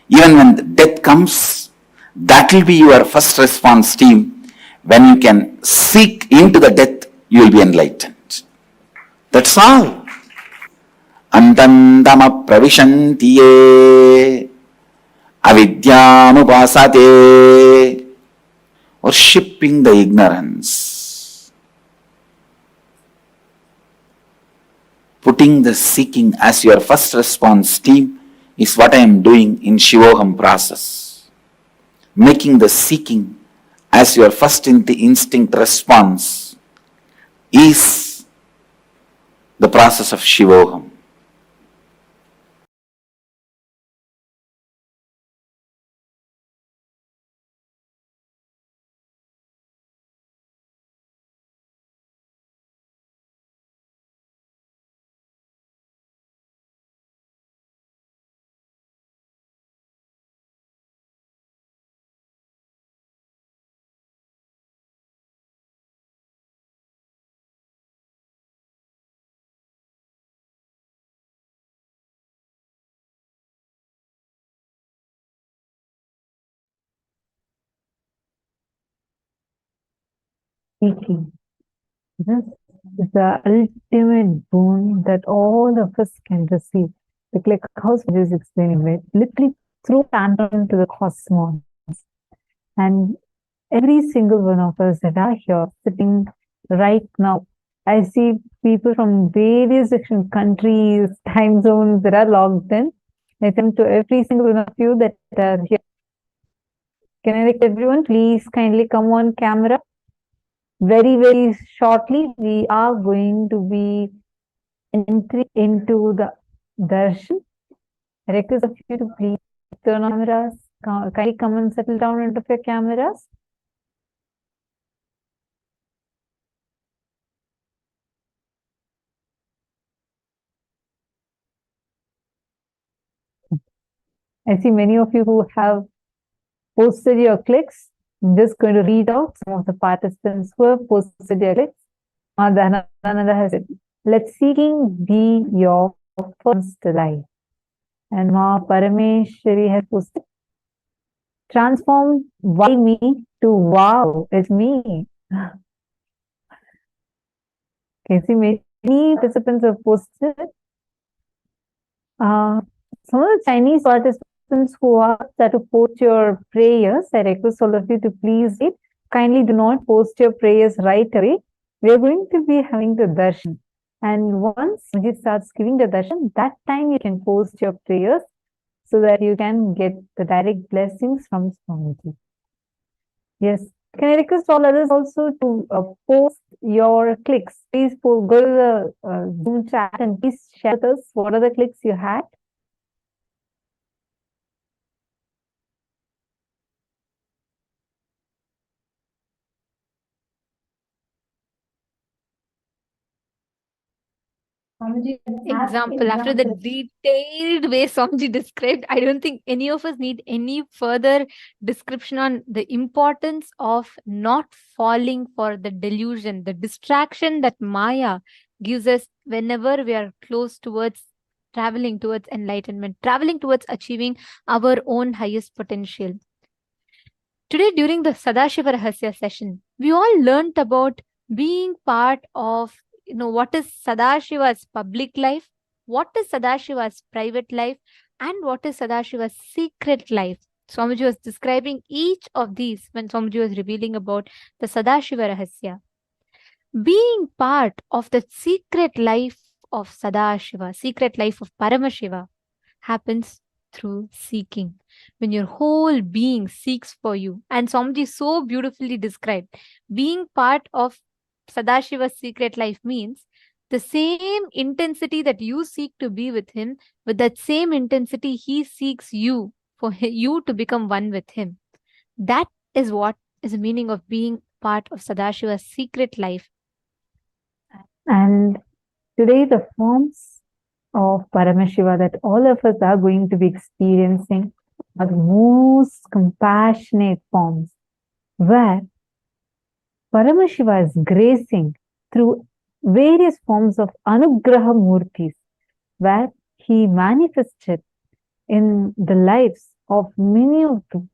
even when the death comes, that will be your first response team. When you can seek into the death, you will be enlightened. That's all. Antandama pravishantiye avidyamupasate. Worshipping the ignorance. Putting the seeking as your first response team is what I am doing in Shivoham process. Making the seeking as your first instinct response is the process of Shivoham.
seeking. This is the ultimate boon that all of us can receive. Like how Swami is explaining it, literally through tantrum to the cosmos. And every single one of us that are here sitting right now, I see people from various different countries, time zones that are logged in. I thank to every single one of you that are here. Can I request everyone, please kindly come on camera? Very, very shortly, we are going to be entering into the darshan. I request of you to please turn on cameras. Kindly come and settle down into your cameras. I see many of you who have posted your clicks. I'm just going to read out some of the participants who have posted their clicks. Nithyananda has said, let seeking be your first life. And Ma Parameshwari has posted, transform why me to wow, it's me. Okay, see many participants have posted. Some of the Chinese participants who are that to post your prayers, I request all of you to please wait. Kindly do not post your prayers right away. We are going to be having the darshan. And once Swamiji starts giving the darshan, that time you can post your prayers so that you can get the direct blessings from Swamiji. Yes. Can I request all others also to post your clicks? Please go to the Zoom chat and please share with us what are the clicks you had.
Example, after the detailed way Swamiji described, I don't think any of us need any further description on the importance of not falling for the delusion, the distraction that Maya gives us whenever we are close towards traveling towards enlightenment, traveling towards achieving our own highest potential. Today, during the Sadashiva Rahasya session, we all learnt about being part of, what is Sadashiva's public life, what is Sadashiva's private life, and what is Sadashiva's secret life. Swamiji was describing each of these when Swamiji was revealing about the Sadashiva Rahasya. Being part of the secret life of Sadashiva, secret life of Paramashiva, happens through seeking. When your whole being seeks for you. And Swamiji so beautifully described, being part of Sadashiva's secret life means the same intensity that you seek to be with him, with that same intensity he seeks you, for you to become one with him. That is what is the meaning of being part of Sadashiva's secret life.
And today the forms of Paramashiva that all of us are going to be experiencing are the most compassionate forms, where Paramashiva is gracing through various forms of Anugraha Murtis, where he manifested in the lives of many of the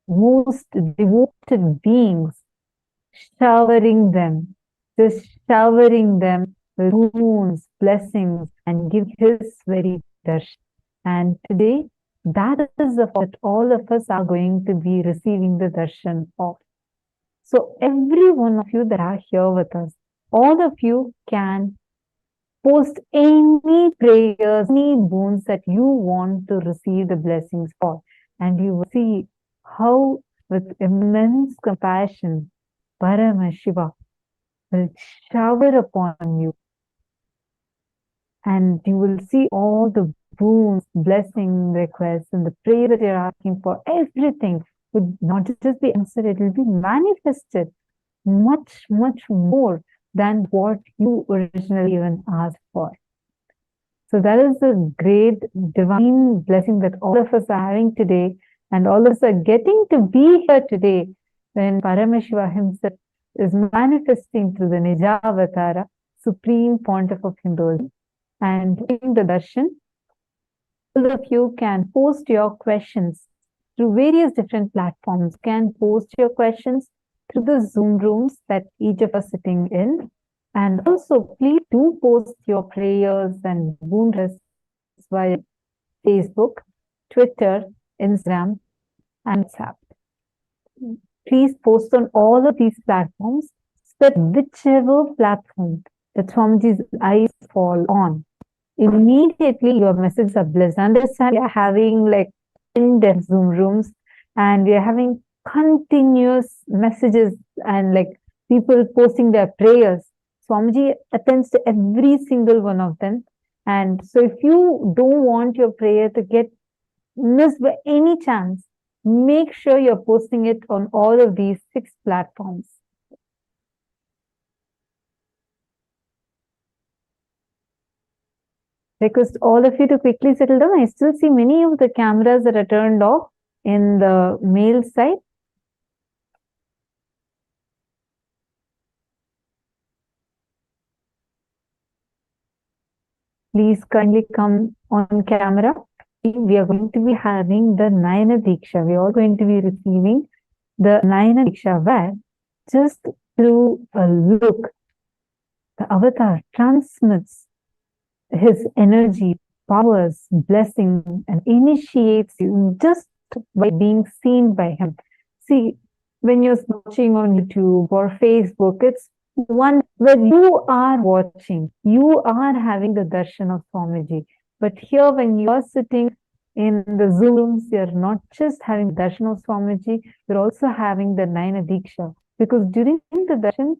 most devoted beings, showering them with boons, blessings, and give his very darshan. And today, that is the fact that all of us are going to be receiving the darshan of. So every one of you that are here with us, all of you can post any prayers, any boons that you want to receive the blessings for. And you will see how with immense compassion, Paramashiva will shower upon you. And you will see all the boons, blessing requests, and the prayer that you're asking for, everything would not just be answered, it will be manifested much, much more than what you originally even asked for. So that is the great divine blessing that all of us are having today, and all of us are getting to be here today when Paramashiva himself is manifesting through the Nijavatara, Supreme Pontiff of Hinduism. And during the darshan, all of you can post your questions through various different platforms. You can post your questions through the Zoom rooms that each of us sitting in. And also, please do post your prayers and boon requests via Facebook, Twitter, Instagram, and WhatsApp. Please post on all of these platforms so that whichever platform that Swamiji's eyes fall on, immediately your messages are blessed. Understand, we are having like in-depth Zoom rooms and we are having continuous messages and like people posting their prayers. Swamiji attends to every single one of them. And so if you don't want your prayer to get missed by any chance, make sure you're posting it on all of these 6 platforms. Request all of you to quickly settle down. I still see many of the cameras that are turned off in the male side. Please kindly come on camera. We are going to be having the Nayana Diksha. We are going to be receiving the Nayana Diksha where just through a look, the avatar transmits his energy, powers, blessing, and initiates you just by being seen by him. See, when you're watching on YouTube or Facebook, it's one where you are watching, you are having the darshan of Swamiji. But here, when you are sitting in the Zoom rooms, you're not just having the darshan of Swamiji, you're also having the Nayana Diksha. Because during the darshan,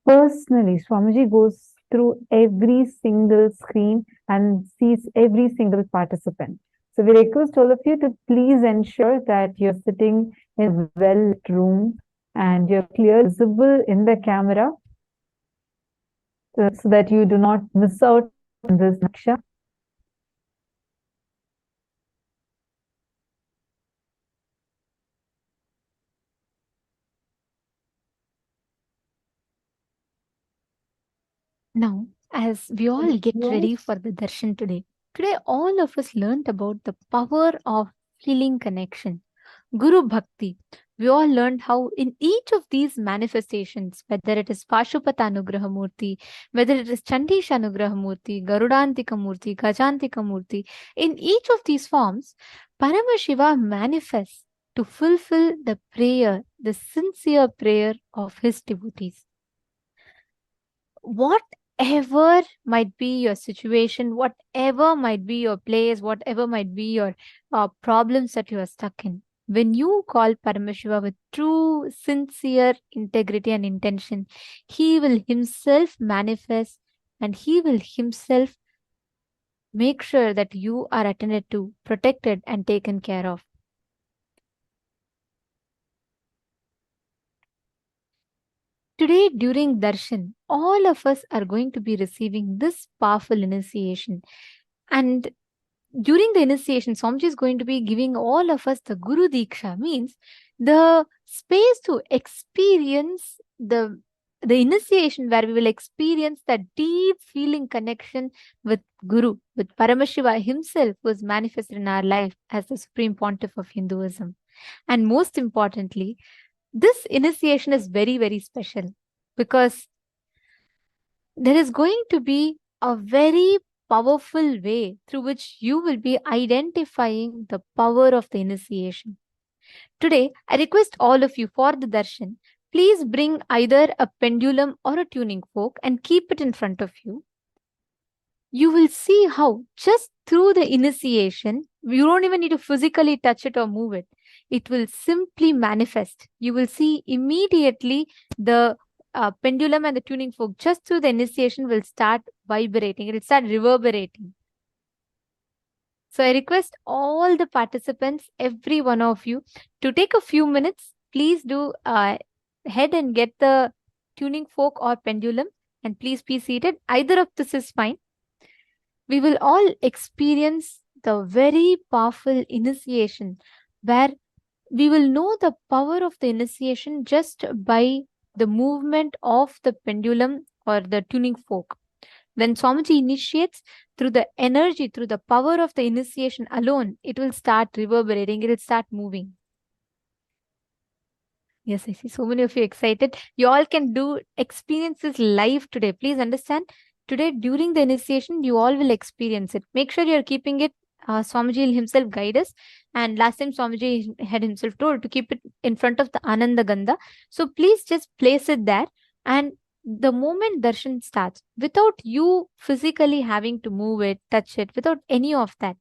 personally, Swamiji goes through every single screen and sees every single participant. So we request all of you to please ensure that you're sitting in a well-lit room and you're clearly visible in the camera so that you do not miss out on this Diksha.
Now, as we all get ready for the darshan today all of us learned about the power of feeling connection, Guru Bhakti. We all learned how in each of these manifestations, whether it is Pashupatanugraha Murti, whether it is Chandisha Anugraha Murti, Garudantika Murti, Gajantika Murti, in each of these forms, Paramashiva manifests to fulfill the prayer, the sincere prayer of his devotees. Whatever might be your situation, whatever might be your place, whatever might be your problems that you are stuck in, when you call Paramashiva with true, sincere integrity and intention, he will himself manifest and he will himself make sure that you are attended to, protected, and taken care of. Today, during darshan, all of us are going to be receiving this powerful initiation. And during the initiation, Swamiji is going to be giving all of us the Guru Diksha, means the space to experience the initiation where we will experience that deep feeling connection with Guru, with Paramashiva himself, who is manifested in our life as the Supreme Pontiff of Hinduism. And most importantly, this initiation is very, very special because there is going to be a very powerful way through which you will be identifying the power of the initiation. Today, I request all of you for the darshan, please bring either a pendulum or a tuning fork and keep it in front of you. You will see how just through the initiation, you don't even need to physically touch it or move it. It will simply manifest. You will see immediately the pendulum and the tuning fork just through the initiation will start vibrating. It will start reverberating. So I request all the participants, every one of you, to take a few minutes. Please do head and get the tuning fork or pendulum and please be seated. Either of this is fine. We will all experience the very powerful initiation where we will know the power of the initiation just by the movement of the pendulum or the tuning fork. When Swamiji initiates, through the energy, through the power of the initiation alone, it will start reverberating, it will start moving. Yes, I see so many of you excited. You all can do experiences live today. Please understand, today during the initiation, you all will experience it. Make sure you're keeping it. Swamiji himself guide us. And last time Swamiji had himself told to keep it in front of the Ananda Gandha. So please just place it there. And the moment darshan starts, without you physically having to move it, touch it, without any of that,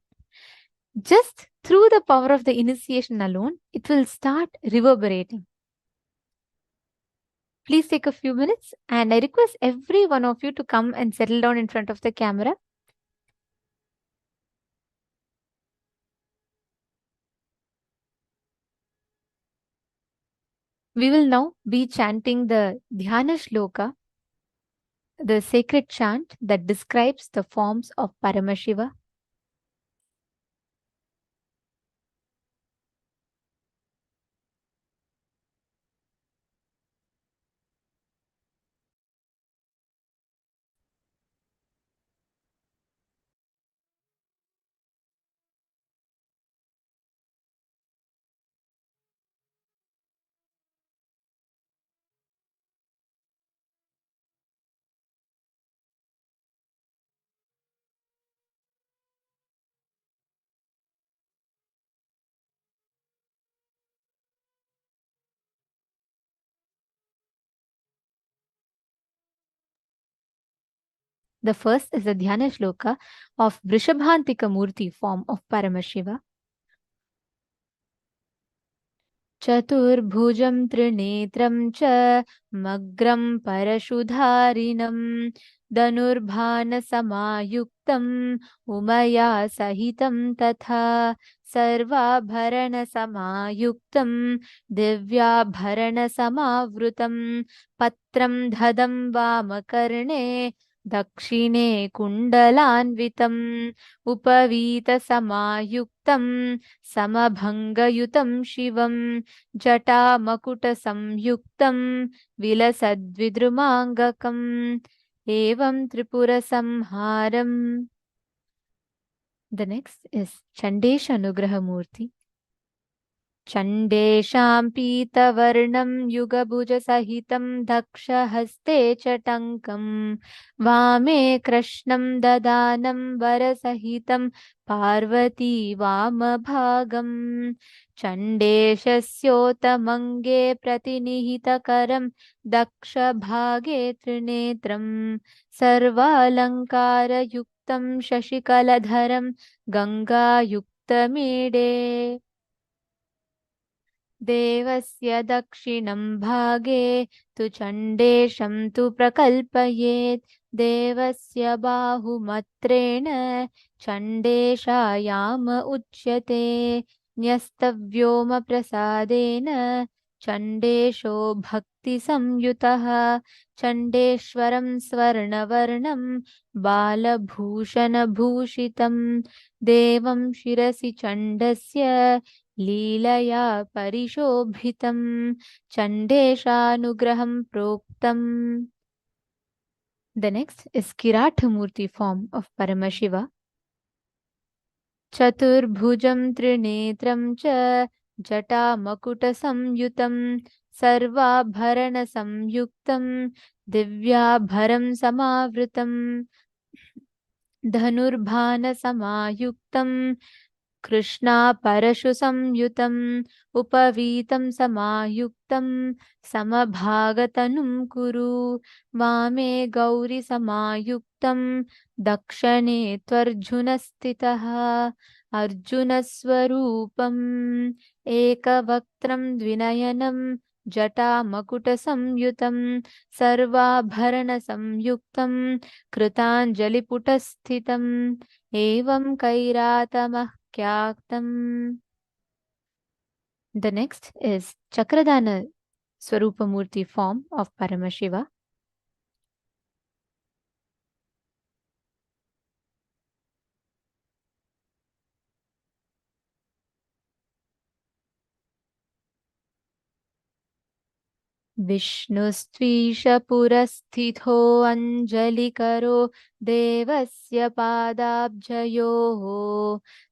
just through the power of the initiation alone, it will start reverberating. Please take a few minutes and I request every one of you to come and settle down in front of the camera. We will now be chanting the Dhyana Shloka, the sacred chant that describes the forms of Paramashiva. The first is the Dhyana Shloka of Vrishabhantika Murti form of Paramashiva. चतुर्भुजं त्रिनेत्रं च मग्रं परशुधारिणं धनुर्भानसमायुक्तम् उमया सहितं तथा सर्वाभरणसमायुक्तं दिव्याभरणसमावृतं पत्रं ददं वामकर्णे दक्षिणे कुण्डलान्वितम् उपवीतसमायुक्तं समभङ्गयुतं शिवं जटामकुटसंयुक्तं विलसद्विद्रुमाङ्गकम् एवं त्रिपुरसंहारम्. The next is Chandesha Anugraha Murti. चण्डेशां पीतवर्णं युगभुजसहितं दक्षहस्ते च टङ्कं वामे कृष्णं ददानं वरसहितं पार्वती वामभागं चण्डेशस्योतमङ्गे प्रतिनिहितकरं दक्षभागे त्रिनेत्रं सर्वालङ्कारयुक्तं शशिकलधरं गङ्गायुक्तमीडे देवस्य दक्षिणं भागे तु चण्डेशं तु प्रकल्पयेत् देवस्य बाहुमत्रेण चण्डेशायाम उच्यते न्यस्तव्योमप्रसादेन चण्डेशो भक्तिसंयुतः चण्डेश्वरं स्वर्णवर्णं बालभूषणभूषितं देवं शिरसि चण्डस्य लीलया परिशोभितं चण्डेशानुग्रहं प्रोक्तम्. The next is Kirathamurti form of Paramashiva. चतुर्भुजं त्रिनेत्रं च जटामकुटसंयुतं सर्वाभरणसंयुक्तं दिव्याभरं समावृतं धनुर्भानसमायुक्तं कृष्णापरशुसंयुतम् उपवीतं समायुक्तं समभागतनुं कुरु वामे गौरीसमायुक्तं दक्षिणे त्वर्जुनस्थितः अर्जुनस्वरूपम् एकवक्त्रं द्विनयनं जटामकुटसंयुतं सर्वाभरणसंयुक्तं कृताञ्जलिपुटस्थितम् एवं कैरातमः ख्यातम्. The next is Chakradhana Swarupamurti form of Paramashiva. विष्णुस्त्वीशपुरस्थितो अञ्जलिकरो देवस्य पादाब्जयोः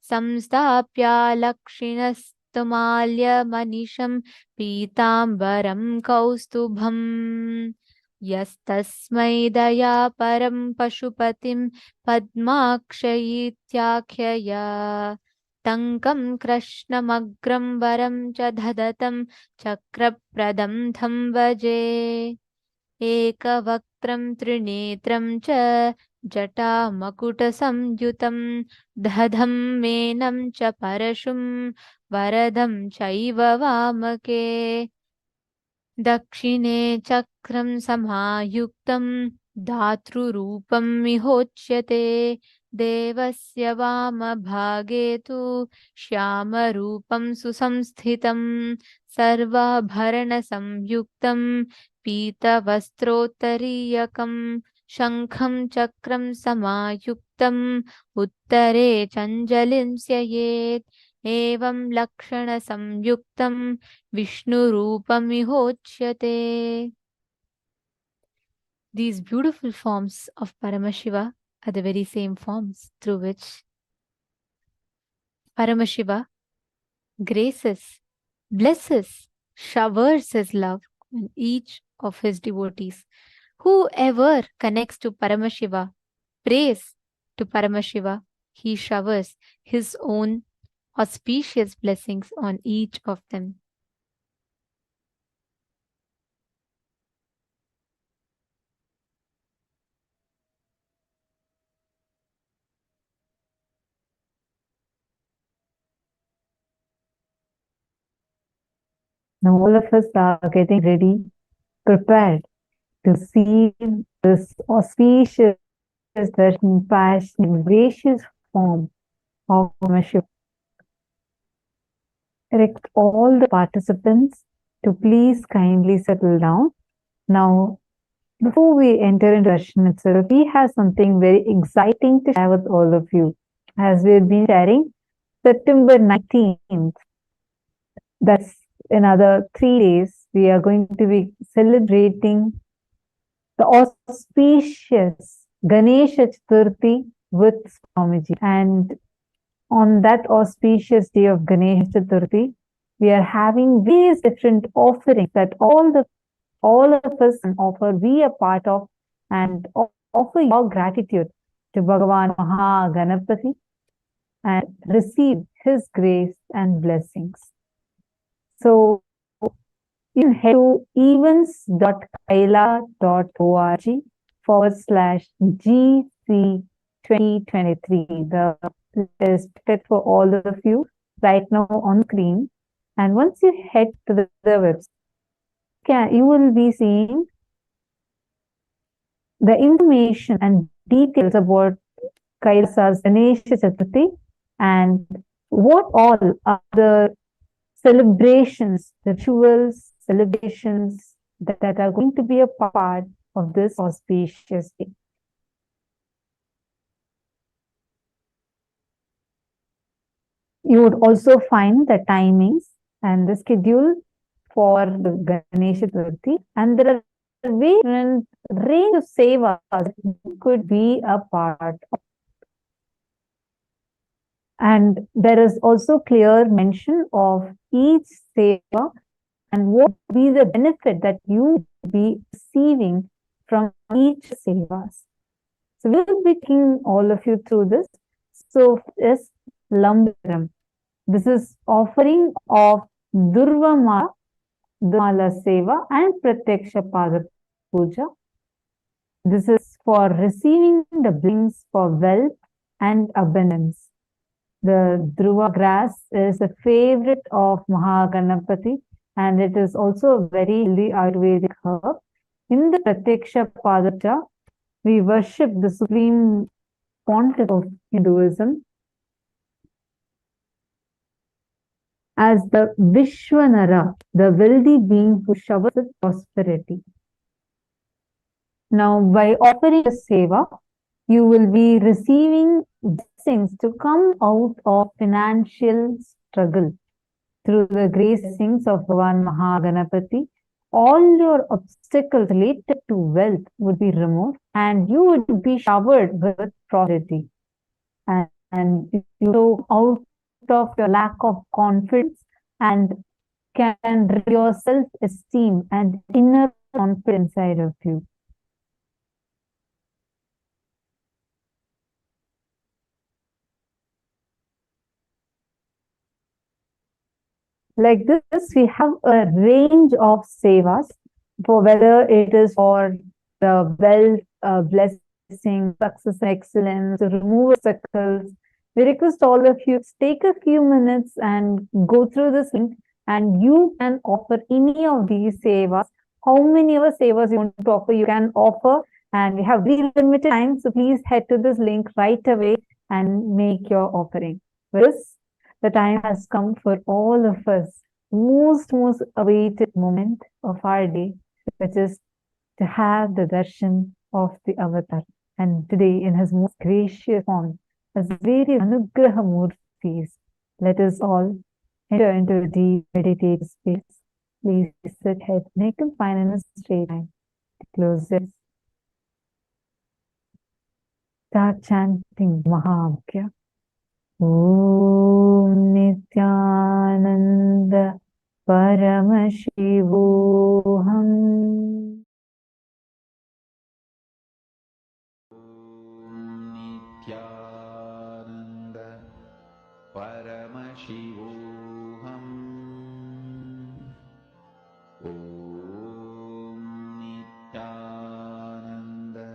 संस्थाप्यालक्षिणस्तथा Muktamalya Manisham Pitambaram Kaustubham Yastasmai Daya Param Pashupatim Padmakshayityakhya Tankam Krishnamagram Varam Cha Dhadatam Chakrapradam Tham Vaje Ekavaktram Trinetram Cha Jatamakutasamyutam Dhadham Menam Cha Parashum Varadam Chaiva Vamake Dakshine Chakram Samayuktam Dhatrurupam Mihochyate Devasya Vama Bhagetu Shyama Rupam Susamsthitam Sarva Bharana Samyuktam Pita Vastrotariyakam Shankham Chakram Samayuktam Uttare Chanjalim Syayet Evam Lakshana Samyuktam Vishnu Rupamihochyate. These beautiful forms of Paramashiva are the very same forms through which Paramashiva graces, blesses, showers his love on each of his devotees. Whoever connects to Paramashiva, prays to Paramashiva, he showers his own auspicious blessings on each of them.
Now all of us are getting ready, prepared to see this auspicious, compassionate, gracious form of Paramashiva. Direct all the participants to please kindly settle down. Now, before we enter into darshan itself, we have something very exciting to share with all of you. As we've been sharing, September 19th, that's another 3 days, we are going to be celebrating the auspicious Ganesha Chaturthi with Swamiji. And on that auspicious day of Ganesha Chaturthi, we are having various different offerings that all of us can offer, be a part of, and offer your gratitude to Bhagavan Ganapati and receive his grace and blessings. So you can head to events.kaila.org/GC2023. The is set for all of you right now on screen. And once you head to the website, you will be seeing the information and details about Kailasa's Ganesha Chaturthi and what all are the celebrations, rituals, celebrations that are going to be a part of this auspicious day. You would also find the timings and the schedule for the Ganesha Chaturthi, and there are different range of sevas you could be a part of. And there is also clear mention of each seva and what will be the benefit that you will be receiving from each sevas. So we will be taking all of you through this. So is Lambaram. This is offering of Durvamala Seva and Pratyaksha Pada Puja. This is for receiving the blessings for wealth and abundance. The Dhruva grass is a favorite of Mahaganapati, and it is also a very healthy Ayurvedic herb. In the Pratyaksha Pada, we worship the supreme pontiff of Hinduism as the Vishwanara, the wealthy being who showers with prosperity. Now, by offering a seva, you will be receiving blessings to come out of financial struggle through the blessings of Bhagavan Mahaganapati. All your obstacles related to wealth would be removed and you would be showered with prosperity. And if you go out of your lack of confidence and can raise your self-esteem and inner confidence inside of you. Like this, we have a range of sevas, for whether it is for the wealth, blessing, success, excellence, to remove obstacles. We request all of you to take a few minutes and go through this link, and you can offer any of these sevas. How many of sevas you want to offer, you can offer, and we have very limited time, so please head to this link right away and make your offering. With this, the time has come for all of us, most awaited moment of our day, which is to have the darshan of the avatar. And today, in his most gracious form, as various anugraha murtis, let us all enter into a deep meditative space. Please sit head, neck, and spine in a straight line. Close this. Start chanting Mahavakya. Om Nithyananda Paramashivoham.
Nithyananda Paramashivoham. Om Nithyananda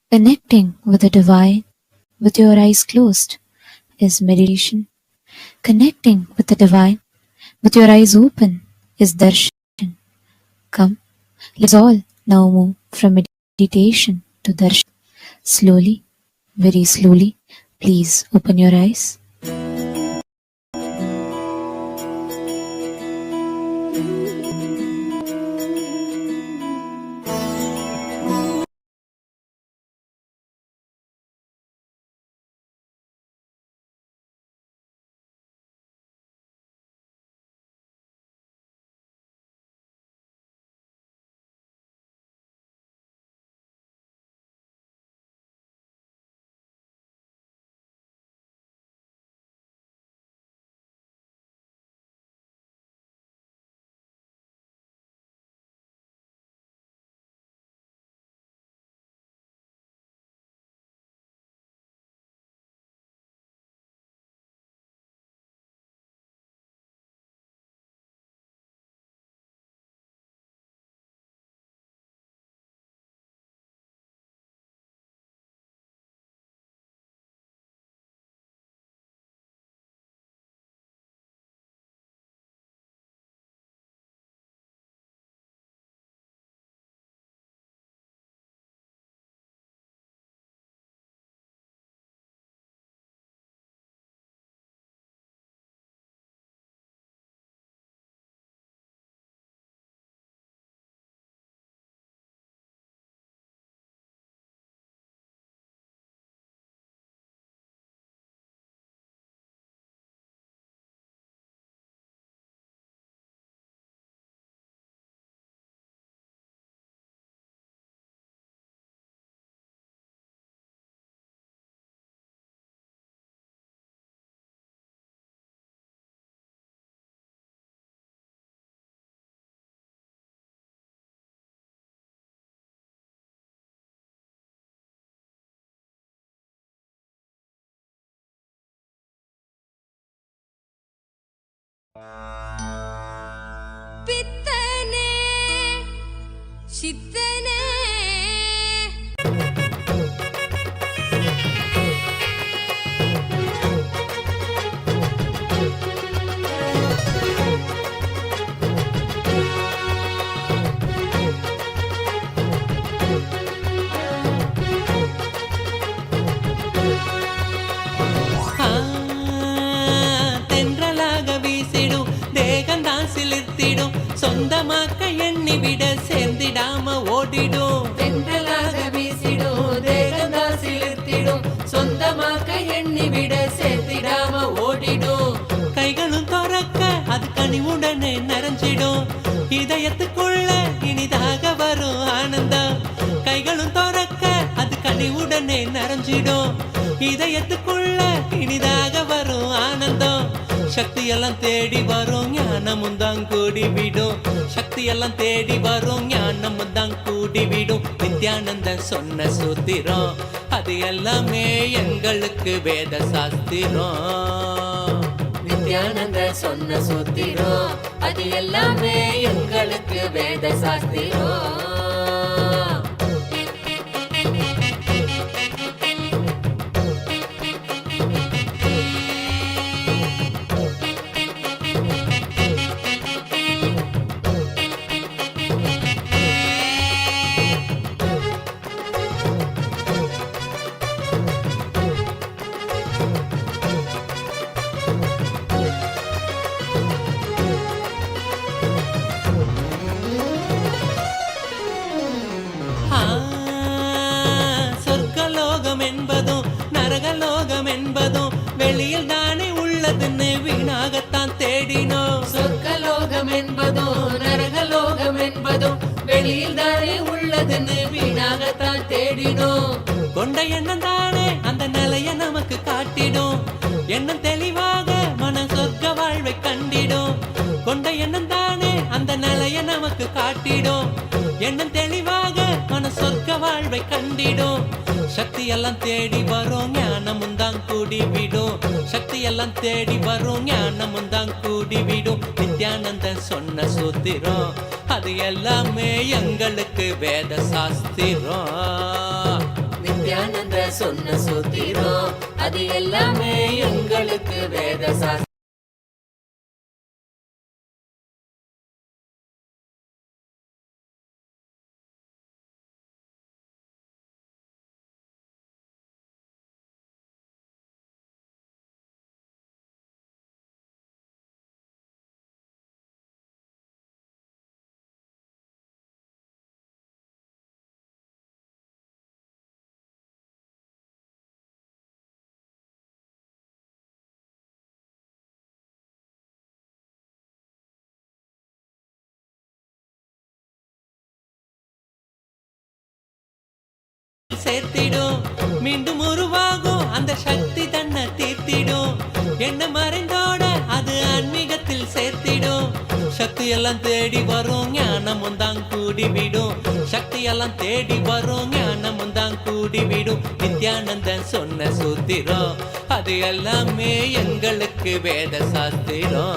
Connecting with the divine with your eyes closed is meditation. Connecting with the divine with your eyes open is darshan. Come, let's all now move from meditation to darshan. Slowly, very slowly, please open your eyes.
பித்தனே சித்தனே
தென்றலாக வீசிடும் தேகந்தான் சிலிர்த்திடும் சொந்தமாக்க எண்ணிவிட சேர்ந்திடாம ஓடிடும். தென்றலாக வீசிடும் தேகந்தான் சிலிர்த்திடும் சொந்தமாக்க எண்ணிவிட சேர்த்திடாம ஓடிடும். கைகளும் துறக்க அது கனிவுடனே நிறைஞ்சிடும். இதயத்துக்குள்ள இனிதாக வரும் ஆனந்தம். கைகளும் துறக்க அது கனிவுடனே நிறைஞ்சிடும். இதயத்துக்குள்ள இனிதாக வரும் ஆனந்தம். சக்தியெல்லாம் தேடி வரும் ஞானமும் தான் கூடிவிடும். சக்தியெல்லாம் தேடி வரும் ஞானமும் தான் கூடிவிடும். நித்யானந்த சொன்ன சூத்திரம் அது எல்லாமே எங்களுக்கு வேத சாஸ்திரம். நித்யானந்த சொன்ன சூத்திரம் அது எல்லாமே எங்களுக்கு வேத சாஸ்திரம். சொர்க்கலோகம் என்பதும் நரகலோகம் என்பதும் வெளியில் தானே உள்ளதுன்னு வீணாகத்தான் தேடினோம். சொர்க்கலோகம் என்பதும் நரகலோகம் என்பதும் வெளியில் தானே உள்ளதுன்னு வீணாகத்தான் தேடினோம். கொண்ட எண்ணம் தானே அந்த நிலைய நமக்கு காட்டிடும். எண்ணம் தெளிவாக மன சொர்க்க வாழ்வை கண்டிடும். கொண்ட எண்ணம் தானே அந்த நிலைய நமக்கு காட்டிடும். எண்ணம் தெளிவாக மன சொர்க்க வாழ்வை கண்டிடும். சக்தி எல்லாம் தேடி வரும் ஞானமும் தான் கூடிவிடும். சக்தி எல்லாம் தேடி வரும் ஞானமும் தான் கூடிவிடும். நித்யானந்த சொன்ன சூத்திரம் அது எல்லாமே எங்களுக்கு வேத சாஸ்திரம். நித்யானந்த சொன்ன சூத்திரம் அது எல்லாமே எங்களுக்கு வேத சாஸ்திரம். சேர்த்திடும். மீண்டும் உருவாகும் அந்த சக்தி தன்னை தீர்த்திடும். என்ன மறைந்தோட அது ஆன்மீகத்தில் சேர்த்திடும். சக்தி எல்லாம் தேடி வரும் ஞானமும் தான் கூடிவிடும். சக்தி எல்லாம் தேடி வரும் ஞானமும் தான் கூடிவிடும். நித்யானந்தன் சொன்ன சூத்திரம் அது எல்லாமே எங்களுக்கு வேத சாஸ்திரம்.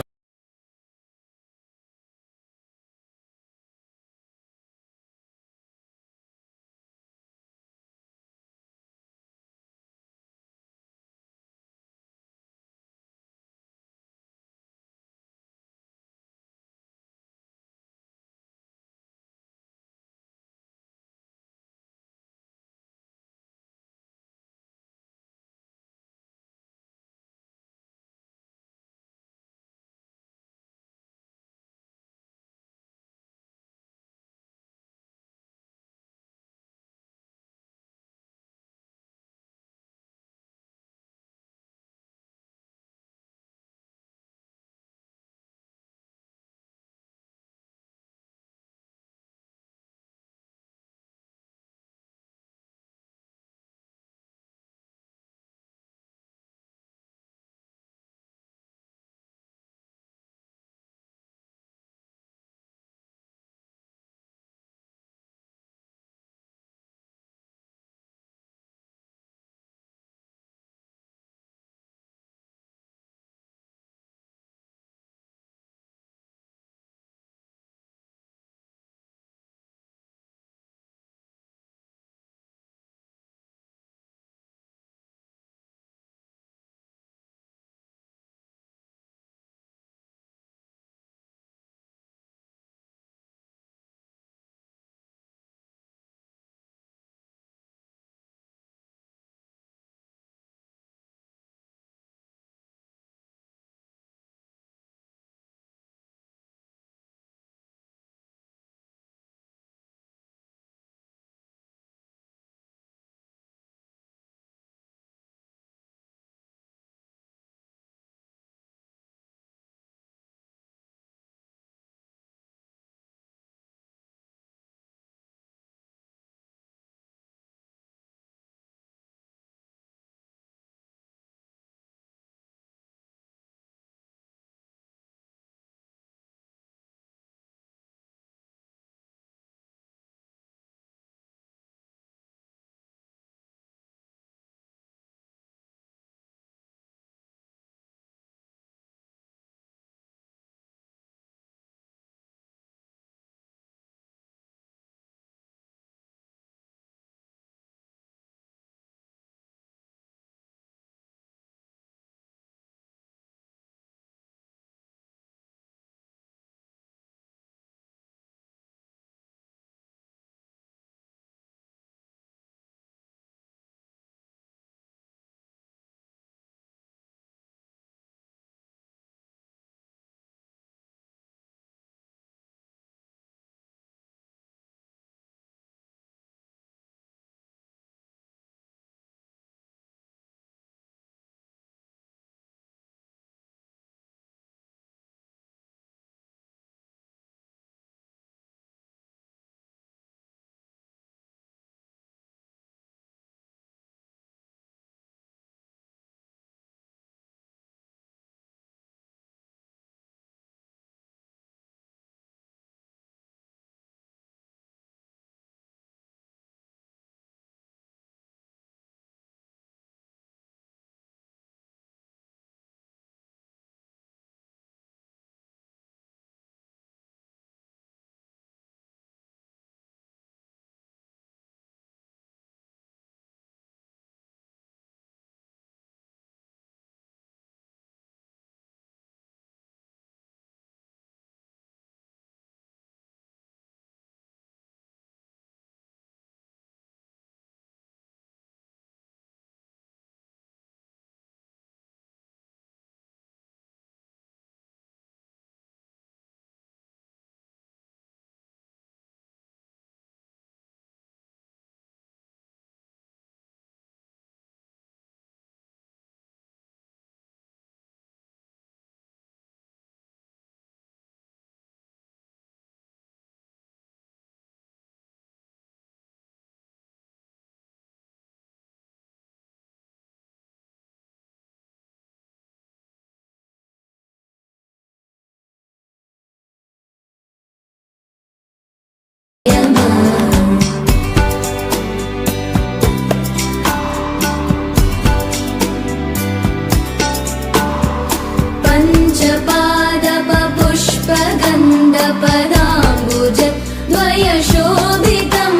शोभितं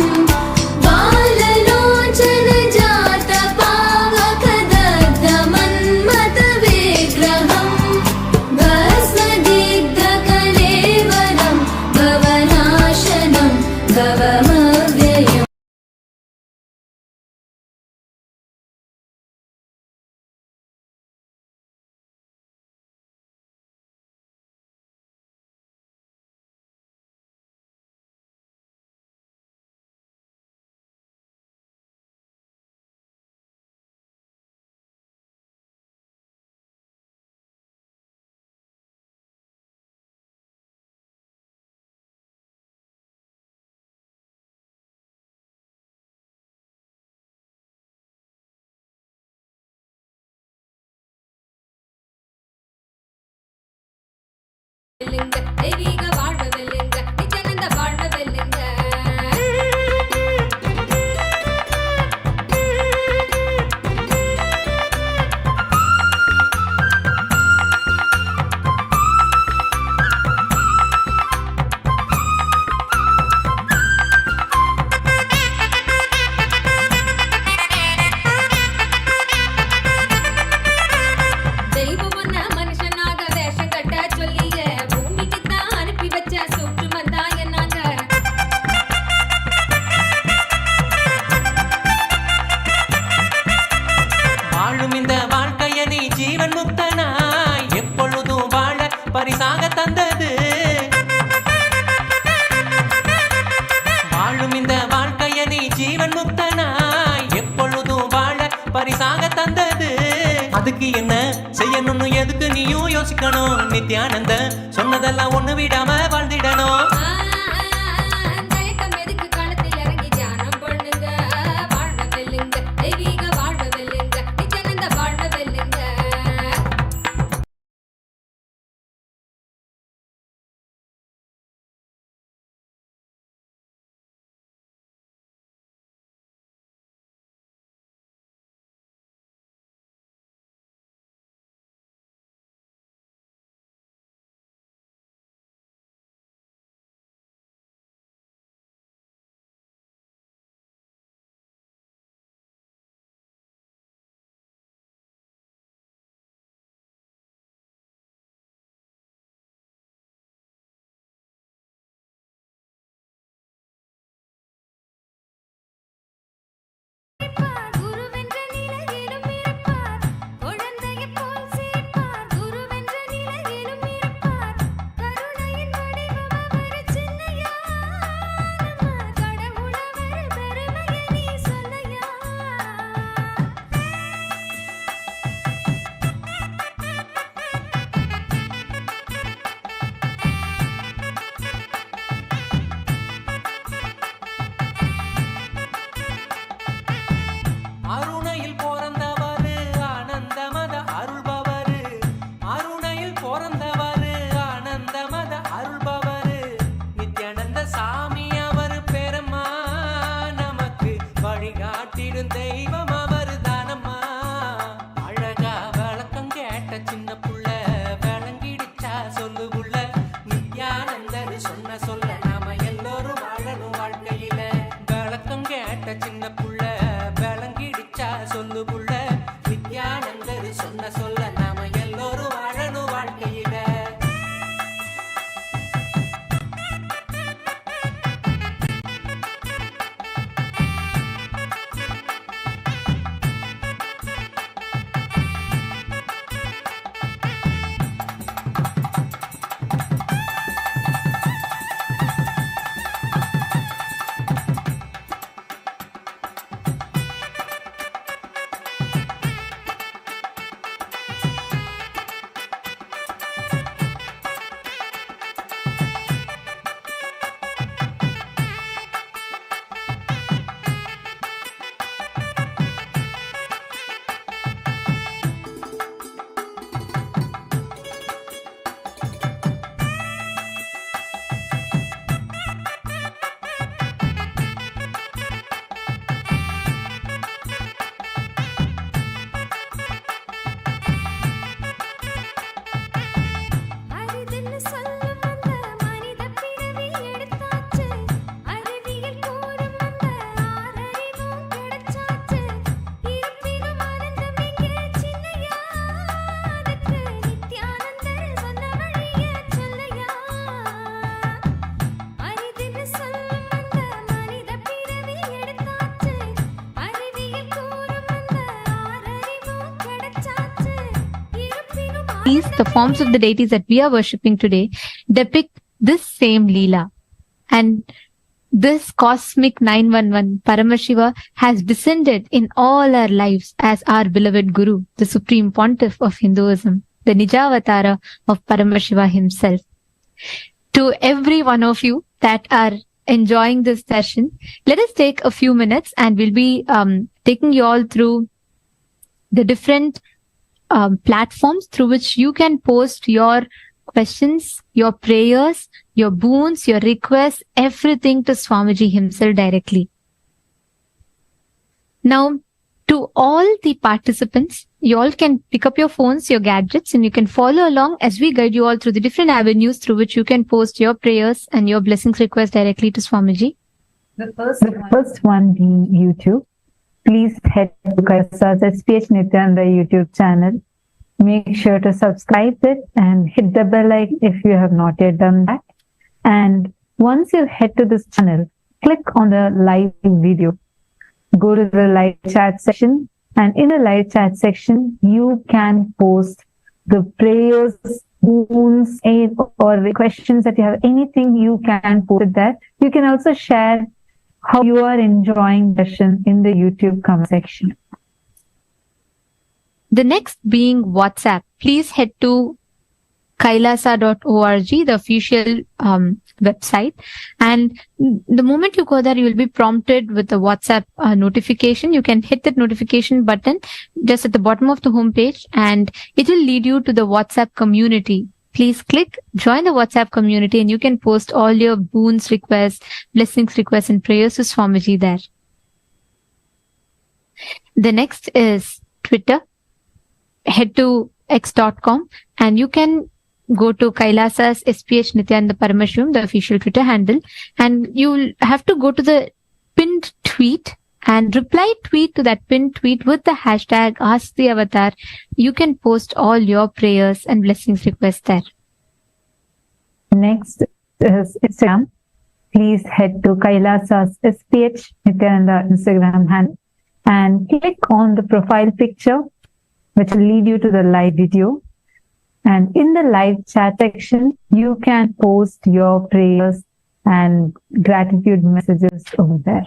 बाललोचन जात पावकदग्धमन्मथविग्रहं भस्मदिग्धकलेवरं भवनाशनं भवमव्ययम्. தெய்வீக வாழ்வு வெல்லுங்க, நித்யானந்த வாழ்வு வெல்லுங்க. தெய்வம் ஒன்ன மனுஷனாக வேஷம் கட்ட சொல்லிய பூமிக்கு தான் அனுப்பி வச்ச சூற்றுமந்தான் என்னாங்க.
வாழும் இந்த வாழ்க்கைய நீ ஜீவன் முக்தனாய் எப்பொழுதும் வாழ பரிசாக தந்தது. வாழும் இந்த வாழ்க்கைய நீ ஜீவன் முக்தனாய் எப்பொழுதும் வாழ பரிசாக தந்தது. அதுக்கு என்ன செய்யணும்னு எதுக்கு நீயும் யோசிக்கணும். நித்யானந்த சொன்னதெல்லாம் ஒண்ணு விடாம வாழ்ந்திடணும்.
தயக்கம் எதுக்கு களத்தில் இறங்கி தியானம் பண்ணுங்க, வாழ்வு வெல்லுங்க, தெய்வீக வாழ்வு வெல்லுங்க, நித்யானந்த வாழ்வு வெல்லுங்க. குருவென்ற நிலையிலும் இருப்பார், குழந்தையைப் போல் சிரிப்பார். குருவென்ற நிலையிலும் இருப்பார், கருணையின் வடிவம் அவர் சின்னையா. நம்ம கடவுளவர் பெருமையை நீ சொல்லையா.
அருணையில் பிறந்தவரு ஆனந்தமத அருள்பவரு. அருணையில் பிறந்தவரு ஆனந்தமத அருள்பவரு. நித்யானந்த சாமி அவர் பெருமா, நமக்கு வழிகாட்டிடும் தெய்வம் அவர் தானம்மா. அழகா விளக்கம் கேட்ட சின்ன புள்ள விளங்கிடுச்சா சொல்லு புள்ள. நித்யானந்தர் சொன்ன சொல்ல நாம எல்லோரும் வாழணும் வாழ்க்கையில. விளக்கம் கேட்ட சின்ன புள்ள விளங்கிடுச்சா சொல்லு புள்ள. நித்யானந்தர் சொன்ன சொல்ல நாம எல்லோரும் வாழணும் வாழ்க்கையில.
சொல்லும் அந்த மனித பிறவி எடுத்தாச்சு அறிவியல் கூறும் அந்த ஆறறிவும் கிடைச்சாச்சு இருப்பினும்
These, the forms of the deities that we are worshipping today, depict this same Leela. And this cosmic 911, Paramashiva, has descended in all our lives as our beloved Guru, the Supreme Pontiff of Hinduism, the Nijavatara of Paramashiva himself. To every one of you that are enjoying this session, let us take a few minutes and we'll be taking you all through the different platforms through which you can post your questions, your prayers, your boons, your requests, everything to Swamiji himself directly. Now, to all the participants, you all can pick up your phones, your gadgets, and you can follow along as we guide you all through the different avenues through which you can post your prayers and your blessings requests directly to Swamiji.
The first one being YouTube. Please head to Kailasa's SPH Nithyananda YouTube channel. Make sure to subscribe it and hit the bell icon if you have not yet done that. And once you head to this channel, click on the live video. Go to the live chat section, and in the live chat section, you can post the prayers, boons, or the questions that you have. Anything you can post it there. You can also share how you are enjoying the session in the YouTube comment section.
The next being WhatsApp. Please head to kailasa.org, the official website. And the moment you go there, you will be prompted with the WhatsApp notification. You can hit that notification button just at the bottom of the homepage, and it will lead you to the WhatsApp community. Please click join the WhatsApp community, and you can post all your boons requests, blessings requests, and prayers to Swamiji there. The next is Twitter. Head to x.com and you can go to Kailasa's SPH Nithyananda Paramashivam, the official Twitter handle, and you'll have to go to the pinned tweet and reply tweet to that pinned tweet with the hashtag Ask the Avatar. You can post all your prayers and blessings requests there.
Next is Instagram. Please head to Kailasa's SPH Nithyananda Instagram handle and click on the profile picture, which will lead you to the live video. And in the live chat section, you can post your prayers and gratitude messages over there.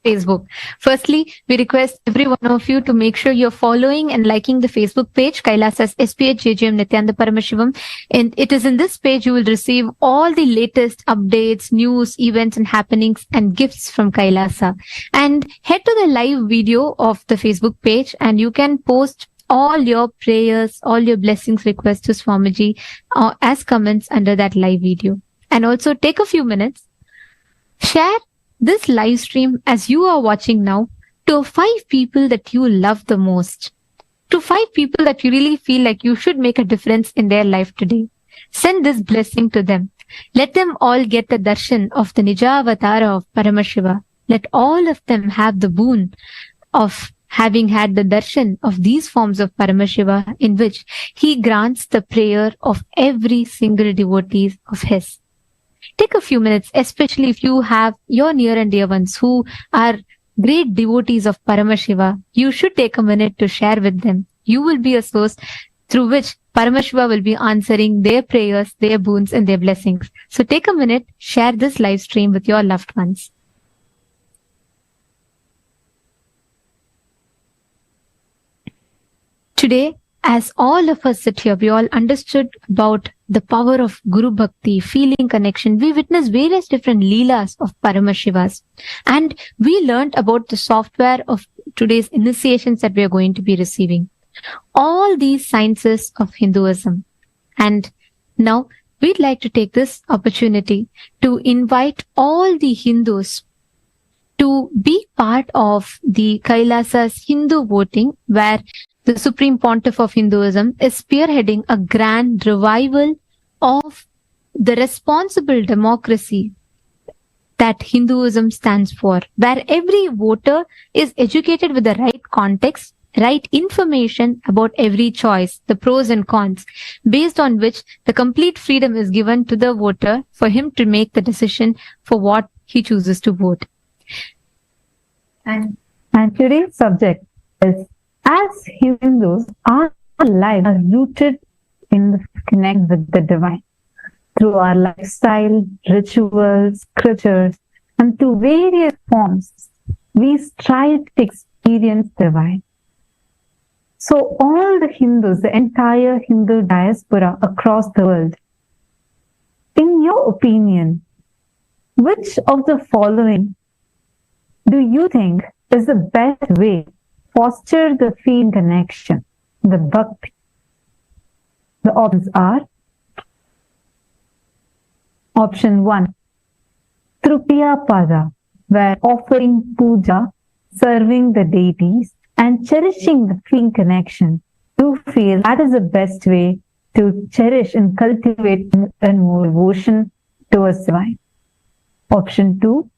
Facebook. Firstly, we request every one of you to make sure you're following and liking the Facebook page, Kailasa's SPH JJM Nithyananda Paramashivam. And it is in this page you will receive all the latest updates, news, events, and happenings and gifts from Kailasa. And head to the live video of the Facebook page and you can post all your prayers, all your blessings requests to Swamiji as comments under that live video. And also take a few minutes, share this live stream as you are watching now to 5 people that you love the most, to 5 people that you really feel like you should make a difference in their life today. Send this blessing to them. Let them all get the darshan of the Nijavatara of Paramashiva. Let all of them have the boon of having had the darshan of these forms of Paramashiva, in which he grants the prayer of every single devotee of his. Take a few minutes, especially if you have your near and dear ones who are great devotees of Paramashiva. You should take a minute to share with them. You will be a source through which Paramashiva will be answering their prayers, their boons, and their blessings. So take a minute, share this live stream with your loved ones. Today, as all of us sit here, we all understood about the power of Guru Bhakti, feeling connection. We witnessed various different Leelas of Paramashivas. And we learned about the software of today's initiations that we are going to be receiving. All these sciences of Hinduism. And now we'd like to take this opportunity to invite all the Hindus to be part of the Kailasa's Hindu voting, where the Supreme Pontiff of Hinduism is spearheading a grand revival of the responsible democracy that Hinduism stands for, where every voter is educated with the right context right information about every choice, the pros and cons, based on which the complete freedom is given to the voter for him to make the decision for what he chooses to vote.
And today's subject is, as Hindus, our lives are rooted in the connect with the divine. Through our lifestyle, rituals, scriptures, and through various forms, we strive to experience the divine. So all the Hindus, the entire Hindu diaspora across the world, in your opinion, which of the following do you think is the best way to foster the feeling connection, the Bhakti? The options are: option 1, Tritiya Pada, where offering puja, serving the deities, and cherishing the feeling connection. You feel that is the best way to cherish and cultivate more and more devotion towards divine. Option 2,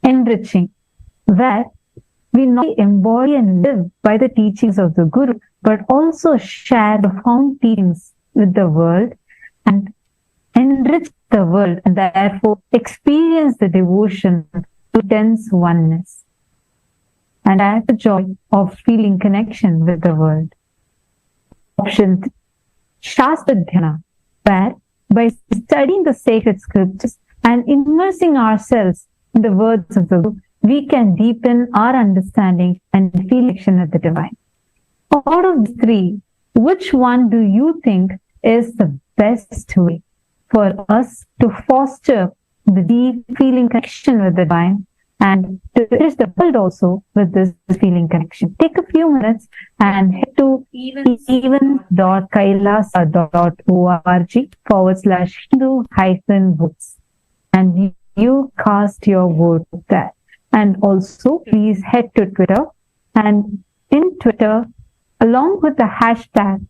enriching, where we not only embody and live by the teachings of the Guru, but also share the profound teachings with the world and enrich the world, and therefore experience the devotion to dense oneness and have the joy of feeling connection with the world. Option 3, Shastra Dhyana, where by studying the sacred scriptures and immersing ourselves in the words of the Guru, we can deepen our understanding and feel connection with the divine. Out of the three, which one do you think is the best way for us to foster the deep feeling connection with the divine and to reach the world also with this feeling connection? Take a few minutes and head to even.kailasa.org/Hindu-votes and you cast your vote there. And also please head to Twitter, and in Twitter, along with the hashtag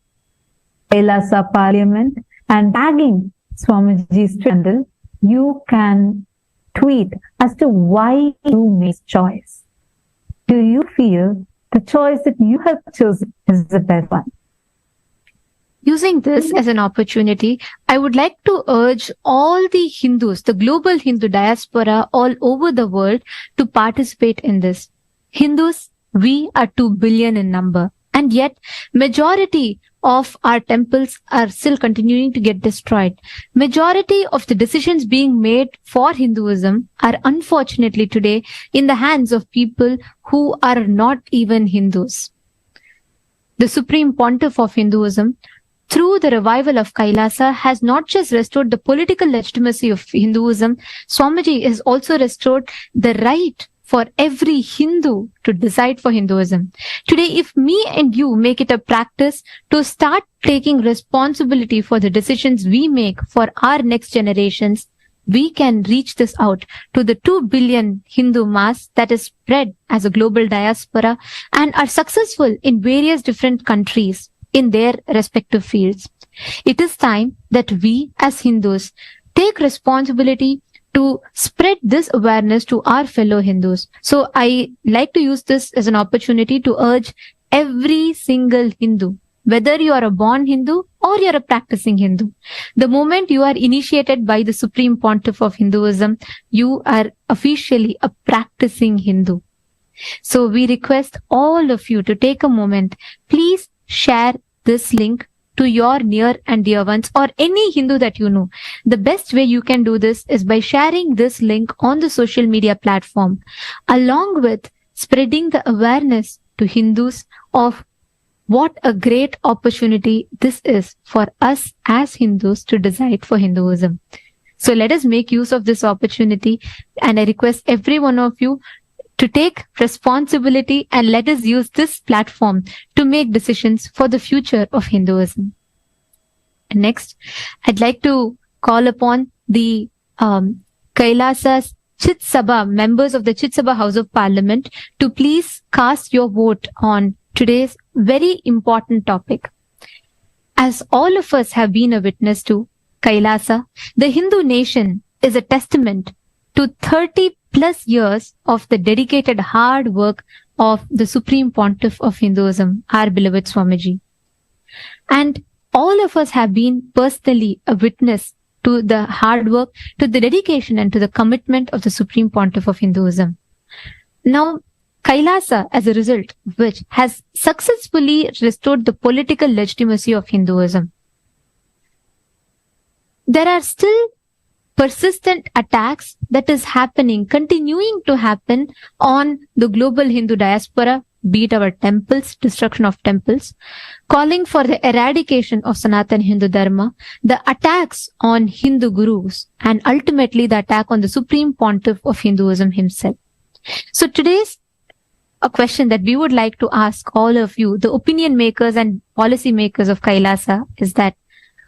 Kailasa Parliament and tagging Swamiji's handle, you can tweet as to why you made choice. Do you feel the choice that you have chosen is the best one?
Using this as an opportunity, I would like to urge all the Hindus, the global Hindu diaspora all over the world, to participate in this. Hindus, we are 2 billion in number, and yet majority of our temples are still continuing to get destroyed. Majority of the decisions being made for Hinduism are unfortunately today in the hands of people who are not even Hindus. The Supreme Pontiff of Hinduism, through the revival of Kailasa, has not just restored the political legitimacy of Hinduism, Swamiji has also restored the right for every Hindu to decide for Hinduism. Today, if me and you make it a practice to start taking responsibility for the decisions we make for our next generations, we can reach this out to the 2 billion Hindu mass that is spread as a global diaspora and are successful in various different countries in their respective fields. It is time that we as Hindus take responsibility to spread this awareness to our fellow Hindus. So I like to use this as an opportunity to urge every single Hindu, whether you are a born Hindu or you're a practicing Hindu, the moment you are initiated by the Supreme Pontiff of Hinduism, you are officially a practicing Hindu. So we request all of you to take a moment, please share this link to your near and dear ones or any Hindu that you know. The best way you can do this is by sharing this link on the social media platform, along with spreading the awareness to Hindus of what a great opportunity this is for us as Hindus to decide for Hinduism. So let us make use of this opportunity, and I request every one of you to take responsibility and let us use this platform to make decisions for the future of Hinduism. And next, I'd like to call upon the Kailasa's Chit Sabha, members of the Chit Sabha House of Parliament, to please cast your vote on today's very important topic. As all of us have been a witness to, Kailasa, the Hindu nation, is a testament to 30+ plus years of the dedicated hard work of the Supreme Pontiff of Hinduism, our beloved Swamiji. And all of us have been personally a witness to the hard work, to the dedication, and to the commitment of the Supreme Pontiff of Hinduism. Now, Kailasa, as a result, which has successfully restored the political legitimacy of Hinduism. There are still persistent attacks that is happening, continuing to happen on the global Hindu diaspora, be it our temples, destruction of temples, calling for the eradication of Sanatana Hindu Dharma, the attacks on Hindu gurus, and ultimately the attack on the Supreme Pontiff of Hinduism himself. So today's a question that we would like to ask all of you, the opinion makers and policy makers of Kailasa, is that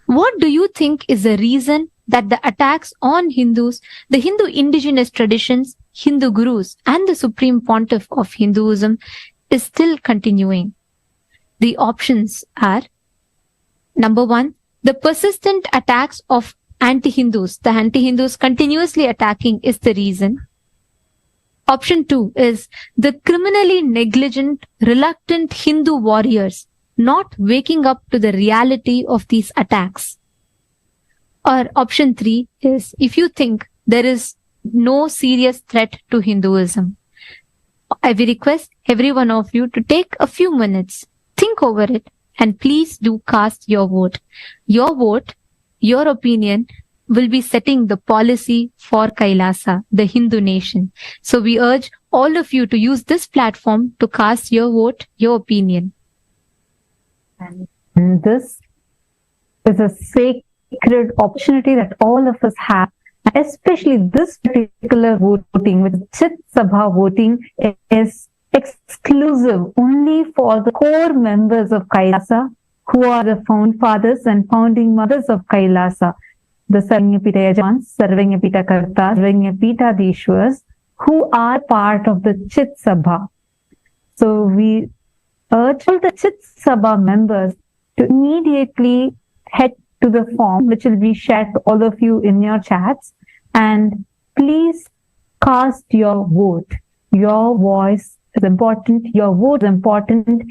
what do you think is the reason that the attacks on Hindus, the Hindu indigenous traditions, Hindu gurus, and the Supreme Pontiff of Hinduism is still continuing? The options are: number one, the persistent attacks of anti-Hindus, the anti-Hindus continuously attacking is the reason. Option 2 is the criminally negligent, reluctant Hindu warriors not waking up to the reality of these attacks. Or option 3 is if you think there is no serious threat to Hinduism. I will request every one of you to take a few minutes, think over it, and please do cast your vote. Your vote, your opinion, will be setting the policy for Kailasa, the Hindu nation. So we urge all of you to use this platform to cast your vote, your opinion.
And this is a sacred opportunity that all of us have, especially this particular voting, with Chit Sabha voting, is exclusive only for the core members of Kailasa, who are the founding fathers and founding mothers of Kailasa, the Sarvanyapita Yajamans, Sarvanyapita Kartas, Sarvanyapita Dishwas, who are part of the Chit Sabha. So we urge all the Chit Sabha members to immediately head to the form, which will be shared to all of you in your chats, and please cast your vote. Your voice is important, your vote is important.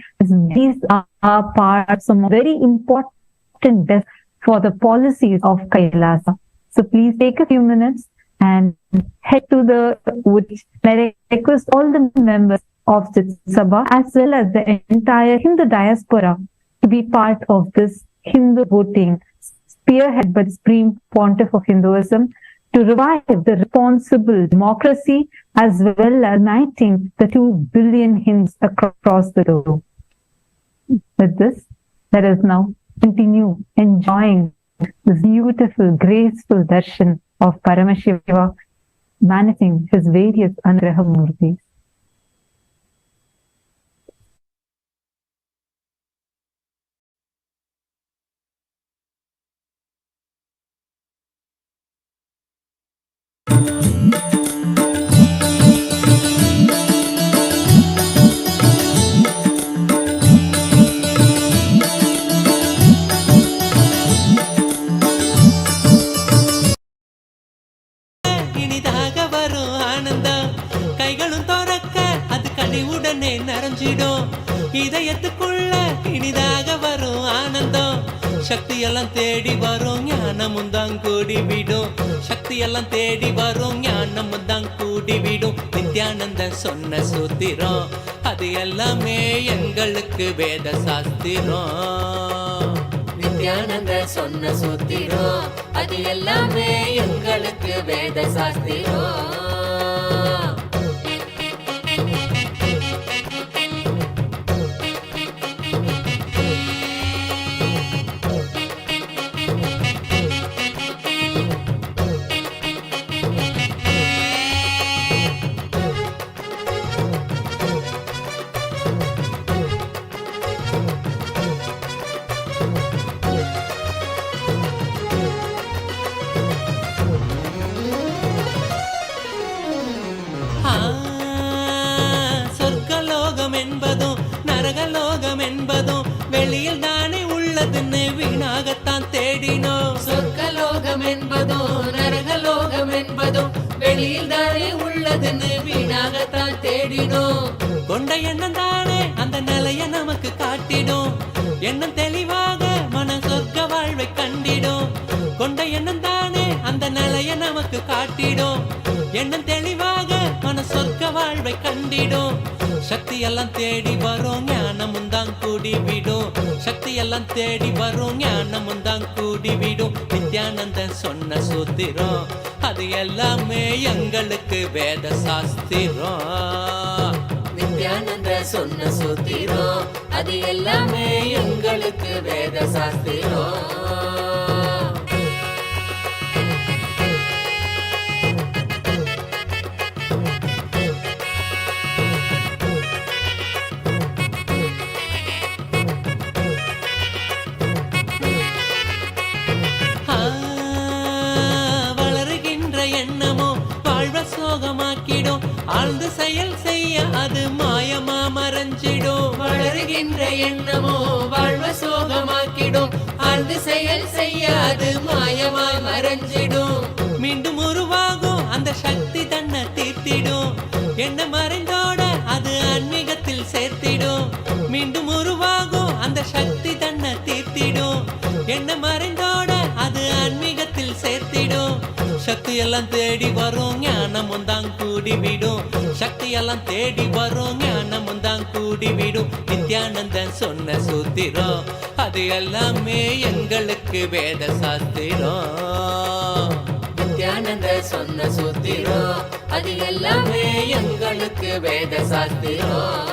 These are parts of very important steps for the policies of Kailasa. So please take a few minutes and head to the vote. I request all the members of Chit Sabha as well as the entire Hindu diaspora to be part of this Hindu voting spearhead by the Supreme Pontiff of Hinduism to revive the responsible democracy as well as uniting the 2 billion Hindus across the globe. With this, let us now continue enjoying this beautiful, graceful darshan of Paramashiva manifesting his various Anugraha Murtis.
இனிதாக வரும் ஆனந்தம் கைகளும் தோறக்க அது கனிவுடனே நிறைஞ்சிடும் இதயத்துக்குள்ள இனிதாக வரும் ஆனந்தம் சக்தியெல்லாம் தேடி வரும் ஞானமும் தான் கூடிவிடும் சக்தியெல்லாம் தேடி வரும் ஞானமும் தான் கூடிவிடும் நித்யானந்த சொன்ன சூத்திரம் அது எல்லாமே எங்களுக்கு வேத சாஸ்திரம் நித்யானந்த சொன்ன சூத்திரம் அது எல்லாமே எங்களுக்கு வேத சாஸ்திரம் சொர்க்கலோகம் என்பதும் நரகலோகம் என்பதும் வெளியில் தானே உள்ளதுன்னு வீணாகத்தான் தேடினோம் சொர்க்கலோகம் என்பதும் நரகலோகம் என்பதும் வெளியில் தானே உள்ள உள்ளதுன்னு வீணாகத்தான் தேடிடும். கொண்ட எண்ணம் தானே அந்த நிலைய நமக்கு காட்டிடும். எண்ணம் தெளிவாக மன சொர்க்க வாழ்வை கண்டிடும். கொண்ட எண்ணம் தானே அந்த நிலைய நமக்கு காட்டிடும். எண்ணம் தெளிவாக மன சொர்க்க வாழ்வை கண்டிடும். சக்தி எல்லாம் தேடி வரும் ஞானமும் தான் கூடிவிடும். சக்தி எல்லாம் தேடி வரும் ஞானமும் தான் கூடிவிடும். நித்யானந்தன் சொன்ன சூத்திரம் அது எல்லாமே எங்களுக்கு வேத சாஸ்திரம். நித்யானந்த சொன்ன சூத்திரம் அது எல்லாமே எங்களுக்கு வேத சாஸ்திரம். சோகமாக்கிடும். ஆழ்ந்து செயல் செய்ய அது மாயமா மறைஞ்சிடும். வளருகின்ற எண்ணமோ வாழ்வ சோகமாக்கிடும். ஆழ்ந்து செயல் செய்ய அது மாயமா மறைஞ்சிடும். மீண்டும் உருவாகும் அந்த சக்தி தன்னை தீர்த்திடும். என்ன மறைந்தோட அது ஆன்மீகத்தில் சேர்த்திடும். மீண்டும் உருவாகும் அந்த சக்தி தன்னை தீர்த்திடும். என்ன மறைந்தோட அது ஆன்மீகத்தில் சேர்த்திடும். சக்தி எல்லாம் தேடி வரும் ஞானமும் தான் கூடிவிடும். சக்தி எல்லாம் தேடி வரும் ஞானமும் தான் கூடிவிடும். நித்யானந்தன் சொன்ன சூத்திரம் அது எல்லாமே எங்களுக்கு வேத சாஸ்திரம். நித்யானந்த சொன்ன சூத்திரம் அது எல்லாமே எங்களுக்கு வேத சாஸ்திரம்.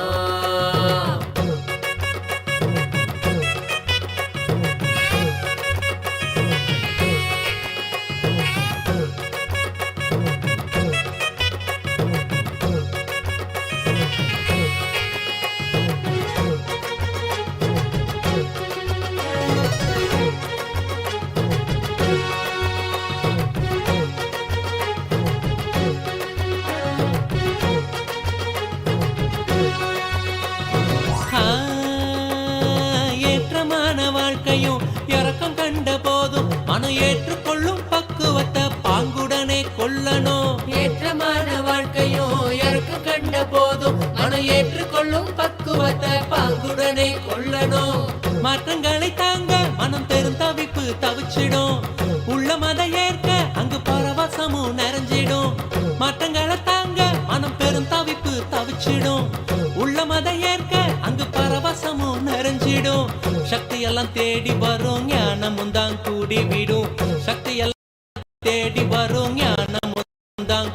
இறக்கம் கண்ட போதும் மனம் ஏற்றுக்கொள்ளும் பக்குவத்தை பாங்குடனே கொள்ளணும். ஏற்றமான வாழ்க்கையும் இறக்கம் கண்ட போதும் மனம் ஏற்றுக்கொள்ளும் பக்குவத்தை பாங்குடனே கொள்ளணும். மாற்றங்களை தாங்க மனம் பெரும் தவிப்பு தவிச்சிடும். உள்ள மத ஏற்க அங்கு பரவசமும் நிறைஞ்சிடும். மாற்றங்களை தாங்க மனம் பெரும் தவிப்பு தவிச்சிடும். உள்ள மத ஏற்க அங்கு பரவசமும் நிறைஞ்சிடும். சக்தி எல்லாம் தேடி வரும் ஞானமும் தான் கூடிவிடும். சக்தி எல்லாம் தேடி வரும் ஞானமும் தான்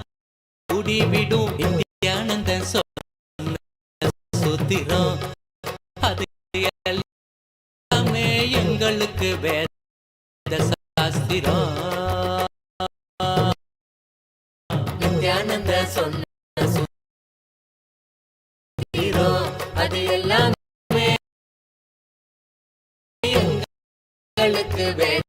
கூடிவிடும். நித்யானந்தன் சொன்ன சூத்திரம் அது எல்லாமே எங்களுக்கு வேத சாஸ்திரம். நித்யானந்த சொன்ன சூத்திரம் அது எல்லாமே எங்களுக்கு வேத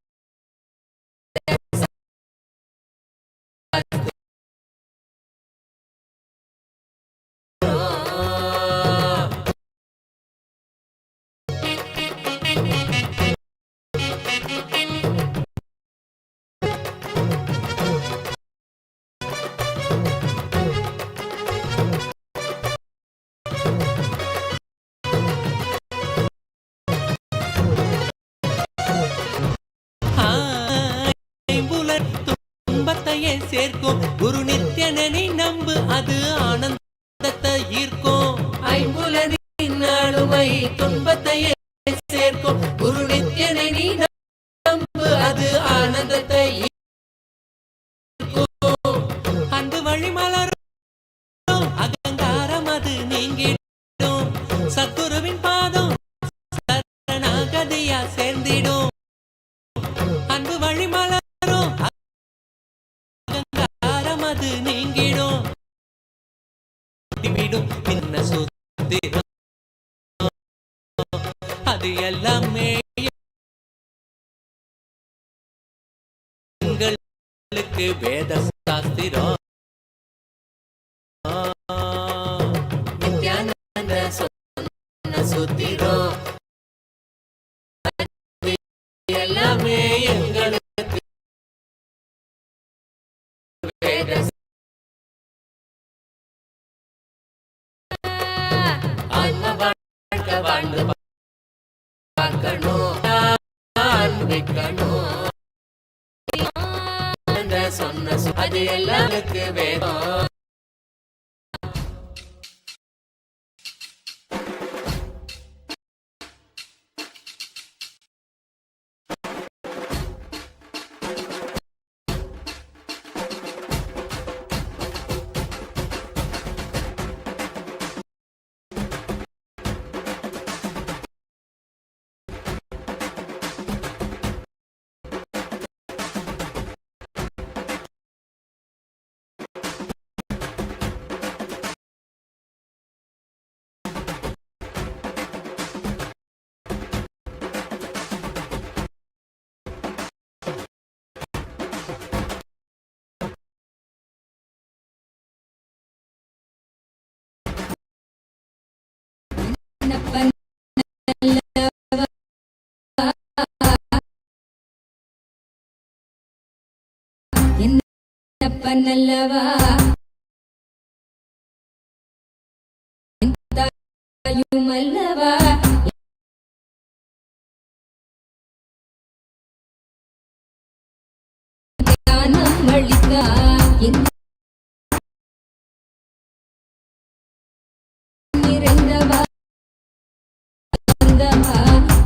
சேர்க்கும். குரு நித்யனனை நம்பு அது ஆனந்தத்தை ஈர்க்கும். ஐம்புலனின் ஆளுமை துன்பத்தையே சேர்க்கும். குரு நித்யனை நம்பு அது ஆனந்தத்தை ஈர்க்கும். அன்பு வழி மலரும் அகங்காரம் அது நீங்கிடும். சத்குருவின் பாதம் சரணாகதியா சேர்ந்திடும். அன்பு வழி மலரும் அது நீங்கிடும். என்ன சூத்திரம் அது எல்லாமே எங்களுக்கு வேத சாஸ்திரம். நித்யானந்த சொன்ன சூத்திரம் எல்லாமே எங்களுக்கு வேத வாழ்ந்து பார்க்கணும், அனுபவிக்கணும். சொன்ன அது எல்லாருக்கு வேணும்.
நல்லவா அல்லவா ஞானம் அளித்தா நிறைந்தவா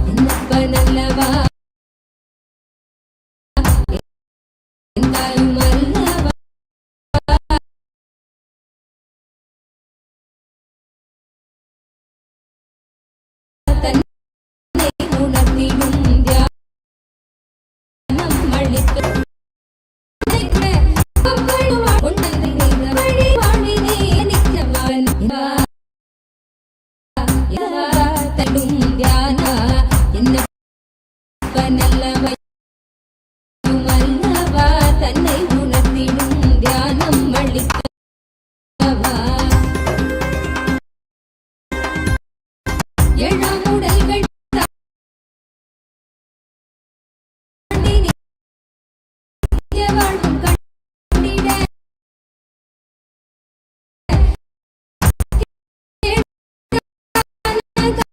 என்னப்ப நல்லவா தாயும் அல்லவா தன்னை உணர்த்திடும் தியானம் அளித்த தடும் தியான என்ன நல்லவை அல்லவா தன்னை உணர்த்திடும் தியானம் அளித்தவா ஏழாம் உடல்கள் வாழ்வும் கண்டிட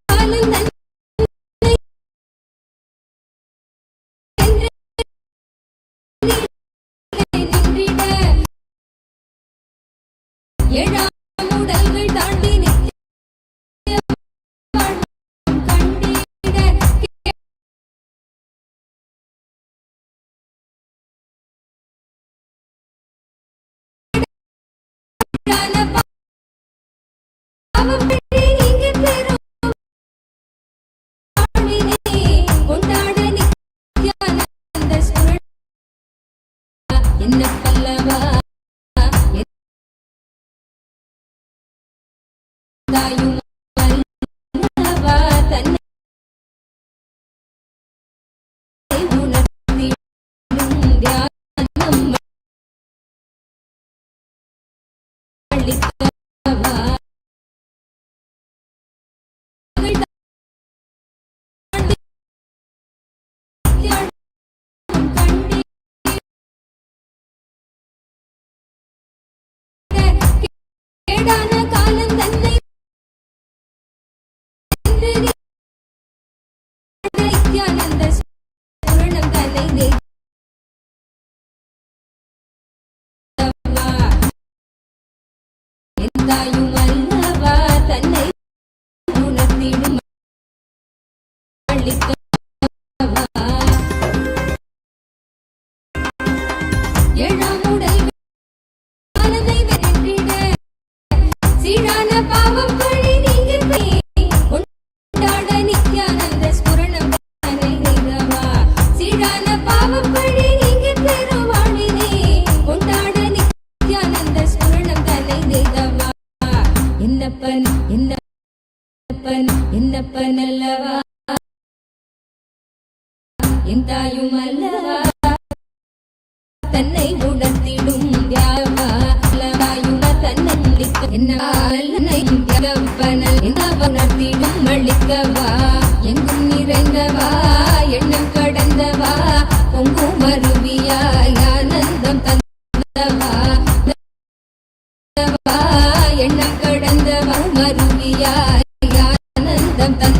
காலம் தன்னை நின்றிட ஏழாம் உடல்கள் தாண்டி நித்திய வாழ்வும் கண்டிட பாவம் நீங்க பெறும் கொண்டாட நித்யானந்த ஸ்மரண என்ன பல்லவா தாயும் அல்லவா தன்னை உணர்த்திடும் தியானம் அளித்தவா கேடான காலம் தன்னை நித்யானந்த ஸ்மரணம் தன்னை தேவா எந்தாயும் அல்லவா தன்னை உணர்த்திடும் அளித்தவா ஏழாம் உடல் மனதை வென்றிட சீரான பாவம் பழி நீங்க கொண்டாட நித்யானந்த ஸ்மரணம் தன்னை தேவா சீரான பாவம் பழி நீங்க பெருவாழினே கொண்டாட நித்யானந்த ஸ்மரணம் தன்னை தேவா என்னப்பன் என்னப்பன் என்னப்பன் அல்லவா என் தாயும் அல்லவா தன்னை உணர்த்திடும் தியாவா தாயும தன்னை என்ன உணர்த்திடும் அளிக்கவா எங்கும் நிறைந்தவா எண்ணம் கடந்தவா பொங்கும் அருவியாய் ஆனந்தம் தந்தவா எண்ணம் கடந்தவா அருவியாய் ஆனந்தம் தந்த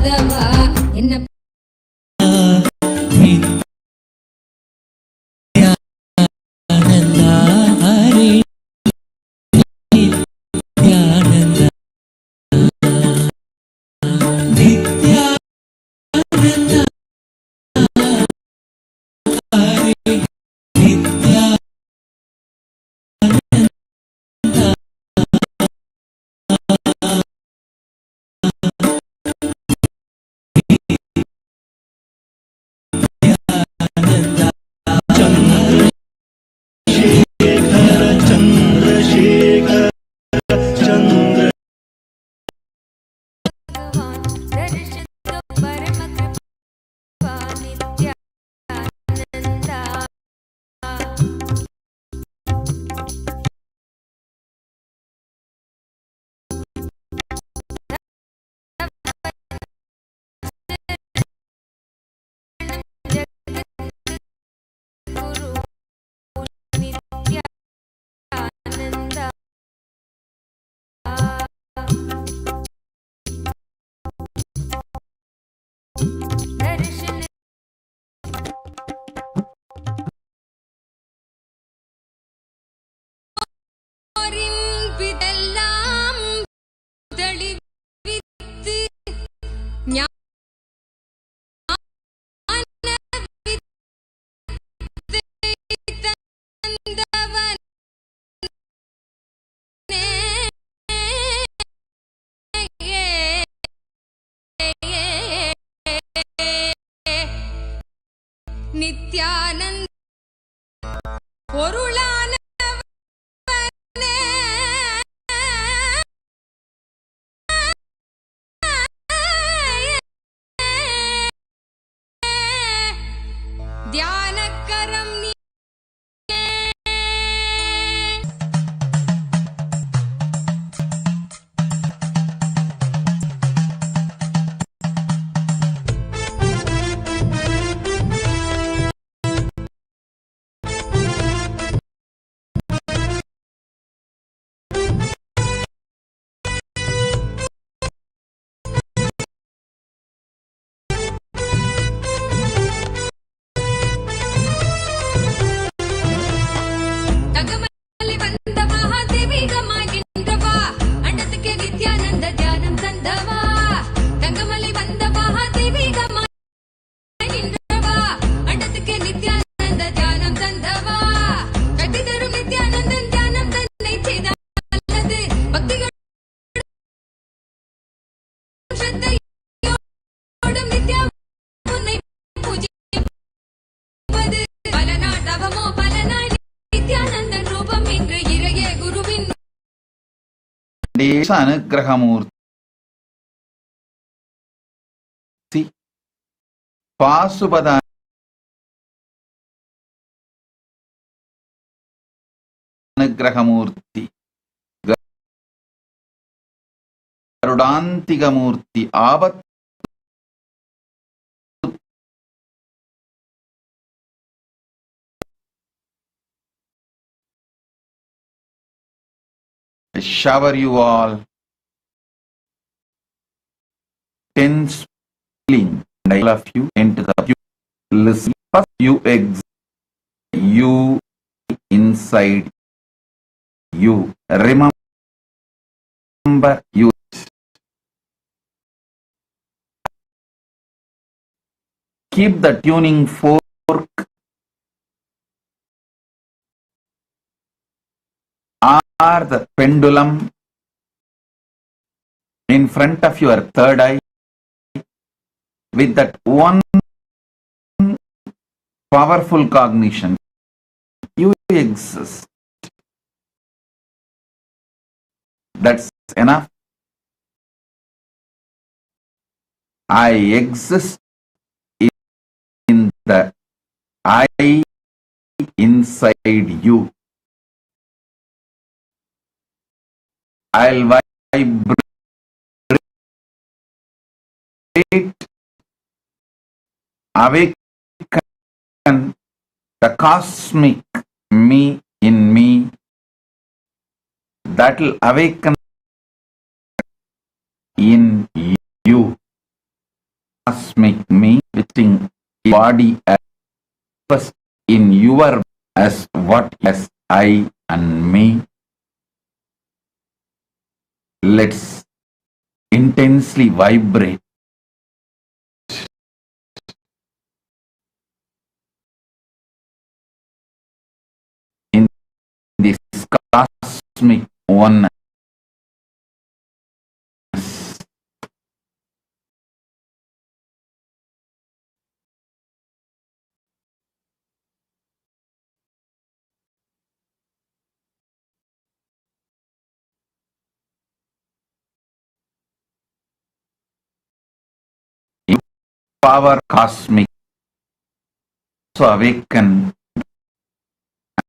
நித்யானந்த பொருளான தியானக்கரம் நீ தங்கமல்லி வந்த மகாதேவிகமாகின்றவா அண்டத்துக்கு நித்யானந்த தியானம் தந்தவா தங்கமல்லி வந்த மகாதேவிகமாகின்றவா அண்டத்துக்கு நித்யானந்த தியானம் தந்தவா கட்டி தரும் நித்யானந்தன் தியானம் தன்னை செய்தது பக்திகள் ஸ்ரத்தையோடும் நித்யா உன்னை பூஜிப்பது பல நாள் தவமோ பல நாள் நித்யானந்தன் ரூபம் இன்று இறையே குருவின்
தேச அனுகிரகமூர்த்தி பாசுபத அனுகிரகமூர்த்தி கருடாந்திகமூர்த்தி ஆபத் shower you all tense feeling and I love you into the listen first you you inside you remember you keep the tuning fork or the pendulum in front of your third eye with that one powerful cognition. You exist. That's enough. I exist in the I inside you. I'll vibrate, awaken the cosmic me in me. That'll awaken in you. Cosmic me, visiting body as first in your as what as I and me. Let's intensely vibrate. In this cosmic oneness. Power cosmic so awaken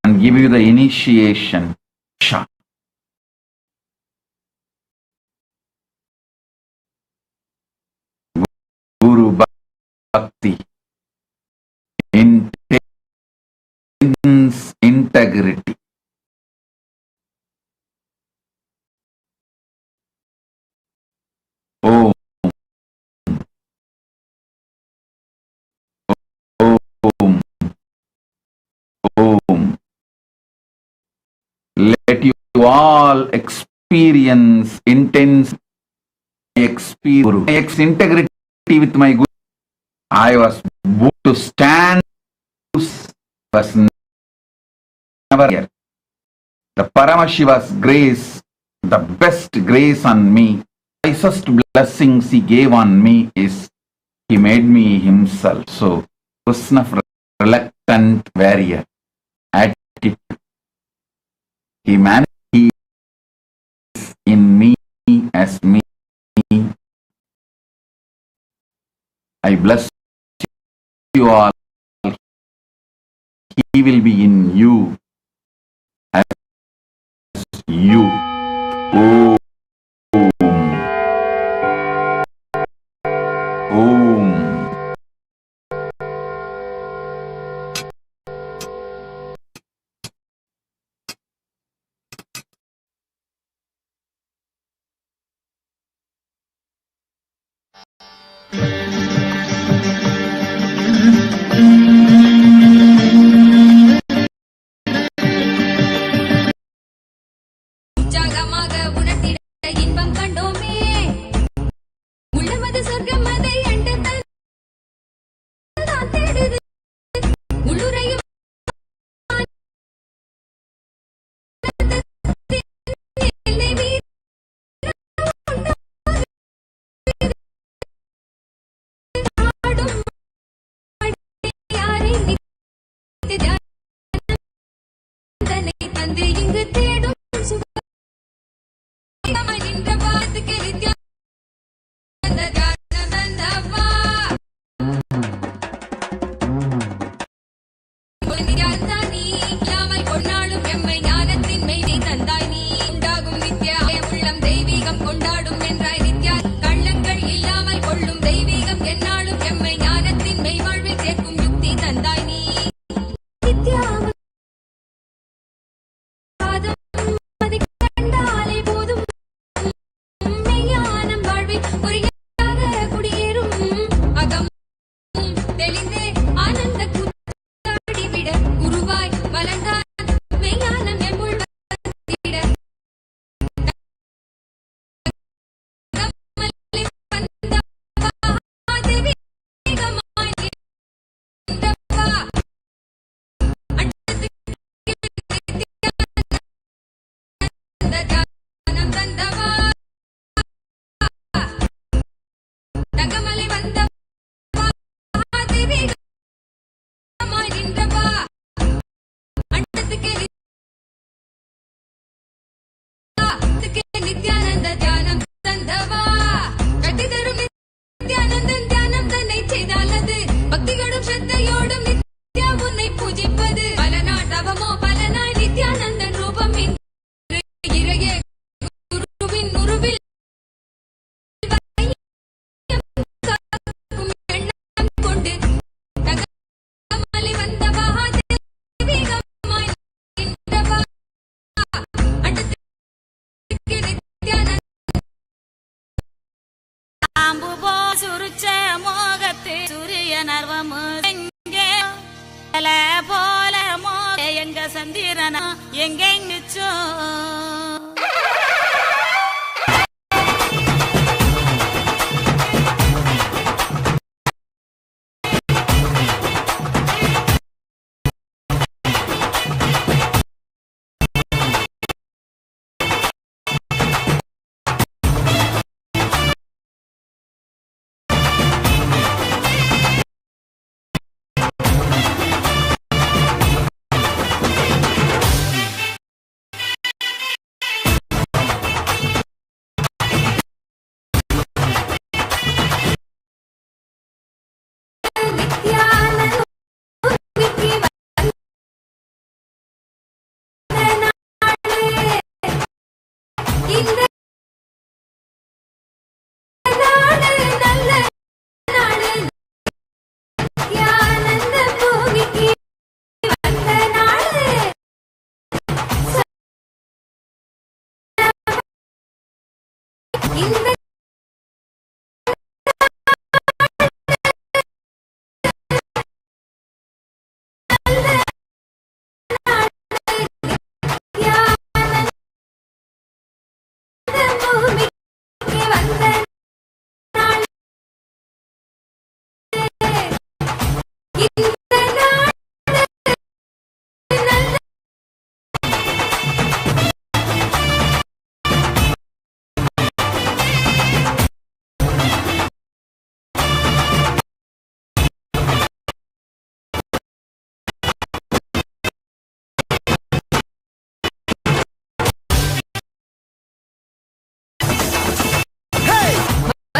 and give you the initiation shot. Guru Bhakti intense integrity. Oh let you all experience intense experience integrity with my Guru. I was born to stand, was never here. The Paramashiva's grace, the best grace on me, the nicest blessings he gave on me is he made me himself. So, Krishna reluctant warrior attitude. He manifests in me as me. I bless you all. He will be in you as you. Om. Om.
உற்சாகமாக உணர்த்திட இன்பம் கண்டோமே உள்ளமது சொர்க்கம் அதை அண்டத்தான் தேடுது உள்ளுரையும் எல்லை மீறி ஆடும் யாரை நித்திய தன்னை தந்து இங்கு தேடும் நின்ற பாதத்துக்கு நித்யானந்த தியானம் தந்தவா நித்யானந்தா நீ இல்லாமல் கொண்டாடும் எம்மை ஞானத்தின் மெய்தி தந்தாய் நீ உண்டாகும் நித்யா உள்ளம் தெய்வீகம் கொண்டாடும் என்றாய் நித்யா கள்ளங்கள் இல்லாமல் கொள்ளும் தெய்வீகம் என்னாலும் எம்மை ஞானத்தின் மெய் வாழ்வில் சேர்க்கும் யுக்தி தந்தாய் நீ நித்யா பாதம் அதை கண்டாலே போதும் மெய்ஞானம் வாழ்வில் பொறியாக குடியேறும் அகம் தெளிந்தே ஆனந்த கூத்தாடிவிட குருவாய் வளர்ந்தார் மெய்ஞானம் எம்முள் வந்திட கமலி வந்தவா தெய்வீகமாய் நின்றவா அண்டத்துக்கு நித்யானந்த தியானம் தந்தவா நகமலை வந்தவா தெய்வீகமாய் நின்றவா அண்டத்துக்கு நித்யானந்த தியானம் தந்தவா கட்டி தரும் நித்யானந்தன் தியானம் தன்னை செய்தால் அது பக்தியோடும் ஸ்ரத்தையோடும் நித்யா உன்னை பூஜிப்பது பல நாட்டவமோ பல நாய் நித்யானந்தன் ரூபம் இன்று இறைய குருவின் உருவில் காக்கும் எண்ணம் கொண்டு நகமலை வந்தவா தெய்வீகமாய் நின்றவா அண்டத்துக்கு நித்யானந்த
அம்புபோ சுருச்ச மோகத்து சூரிய நர்வமு எங்கே போல மோக எங்க சந்திரனா எங்கெங்குச்சோ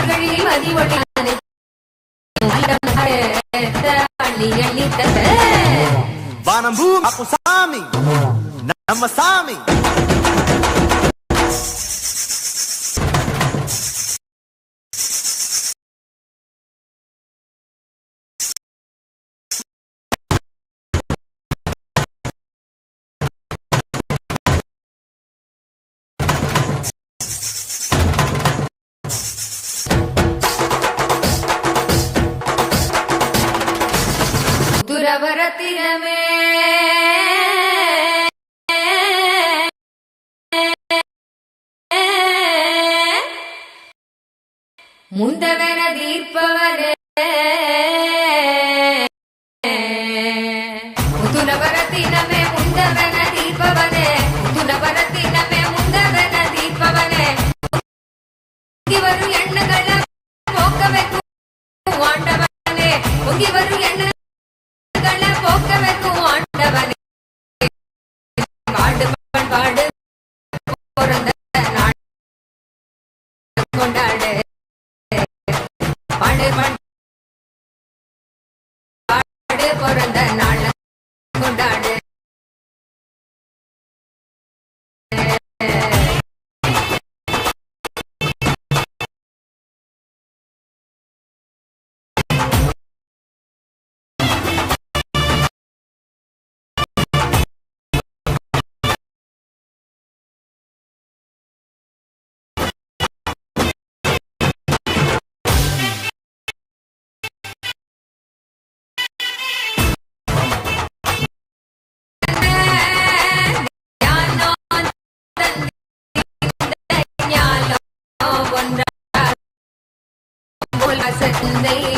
மார்கழி மதி ஒளி அள்ளி அள்ளி தந்த
வானம் பூமி அப்போ சாமி நம்ம சாமி.
துரவரத்தினமே முந்தவன தீர்ப்பவரே முதுநவரத்தினமே முந்தவன தீர்ப்பவனே முதுநவரத்தினமே முந்தவன தீர்ப்பவனே வரும் எண்ணங்களை போக்க வைக்கும் ஆண்டவனே பொங்கி வரும் எண்ணங்களை போக்க வைக்கும் ஆண்டவனே பாடு பாடு பிறந்த நாள் கொண்டாடு பாடு பாடு பிறந்த நாள் கொண்டாடு.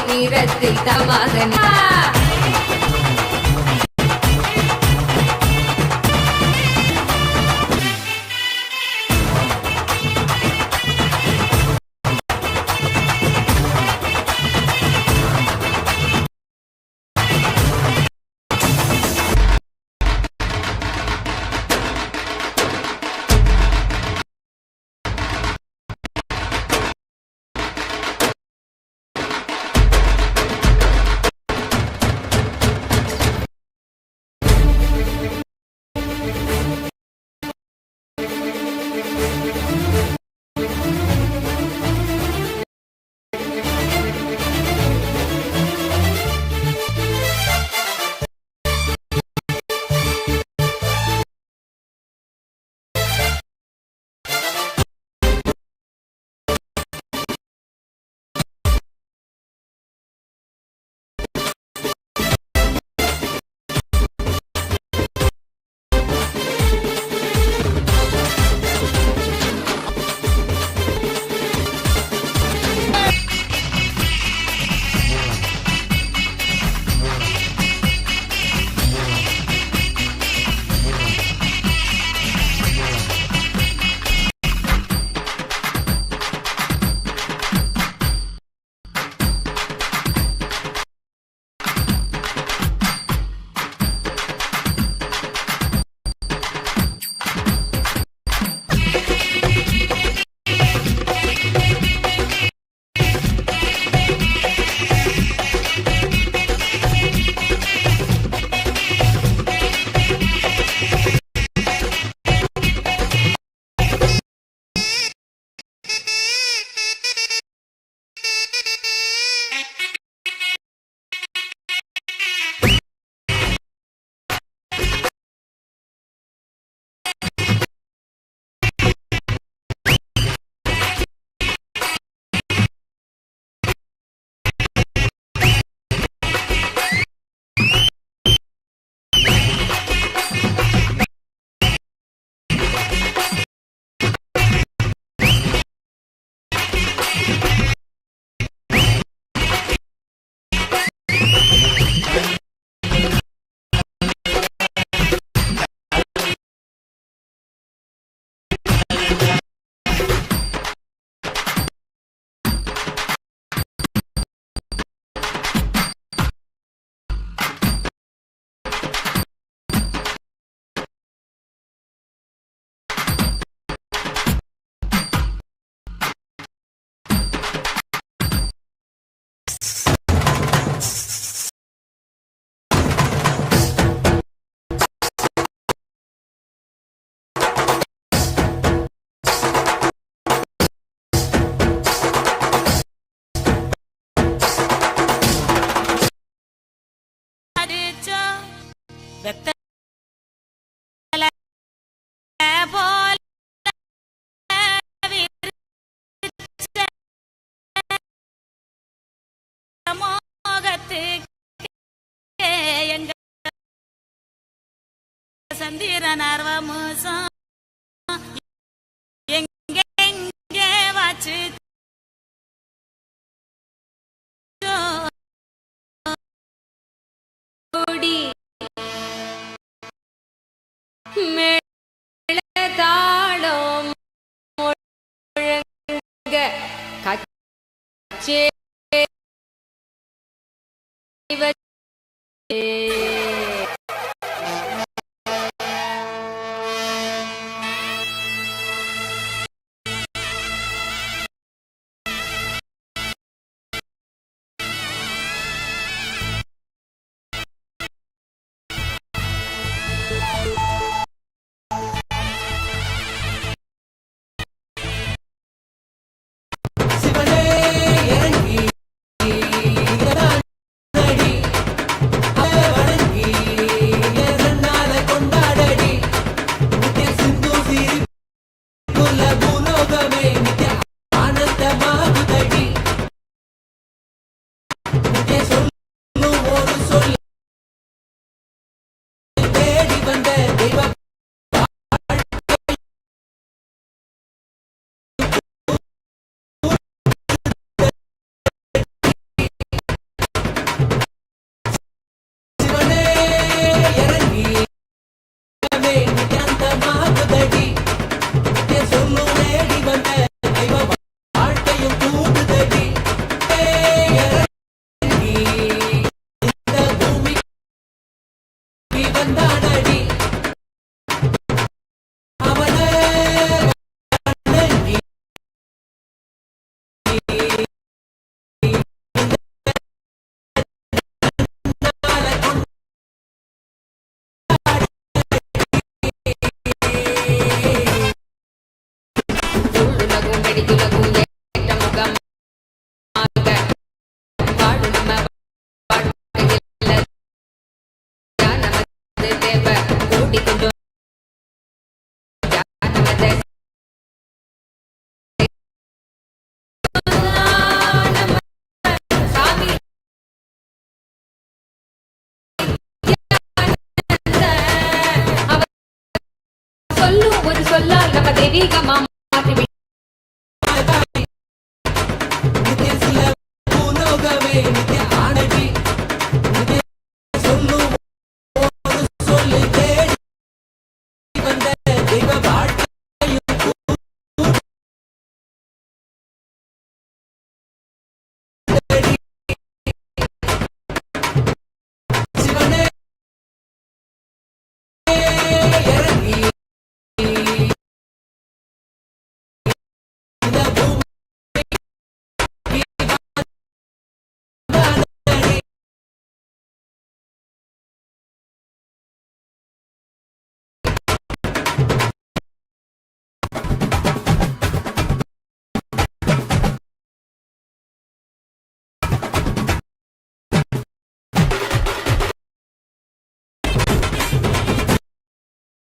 வீரத்தில் தமகன்
வெத்தலை போல விரிச்ச மோகத்துக்கே எங்க சந்திரன் ஆர்வமோசம் எங்கே வாச்சு
கோடி மேளதாளம் முழங்க கச்சே
சிவனே இறங்கி நடி வணங்கி என்னால கொண்டாடடி நித்திய சிந்து சிரி குல பூலோகமே நித்திய ஆனந்தமாகுதடி நித்திய சொல்லும் ஒரு சொல் தேடி வந்த தெய்வ சிவனே இறங்கி நித்யாந்தமாகுதடி நித்திய சொல்லும் தேடி வந்த தெய்வ வாழ்க்கையும் கூடுதடி இறங்கி இந்த பூமிக்கு வந்தானடி அவனே வணங்கி
துள்ளுலகும் வெடிதுலகும் ஏற்ற முகம் வாடு நம்ம வாழ்க்கையில் நமது தேவை கூடி கொஞ்சம் நமது சாமி அவர் சொல்லும் ஒரு சொல்லால் நம்ம தெய்வீகமா மாற்றி
நித்திய சில பூலோகமே நித்திய ஆனடி நித்திய சொல்லும் ஒரு சொல்லு தேடி வந்த தெய்வ வாழ்க்கையும் கூடுதடி சிவனே இறங்கி இந்த பூமிக்கு வந்தானடி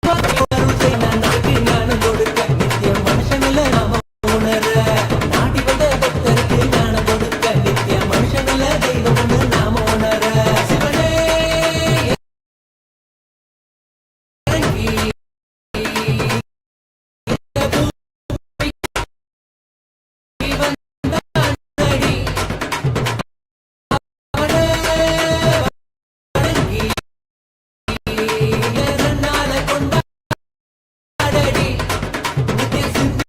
நாட்டுக்கு ஞானம் கொடுக்க நித்திய மனுஷனில் நாம உணர நாடி வந்த பக்தருக்கு ஞானம் கொடுக்க நித்திய மனுஷனில் தெய்வம் ஒன்று நாம உணர சிவனே இறங்கி இந்த பூமிக்கு வந்தானடி அவனே வணங்கி என்னால கொண்டாடடி நித்திய சிந்து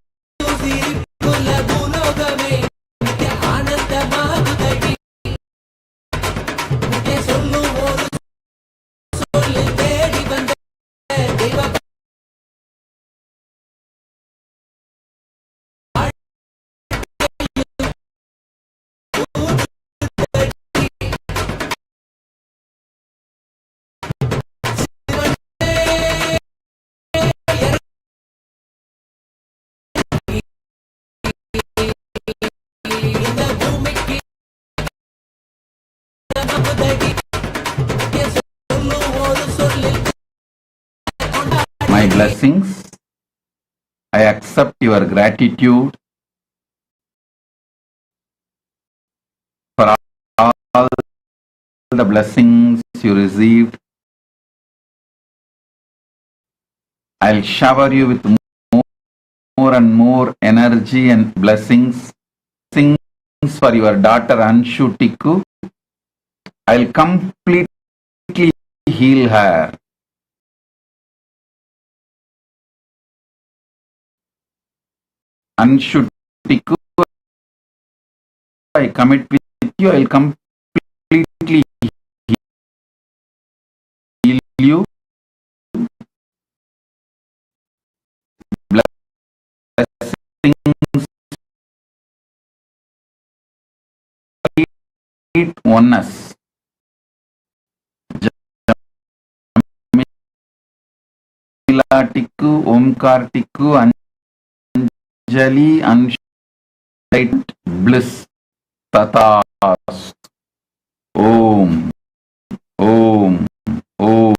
சிரி குல பூலோகமே நித்திய ஆனந்தமாகுதடி நித்திய சொல்லும் ஒரு சொல்லு தேடி வந்த தெய்வ
my blessings. I accept your gratitude for all the blessings you received. I'll shower you with more and more energy and blessings. Things for your daughter Anshu Tikku. I'll completely heal her. Anshu Tikku, I commit with you. I'll completely heal you. Blessings, oneness. Jamila Tikku, Omkar Tikku, Anjali, Light, bliss, Tathast. Om, Om, Om.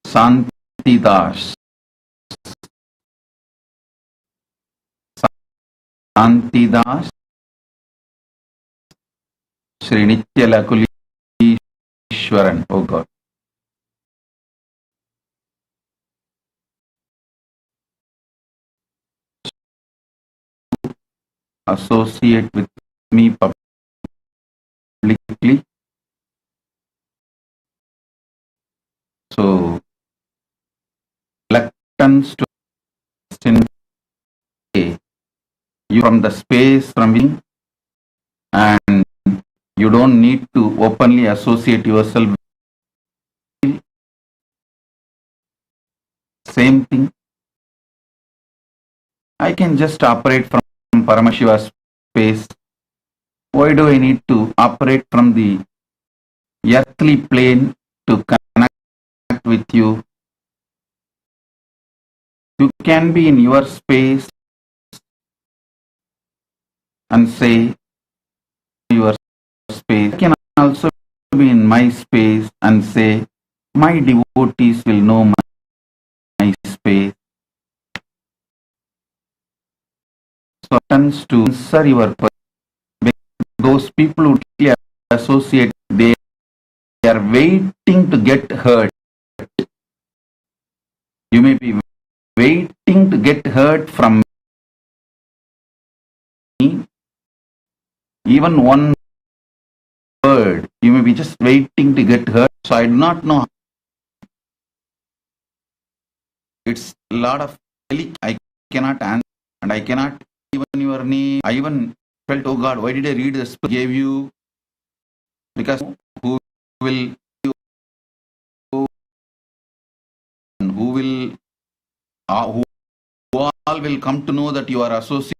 Santidas. Santidas. Sri Nithyalakulishwaran. Oh God. Associate with me publicly. So, reluctance to you from the space from me, and you don't need to openly associate yourself with same thing. I can just operate from Paramashiva space. Why do I need to operate from the earthly plane to connect with you? You can be in your space and say your space. I can also be in my space and say my devotees will know my space. So tends to answer your those people who associate, they are waiting to get hurt. You may be waiting to get hurt from me. Even one word, you may be just waiting to get hurt. So I do not know. It's a lot of I cannot answer, and I cannot even your name. I even felt, oh God, why did I read this? Gave you, because who will who all will come to know that you are associated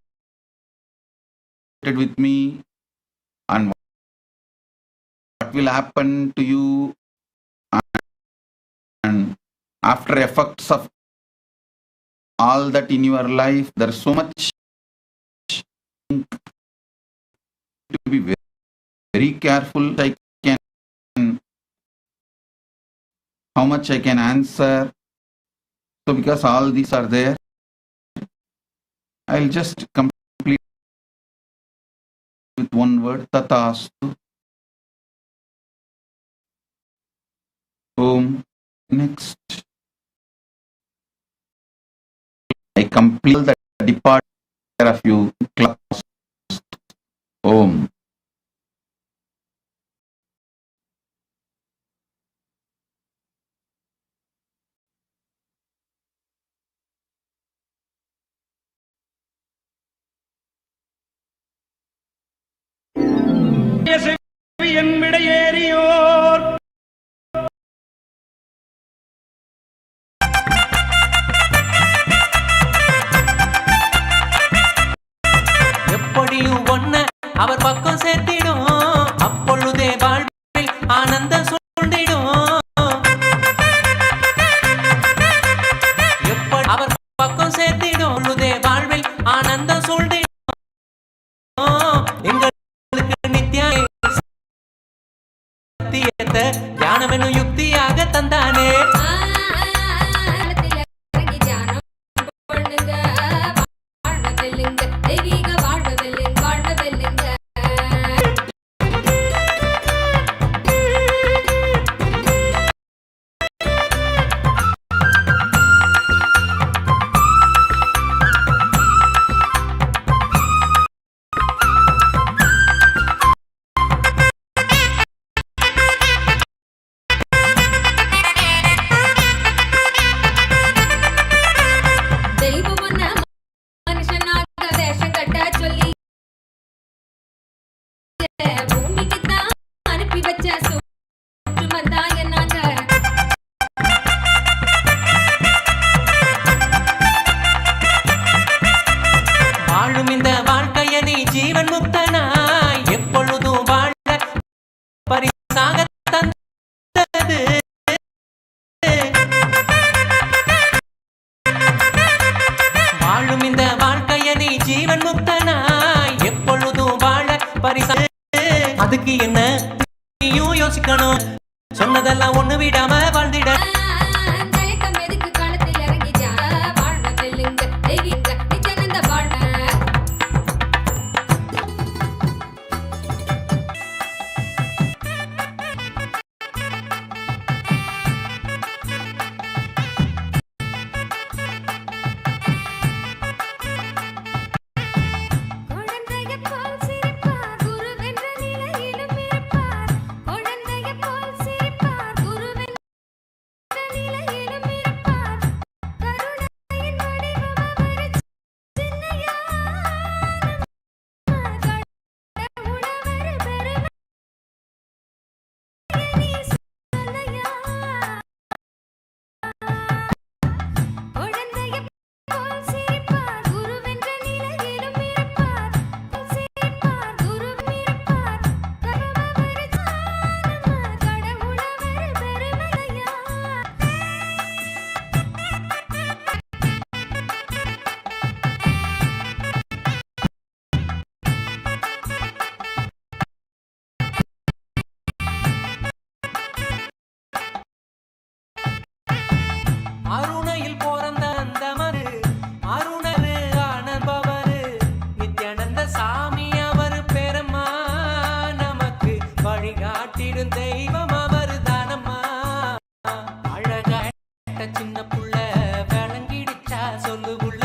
with me, and what will happen to you, and after effects of all that in your life, there is so much to be very, very careful. I can, how much I can answer. So because all these are there, I'll just complete with one word, Tathastu. Om. Next. I complete the departure of you class. Om.
எப்படியும் ஒன்ன அவர் பக்கம் சேர்த்திடும், அப்பொழுதே வாழ்வில் ஆனந்தம் சூழ்ந்திடும். எப்படி அவர் பக்கம் சேர்த்து ஆனந்தம் சொல்றேன் எங்களுக்கு நித்யா சத்தியத்தை ஞானம் என்னும் யுக்தியாக தந்தானே. வாழும் இந்த வாழ்க்கைய நீ ஜீவன் முக்தனாய் எப்பொழுதும் வாழ பரிசாக தந்தது. வாழும் இந்த வாழ்க்கைய நீ ஜீவன் முக்தனாய் எப்பொழுதும் வாழ பரிசாக. அதுக்கு என்ன நீயும் யோசிக்கணும், சொன்னதெல்லாம் ஒண்ணு விடாம வாழ்ந்திட. அருணையில் பிறந்த அந்த மரு அருணரு ஆனபவரு நித்யானந்த சாமி அவர் பெருமா நமக்கு வழிகாட்டிடும் தெய்வம் அவர் தானம்மா. அழகா சின்ன புள்ள விளங்கிடுச்சா சொல்லு புள்ள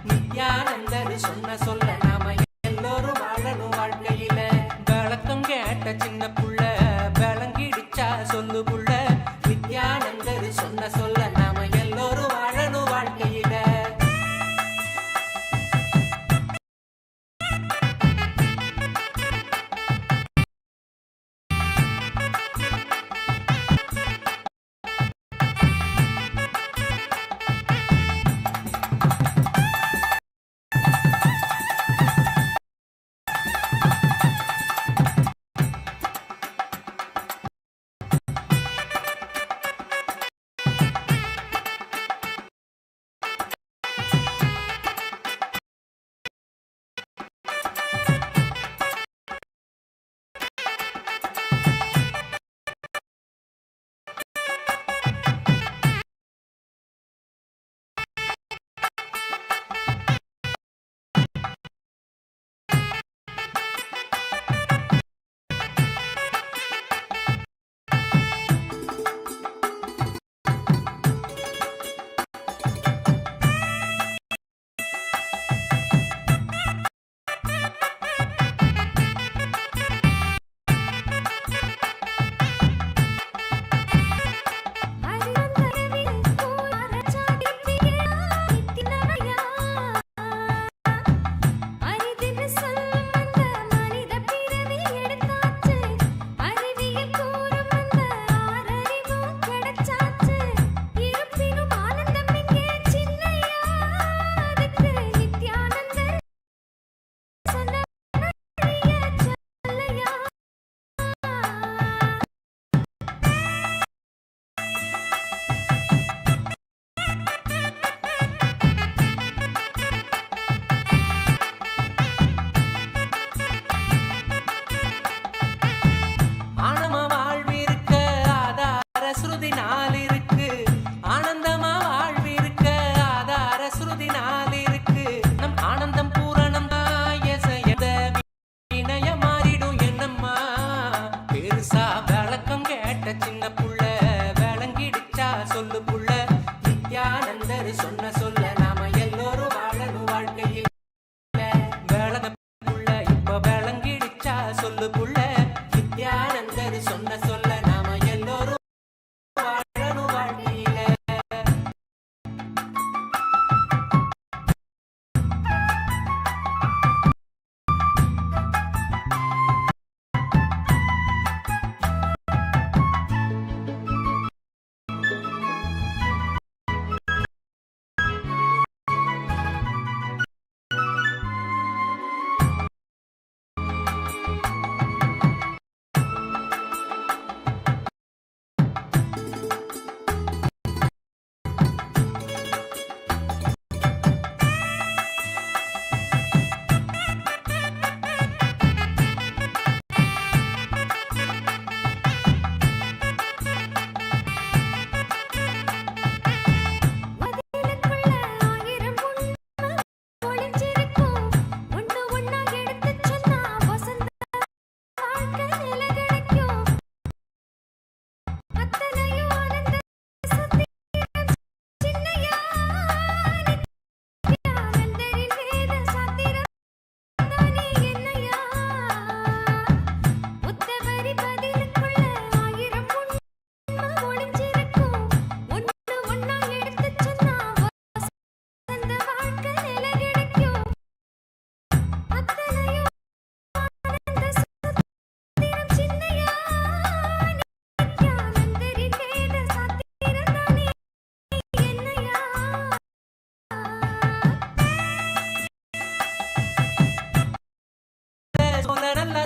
நித்யானந்தர் சொன்ன சொல்ல நாம எல்லோரும் வாழணும் வாழ்க்கையில. விளக்கம் கேட்ட சின்ன புள்ள விளங்கிடுச்சா சொல்லு புள்ள நித்யானந்தர் சொன்ன சொல்ல நாம எல்லோரும் வாழணும் வாழ்க்கையில.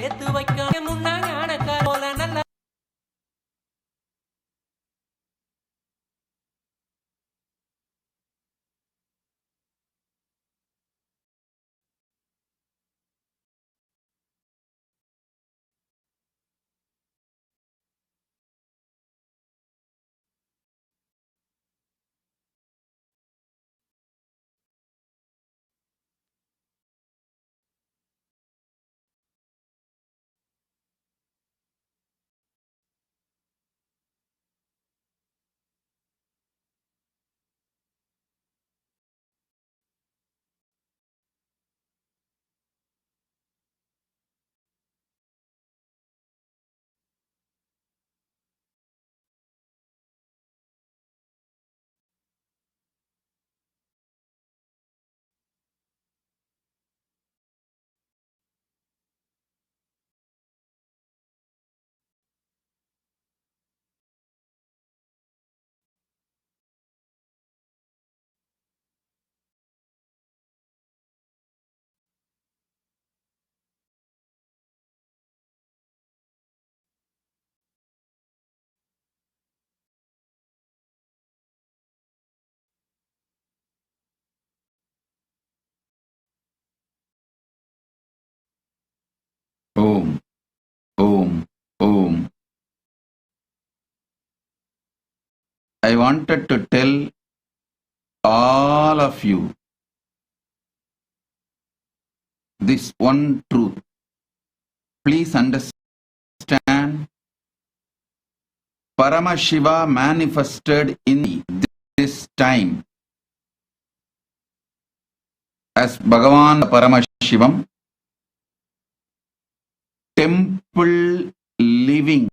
எத்து வைக்க முன்னா ஞானக்கார போல நல்ல
Om, Om, Om. I wanted to tell all of you this one truth. Please understand, Paramashiva manifested in this time as Bhagavan Paramashivam, temple living,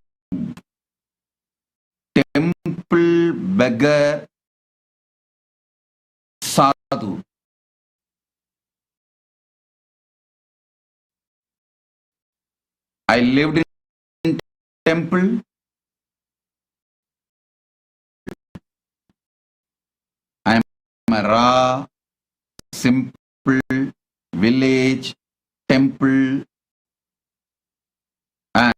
temple beggar, sadhu. I lived in temple. I am a raw, simple village temple, and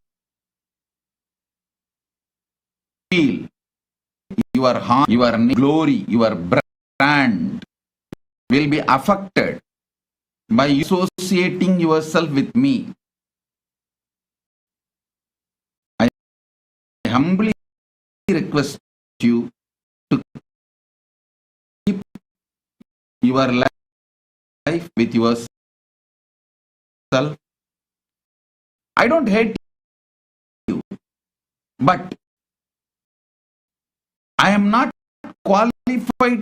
feel your harm, your glory, your brand will be affected by associating yourself with me. I humbly request you to keep your life with yourself. I don't hate you, but I am not qualified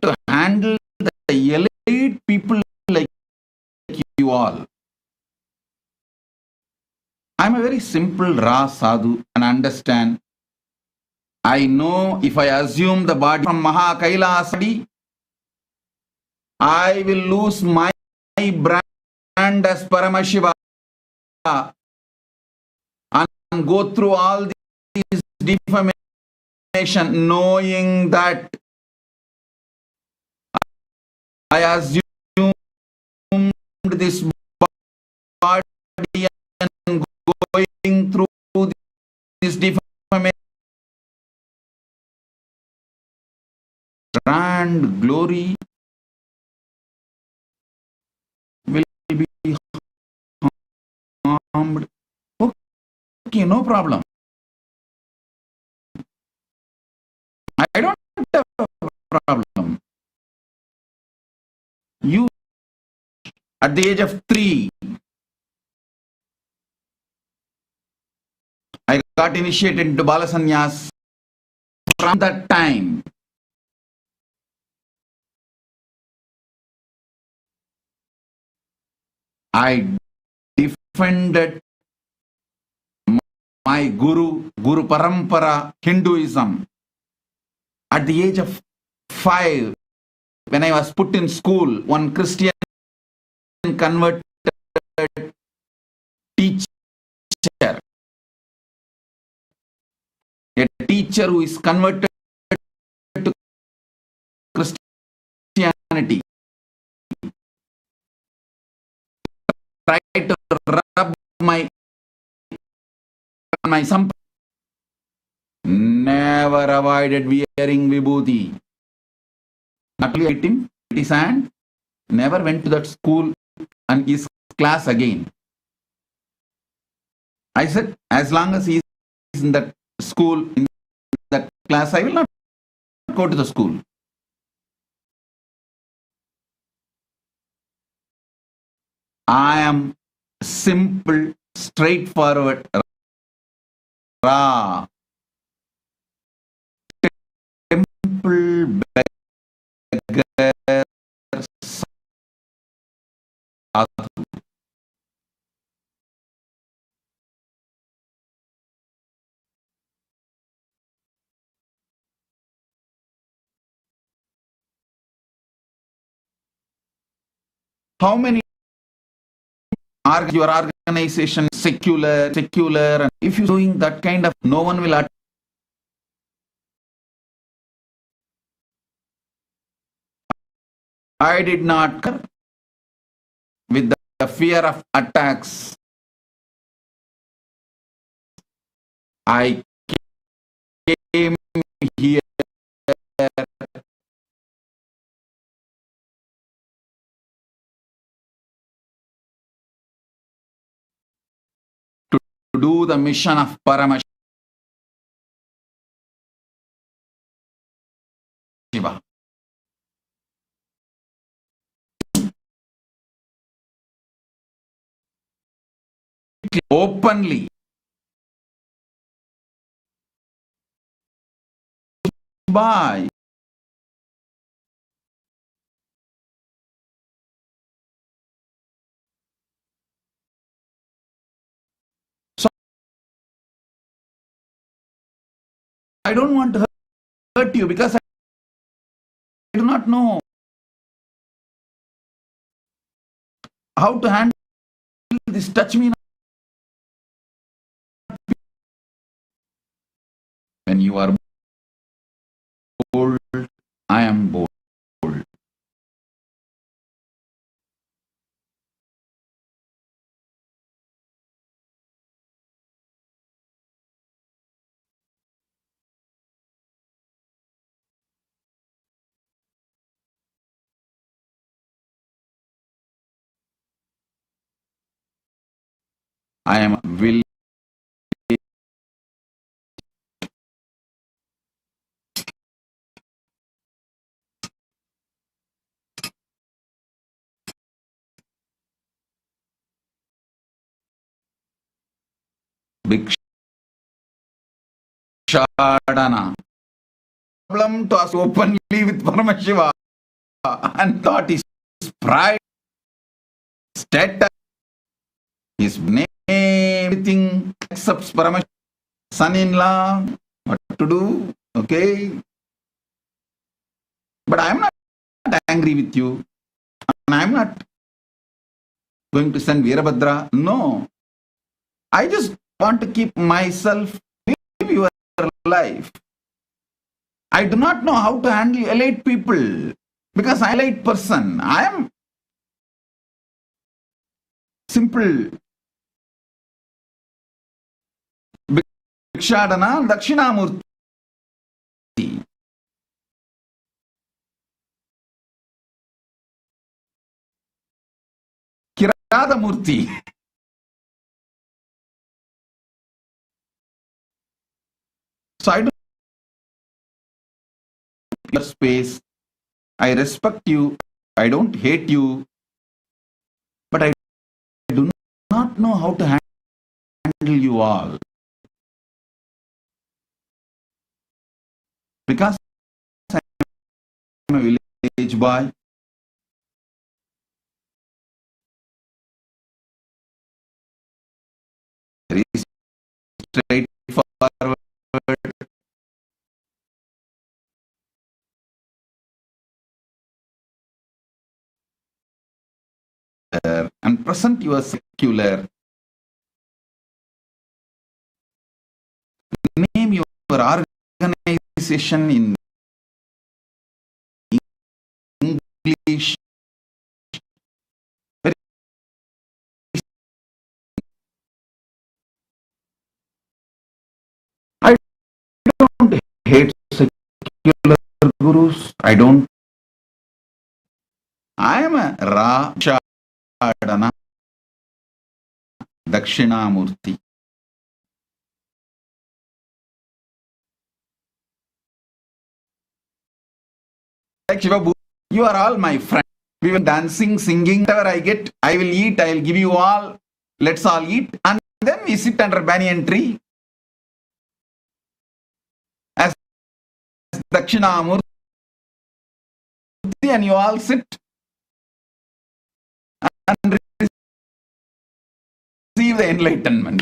to handle the elite people like you all. I am a very simple raw sadhu and understand. I know if I assume the body from Maha Kailasadi, I will lose my brand as Paramashiva and go through all these defamation, knowing that I assumed this body and going through this defamation. Brand glory will be harmed. Okay, no problem. I don't have a problem. You, at the age of 3, I got initiated into Balasanyas. From that time, I defended my Guru Parampara, Hinduism. At the age of 5, when I was put in school, one Christian converted teacher, a teacher who is converted to Christianity, tried to rub my
my sampradaya. Never avoided wearing vibhuti. Not only ate him, his hand, never went to that school and his class again. I said, as long as he is in that school, in that class, I will not go to the school. I am simple, straightforward, raw, temple beggar, sadhu. How many your organization secular, and if you're doing that kind of, no one will I did not with the fear of attacks. I came here to do the mission of Paramashiva. Openly. Bye. So I don't want to hurt you because I do not know how to handle this. Touch me. When you are bold, I am bold. I am willing. Bhikshadana. Problem to us openly with Paramashiva and thought his pride, status, his name, everything except Paramashiva. Son-in-law, what to do? Okay. But I am not angry with you. And I am not going to send Veerabhadra. No. I just want to keep myself, live your life. I do not know how to handle elite people because I am an elite person. I am simple. Bhikshadana Dakshinamurti. Kiradamurti. So I do your space. I respect you. I don't hate you. But I do not know how to handle you all. Because I am a village boy. Very straightforward. And present your secular. Name your organization in English.
hate secular gurus. I don't. I am a Rashadana Dakshinamurti. Like Shiva, you are all my friends. We were dancing, singing, whatever I get, I will eat, I will give you all. Let's all eat. And then we sit under banyan tree as Dakshinamurti, and you all sit and receive the enlightenment.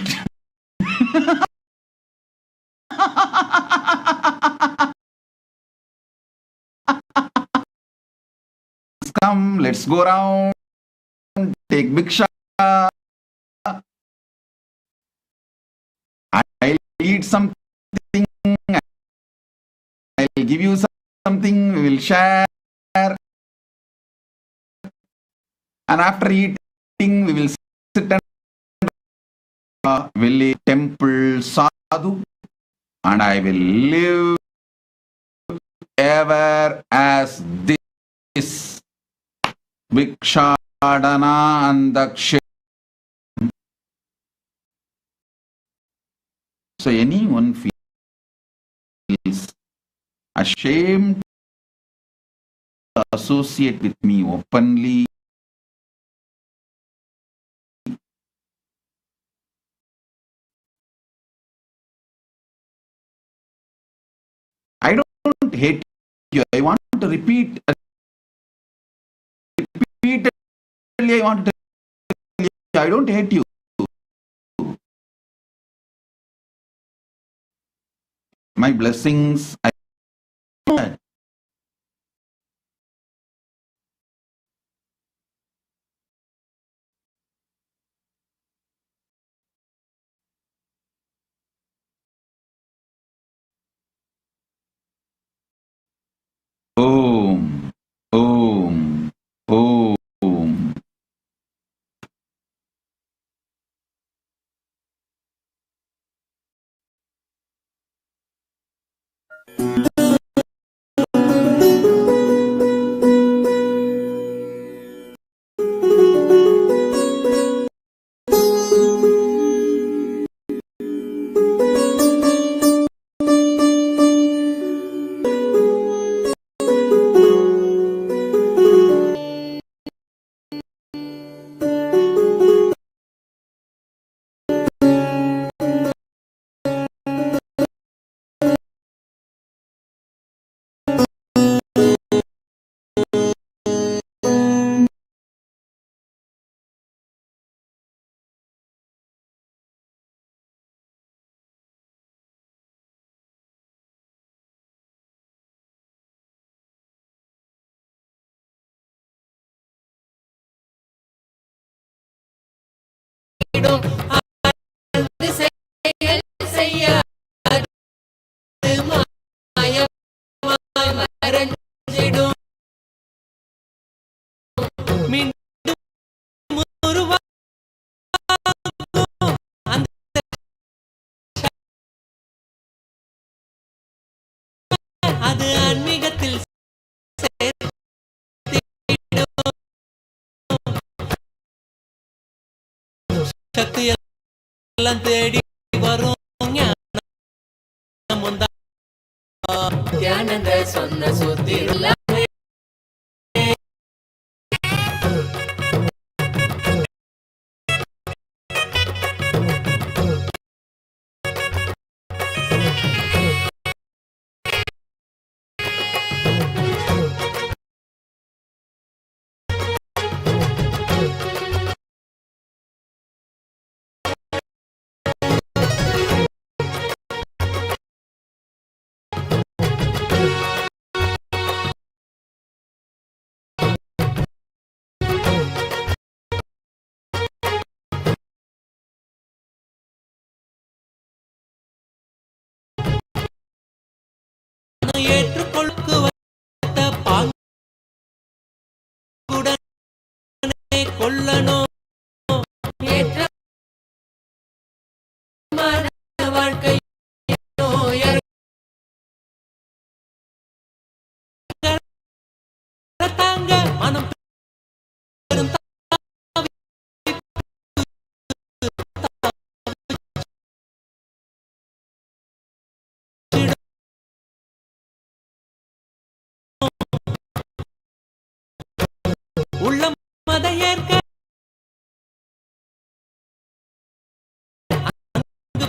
Come, let's go around, take bhiksha. I'll eat something, I'll give you something, we will share. And after eating, we will sit and village, temple, sadhu, and I will live ever as this Bhikshadana and Dakshin. So anyone feels ashamed to associate with me openly, I don't hate you. I want to repeat. Repeatedly, I want to tell you, I don't hate you. My blessings, I Om, Om, Om.
அது ஆன்மீகத்தில் சக்தி எல்லாம் தேடி வரும் ஞானம் தியானங்க சொன்ன சுத்தி அதை ஏற்க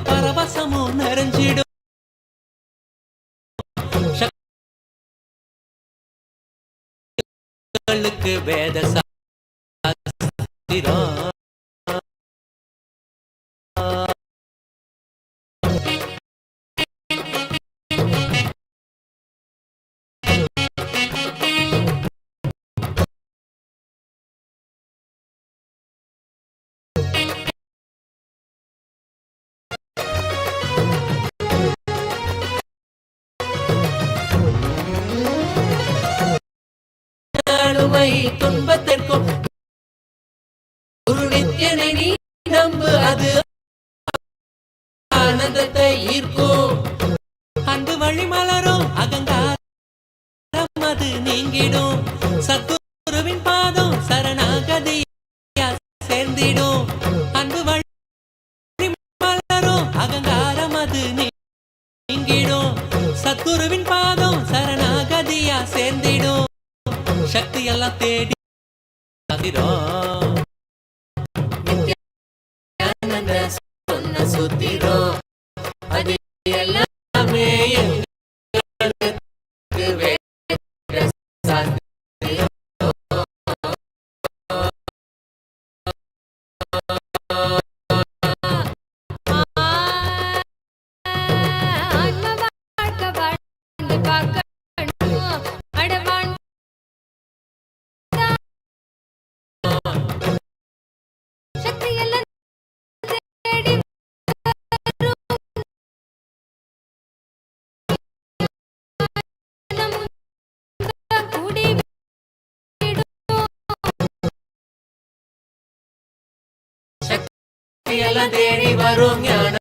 பரவசமும் நிறைஞ்சிடும். சக்திகளுக்கு வேத சாஸ்திரம் துன்பத்திற்கும் ஒரு நித்தியனை நீ நம்பு, அது ஆனந்தத்தை ஈர்க்கும். அன்பு வழி மலரும் அகங்காரம் அது நீங்கிடும். சத்குருவின் பாதம் சரணாகதி சேர்ந்திடும். அன்பு வழி மலரும் அகங்காரம் அது நீங்கிடும். சத்குருவின் பாதம் சரணாகதியா சேர்ந்திடும். சக்தி எல்லாம் தேடி நித்யானந்த சொன்ன சுத்திரம் அது எல்லாமே எங்களுக்கு வேத சாஸ்திரம். எல்லாம் தேடி வரும் ஞானம்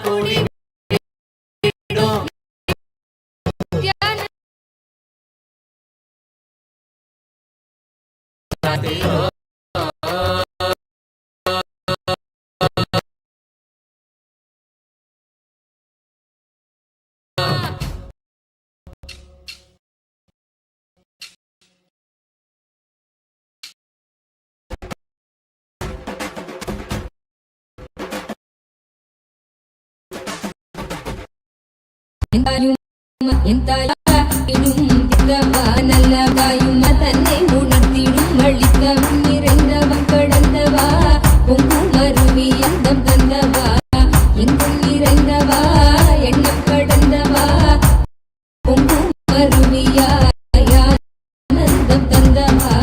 கூடி
நல்லவாயும் தன்னை உணர்த்திடும் அளித்தவன் நிறைந்தவன் கடந்தவா பொங்கும் அருவி எந்தம் தந்தவா எங்கும் நிறைந்தவா எண்ணம் கடந்தவா பொங்கும் அருவியா ஆனந்தம் தந்தவா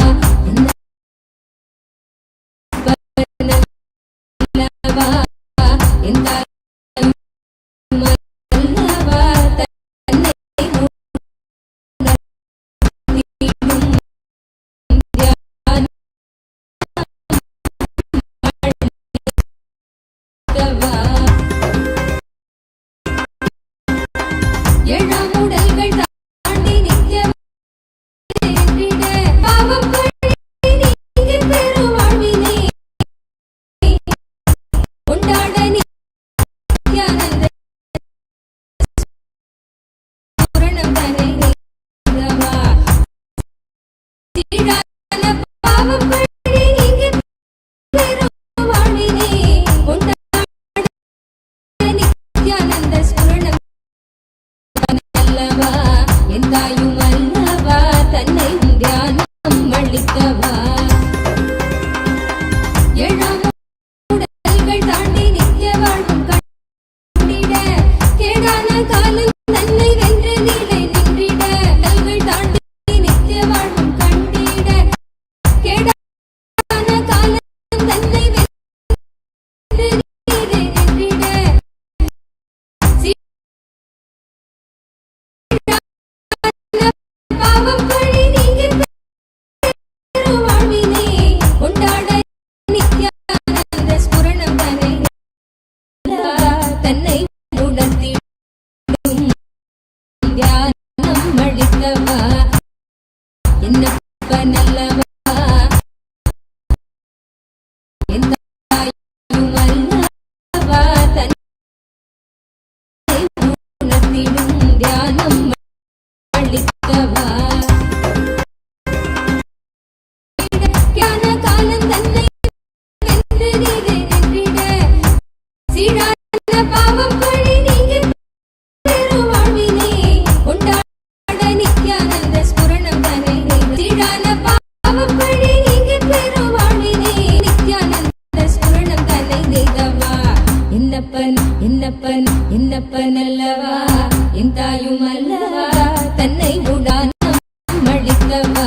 அளித்தவா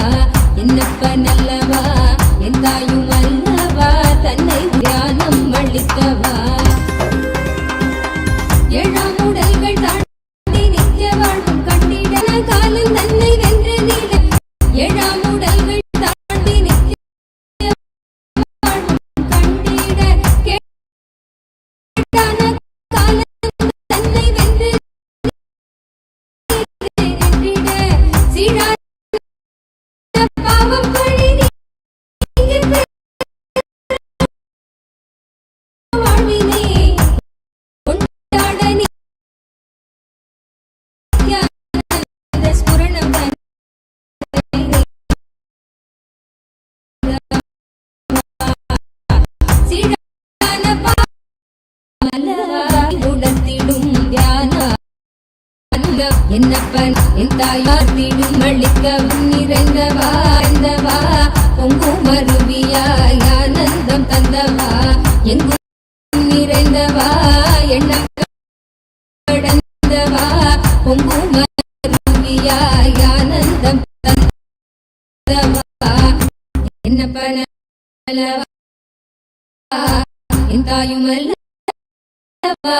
என்னப்ப நல்லவா என் தாயும் அல்லவா தன்னை தியானம் அளித்தவா ஏழாம் உடல்கள் தாண்டி நித்திய வாழ்வும் கண்டிட காலம் தன்னை வென்ற நீல ஏழாம் உடல்கள் தாண்டி நித்திய வாழ்வும் கண்டிட கேட்டான காலம் தன்னை வென்று நின்றிட சீழாத பாவம் பழி நீங்கி வாழ்வினை கொண்டாட நித்யானந்த ஸ்புரணம் சீழான உணர்த்திடும் தியான என்னப்பன் என் தாயார்த்திடும் அளிக்கவும் நிறைந்தவா இருந்தவா பொங்கும் அருவியாய் ஆனந்தம் தந்தவா எங்கும் நிறைந்தவா எண்ணம் கடந்தவா பொங்கும் அருவியாய் ஆனந்தம் தந்தவா என்னப்பன் அல்லவா என் தாயும் அல்லவா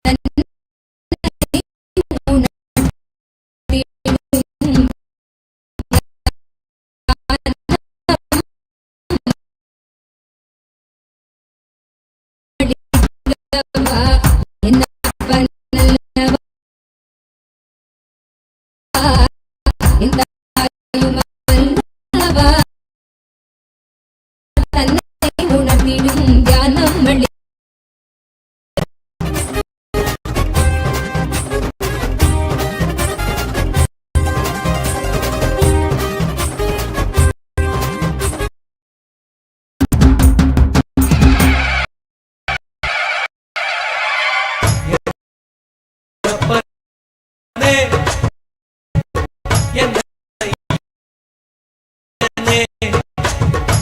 என்னப்பன் அல்லவா என் தாயும் அல்லவா தன்னை உணர்த்திடும் தியானம் அளி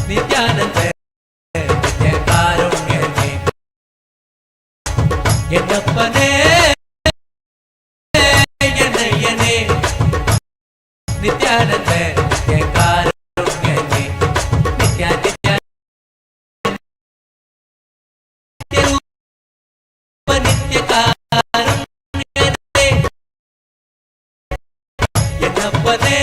நித்யானந்த நித்யகாருண்யமே என்னப்பனே என்னையனே நித்யானந்த நித்யகாருண்யமே நித்யா நித்யா நித்யகாருண்யமே என்னப்பனே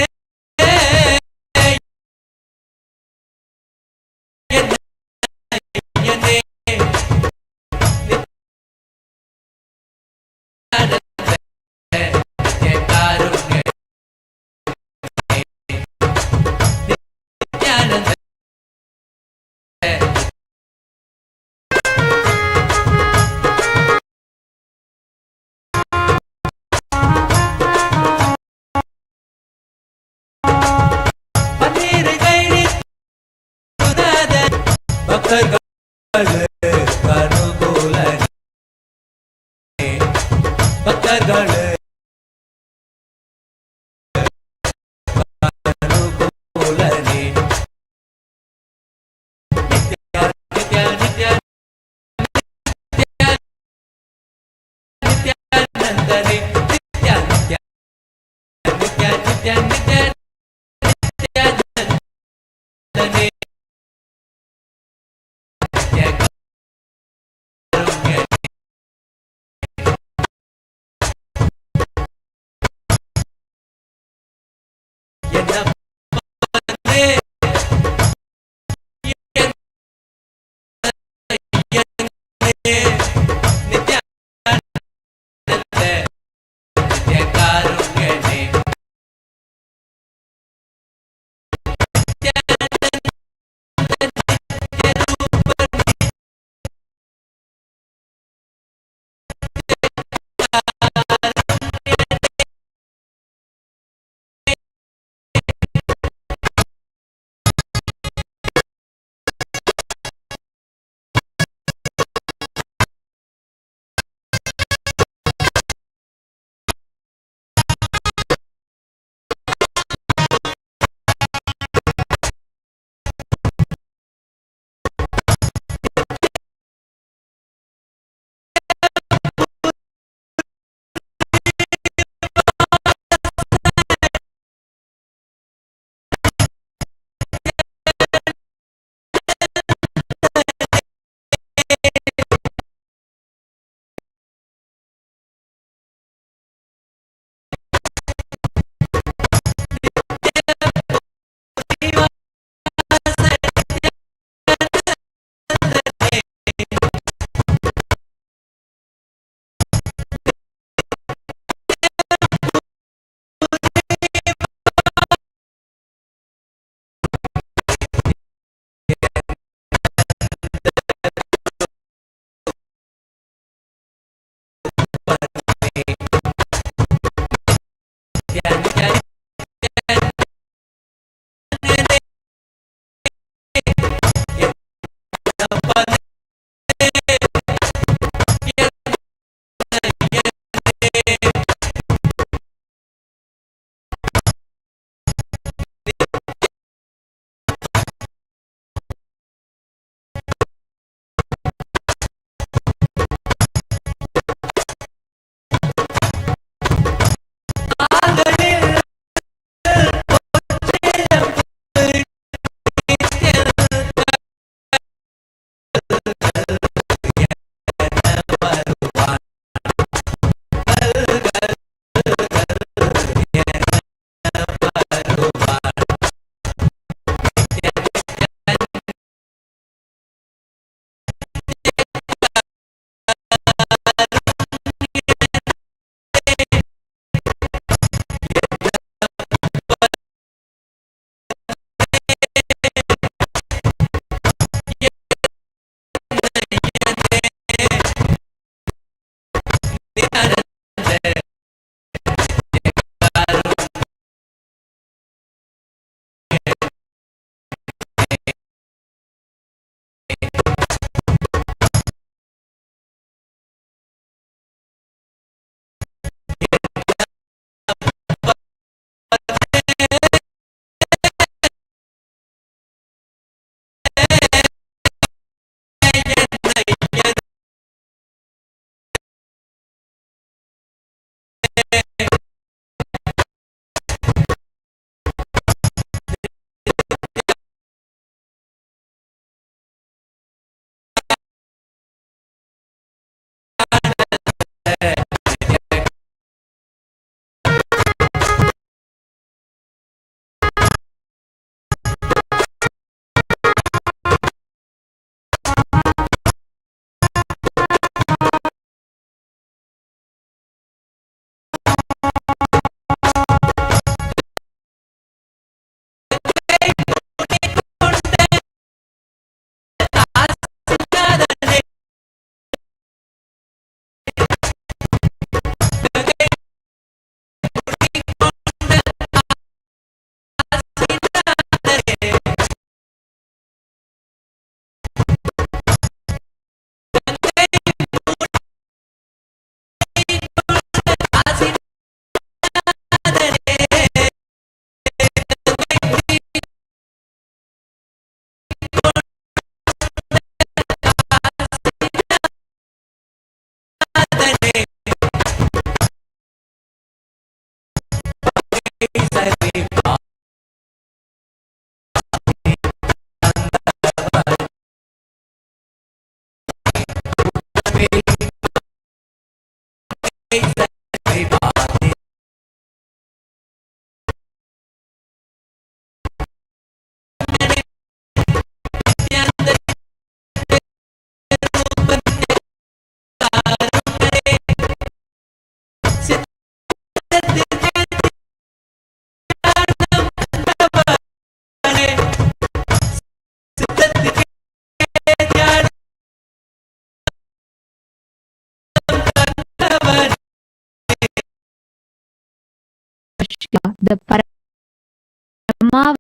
The Paramavatar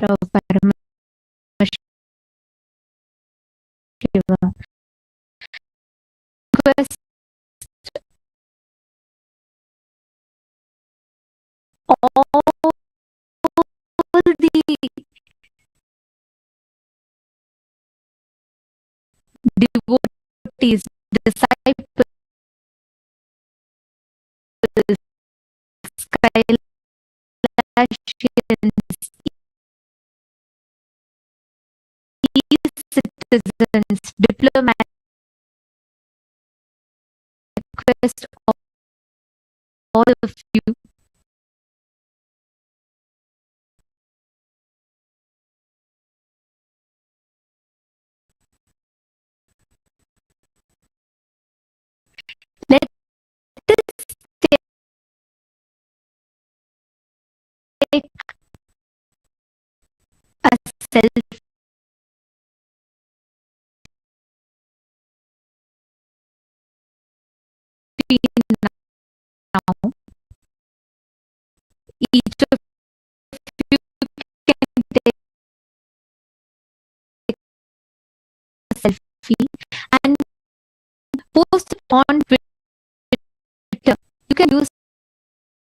of Paramashiva request all the devotees, disciples, Kailashians, citizens, diplomats, request all of you let us take a selfie now. Each of you can take a selfie and post it on Twitter. You can use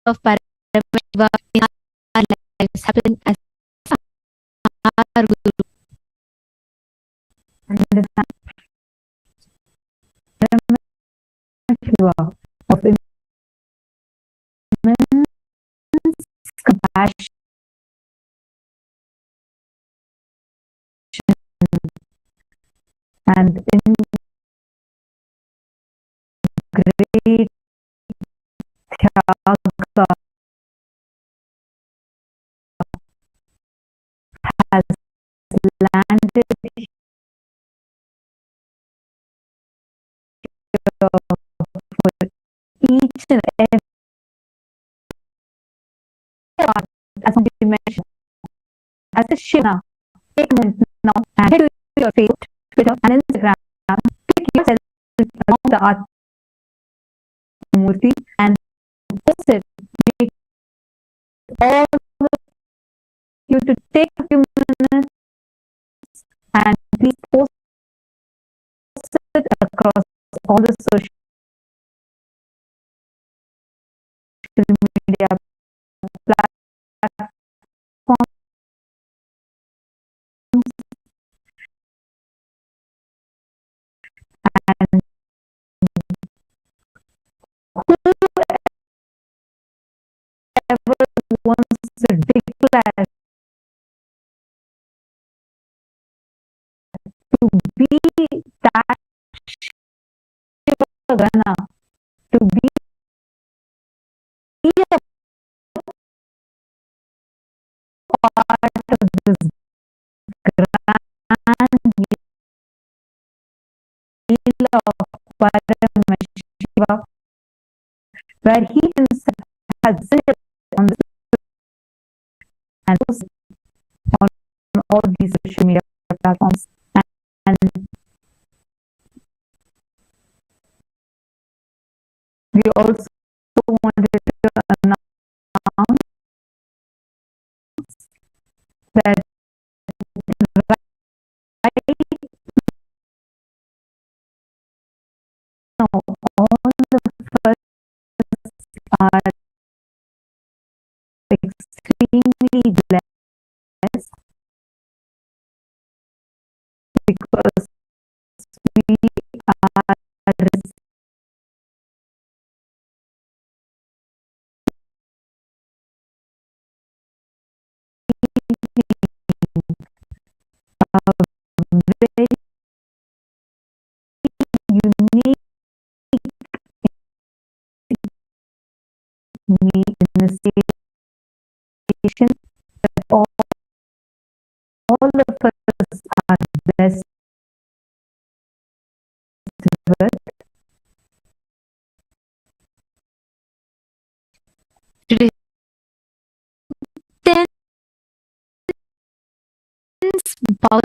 of Paramashiva in our lives happen as our Guru.
Understand? Paramashiva of immense compassion and in great Tyaga has landed here for each and every part, as we mentioned, as a Shiva. Take a moment now and head to your Facebook, Twitter, and Instagram. Pick yourself along the art Murti and post it. Make all of you to take a few minutes and please post it across all the social media platforms and whoever wants to declare to be that Shivagana, to be a part of this grand Leela of Paramashiva, where he himself has it on the and posted on all these social media platforms. And we also wanted to announce that right now all of us are extremely blessed because we are very unique me in the station that all of us are blessed with.
It is intense power.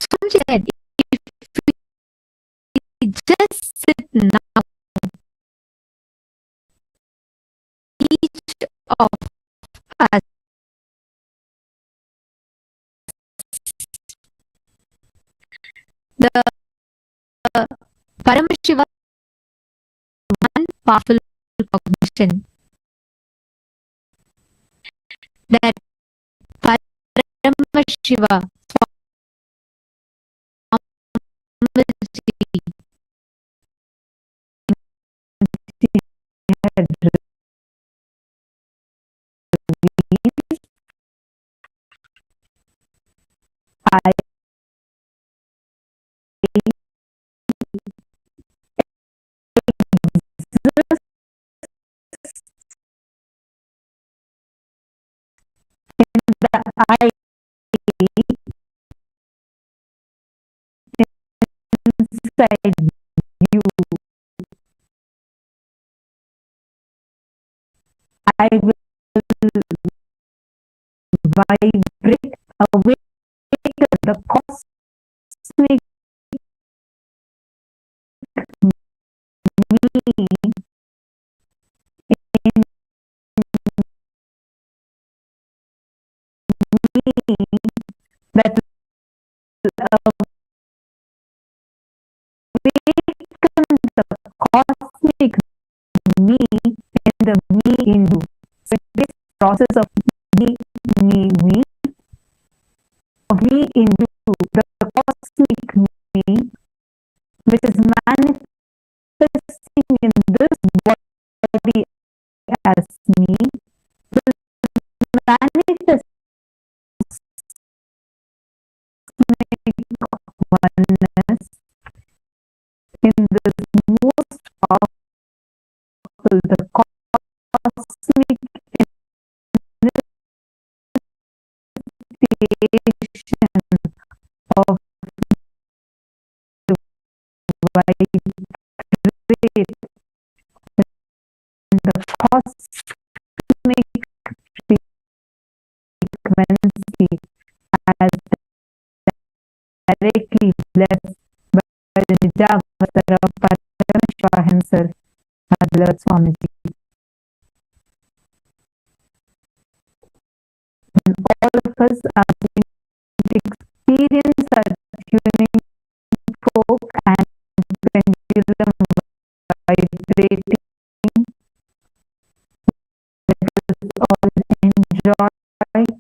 Swamiji said, if we just sit now, each of us, the Paramashiva, one powerful cognition that Paramashiva Swamiji had revealed, I exist in the I inside you. I will vibrate, awaken the cosmic me in me that will awaken the cosmic me in the me in you. So this process of me in you, the cosmic me, which is manifesting in this body as me, will manifest oneness in this most powerful, the cosmic initiation of the vibrate in the cosmic frequency as directly blessed by the Nijavatara of Paramashiva himself, our beloved Swamiji. And all of us are going to experience our tuning fork and pendulum vibrating. Let us all enjoy and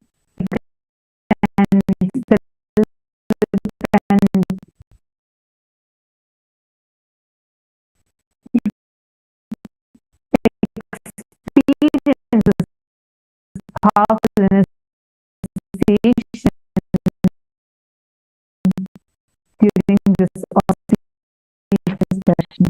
experience this powerful initiation during this auspicious session.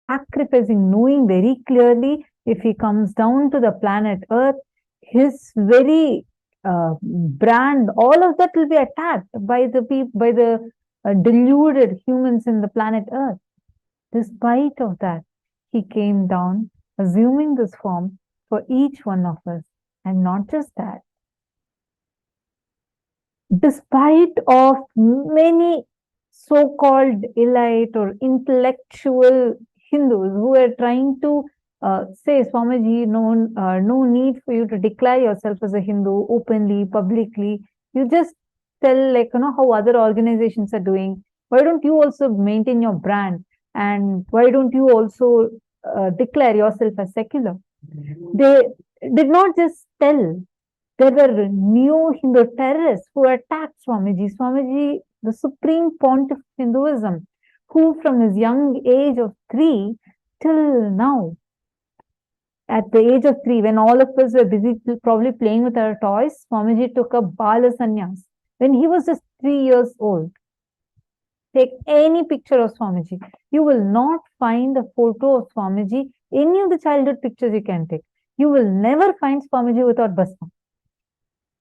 sacrificing, knowing very clearly if he comes down to the planet Earth, his very brand, all of that will be attacked by the deluded humans in the planet Earth. Despite of that, he came down, assuming this form for each one of us. And not just that, despite of many so-called elite or intellectual Hindus who are trying to say, Swamiji, no need for you to declare yourself as a Hindu openly, publicly. You just tell, like, how other organizations are doing. Why don't you also maintain your brand? And why don't you also declare yourself as secular? They did not just tell. There were neo-Hindu terrorists who attacked Swamiji. Swamiji, the supreme pontiff of Hinduism, who from his young age of 3 till now, at the age of 3, when all of us were busy probably playing with our toys, Swamiji took up Bala Sannyas when he was just 3 years old. Take any picture of Swamiji. You will not find a photo of Swamiji, any of the childhood pictures you can take. You will never find Swamiji without Bhasma.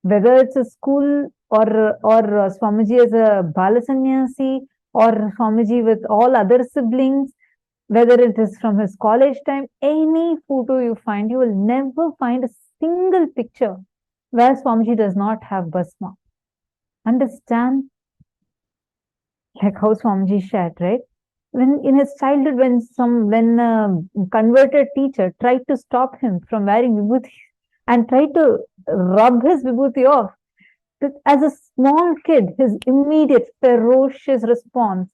Whether it's a school or Swamiji as a Bala Sannyasi or Swamiji with all other siblings, whether it is from his college time, any photo you find, you will never find a single picture where Swamiji does not have Bhasma. Understand? Like how Swamiji shared, right? When in his childhood, when a converted teacher tried to stop him from wearing vibhuti and tried to rub his vibhuti off, as a small kid, his immediate ferocious response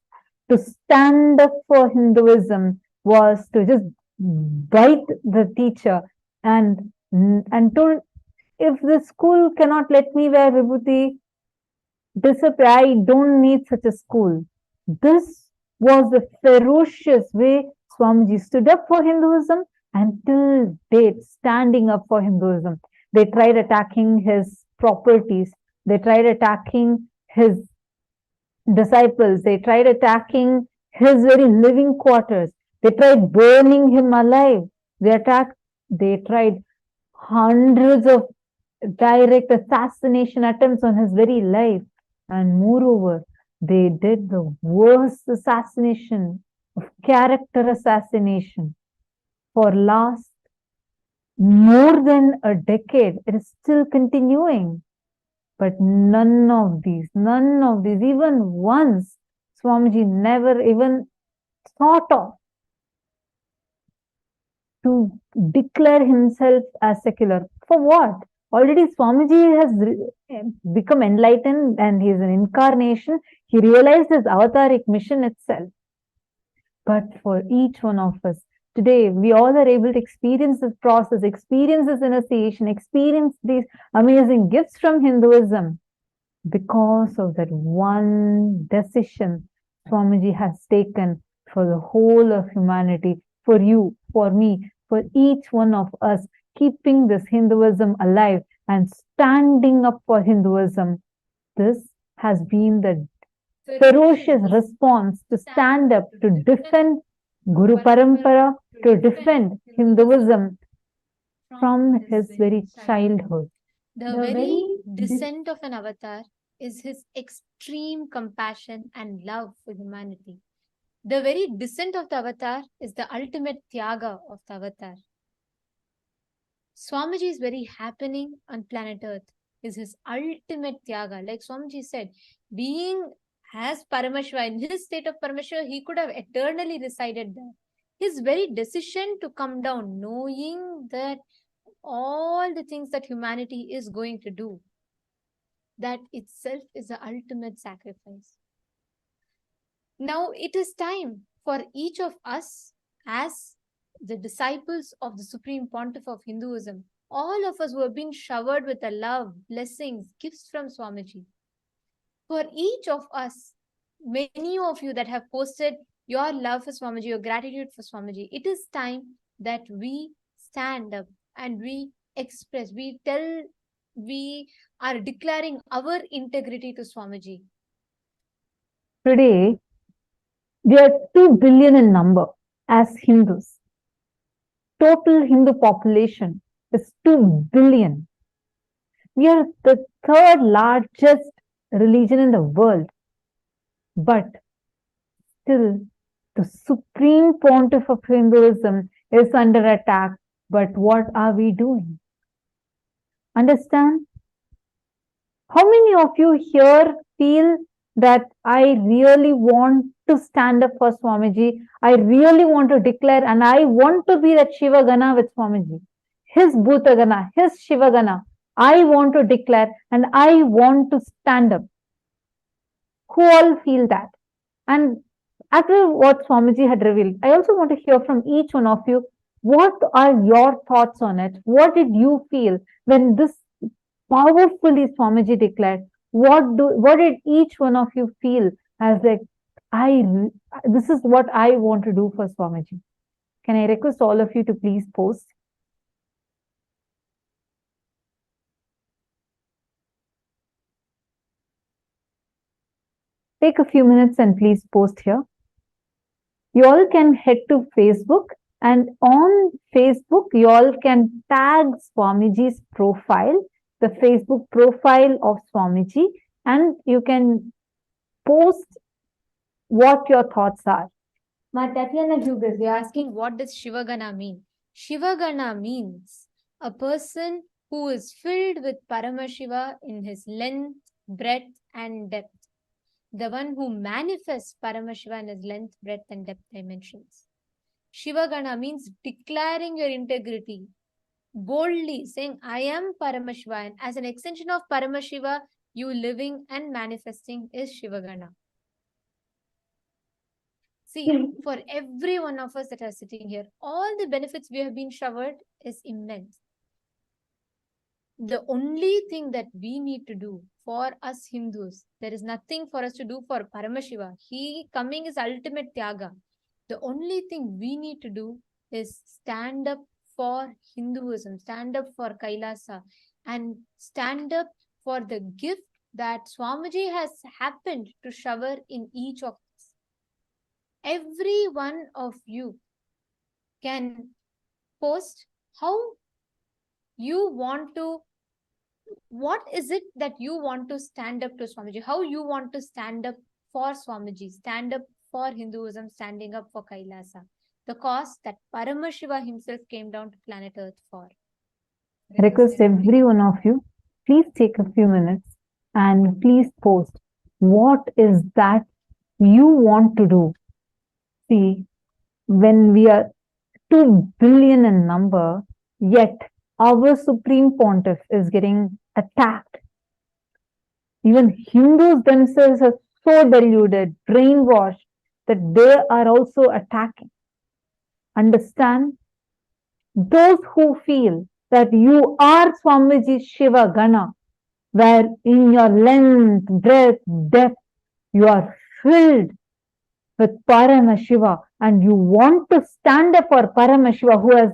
to stand up for Hinduism was to just bite the teacher and told, if the school cannot let me wear vibhuti, disappear. I don't need such a school. This was the ferocious way Swamiji stood up for Hinduism, and till date standing up for Hinduism. They tried attacking his properties. They tried attacking his disciples. They tried attacking his very living quarters. They tried burning him alive. They tried hundreds of direct assassination attempts on his very life. And moreover, they did the worst assassination of character assassination. For last more than a decade, it is still continuing. But none of these, even once, Swamiji never even thought of to declare himself as secular. For what? Already Swamiji has become enlightened and he is an incarnation. He realized his avataric mission itself. But for each one of us, today, we all are able to experience this process, experience this initiation, experience these amazing gifts from Hinduism because of that one decision Swamiji has taken for the whole of humanity, for you, for me, for each one of us, keeping this Hinduism alive and standing up for Hinduism. This has been the ferocious response to stand up, to defend Guru Parampara, to defend Hinduism from his very childhood.
The very descent of an avatar is his extreme compassion and love for humanity. The very descent of the avatar is the ultimate tyaga of the avatar. Swamiji's very happening on planet Earth is his ultimate tyaga. Like Swamiji said, being as Paramashiva, in his state of Paramashiva, he could have eternally resided there. His very decision to come down, knowing that all the things that humanity is going to do, that itself is the ultimate sacrifice. Now it is time for each of us, as the disciples of the Supreme Pontiff of Hinduism, all of us who have been showered with the love, blessings, gifts from Swamiji. For each of us, many of you that have posted your love for Swamiji, your gratitude for Swamiji, it is time that we stand up and we express, we tell, we are declaring our integrity to Swamiji.
Today, we are 2 billion in number, as Hindus. Total Hindu population is 2 billion. We are the third largest religion in the world. But still, the supreme pontiff of Hinduism is under attack. But what are we doing? Understand? How many of you here feel that I really want to stand up for Swamiji? I really want to declare, and I want to be that Shiva Gana with Swamiji. His Bhuta Gana, his Shiva Gana. I want to declare and I want to stand up. Who all feel that? And after what Swamiji had revealed, I also want to hear from each one of you. What are your thoughts on it? What did you feel when this powerfully Swamiji declared? What did each one of you feel as like, this is what I want to do for Swamiji? Can I request all of you to please post? Take a few minutes and please post here. You all can head to Facebook, and on Facebook, you all can tag Swamiji's profile, the Facebook profile of Swamiji, and you can post what your thoughts are.
Tatiana Hughes, you're asking, what does Shivagana mean? Shivagana means a person who is filled with Paramashiva in his length, breadth, and depth. The one who manifests Paramashiva in his length, breadth, and depth dimensions. Shivagana means declaring your integrity, boldly saying, I am Paramashiva, and as an extension of Paramashiva, you living and manifesting is Shivagana. See, for every one of us that are sitting here, all the benefits we have been showered is immense. The only thing that we need to do for us Hindus, there is nothing for us to do for Paramashiva. He coming is ultimate Tyaga. The only thing we need to do is stand up for Hinduism, stand up for Kailasa, and stand up for the gift that Swamiji has happened to shower in each of us. Every one of you can post how you want to, what is it that you want to stand up to Swamiji, how you want to stand up for Swamiji, stand up for Hinduism, standing up for Kailasa, the cause that Paramashiva himself came down to planet Earth for.
I request every one of you, please take a few minutes and please post what is that you want to do. See, when we are 2 billion in number, yet our Supreme Pontiff is getting attacked. Even Hindus themselves are so deluded, brainwashed, that they are also attacking. Understand? Those who feel that you are Swamiji's Shiva Gana, where in your length, breadth, depth, you are filled with Paramashiva, and you want to stand up for Paramashiva who has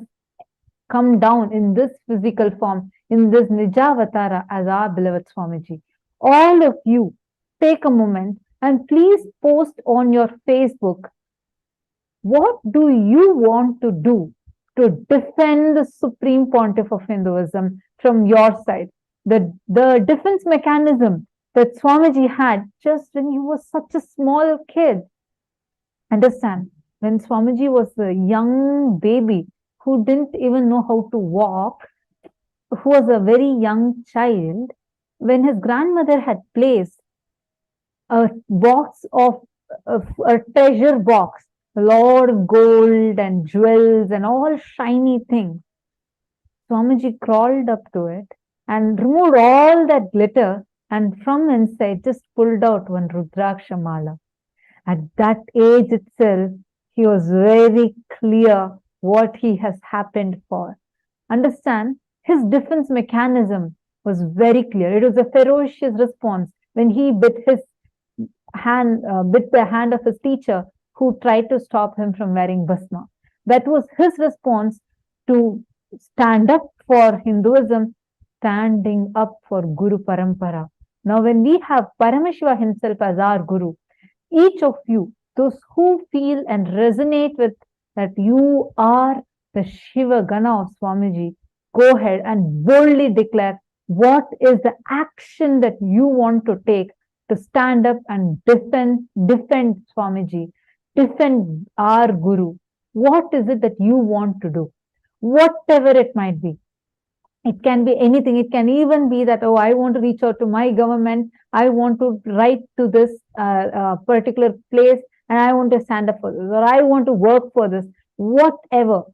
come down in this physical form, in this Nijavatara as our beloved Swamiji. All of you, take a moment and please post on your Facebook, what do you want to do to defend the Supreme Pontiff of Hinduism from your side? The defense mechanism that Swamiji had just when he was such a small kid. Understand, when Swamiji was a young baby who didn't even know how to walk, who was a very young child, when his grandmother had placed a box of a treasure box, a lot of gold and jewels and all shiny things, Swamiji crawled up to it and removed all that glitter, and from inside just pulled out one Rudraksha mala. At that age itself, he was very clear what he has happened for. Understand, his defense mechanism was very clear. It was a ferocious response when he bit the hand of his teacher who tried to stop him from wearing bhasma. That was his response to stand up for Hinduism, standing up for Guru Parampara. Now, when we have Paramashiva himself as our Guru, each of you, those who feel and resonate with that you are the Shiva Gana of Swamiji, go ahead and boldly declare what is the action that you want to take to stand up and defend Swamiji, defend our Guru. What is it that you want to do? Whatever it might be. It can be anything. It can even be that, oh, I want to reach out to my government. I want to write to this particular place and I want to stand up for this, or I want to work for this. Whatever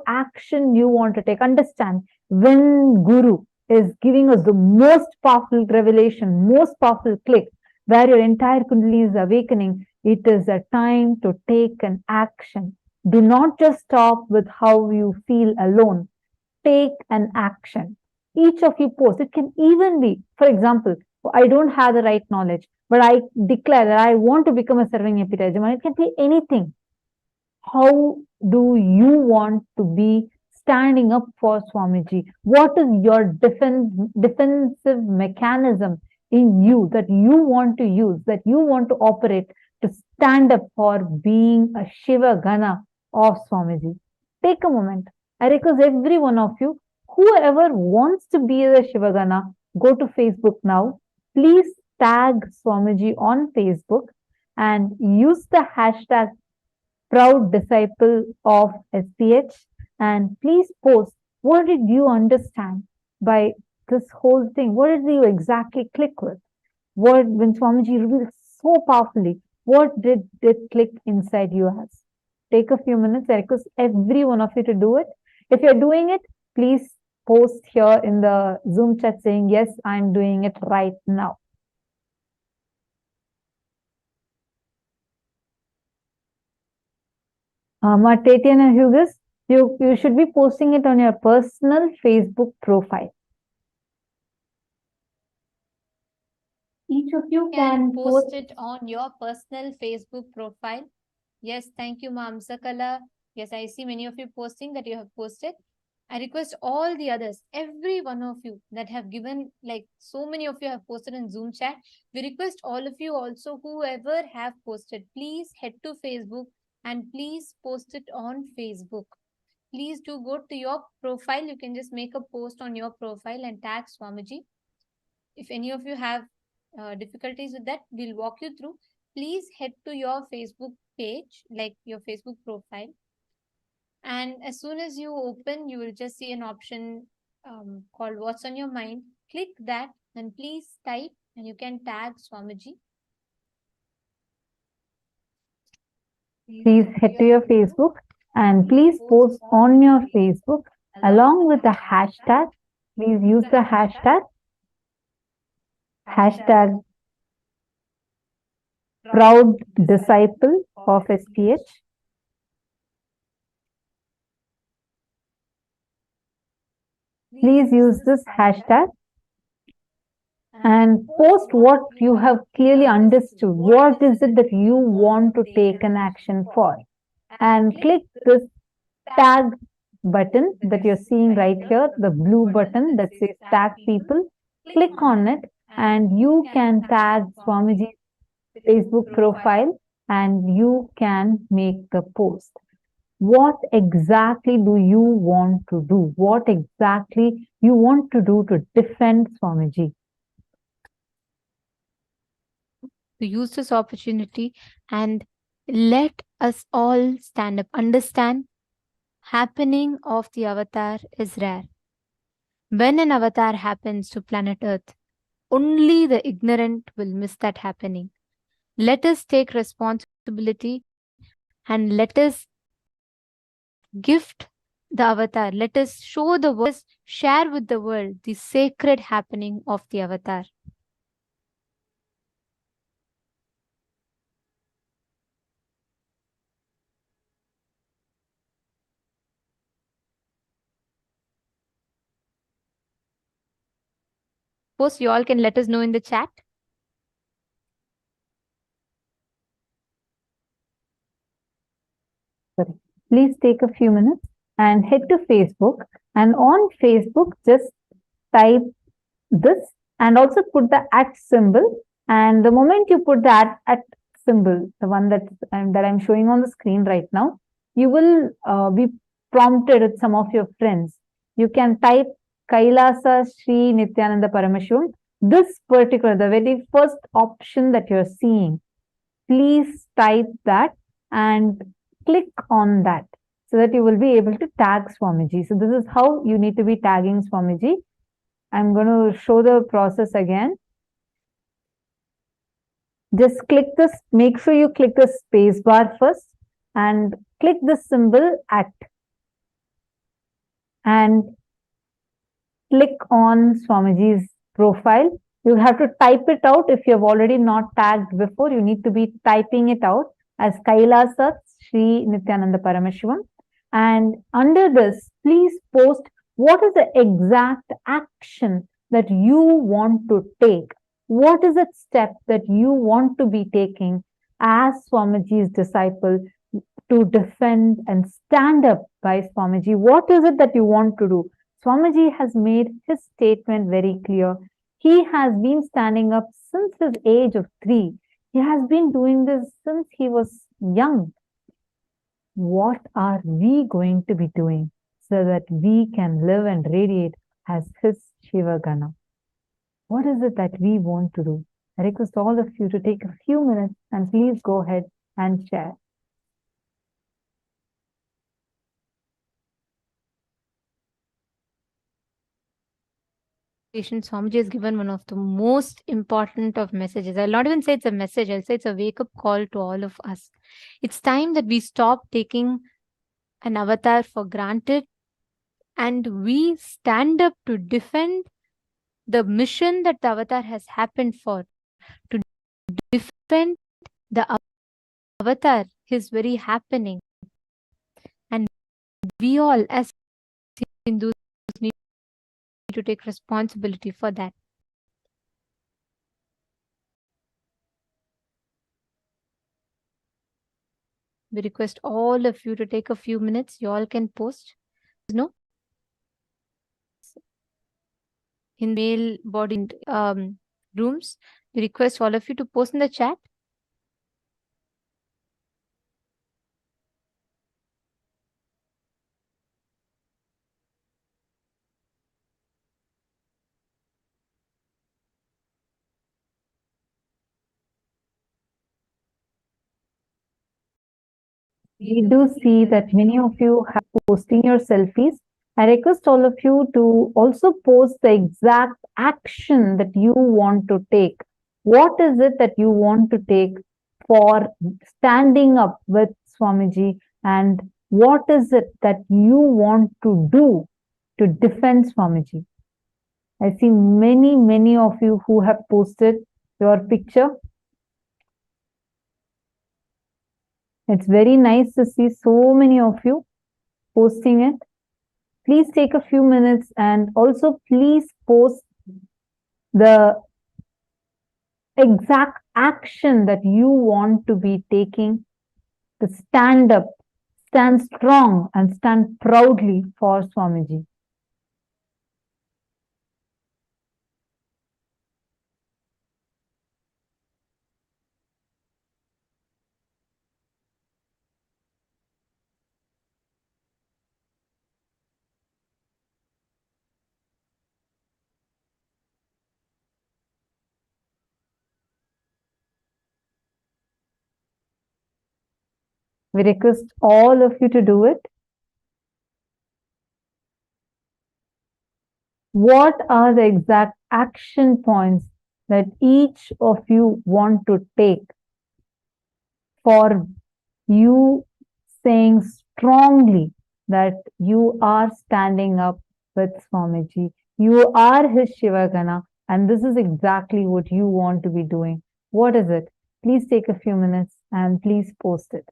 action you want to take. Understand, when Guru is giving us the most powerful revelation, most powerful click, where your entire Kundalini is awakening, it is a time to take an action. Do not just stop with how you feel alone. Take an action. Each of you post. It can even be, for example, I don't have the right knowledge, but I declare that I want to become a serving epitome. It can be anything. How do you want to be standing up for Swamiji? What is your defensive mechanism in you that you want to use, that you want to operate to stand up for being a Shiva Gana of Swamiji? Take a moment. I request every one of you, whoever wants to be the Shiva Gana, go to Facebook now. Please tag Swamiji on Facebook and use the hashtag proud disciple of SPH, and please post what did you understand by this whole thing. What did you exactly click with? What, when Swamiji revealed so powerfully, what did it click inside you as? Take a few minutes. I request every one of you to do it. If you're doing it, please post here in the Zoom chat saying, yes, I'm doing it right now. Tatian and Hugus, you should be posting it on your personal Facebook profile. Each of you can
post it on your personal Facebook profile. Yes, thank you, Ma'am Sakala. Yes, I see many of you posting that you have posted. I request all the others, every one of you that have given, like so many of you have posted in Zoom chat. We request all of you also, whoever have posted, please head to Facebook and please post it on Facebook. Please do go to your profile. You can just make a post on your profile and tag Swamiji. If any of you have difficulties with that, we'll walk you through. Please head to your Facebook page, like your Facebook profile. And as soon as you open, you will just see an option called What's on Your Mind. Click that and please type, and you can tag Swamiji.
Please head to your Facebook and please post on your Facebook along with the hashtag. Please use the hashtag proud disciple of SPH. Please use this hashtag and post what you have clearly understood. What is it that you want to take an action for? And click this tag button that you're seeing right here, the blue button that says tag people. Click on it and you can tag Swamiji's Facebook profile and you can make the post. What exactly do you want to do? What exactly you want to do to defend Swamiji?
To use this opportunity and let us all stand up. Understand, happening of the avatar is rare. When an avatar happens to planet Earth, only the ignorant will miss that happening. Let us take responsibility and let us gift the avatar. Let us show the world, share with the world the sacred happening of the avatar. Suppose you all can let us know in the chat.
Please take a few minutes and head to Facebook, and on Facebook just type this and also put the @ symbol, and the moment you put that @ symbol, the one that I'm showing on the screen right now, you will be prompted with some of your friends. You can type Kailasa Sri Nithyananda Paramashivam. This particular, the very first option that you're seeing, please type that and click on that so that you will be able to tag Swamiji. So this is how you need to be tagging Swamiji. I'm going to show the process again. Just click this, make sure you click the space bar first and click the symbol at and click on Swamiji's profile. You have to type it out. If you have already not tagged before, you need to be typing it out as Kailasa Sri Nithyananda Paramashivam. And under this, please post what is the exact action that you want to take. What is the step that you want to be taking as Swamiji's disciple to defend and stand up by Swamiji? What is it that you want to do? Swamiji has made his statement very clear. He has been standing up since his age of 3. He has been doing this since he was young. What are we going to be doing so that we can live and radiate as his Shiva Gana? What is it that we want to do? I request all of you to take a few minutes and please go ahead and share.
Swamiji has given one of the most important of messages. I'll not even say it's a message, I'll say it's a wake-up call to all of us. It's time that we stop taking an avatar for granted and we stand up to defend the mission that the avatar has happened for, to defend the avatar, his very happening. And we all as Hindus need to take responsibility for that. We request all of you to take a few minutes. You all can post. No? In male body rooms, we request all of you to post in the chat.
We do see that many of you have posting your selfies. I request all of you to also post the exact action that you want to take. What is it that you want to take for standing up with Swamiji, and what is it that you want to do to defend Swamiji? I see many of you who have posted your picture. It's very nice to see so many of you posting it. Please take a few minutes and also please post the exact action that you want to be taking to stand up, stand strong and stand proudly for Swamiji. We request all of you to do it. What are the exact action points that each of you want to take for you saying strongly that you are standing up with Swamiji? You are his Shivagana, and this is exactly what you want to be doing. What is it? Please take a few minutes and please post it.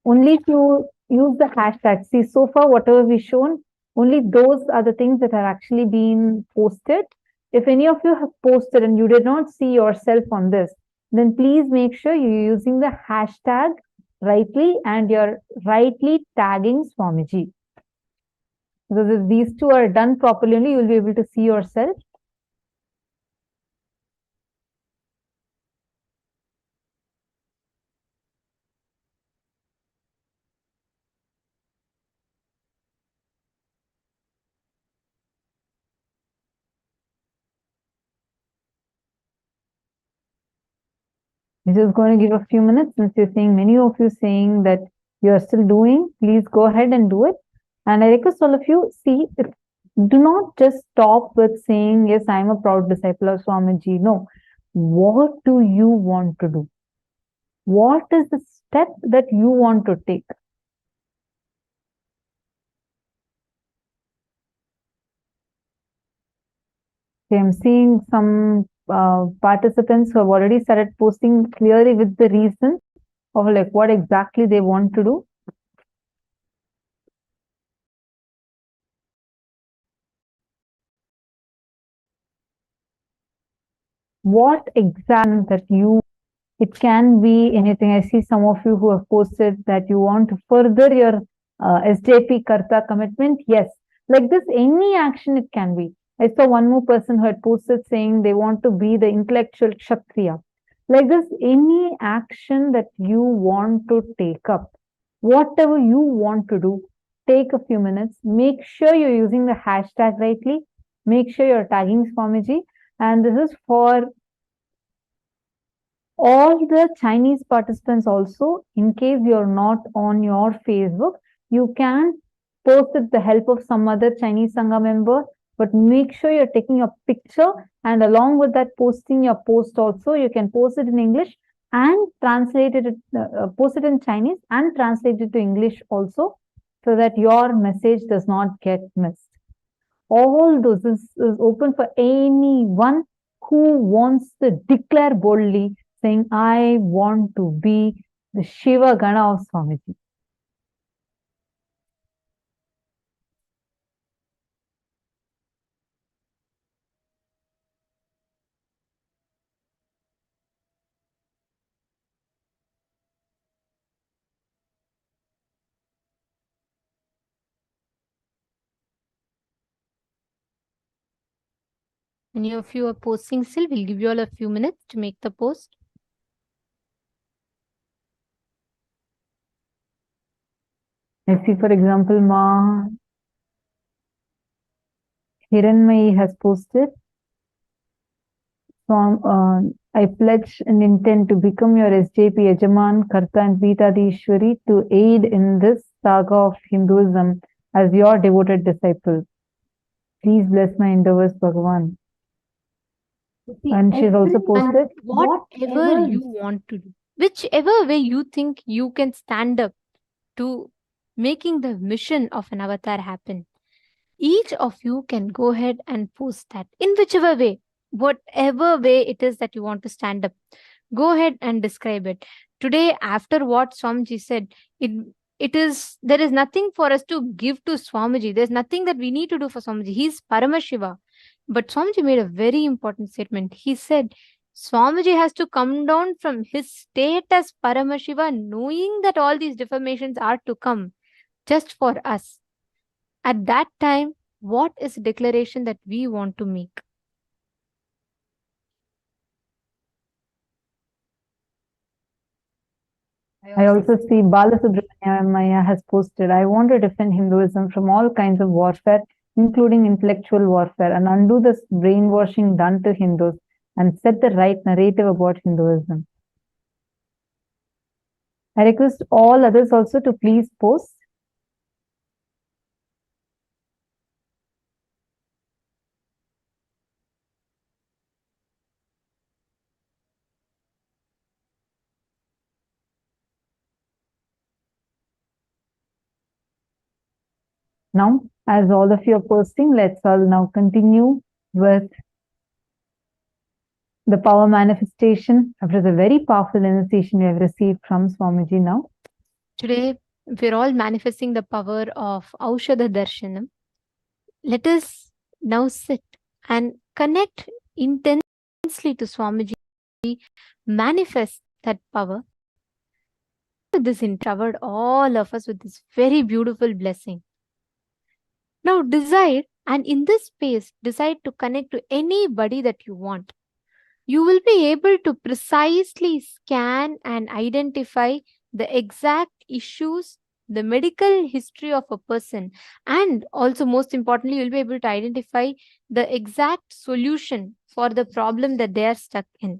Only if you use the hashtag. See, so far, whatever we've shown, only those are the things that are actually being posted. If any of you have posted and you did not see yourself on this, then please make sure you're using the hashtag rightly and you're rightly tagging Swamiji. Because if these two are done properly, only you'll be able to see yourself. We're just going to give a few minutes since you're saying, many of you saying that you're still doing. Please go ahead and do it. And I request all of you, see, do not just stop with saying, yes, I'm a proud disciple of Swamiji. No. What do you want to do? What is the step that you want to take? I'm seeing some participants who have already started posting clearly with the reason of like what exactly they want to do. What exactly that you, it can be anything. I see some of you who have posted that you want to further your SJP Karta commitment. Yes, like this, any action it can be. I saw one more person who had posted saying they want to be the intellectual Kshatriya. Like this, any action that you want to take up, whatever you want to do, take a few minutes. Make sure you're using the hashtag rightly. Make sure you're tagging Swamiji. And this is for all the Chinese participants also. In case you're not on your Facebook, you can post with the help of some other Chinese Sangha member, but make sure you're taking a picture, and along with that posting your post also, you can post it in English and translate it, post it in Chinese and translate it to English also, so that your message does not get missed. All those is open for anyone who wants to declare boldly, saying, I want to be the Shiva Gana of Swamiji.
Many of you are posting still. We'll give you all a few minutes to make the post.
I see, for example, Ma Hiranmayi has posted. So, I pledge and intend to become your SJP Yajaman, Karta and Veetadishwari to aid in this saga of Hinduism as your devoted disciple. Please bless my endeavors, Bhagavan. And she's also posted,
whatever you want to do, whichever way you think you can stand up to making the mission of an avatar happen, each of you can go ahead and post that in whichever way, whatever way it is that you want to stand up. Go ahead and describe it. Today, after what Swamiji said, there is nothing for us to give to Swamiji. There's nothing that we need to do for Swamiji. He's Paramashiva. But Swamiji made a very important statement. He said, Swamiji has to come down from his state as Paramashiva, knowing that all these deformations are to come just for us. At that time, what is the declaration that we want to make?
I also see Balasubramanya has posted, I want to defend Hinduism from all kinds of warfare, including intellectual warfare, and undo this brainwashing done to Hindus and set the right narrative about Hinduism. I request all others also to please post. Now, as all of you are posting, let's all now continue with the power manifestation after the very powerful initiation we have received from Swamiji now.
Today, we're all manifesting the power of Aushadha Darshanam. Let us now sit and connect intensely to Swamiji, manifest that power. This covered all of us with this very beautiful blessing. Now decide, and in this space, decide to connect to anybody that you want. You will be able to precisely scan and identify the exact issues, the medical history of a person, and also most importantly, you'll be able to identify the exact solution for the problem that they are stuck in.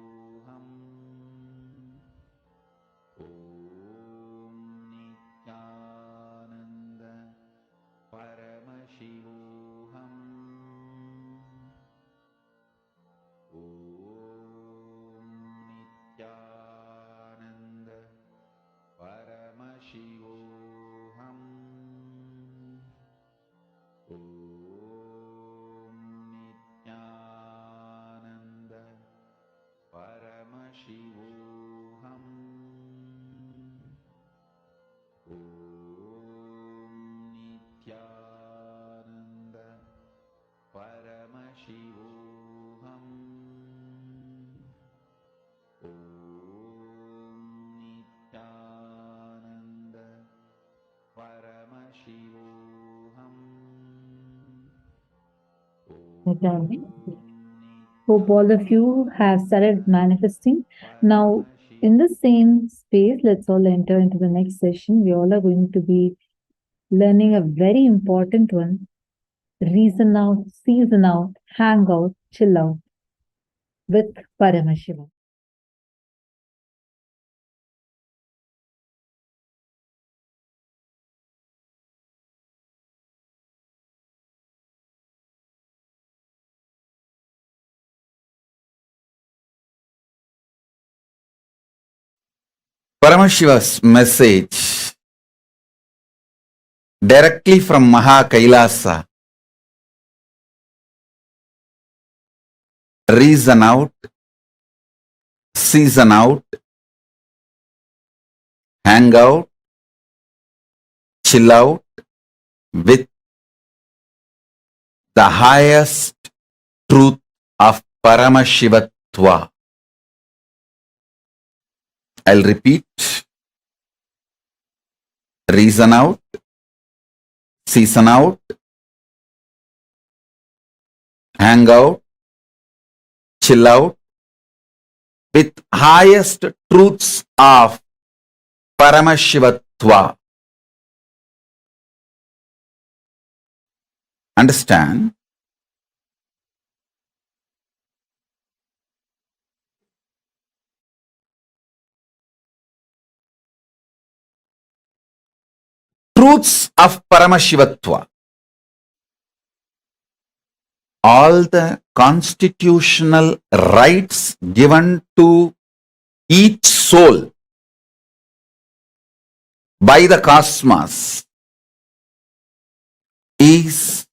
Exactly. Hope all of you have started manifesting. Now, in the same space, let's all enter into the next session. We all are going to be learning a very important one: reason out, season out, hang out, chill out with Paramashivam.
Paramashiva's message directly from Maha Kailasa. Reason out, season out, hang out, chill out with the highest truth of Paramashivatva. I'll repeat. Reason out, season out, hang out, chill out with highest truths of Paramashivatva. Understand? Truths of Paramashivatva. All the constitutional rights given to each soul by the cosmos is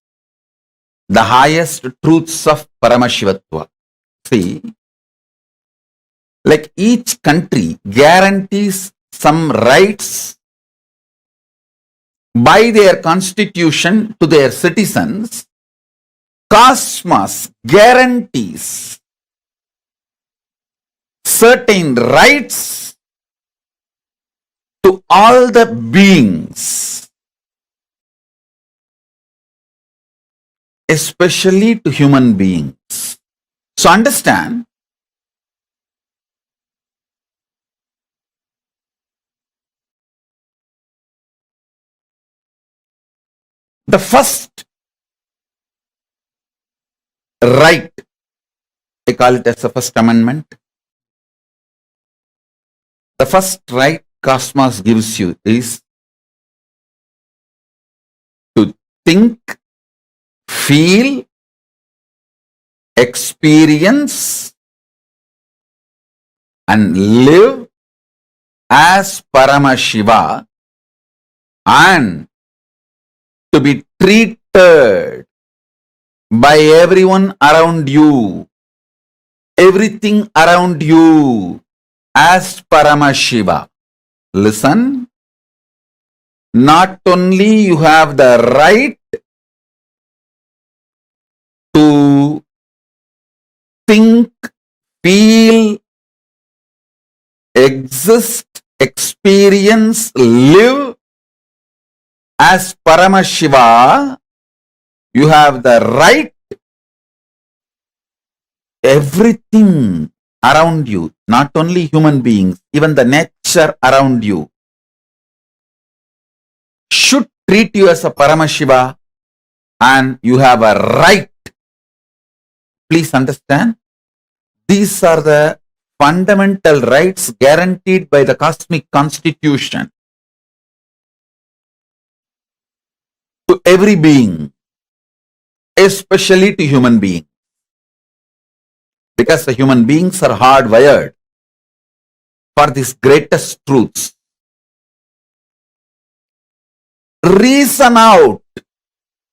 the highest truths of Paramashivatva. See, like each country guarantees some rights by their constitution to their citizens, cosmos guarantees certain rights to all the beings, especially to human beings. So understand, the first right, I call it as the first amendment. The first right cosmos gives you is to think, feel, experience, and live as Paramashiva, and to be treated by everyone around you, everything around you as Paramashiva. Listen, not only you have the right to think, feel, exist, experience, live as Paramashiva, you have the right, everything around you, not only human beings, even the nature around you, should treat you as a Paramashiva, and you have a right. Please understand, these are the fundamental rights guaranteed by the cosmic constitution to every being, especially to human beings, because the human beings are hardwired for these greatest truths. Reason out.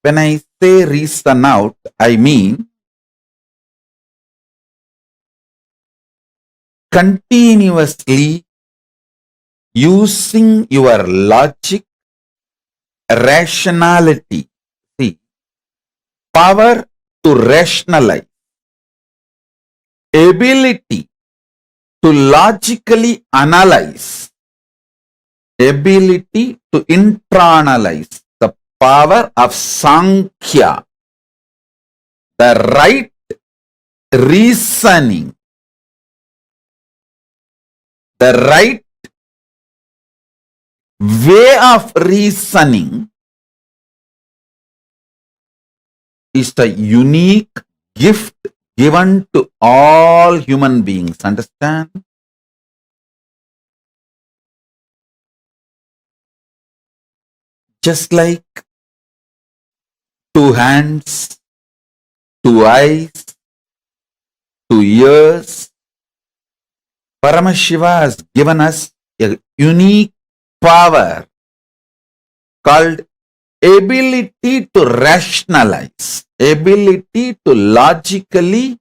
When I say reason out, I mean continuously using your logic, rationality. See, power to rationalize, ability to logically analyze, ability to internalize, the power of Sankhya, the right reasoning, the right way of reasoning is the unique gift given to all human beings. Understand? Just like two hands, two eyes, two ears, Paramashiva has given us a unique power called ability to rationalize, ability to logically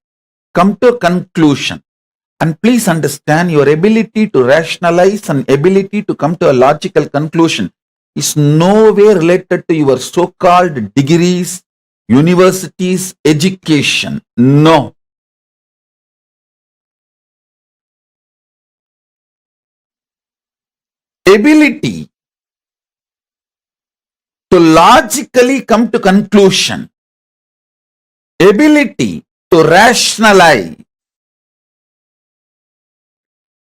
come to a conclusion. And please understand, your ability to rationalize and ability to come to a logical conclusion is no way related to your so-called degrees, universities, education. No. Ability to logically come to conclusion, ability to rationalize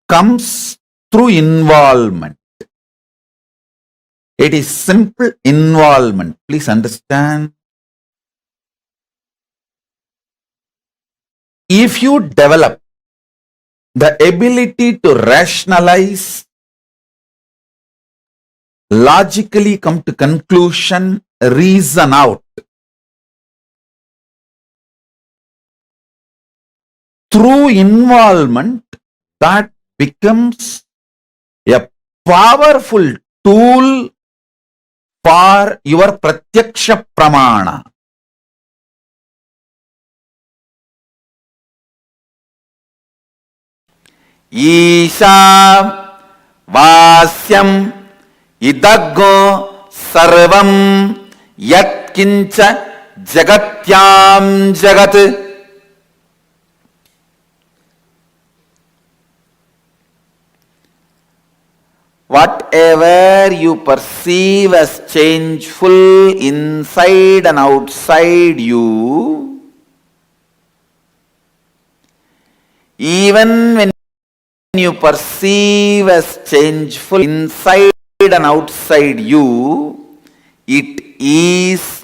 comes through involvement. It is simple involvement. Please understand. If you develop the ability to rationalize, logically come to conclusion, reason out, through involvement, that becomes a powerful tool for your pratyaksha pramana. Isha vasyam idaggo sarvam yat kincha jagatyam jagat. Whatever you perceive as changeful inside and outside you, even when you perceive as changeful inside and outside you, it is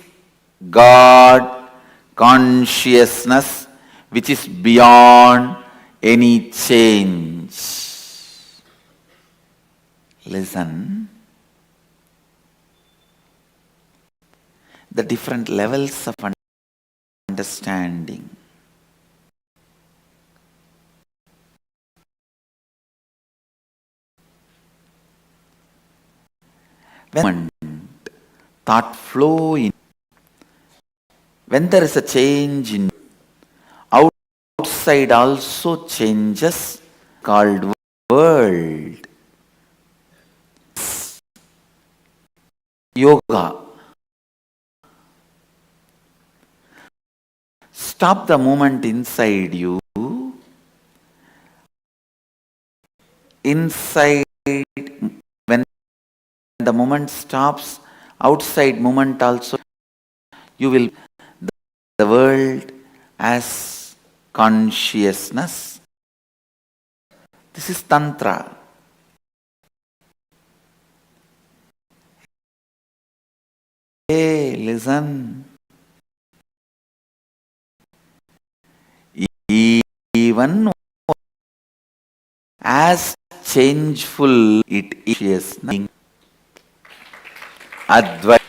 God consciousness which is beyond any change. Listen. The different levels of understanding. When thought flow in, when there is a change in outside also changes, called world. Yoga. Stop the movement inside you. Inside, when the movement stops, outside movement also, you will the world as consciousness. This is Tantra. Hey, listen. Even as changeful it is, Advaita.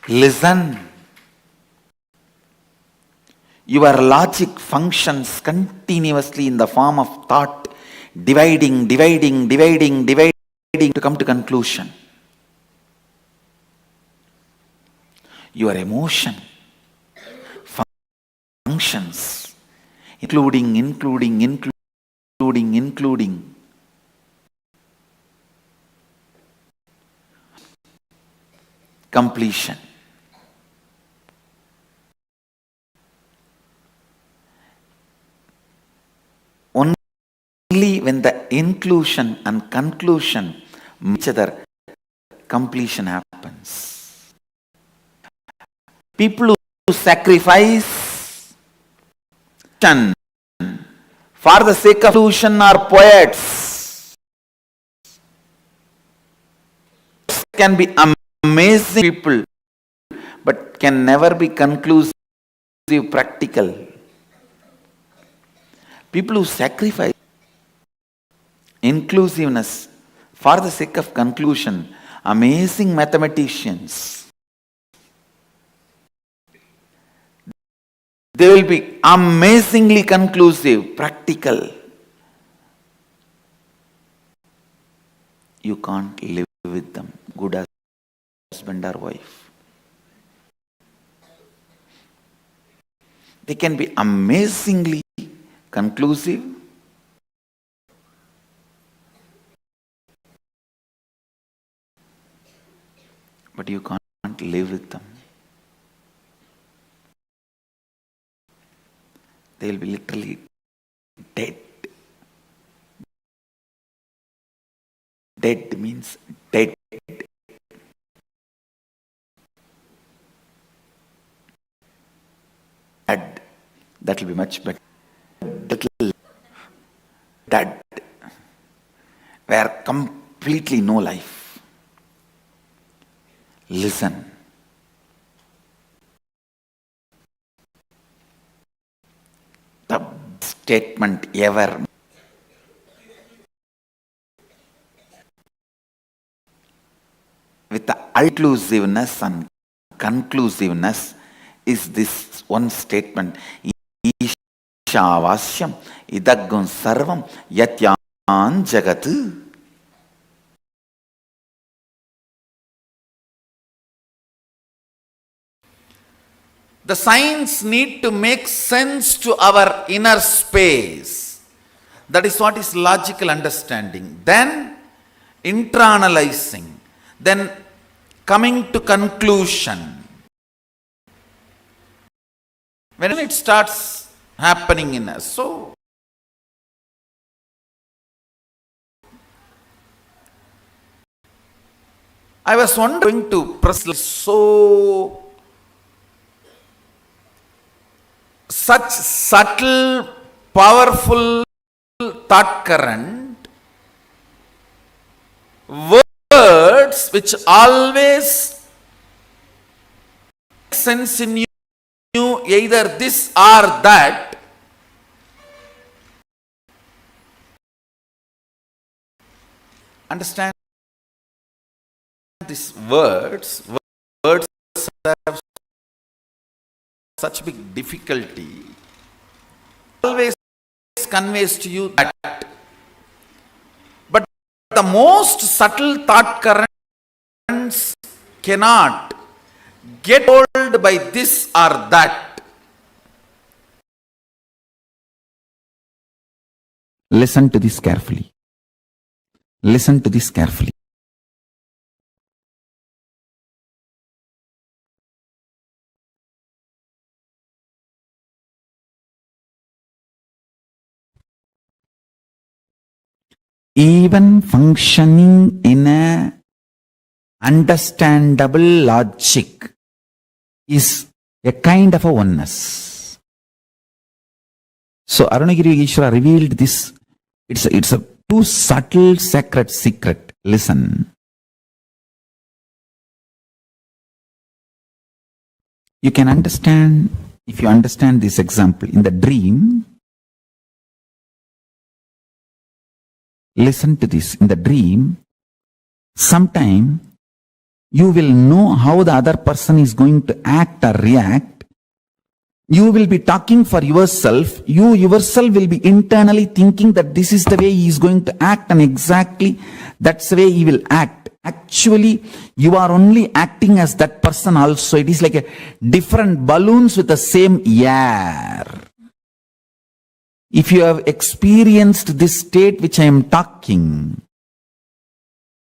Listen. Your logic functions continuously in the form of thought, dividing to come to conclusion. Your emotion functions, including completion. Only when the inclusion and conclusion
each other, completion happens. People who sacrifice for the sake of illusion are poets. Can be amazing people, but can never be conclusive, practical. People who sacrifice inclusiveness for the sake of conclusion, amazing mathematicians. They will be amazingly conclusive, practical. You can't live with them, good husband or wife. They can be amazingly conclusive, but you can't live with them. They will be literally dead. Dead means dead. Dead. That will be much better. Dead. Where completely no life. Listen. The statement ever. With the inclusiveness and conclusiveness is this one statement. Ishavasyam idaggun sarvam yatyan jagat. The signs need to make sense to our inner space. That is what is logical understanding. Then internalizing. Then coming to conclusion. When it starts happening in us. So, I was wondering to press such subtle, powerful thought current, words which always make sense in you, either this or that. Understand these words have such big difficulty. Always conveys to you that. But the most subtle thought currents cannot get hold by this or that. Listen to this carefully. Listen to this carefully. Even functioning in a understandable logic is a kind of a oneness. So Arunagiri Ishvara revealed this. It's a too subtle sacred secret. Listen. You can understand, if you understand this example, in the dream. Listen to this. In the dream, sometime you will know how the other person is going to act or react. You will be talking for yourself. You yourself will be internally thinking that this is the way he is going to act and exactly that's the way he will act. Actually, you are only acting as that person also. It is like a different balloons with the same air. If you have experienced this state which I am talking,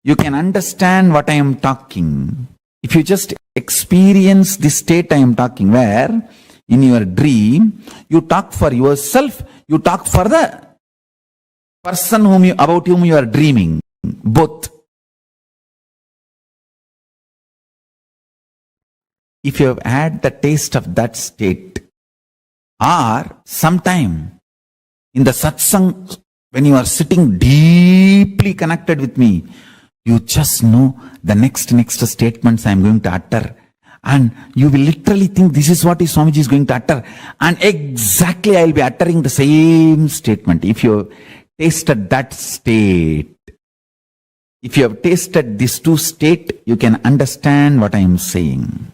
you can understand what I am talking. If you just experience this state I am talking, where in your dream, you talk for yourself, you talk for the person about whom you are dreaming, both.
if you have had the taste of that state, or sometime in the satsang, when you are sitting deeply connected with me, you just know the next statements I am going to utter. And you will literally think this is what Swamiji is going to utter. And exactly I will be uttering the same statement. If you have tasted that state, if you have tasted these two states, you can understand what I am saying.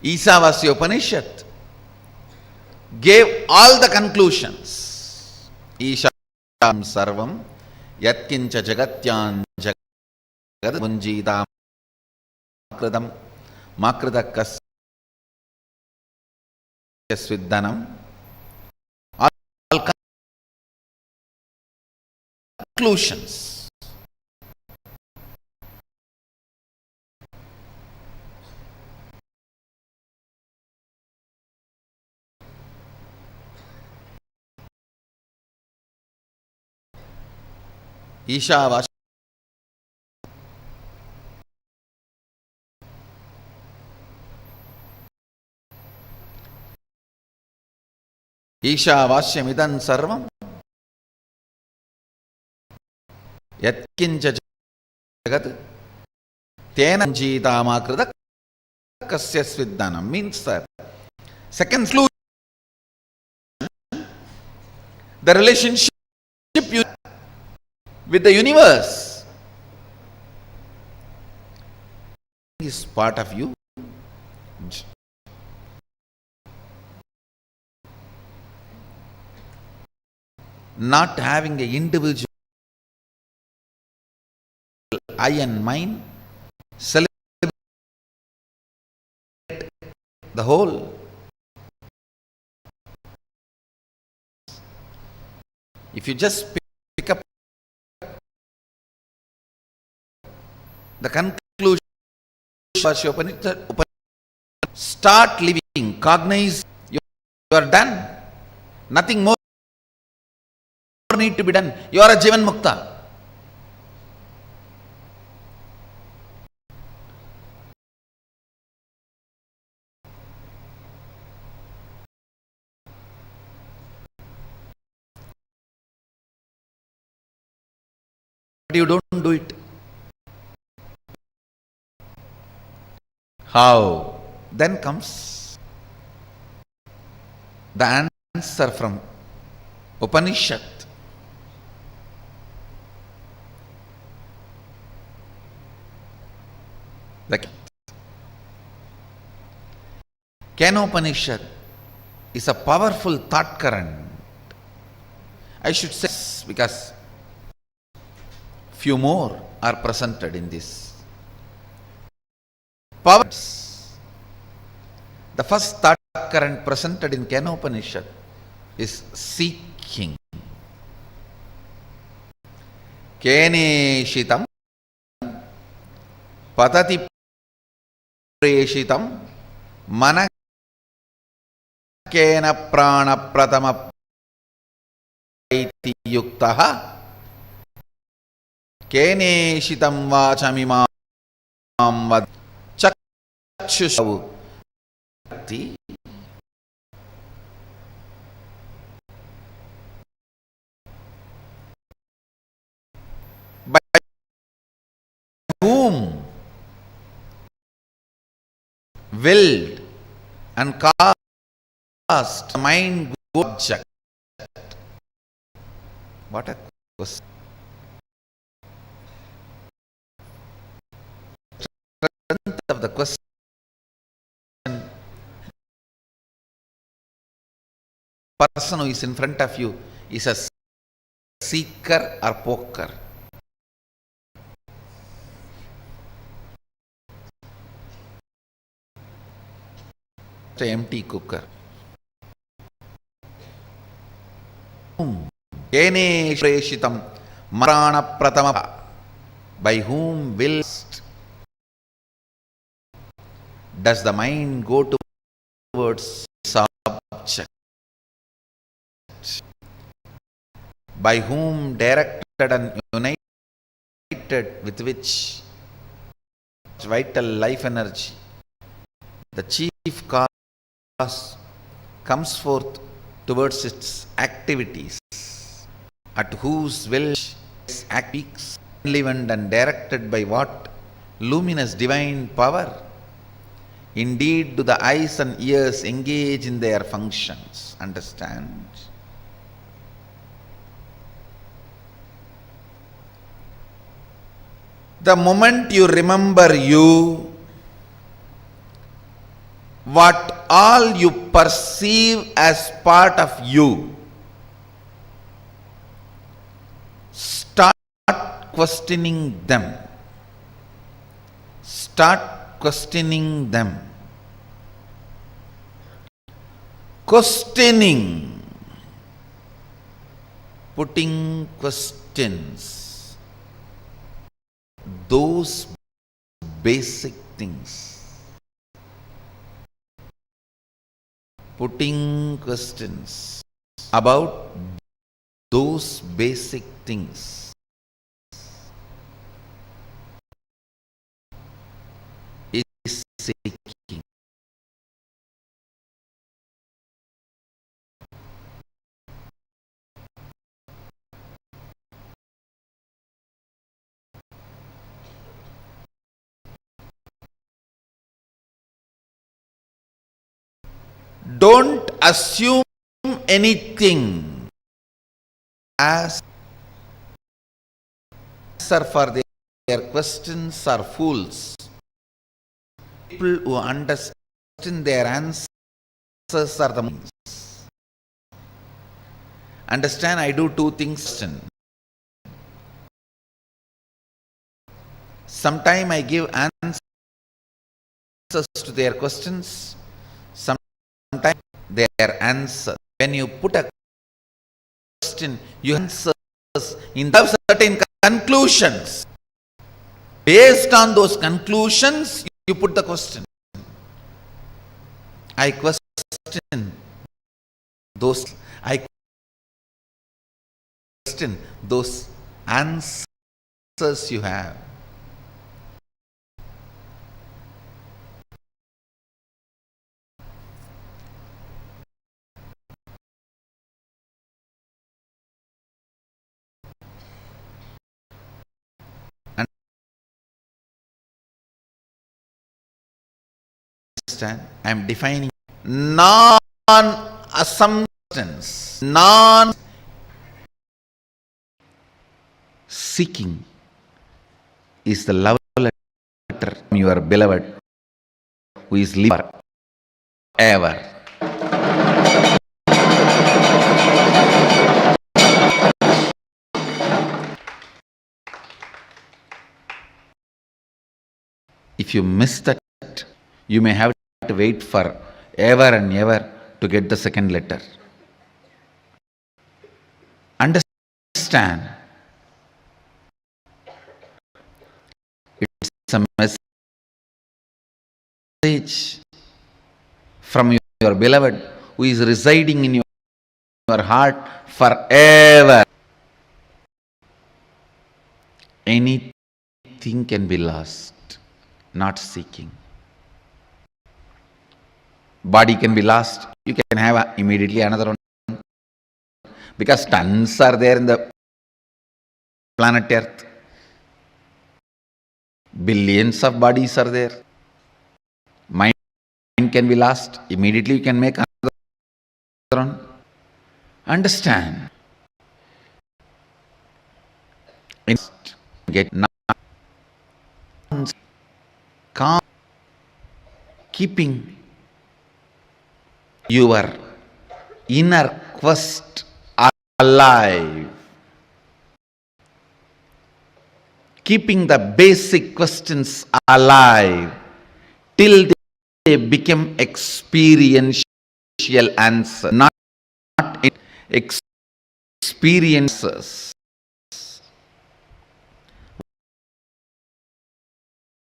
Isavasya Upanishad gave all the conclusions. Isham sarvam yatkincha jagatyan jagad munjita makridam makridakas sviddanam. All conclusions. Ishavasya Ishavashyamidam sarvam yatkincha jagat tena jitamakrita kasya sviddanam. Means that second conclusion, the relationship you with the universe is part of you. Not having an individual I and mine, celebrate the whole. If you just pick up the conclusion, start living, cognize, you are done. Nothing more need to be done. You are a Jivan Mukta. But you don't do it. How? Then comes the answer from Upanishad. The Kenopanishad is a powerful thought current. I should say this because few more are presented in this. Powers. The first thought current presented in Kenopanishad is seeking. Keneshitam patati preshitam mana kena prana pratama iti yuktaha keneshitam vachamimam vad chakshushavu Bhakti. By whom willed and cast mind object. What a question. Strength of the question. Person who is in front of you is a seeker or poker. It's an empty cooker. Kene preshitam marana pratama. By whom willst does the mind go towards subject? By whom directed and united connected with which vital life energy, the chief cause comes forth towards its activities, at whose will its act speaks, livened and directed by what? Luminous divine power. Indeed, do the eyes and ears engage in their functions. Understand? The moment you remember you, what all you perceive as part of you, start questioning them. Start questioning them. Questioning, putting questions, those basic things. Putting questions about those basic things is seeking. Don't assume anything as answer for their questions are fools. People who understand their answers are the means. Understand, I do two things. Sometimes I give answers to their questions. Sometimes their answer. When you put a question, you answer in certain conclusions. Based on those conclusions, you put the question. I question those. I question those answers you have. I am defining non-assumptions, seeking is the love letter from your beloved who is living forever. If you miss that, you may have to wait for ever and ever to get the second letter. Understand, it's a message from your beloved who is residing in your heart forever. Anything can be lost, not seeking. Body can be lost, you can have immediately another one. Because tons are there in the planet Earth. Billions of bodies are there. Mind can be lost, immediately you can make another one. Understand. Get calm, keeping your inner quest alive, keeping the basic questions alive till they become experiential answer, not experiences.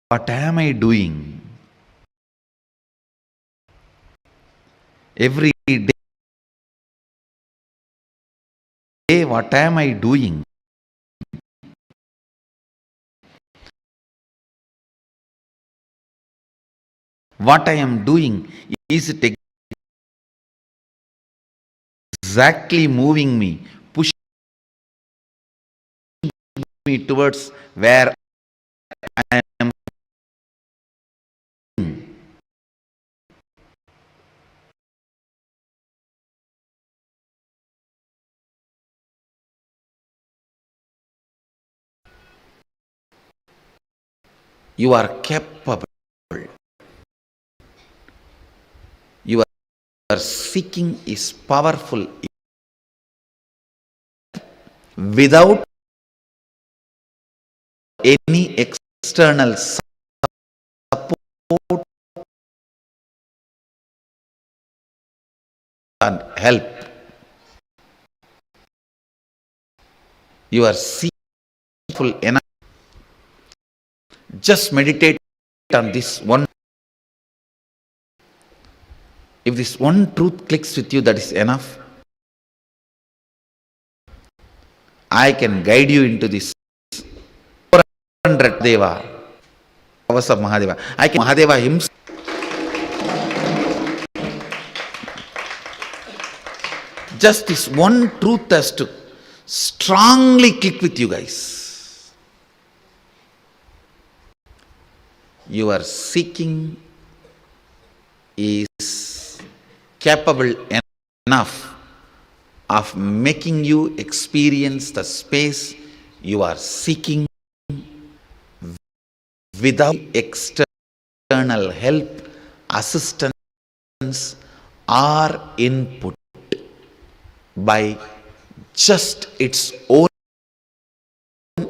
What am I doing? Every day, what am I doing?
What I am doing, is it exactly moving me, pushing me towards where I am? You are capable. Your seeking is powerful. Without any external support and help, you are seeking enough. Just meditate on this one. If this one truth clicks with you, that is enough. I can guide you into this 400 Deva, powers of Mahadeva. I can Mahadeva himself. Just this one truth has to strongly click with you guys. Your seeking is capable enough of making you experience the space you are seeking without external help, assistance, or input, by just its own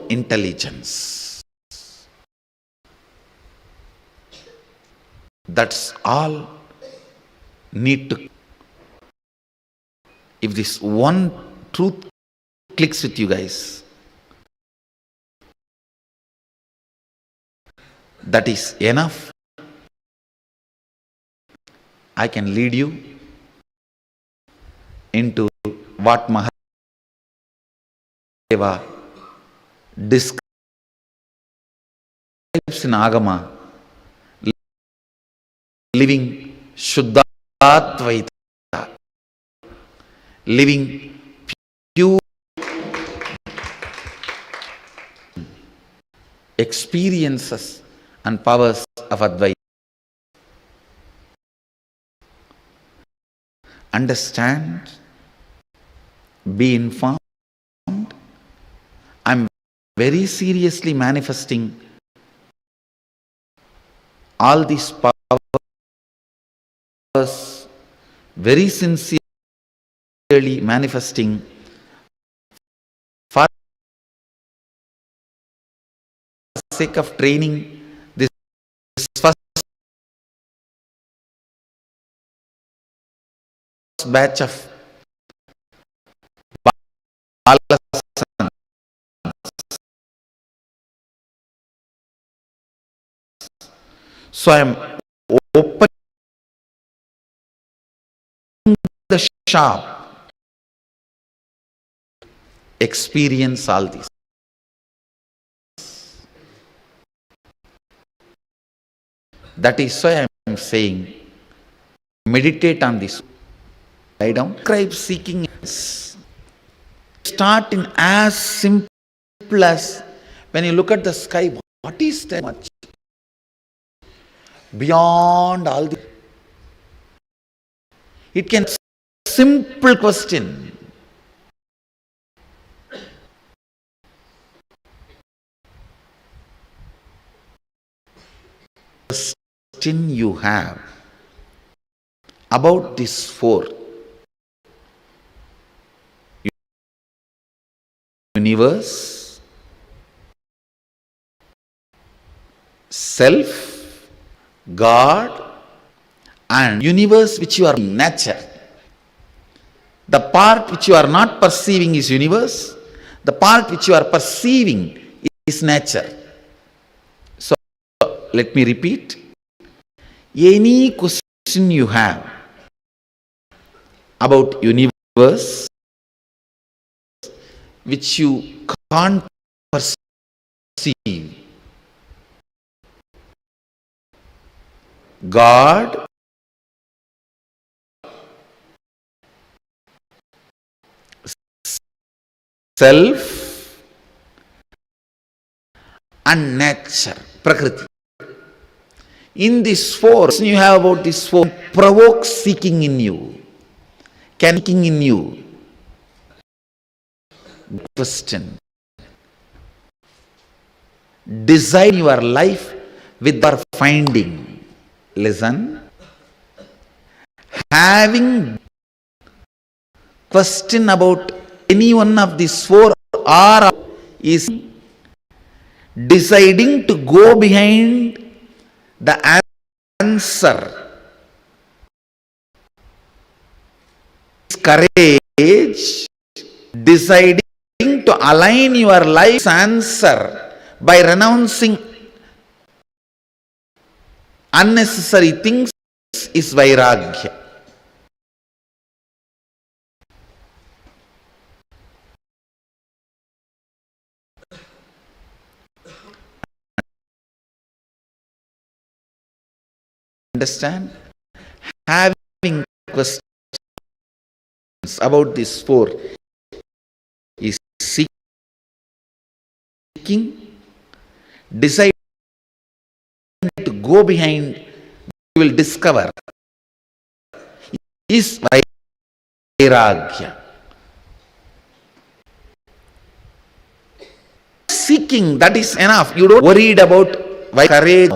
intelligence. That's all need to. If this one truth clicks with you guys, that is enough. I can lead you into what Mahadeva describes in Agama, living Shuddhatvaita, living pure experiences and powers of Advaita. Understand, be informed. I'm very seriously manifesting all these powers, very sincerely manifesting for the sake of training this first batch of Balasans. So I am opening the shop, experience all this. That is why I am saying, meditate on this. Lie down. Describe seeking. Start in as simple as when you look at the sky, what is there much beyond all the. It can simple question. Question you have about this four: universe, self, God, and universe which you are nature. The part which you are not perceiving is universe. The part which you are perceiving is nature. So let me repeat. Any question you have about universe which you can't perceive, God, self, and nature, Prakriti. In this four, you have about this four, provoke seeking in you, can seeking in you. Question. Design your life with your finding. Listen. Having question about any one of these four or is deciding to go behind the answer. Courage, deciding to align your life's answer by renouncing unnecessary things is vairagya. Understand? Having questions about these four is seeking, deciding to go behind, you will discover, is vairagya. Seeking, that is enough. You don't worried about courage.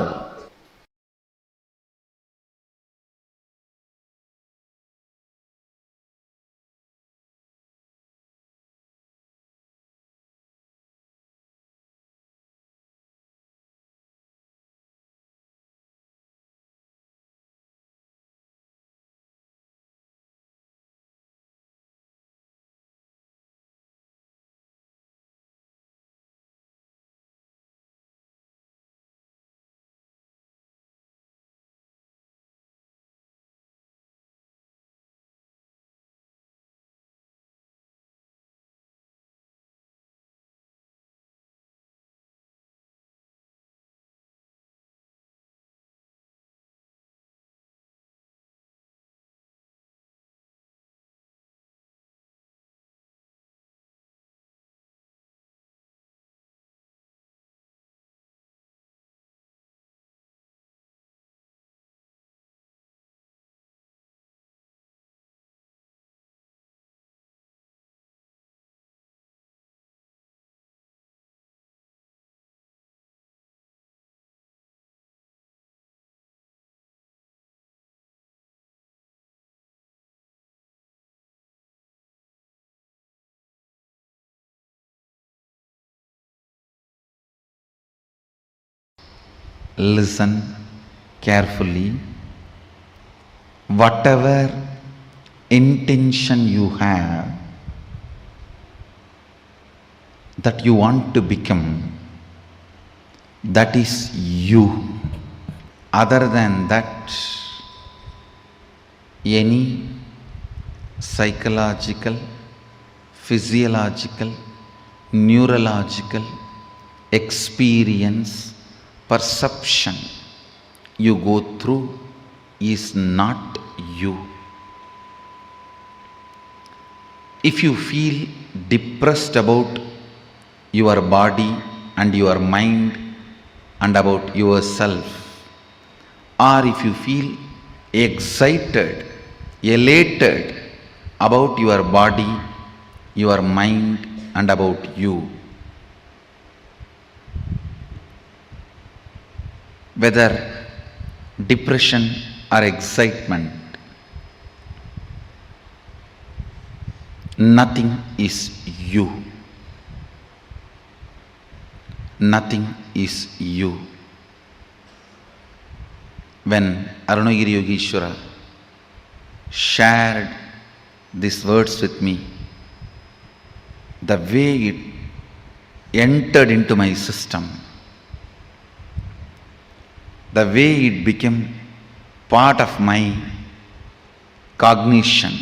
Listen carefully. Whatever intention you have that you want to become, that is you. Other than that, any psychological, physiological, neurological experience, perception you go through is not you. If you feel depressed about your body and your mind and about yourself, or if you feel excited, elated about your body, your mind and about you, whether depression or excitement, nothing is you. Nothing is you. When Arunagiri Yogeshwara shared these words with me, the way it entered into my system, the way it became part of my cognition,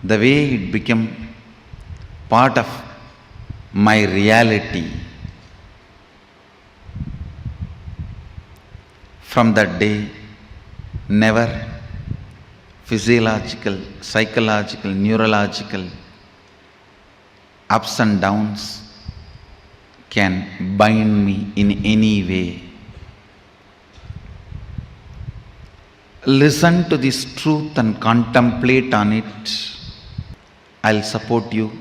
the way it became part of my reality,
From that day, never physiological, psychological, neurological ups and downs can bind me in any way. Listen to this truth and contemplate on it. I'll support you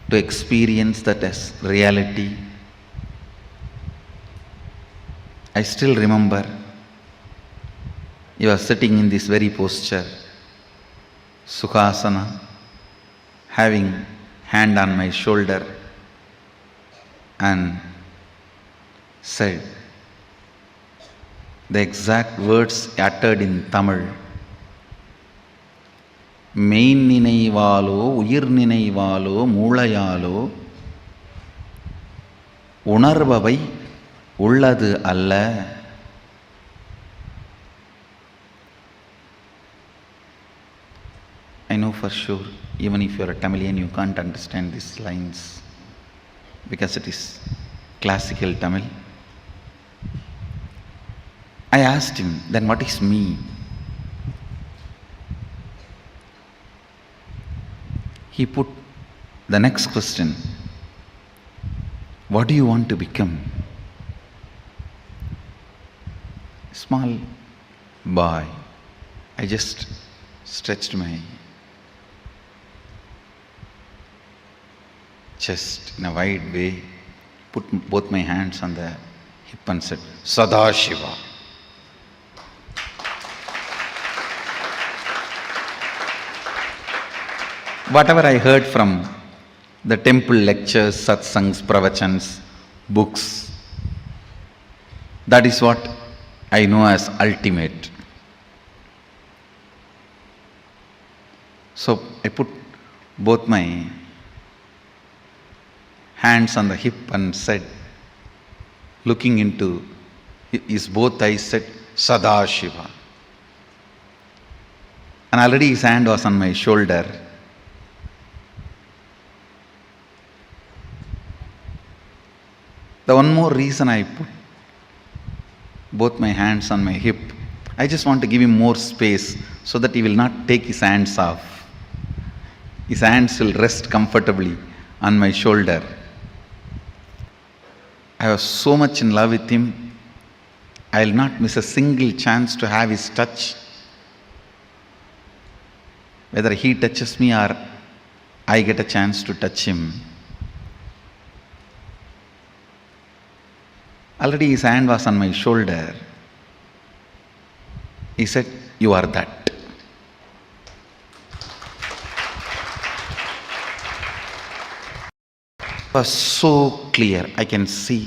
to experience that as reality. I still remember you are sitting in this very posture, Sukhasana, having hand on my shoulder, and said the exact words uttered in Tamil. மெயின் நினைவாலோ உயிர் நினைவாலோ மூளையாலோ உணர்பவை உள்ளது அல்ல. I know for sure, even if you are a Tamilian, you can't understand these lines because it is classical Tamil. I asked him, then what is me? He put the next question, what do you want to become? Small boy, I just stretched my chest in a wide way, put both my hands on the hip and said, Sadashiva. Whatever I heard from the temple lectures, satsangs, pravachans, books, that is what I know as ultimate. So I put both my hands on the hip and said, looking into his both eyes, said, Sadashiva. And already his hand was on my shoulder. The one more reason I put both my hands on my hip, I just want to give him more space so that he will not take his hands off. His hands will rest comfortably on my shoulder. I was so much in love with him, I will not miss a single chance to have his touch. Whether he touches me or I get a chance to touch him. Already his hand was on my shoulder. He said, you are that. It was so clear, I can see.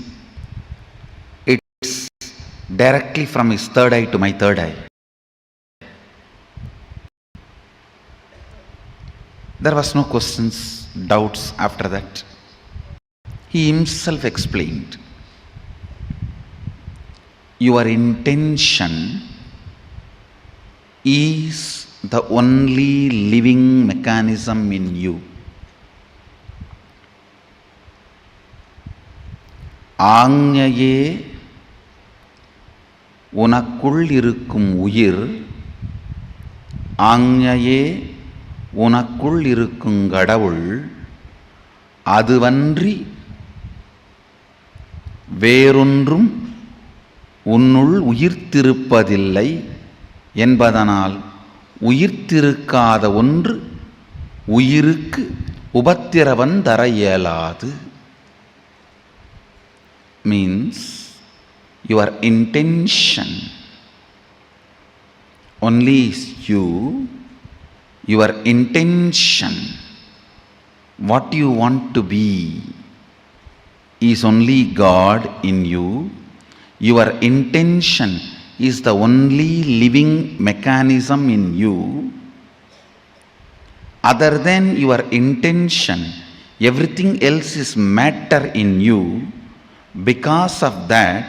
It's directly from his third eye to my third eye. There was no questions, doubts after that. He himself explained. Your intention is the only living mechanism in you. ஆஞ்ஞையே உனக்குள் இருக்கும் உயிர், ஆஞ்ஞையே உனக்குள் இருக்கும் கடவுள், அதுவன்றி வேறொன்றும் உன்னுள் உயிர்த்திருப்பதில்லை என்பதனால் உயிர்த்திருக்காத ஒன்று உயிருக்கு உபத்திரவம் தர இயலாது. Means your intention only is you, your intention, what you want to be is only God in you. Your intention is the only living mechanism in you. Other than your intention, everything else is matter in you. Because of that,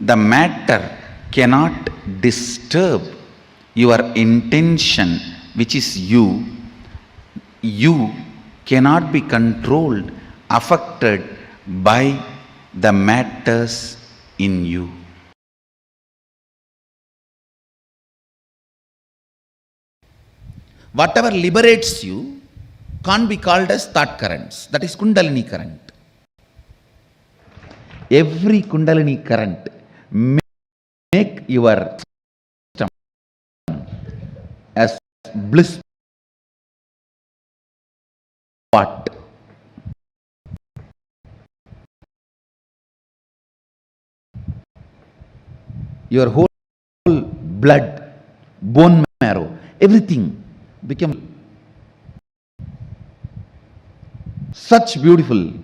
the matter cannot disturb your intention, which is you. You cannot be controlled, affected by the matters in you.
Whatever liberates you can't be called as thought currents. That is Kundalini current. Every Kundalini current make your system as bliss spot. Your whole blood, bone marrow, everything become such beautiful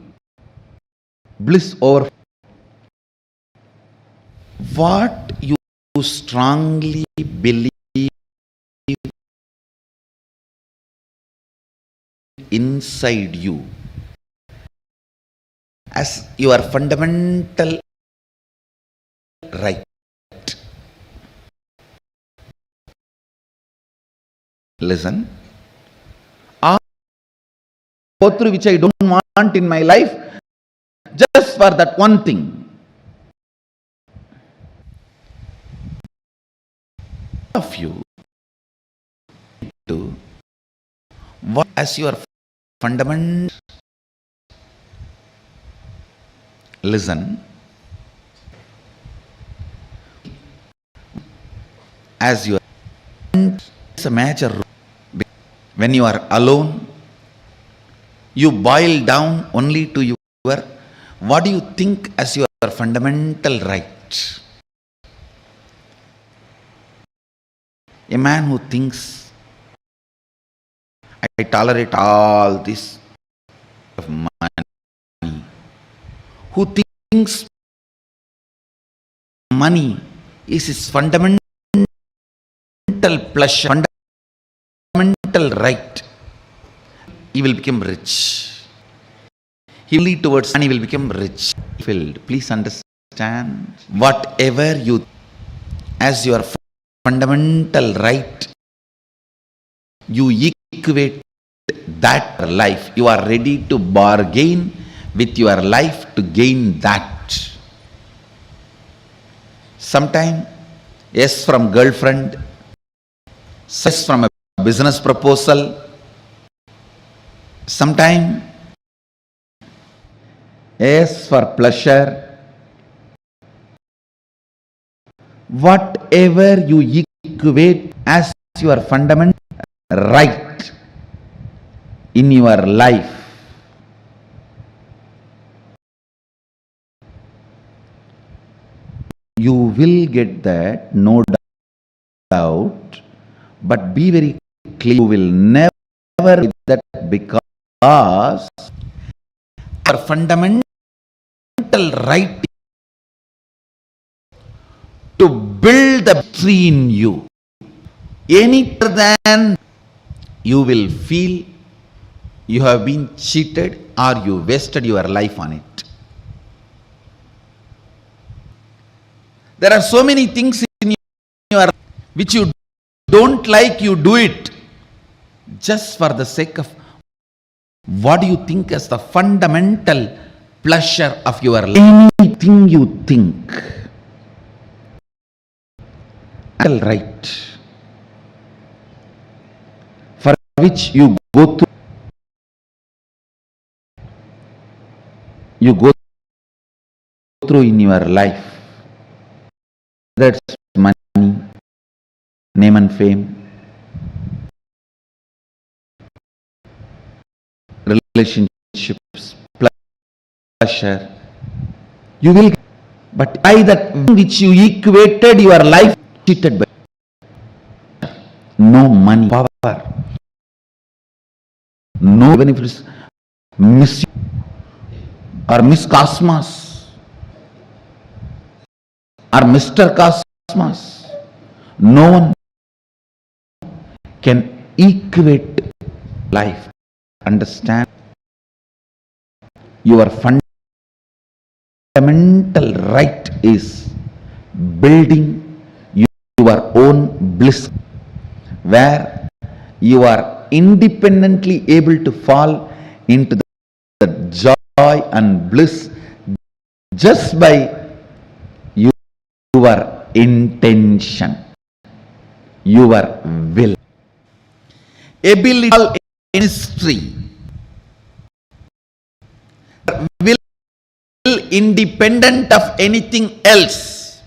bliss over. What you strongly believe inside you as your fundamental right. Listen. Go through which I don't want in my life, just for that one thing. Of you to what as your fundamental. Listen. As your it's a major role. When you are alone, you boil down only to your what do you think as your fundamental right. A man who thinks, I tolerate all this of money, who thinks money is his fundamental pleasure, fundamental right, he will become rich. He will lead towards and he will become rich. Filled. Please understand, whatever you as your fundamental right, you equate that life. You are ready to bargain with your life to gain that. Sometime, yes from girlfriend, yes from a business proposal, sometime, yes for pleasure. Whatever you equate as your fundamental right in your life, you will get that, no doubt, but be very clear, you will never get that because our fundamental right to build the tree in you. Any other than you will feel you have been cheated or you wasted your life on it. There are so many things in your which you don't like, you do it just for the sake of what do you think as the fundamental pleasure of your life. Anything you think, right, for which you go through in your life, that's money, name and fame, relationships, pleasure, you will, but by that which you equated your life, cheated by no money, power, no, even if it's miss or Miss Cosmos or Mr. Cosmos, no one can equate life. Understand? Your fundamental right is building your own bliss, where you are independently able to fall into the joy and bliss just by your intention, your will. ability in history, will independent of anything else,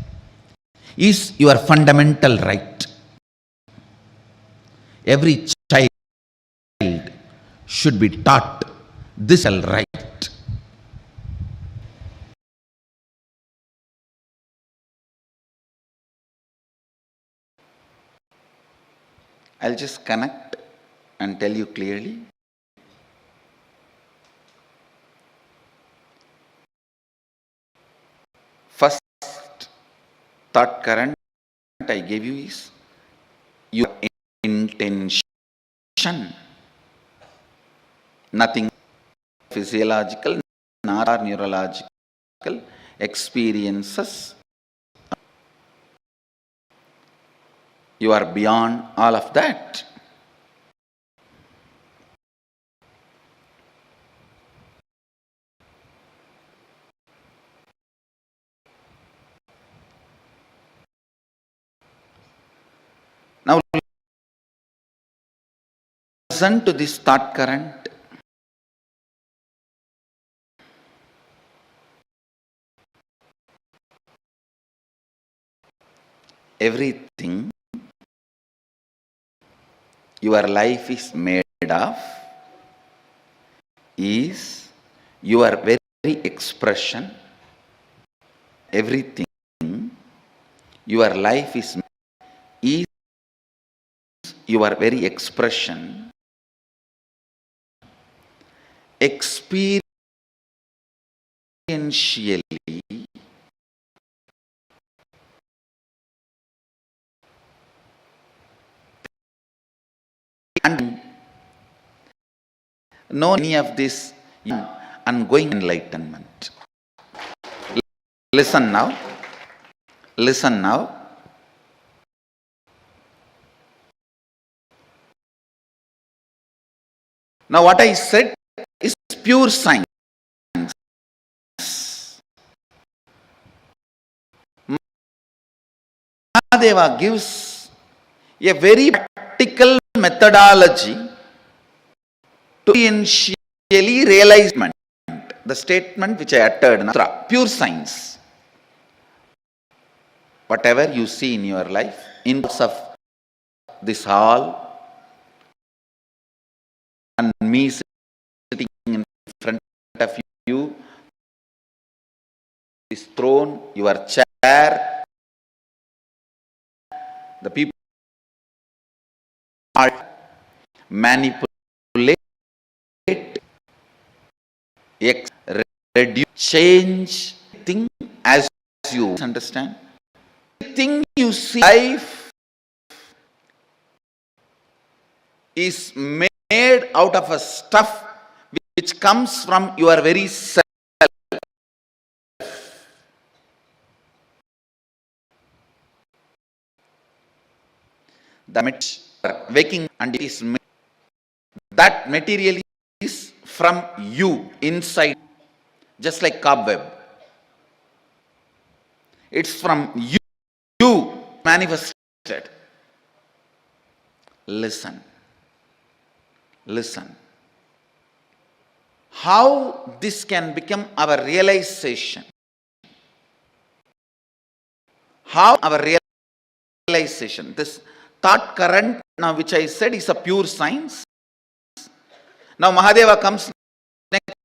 is your fundamental right. Every child should be taught this right. I'll just connect and tell you clearly. First thought current I gave you is your intention. Nothing physiological nor neurological experiences. You are beyond all of that. Now listen to this thought current. Everything your life is made of is your very expression. Everything your life is your very expression. Experientially, and know any of this ongoing enlightenment. Listen now. Listen now. Now what I said is pure science. Mahadeva gives a very practical methodology to initially realizement. The statement which I uttered now, pure science. Whatever you see in your life, in terms of this hall, and me sitting in front of you, this throne, your chair, the people are manipulate, reduce, change thing as you understand. Everything you see life is made out of a stuff which comes from your very self. The waking and it is made. That material is from you inside, just like cobweb. It's from you manifested. Listen. Listen. How this can become our realization? How our realization? This thought current now which I said is a pure science. Now Mahadeva comes next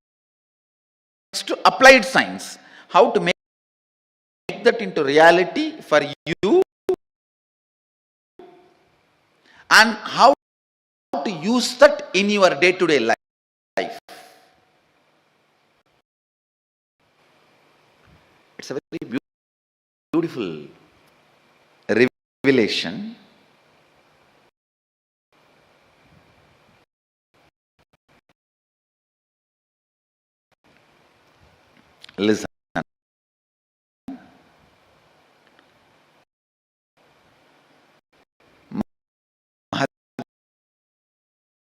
to applied science. How to make that into reality for you, and how to use that in your day-to-day life. It's a very beautiful revelation. Listen.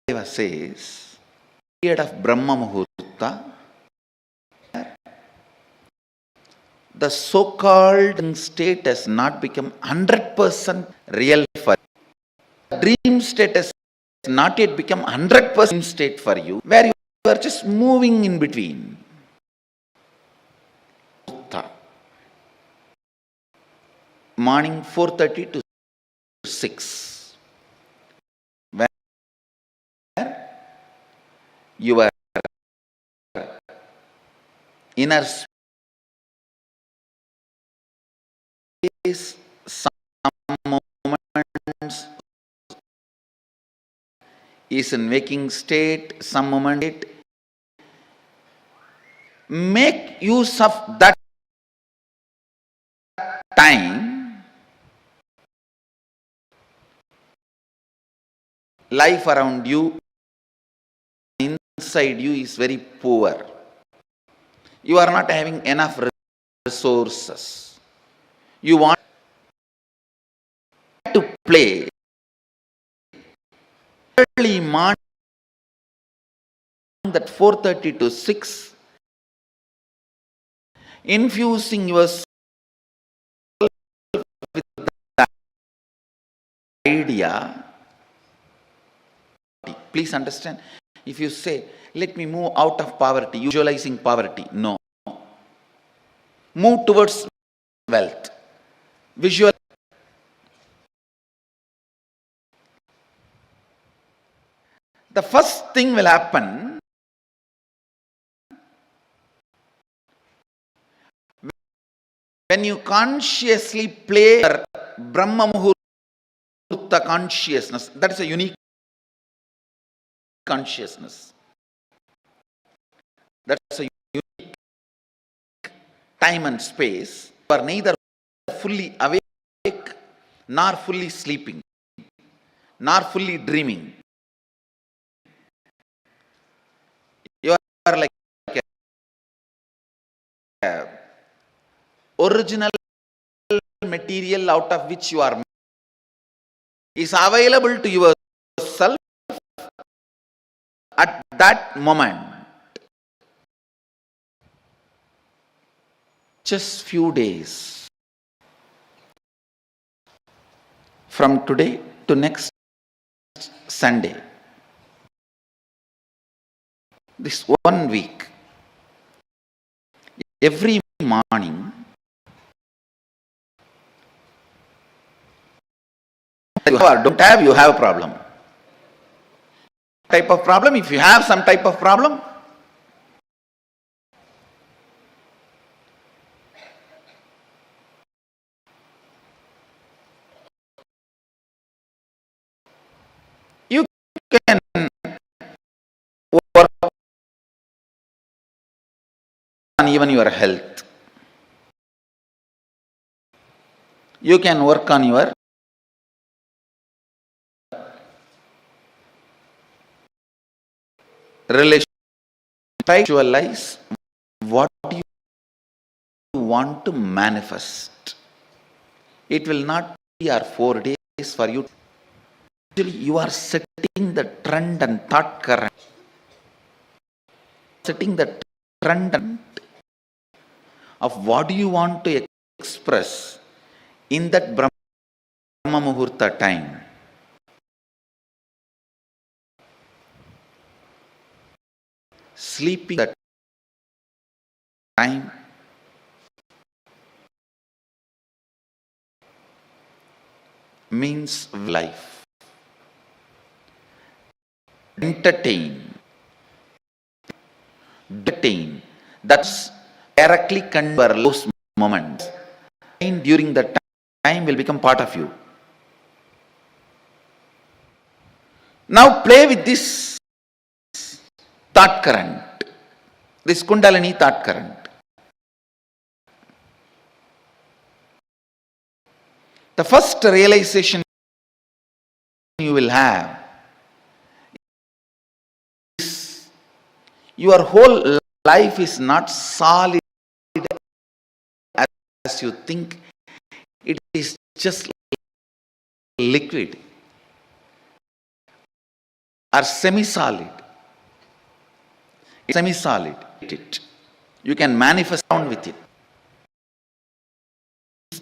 Mahadeva says, period of Brahma Muhurta, the so-called state has not become 100% real for you. The dream state has not yet become 100% state for you, where you are just moving in between. Morning 4:30 to 6, where your inner space, some moments is in waking state, some moment make use of that time. Life around you, inside you is very poor. You are not having enough resources. You want to play early morning, that 4:30 to 6, infusing yourself with that idea. Please understand, if you say, let me move out of poverty, visualizing poverty, no. Move towards wealth. Visual. The first thing will happen when you consciously play your Brahma Muhurta consciousness. That is a unique consciousness. That's a unique time and space. You are neither fully awake, nor fully sleeping, nor fully dreaming. You are like a original material out of which you are made is available to yourself at that moment. Just few days from today to next Sunday, this 1 week, every morning, you have a problem. Type of problem, if you have some type of problem, you can work on even your health. You can work on your relation. Try to visualize what you want to manifest. It will not be 4 days for you. Actually, you are setting the trend and thought current. Setting the trend of what you want to express in that Brahma Muhurta time. Sleeping that time means life. Entertain. That's directly convert those moments. During the time will become part of you. Now play with this thought current, this Kundalini thought current. The first realization you will have is your whole life is not solid as you think. It is just liquid or semi-solid. Semi-solid. You can manifest around with it.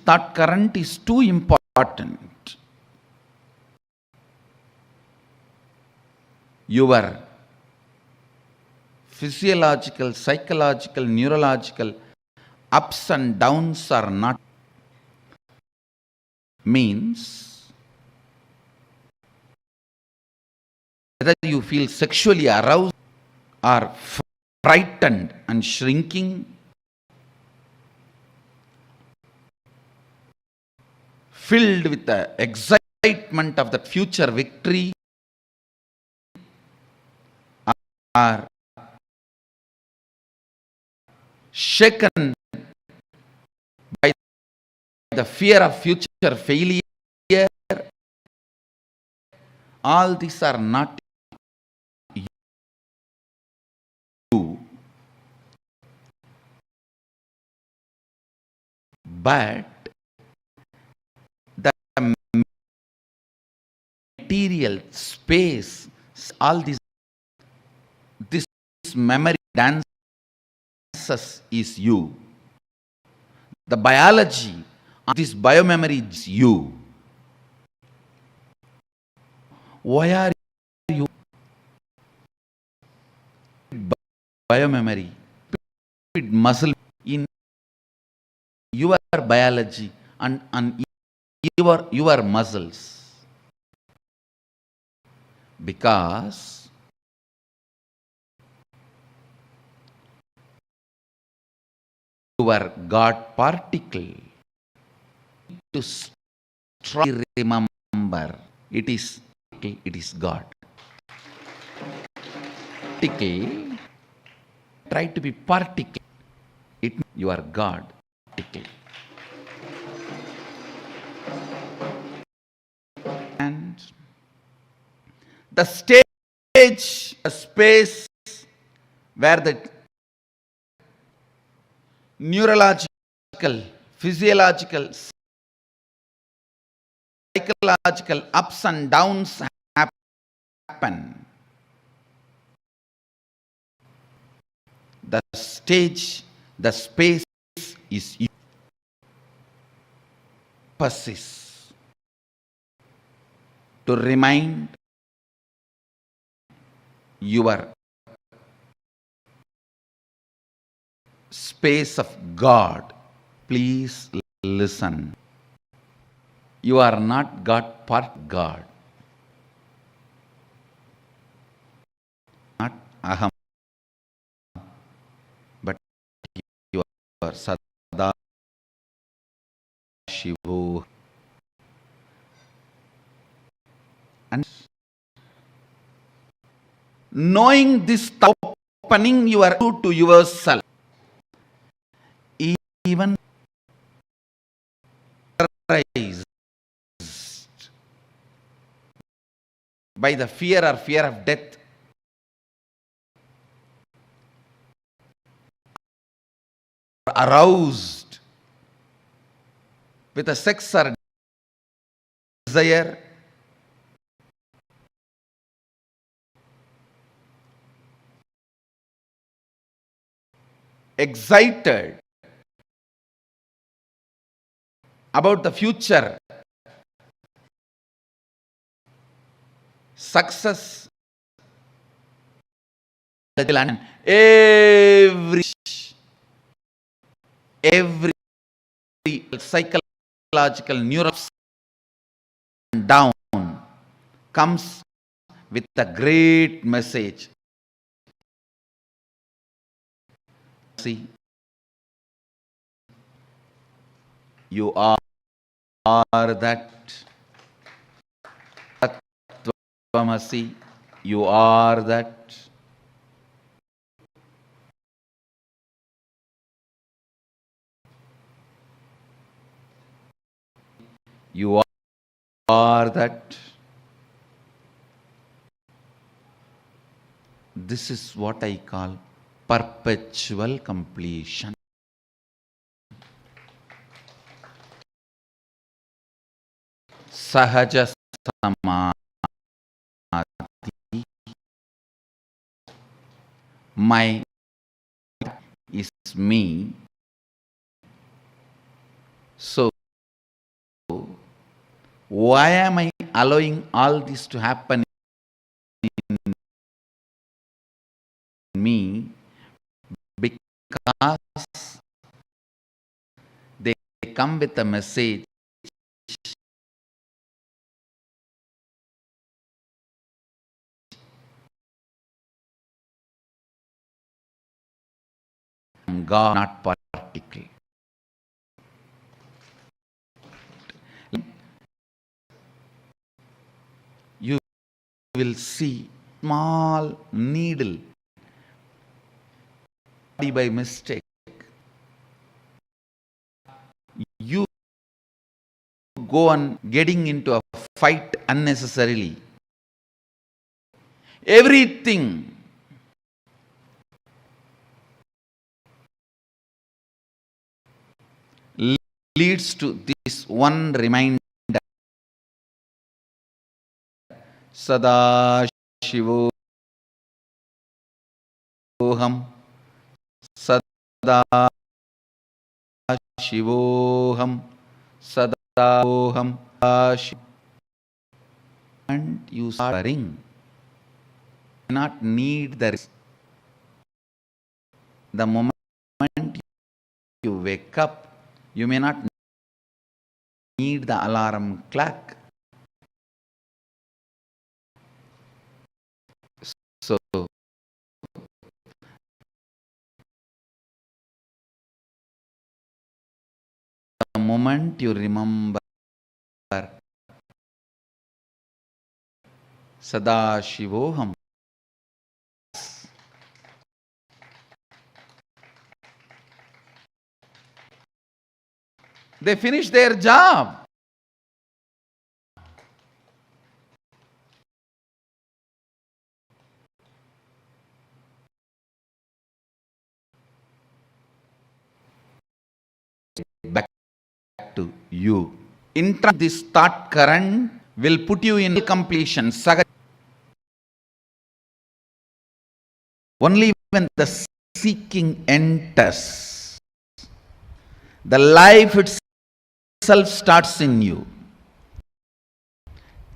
That current is too important. Your physiological, psychological, neurological ups and downs are not means whether you feel sexually aroused or frightened and shrinking, filled with the excitement of that future victory, or shaken by the fear of future failure, all these are not you, but the material space, all this memory dances is you. The biology of this biomemory is you. Why are you biomemory, muscle in your biology and your muscles? Because your God particle to strongly remember it is God. Particle, try to be particle. It you are God. Particle. And the stage, the space where the neurological, physiological, psychological ups and downs happen. The stage, the space is you. Persist to remind your space of God. Please listen. You are not God, part God. Not aham, but you are Sadashiva. And knowing this, opening your to yourself, even raised by the fear of death, aroused with a sex or desire, excited about the future success, every psychological neurosis down comes with a great message. See, you are that. Sohamasmi, you are that. You are that. This is what I call perpetual completion. Sahaja Samadhi. My is me. So, why am I allowing all this to happen me because they come with a message from God, not particle. You will see small needle by mistake. You go on getting into a fight unnecessarily. Everything leads to this one reminder. Sadashiva Rahasya. Sadashivoham. Sadashivoham. And you start worrying. You do not need the moment you wake up, you may not need the alarm clock. So, the moment you remember Sadashivoham, they finish their job. Back to you. This thought current will put you in completion. Only when the seeking enters, the life itself starts in you.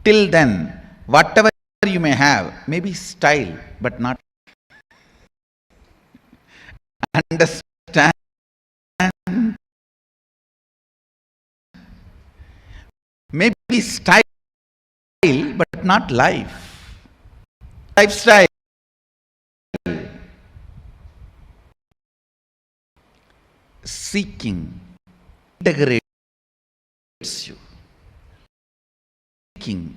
Till then, whatever you may have, maybe style, but not understand. Maybe style, but not life. Lifestyle. Seeking integrates you. Seeking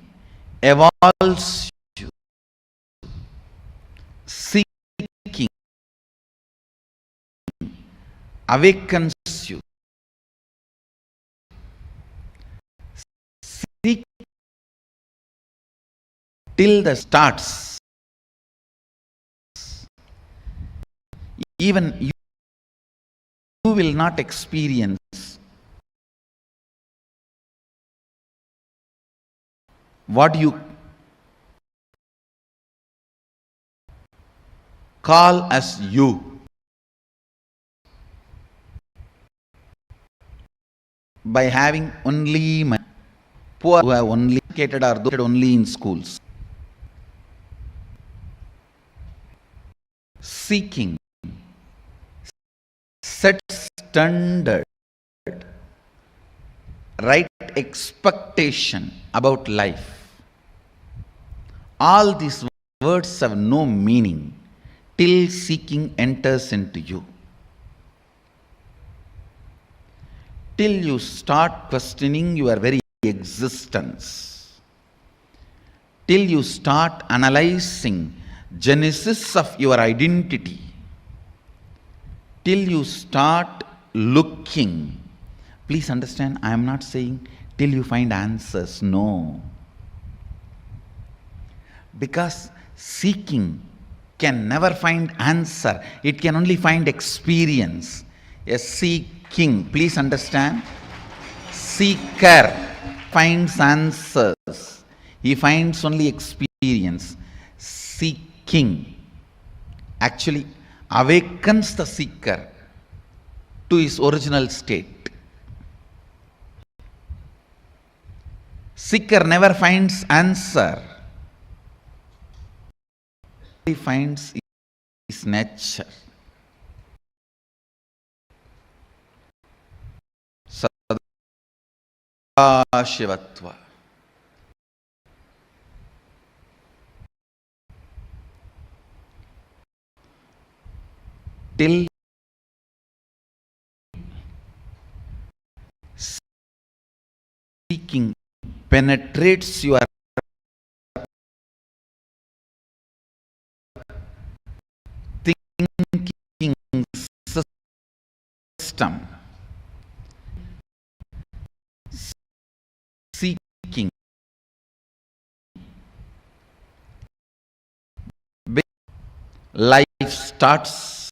evolves you. Seeking awakens you. Seek till the starts. Even you will not experience what you call as you. By having only money. Poor who have only educated or educated only in schools. Seeking set standard, right expectation about life. All these words have no meaning till seeking enters into you. Till you start questioning your very existence. Till you start analyzing genesis of your identity. Till you start looking. Please understand, I am not saying till you find answers. No. Because seeking can never find answer. It can only find experience. A seeking, please understand, seeker finds answers. He finds only experience. Seeking actually awakens the seeker to his original state. Seeker never finds answer. He finds his its nature. Sadashivatva. Till seeking penetrates your thinking system, seeking life starts,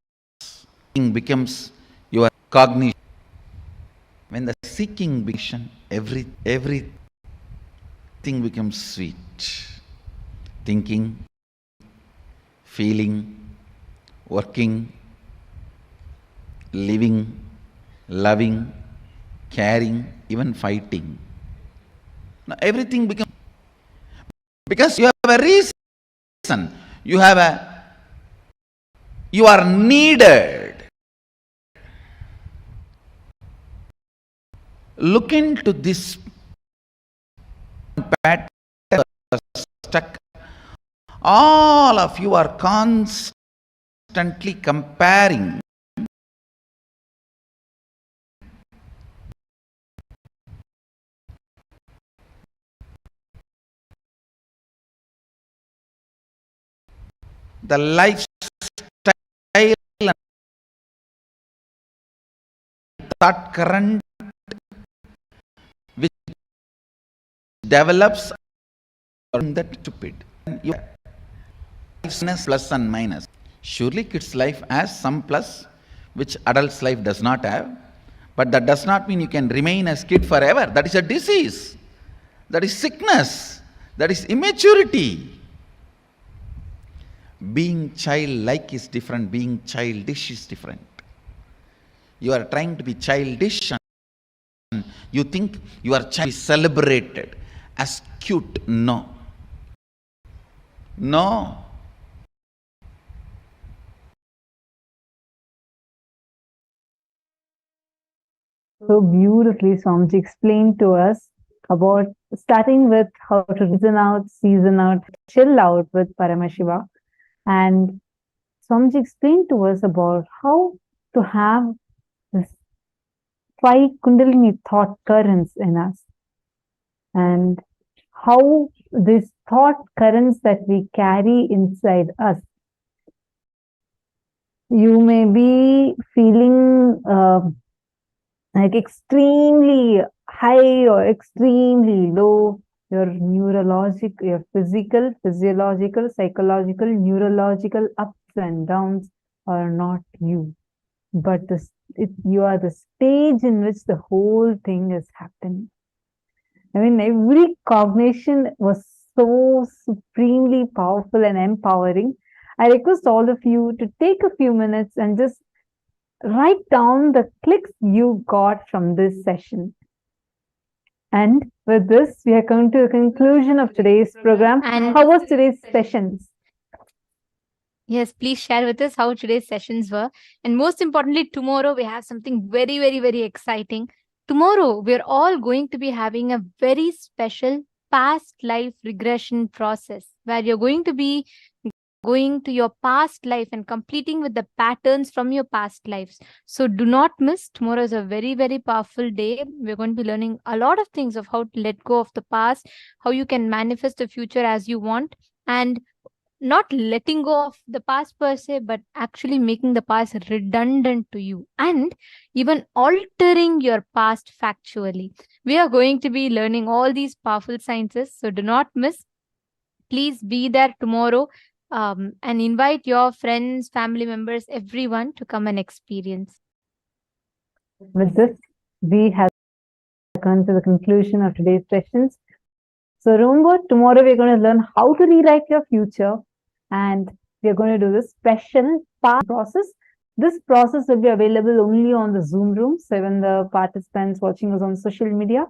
becomes your cognition. When the seeking begins, everything becomes sweet. Thinking, feeling, working, living, loving, caring, even fighting. Now everything becomes, because you have a reason. You are needed. Look into this pattern stuck. All of you are constantly comparing. The lifestyle and thought current which develops that stupid. Your life's plus and minus. Surely kids' life has some plus which adult's life does not have, but that does not mean you can remain as kid forever. That is a disease. That is sickness. That is immaturity. Being childlike is different. Being childish is different. You are trying to be childish and you think your child is celebrated as cute. No. No.
So beautifully, Swamiji explained to us about starting with how to reason out, season out, chill out with Paramashiva. And Swamiji explained to us about how to have this 5 Kundalini thought currents in us. And how these thought currents that we carry inside us. You may be feeling like extremely high or extremely low. Your neurological, your physical, physiological, psychological, neurological ups and downs are not you. But you are the stage in which the whole thing is happening. I mean, every cognition was so supremely powerful and empowering. I request all of you to take a few minutes and just write down the clicks you got from this session. And with this, we are coming to the conclusion of today's program. And how was today's sessions?
Yes, please share with us how today's sessions were. And most importantly, tomorrow we have something very, very, very exciting. Tomorrow, we're all going to be having a very special past life regression process where you're going to be going to your past life and completing with the patterns from your past lives. So do not miss. Tomorrow is a very, very powerful day. We're going to be learning a lot of things of how to let go of the past, how you can manifest the future as you want, and not letting go of the past per se, but actually making the past redundant to you and even altering your past factually. We are going to be learning all these powerful sciences. So do not miss. Please be there tomorrow. And invite your friends, family members, everyone to come and experience.
With this, we have come to the conclusion of today's sessions. So remember, tomorrow we're going to learn how to rewrite your future, and we're going to do this special process. This process will be available only on the Zoom room. So even the participants watching us on social media,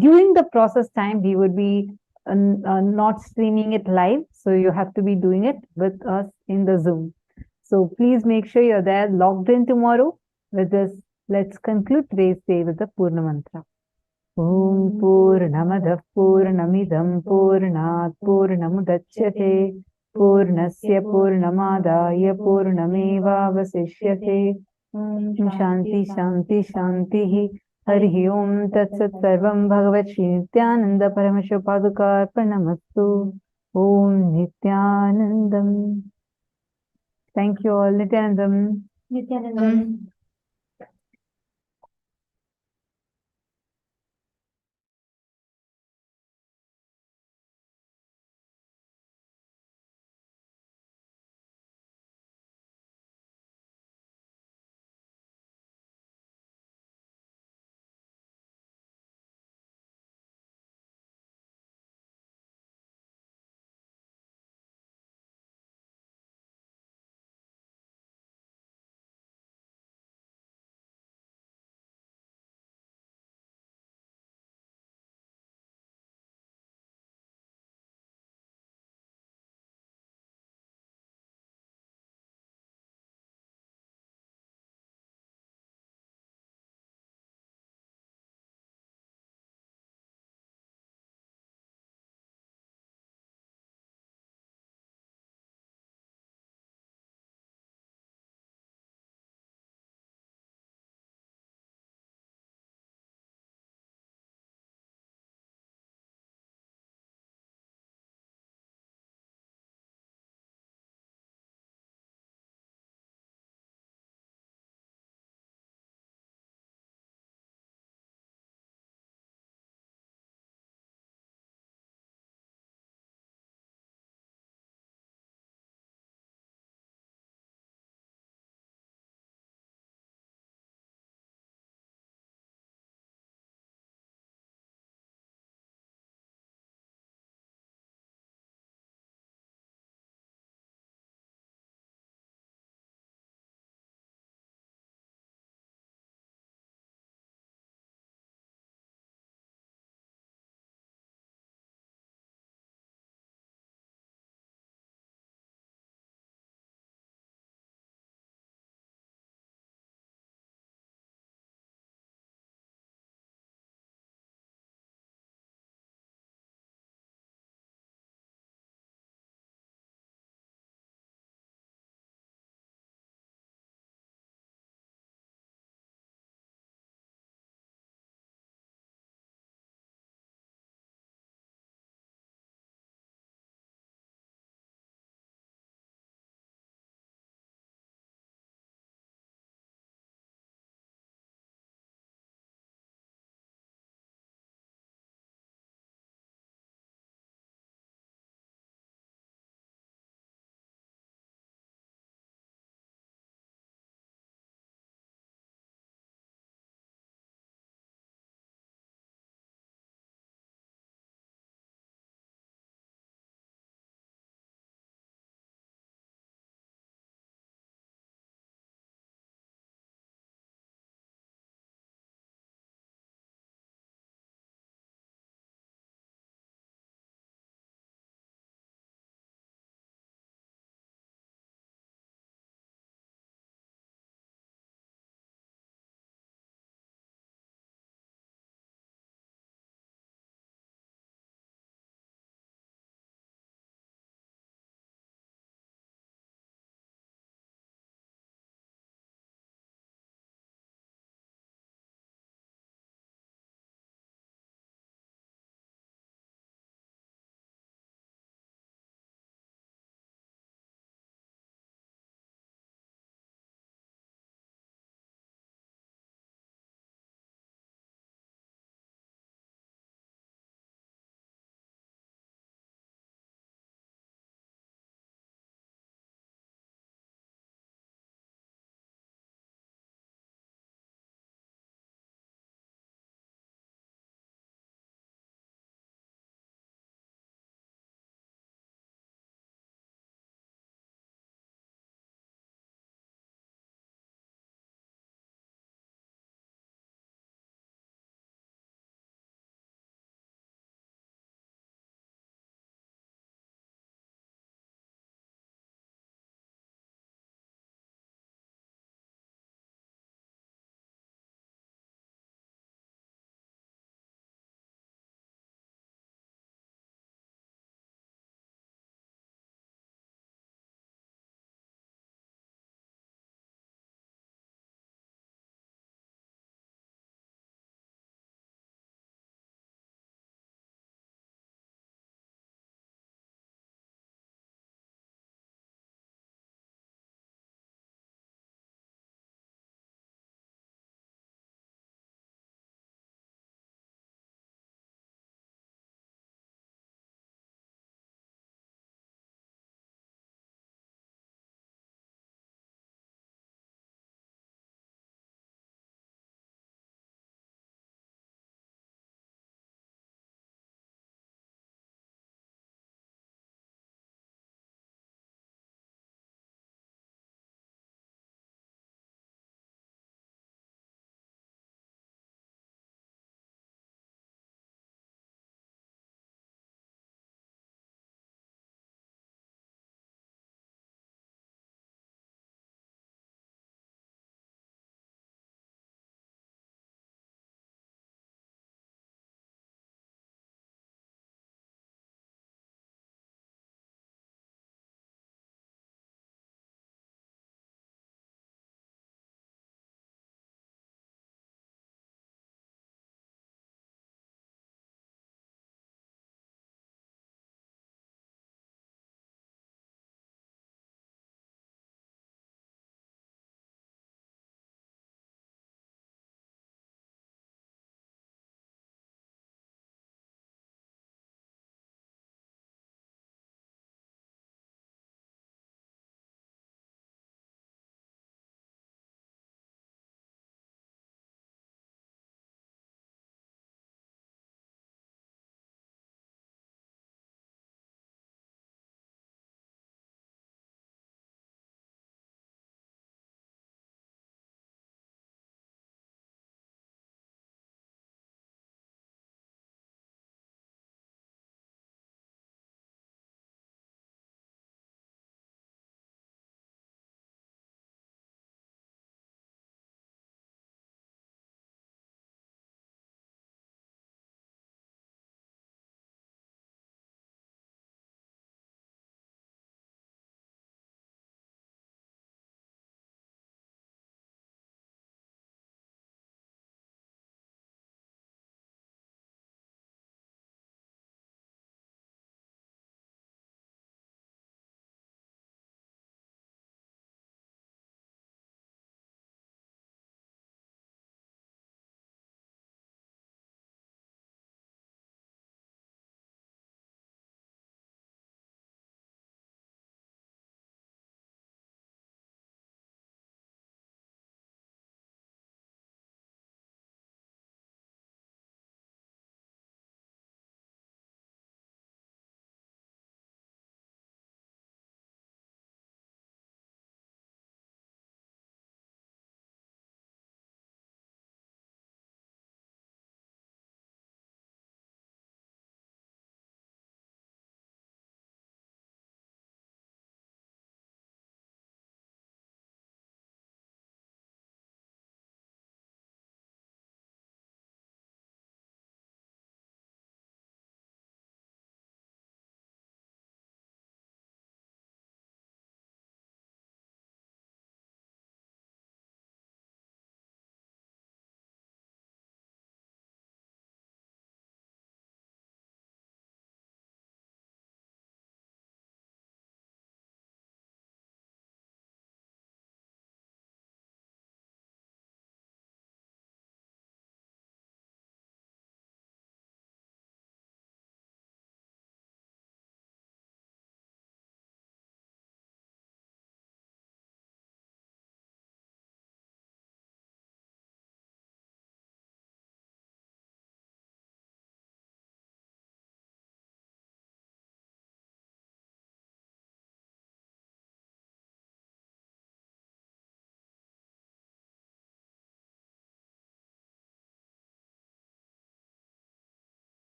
during the process time, we would be not streaming it live. So you have to be doing it with us in the Zoom. So please make sure you're there, logged in tomorrow with us. Let's conclude today's day with the Purna Mantra. Om Purnamadah Purnamidam Purnat Purnamudachyate Purnasya Purnamadaya Purnamevavasishyate. Shanti Shanti Shanti. Hari Om Tat Sat Sarvam Bhagavat Shri Nithyananda Paramashiva Paduka Arpanamastu. Om Nithyanandam. Thank you all. Nithyanandam.
Nithyanandam.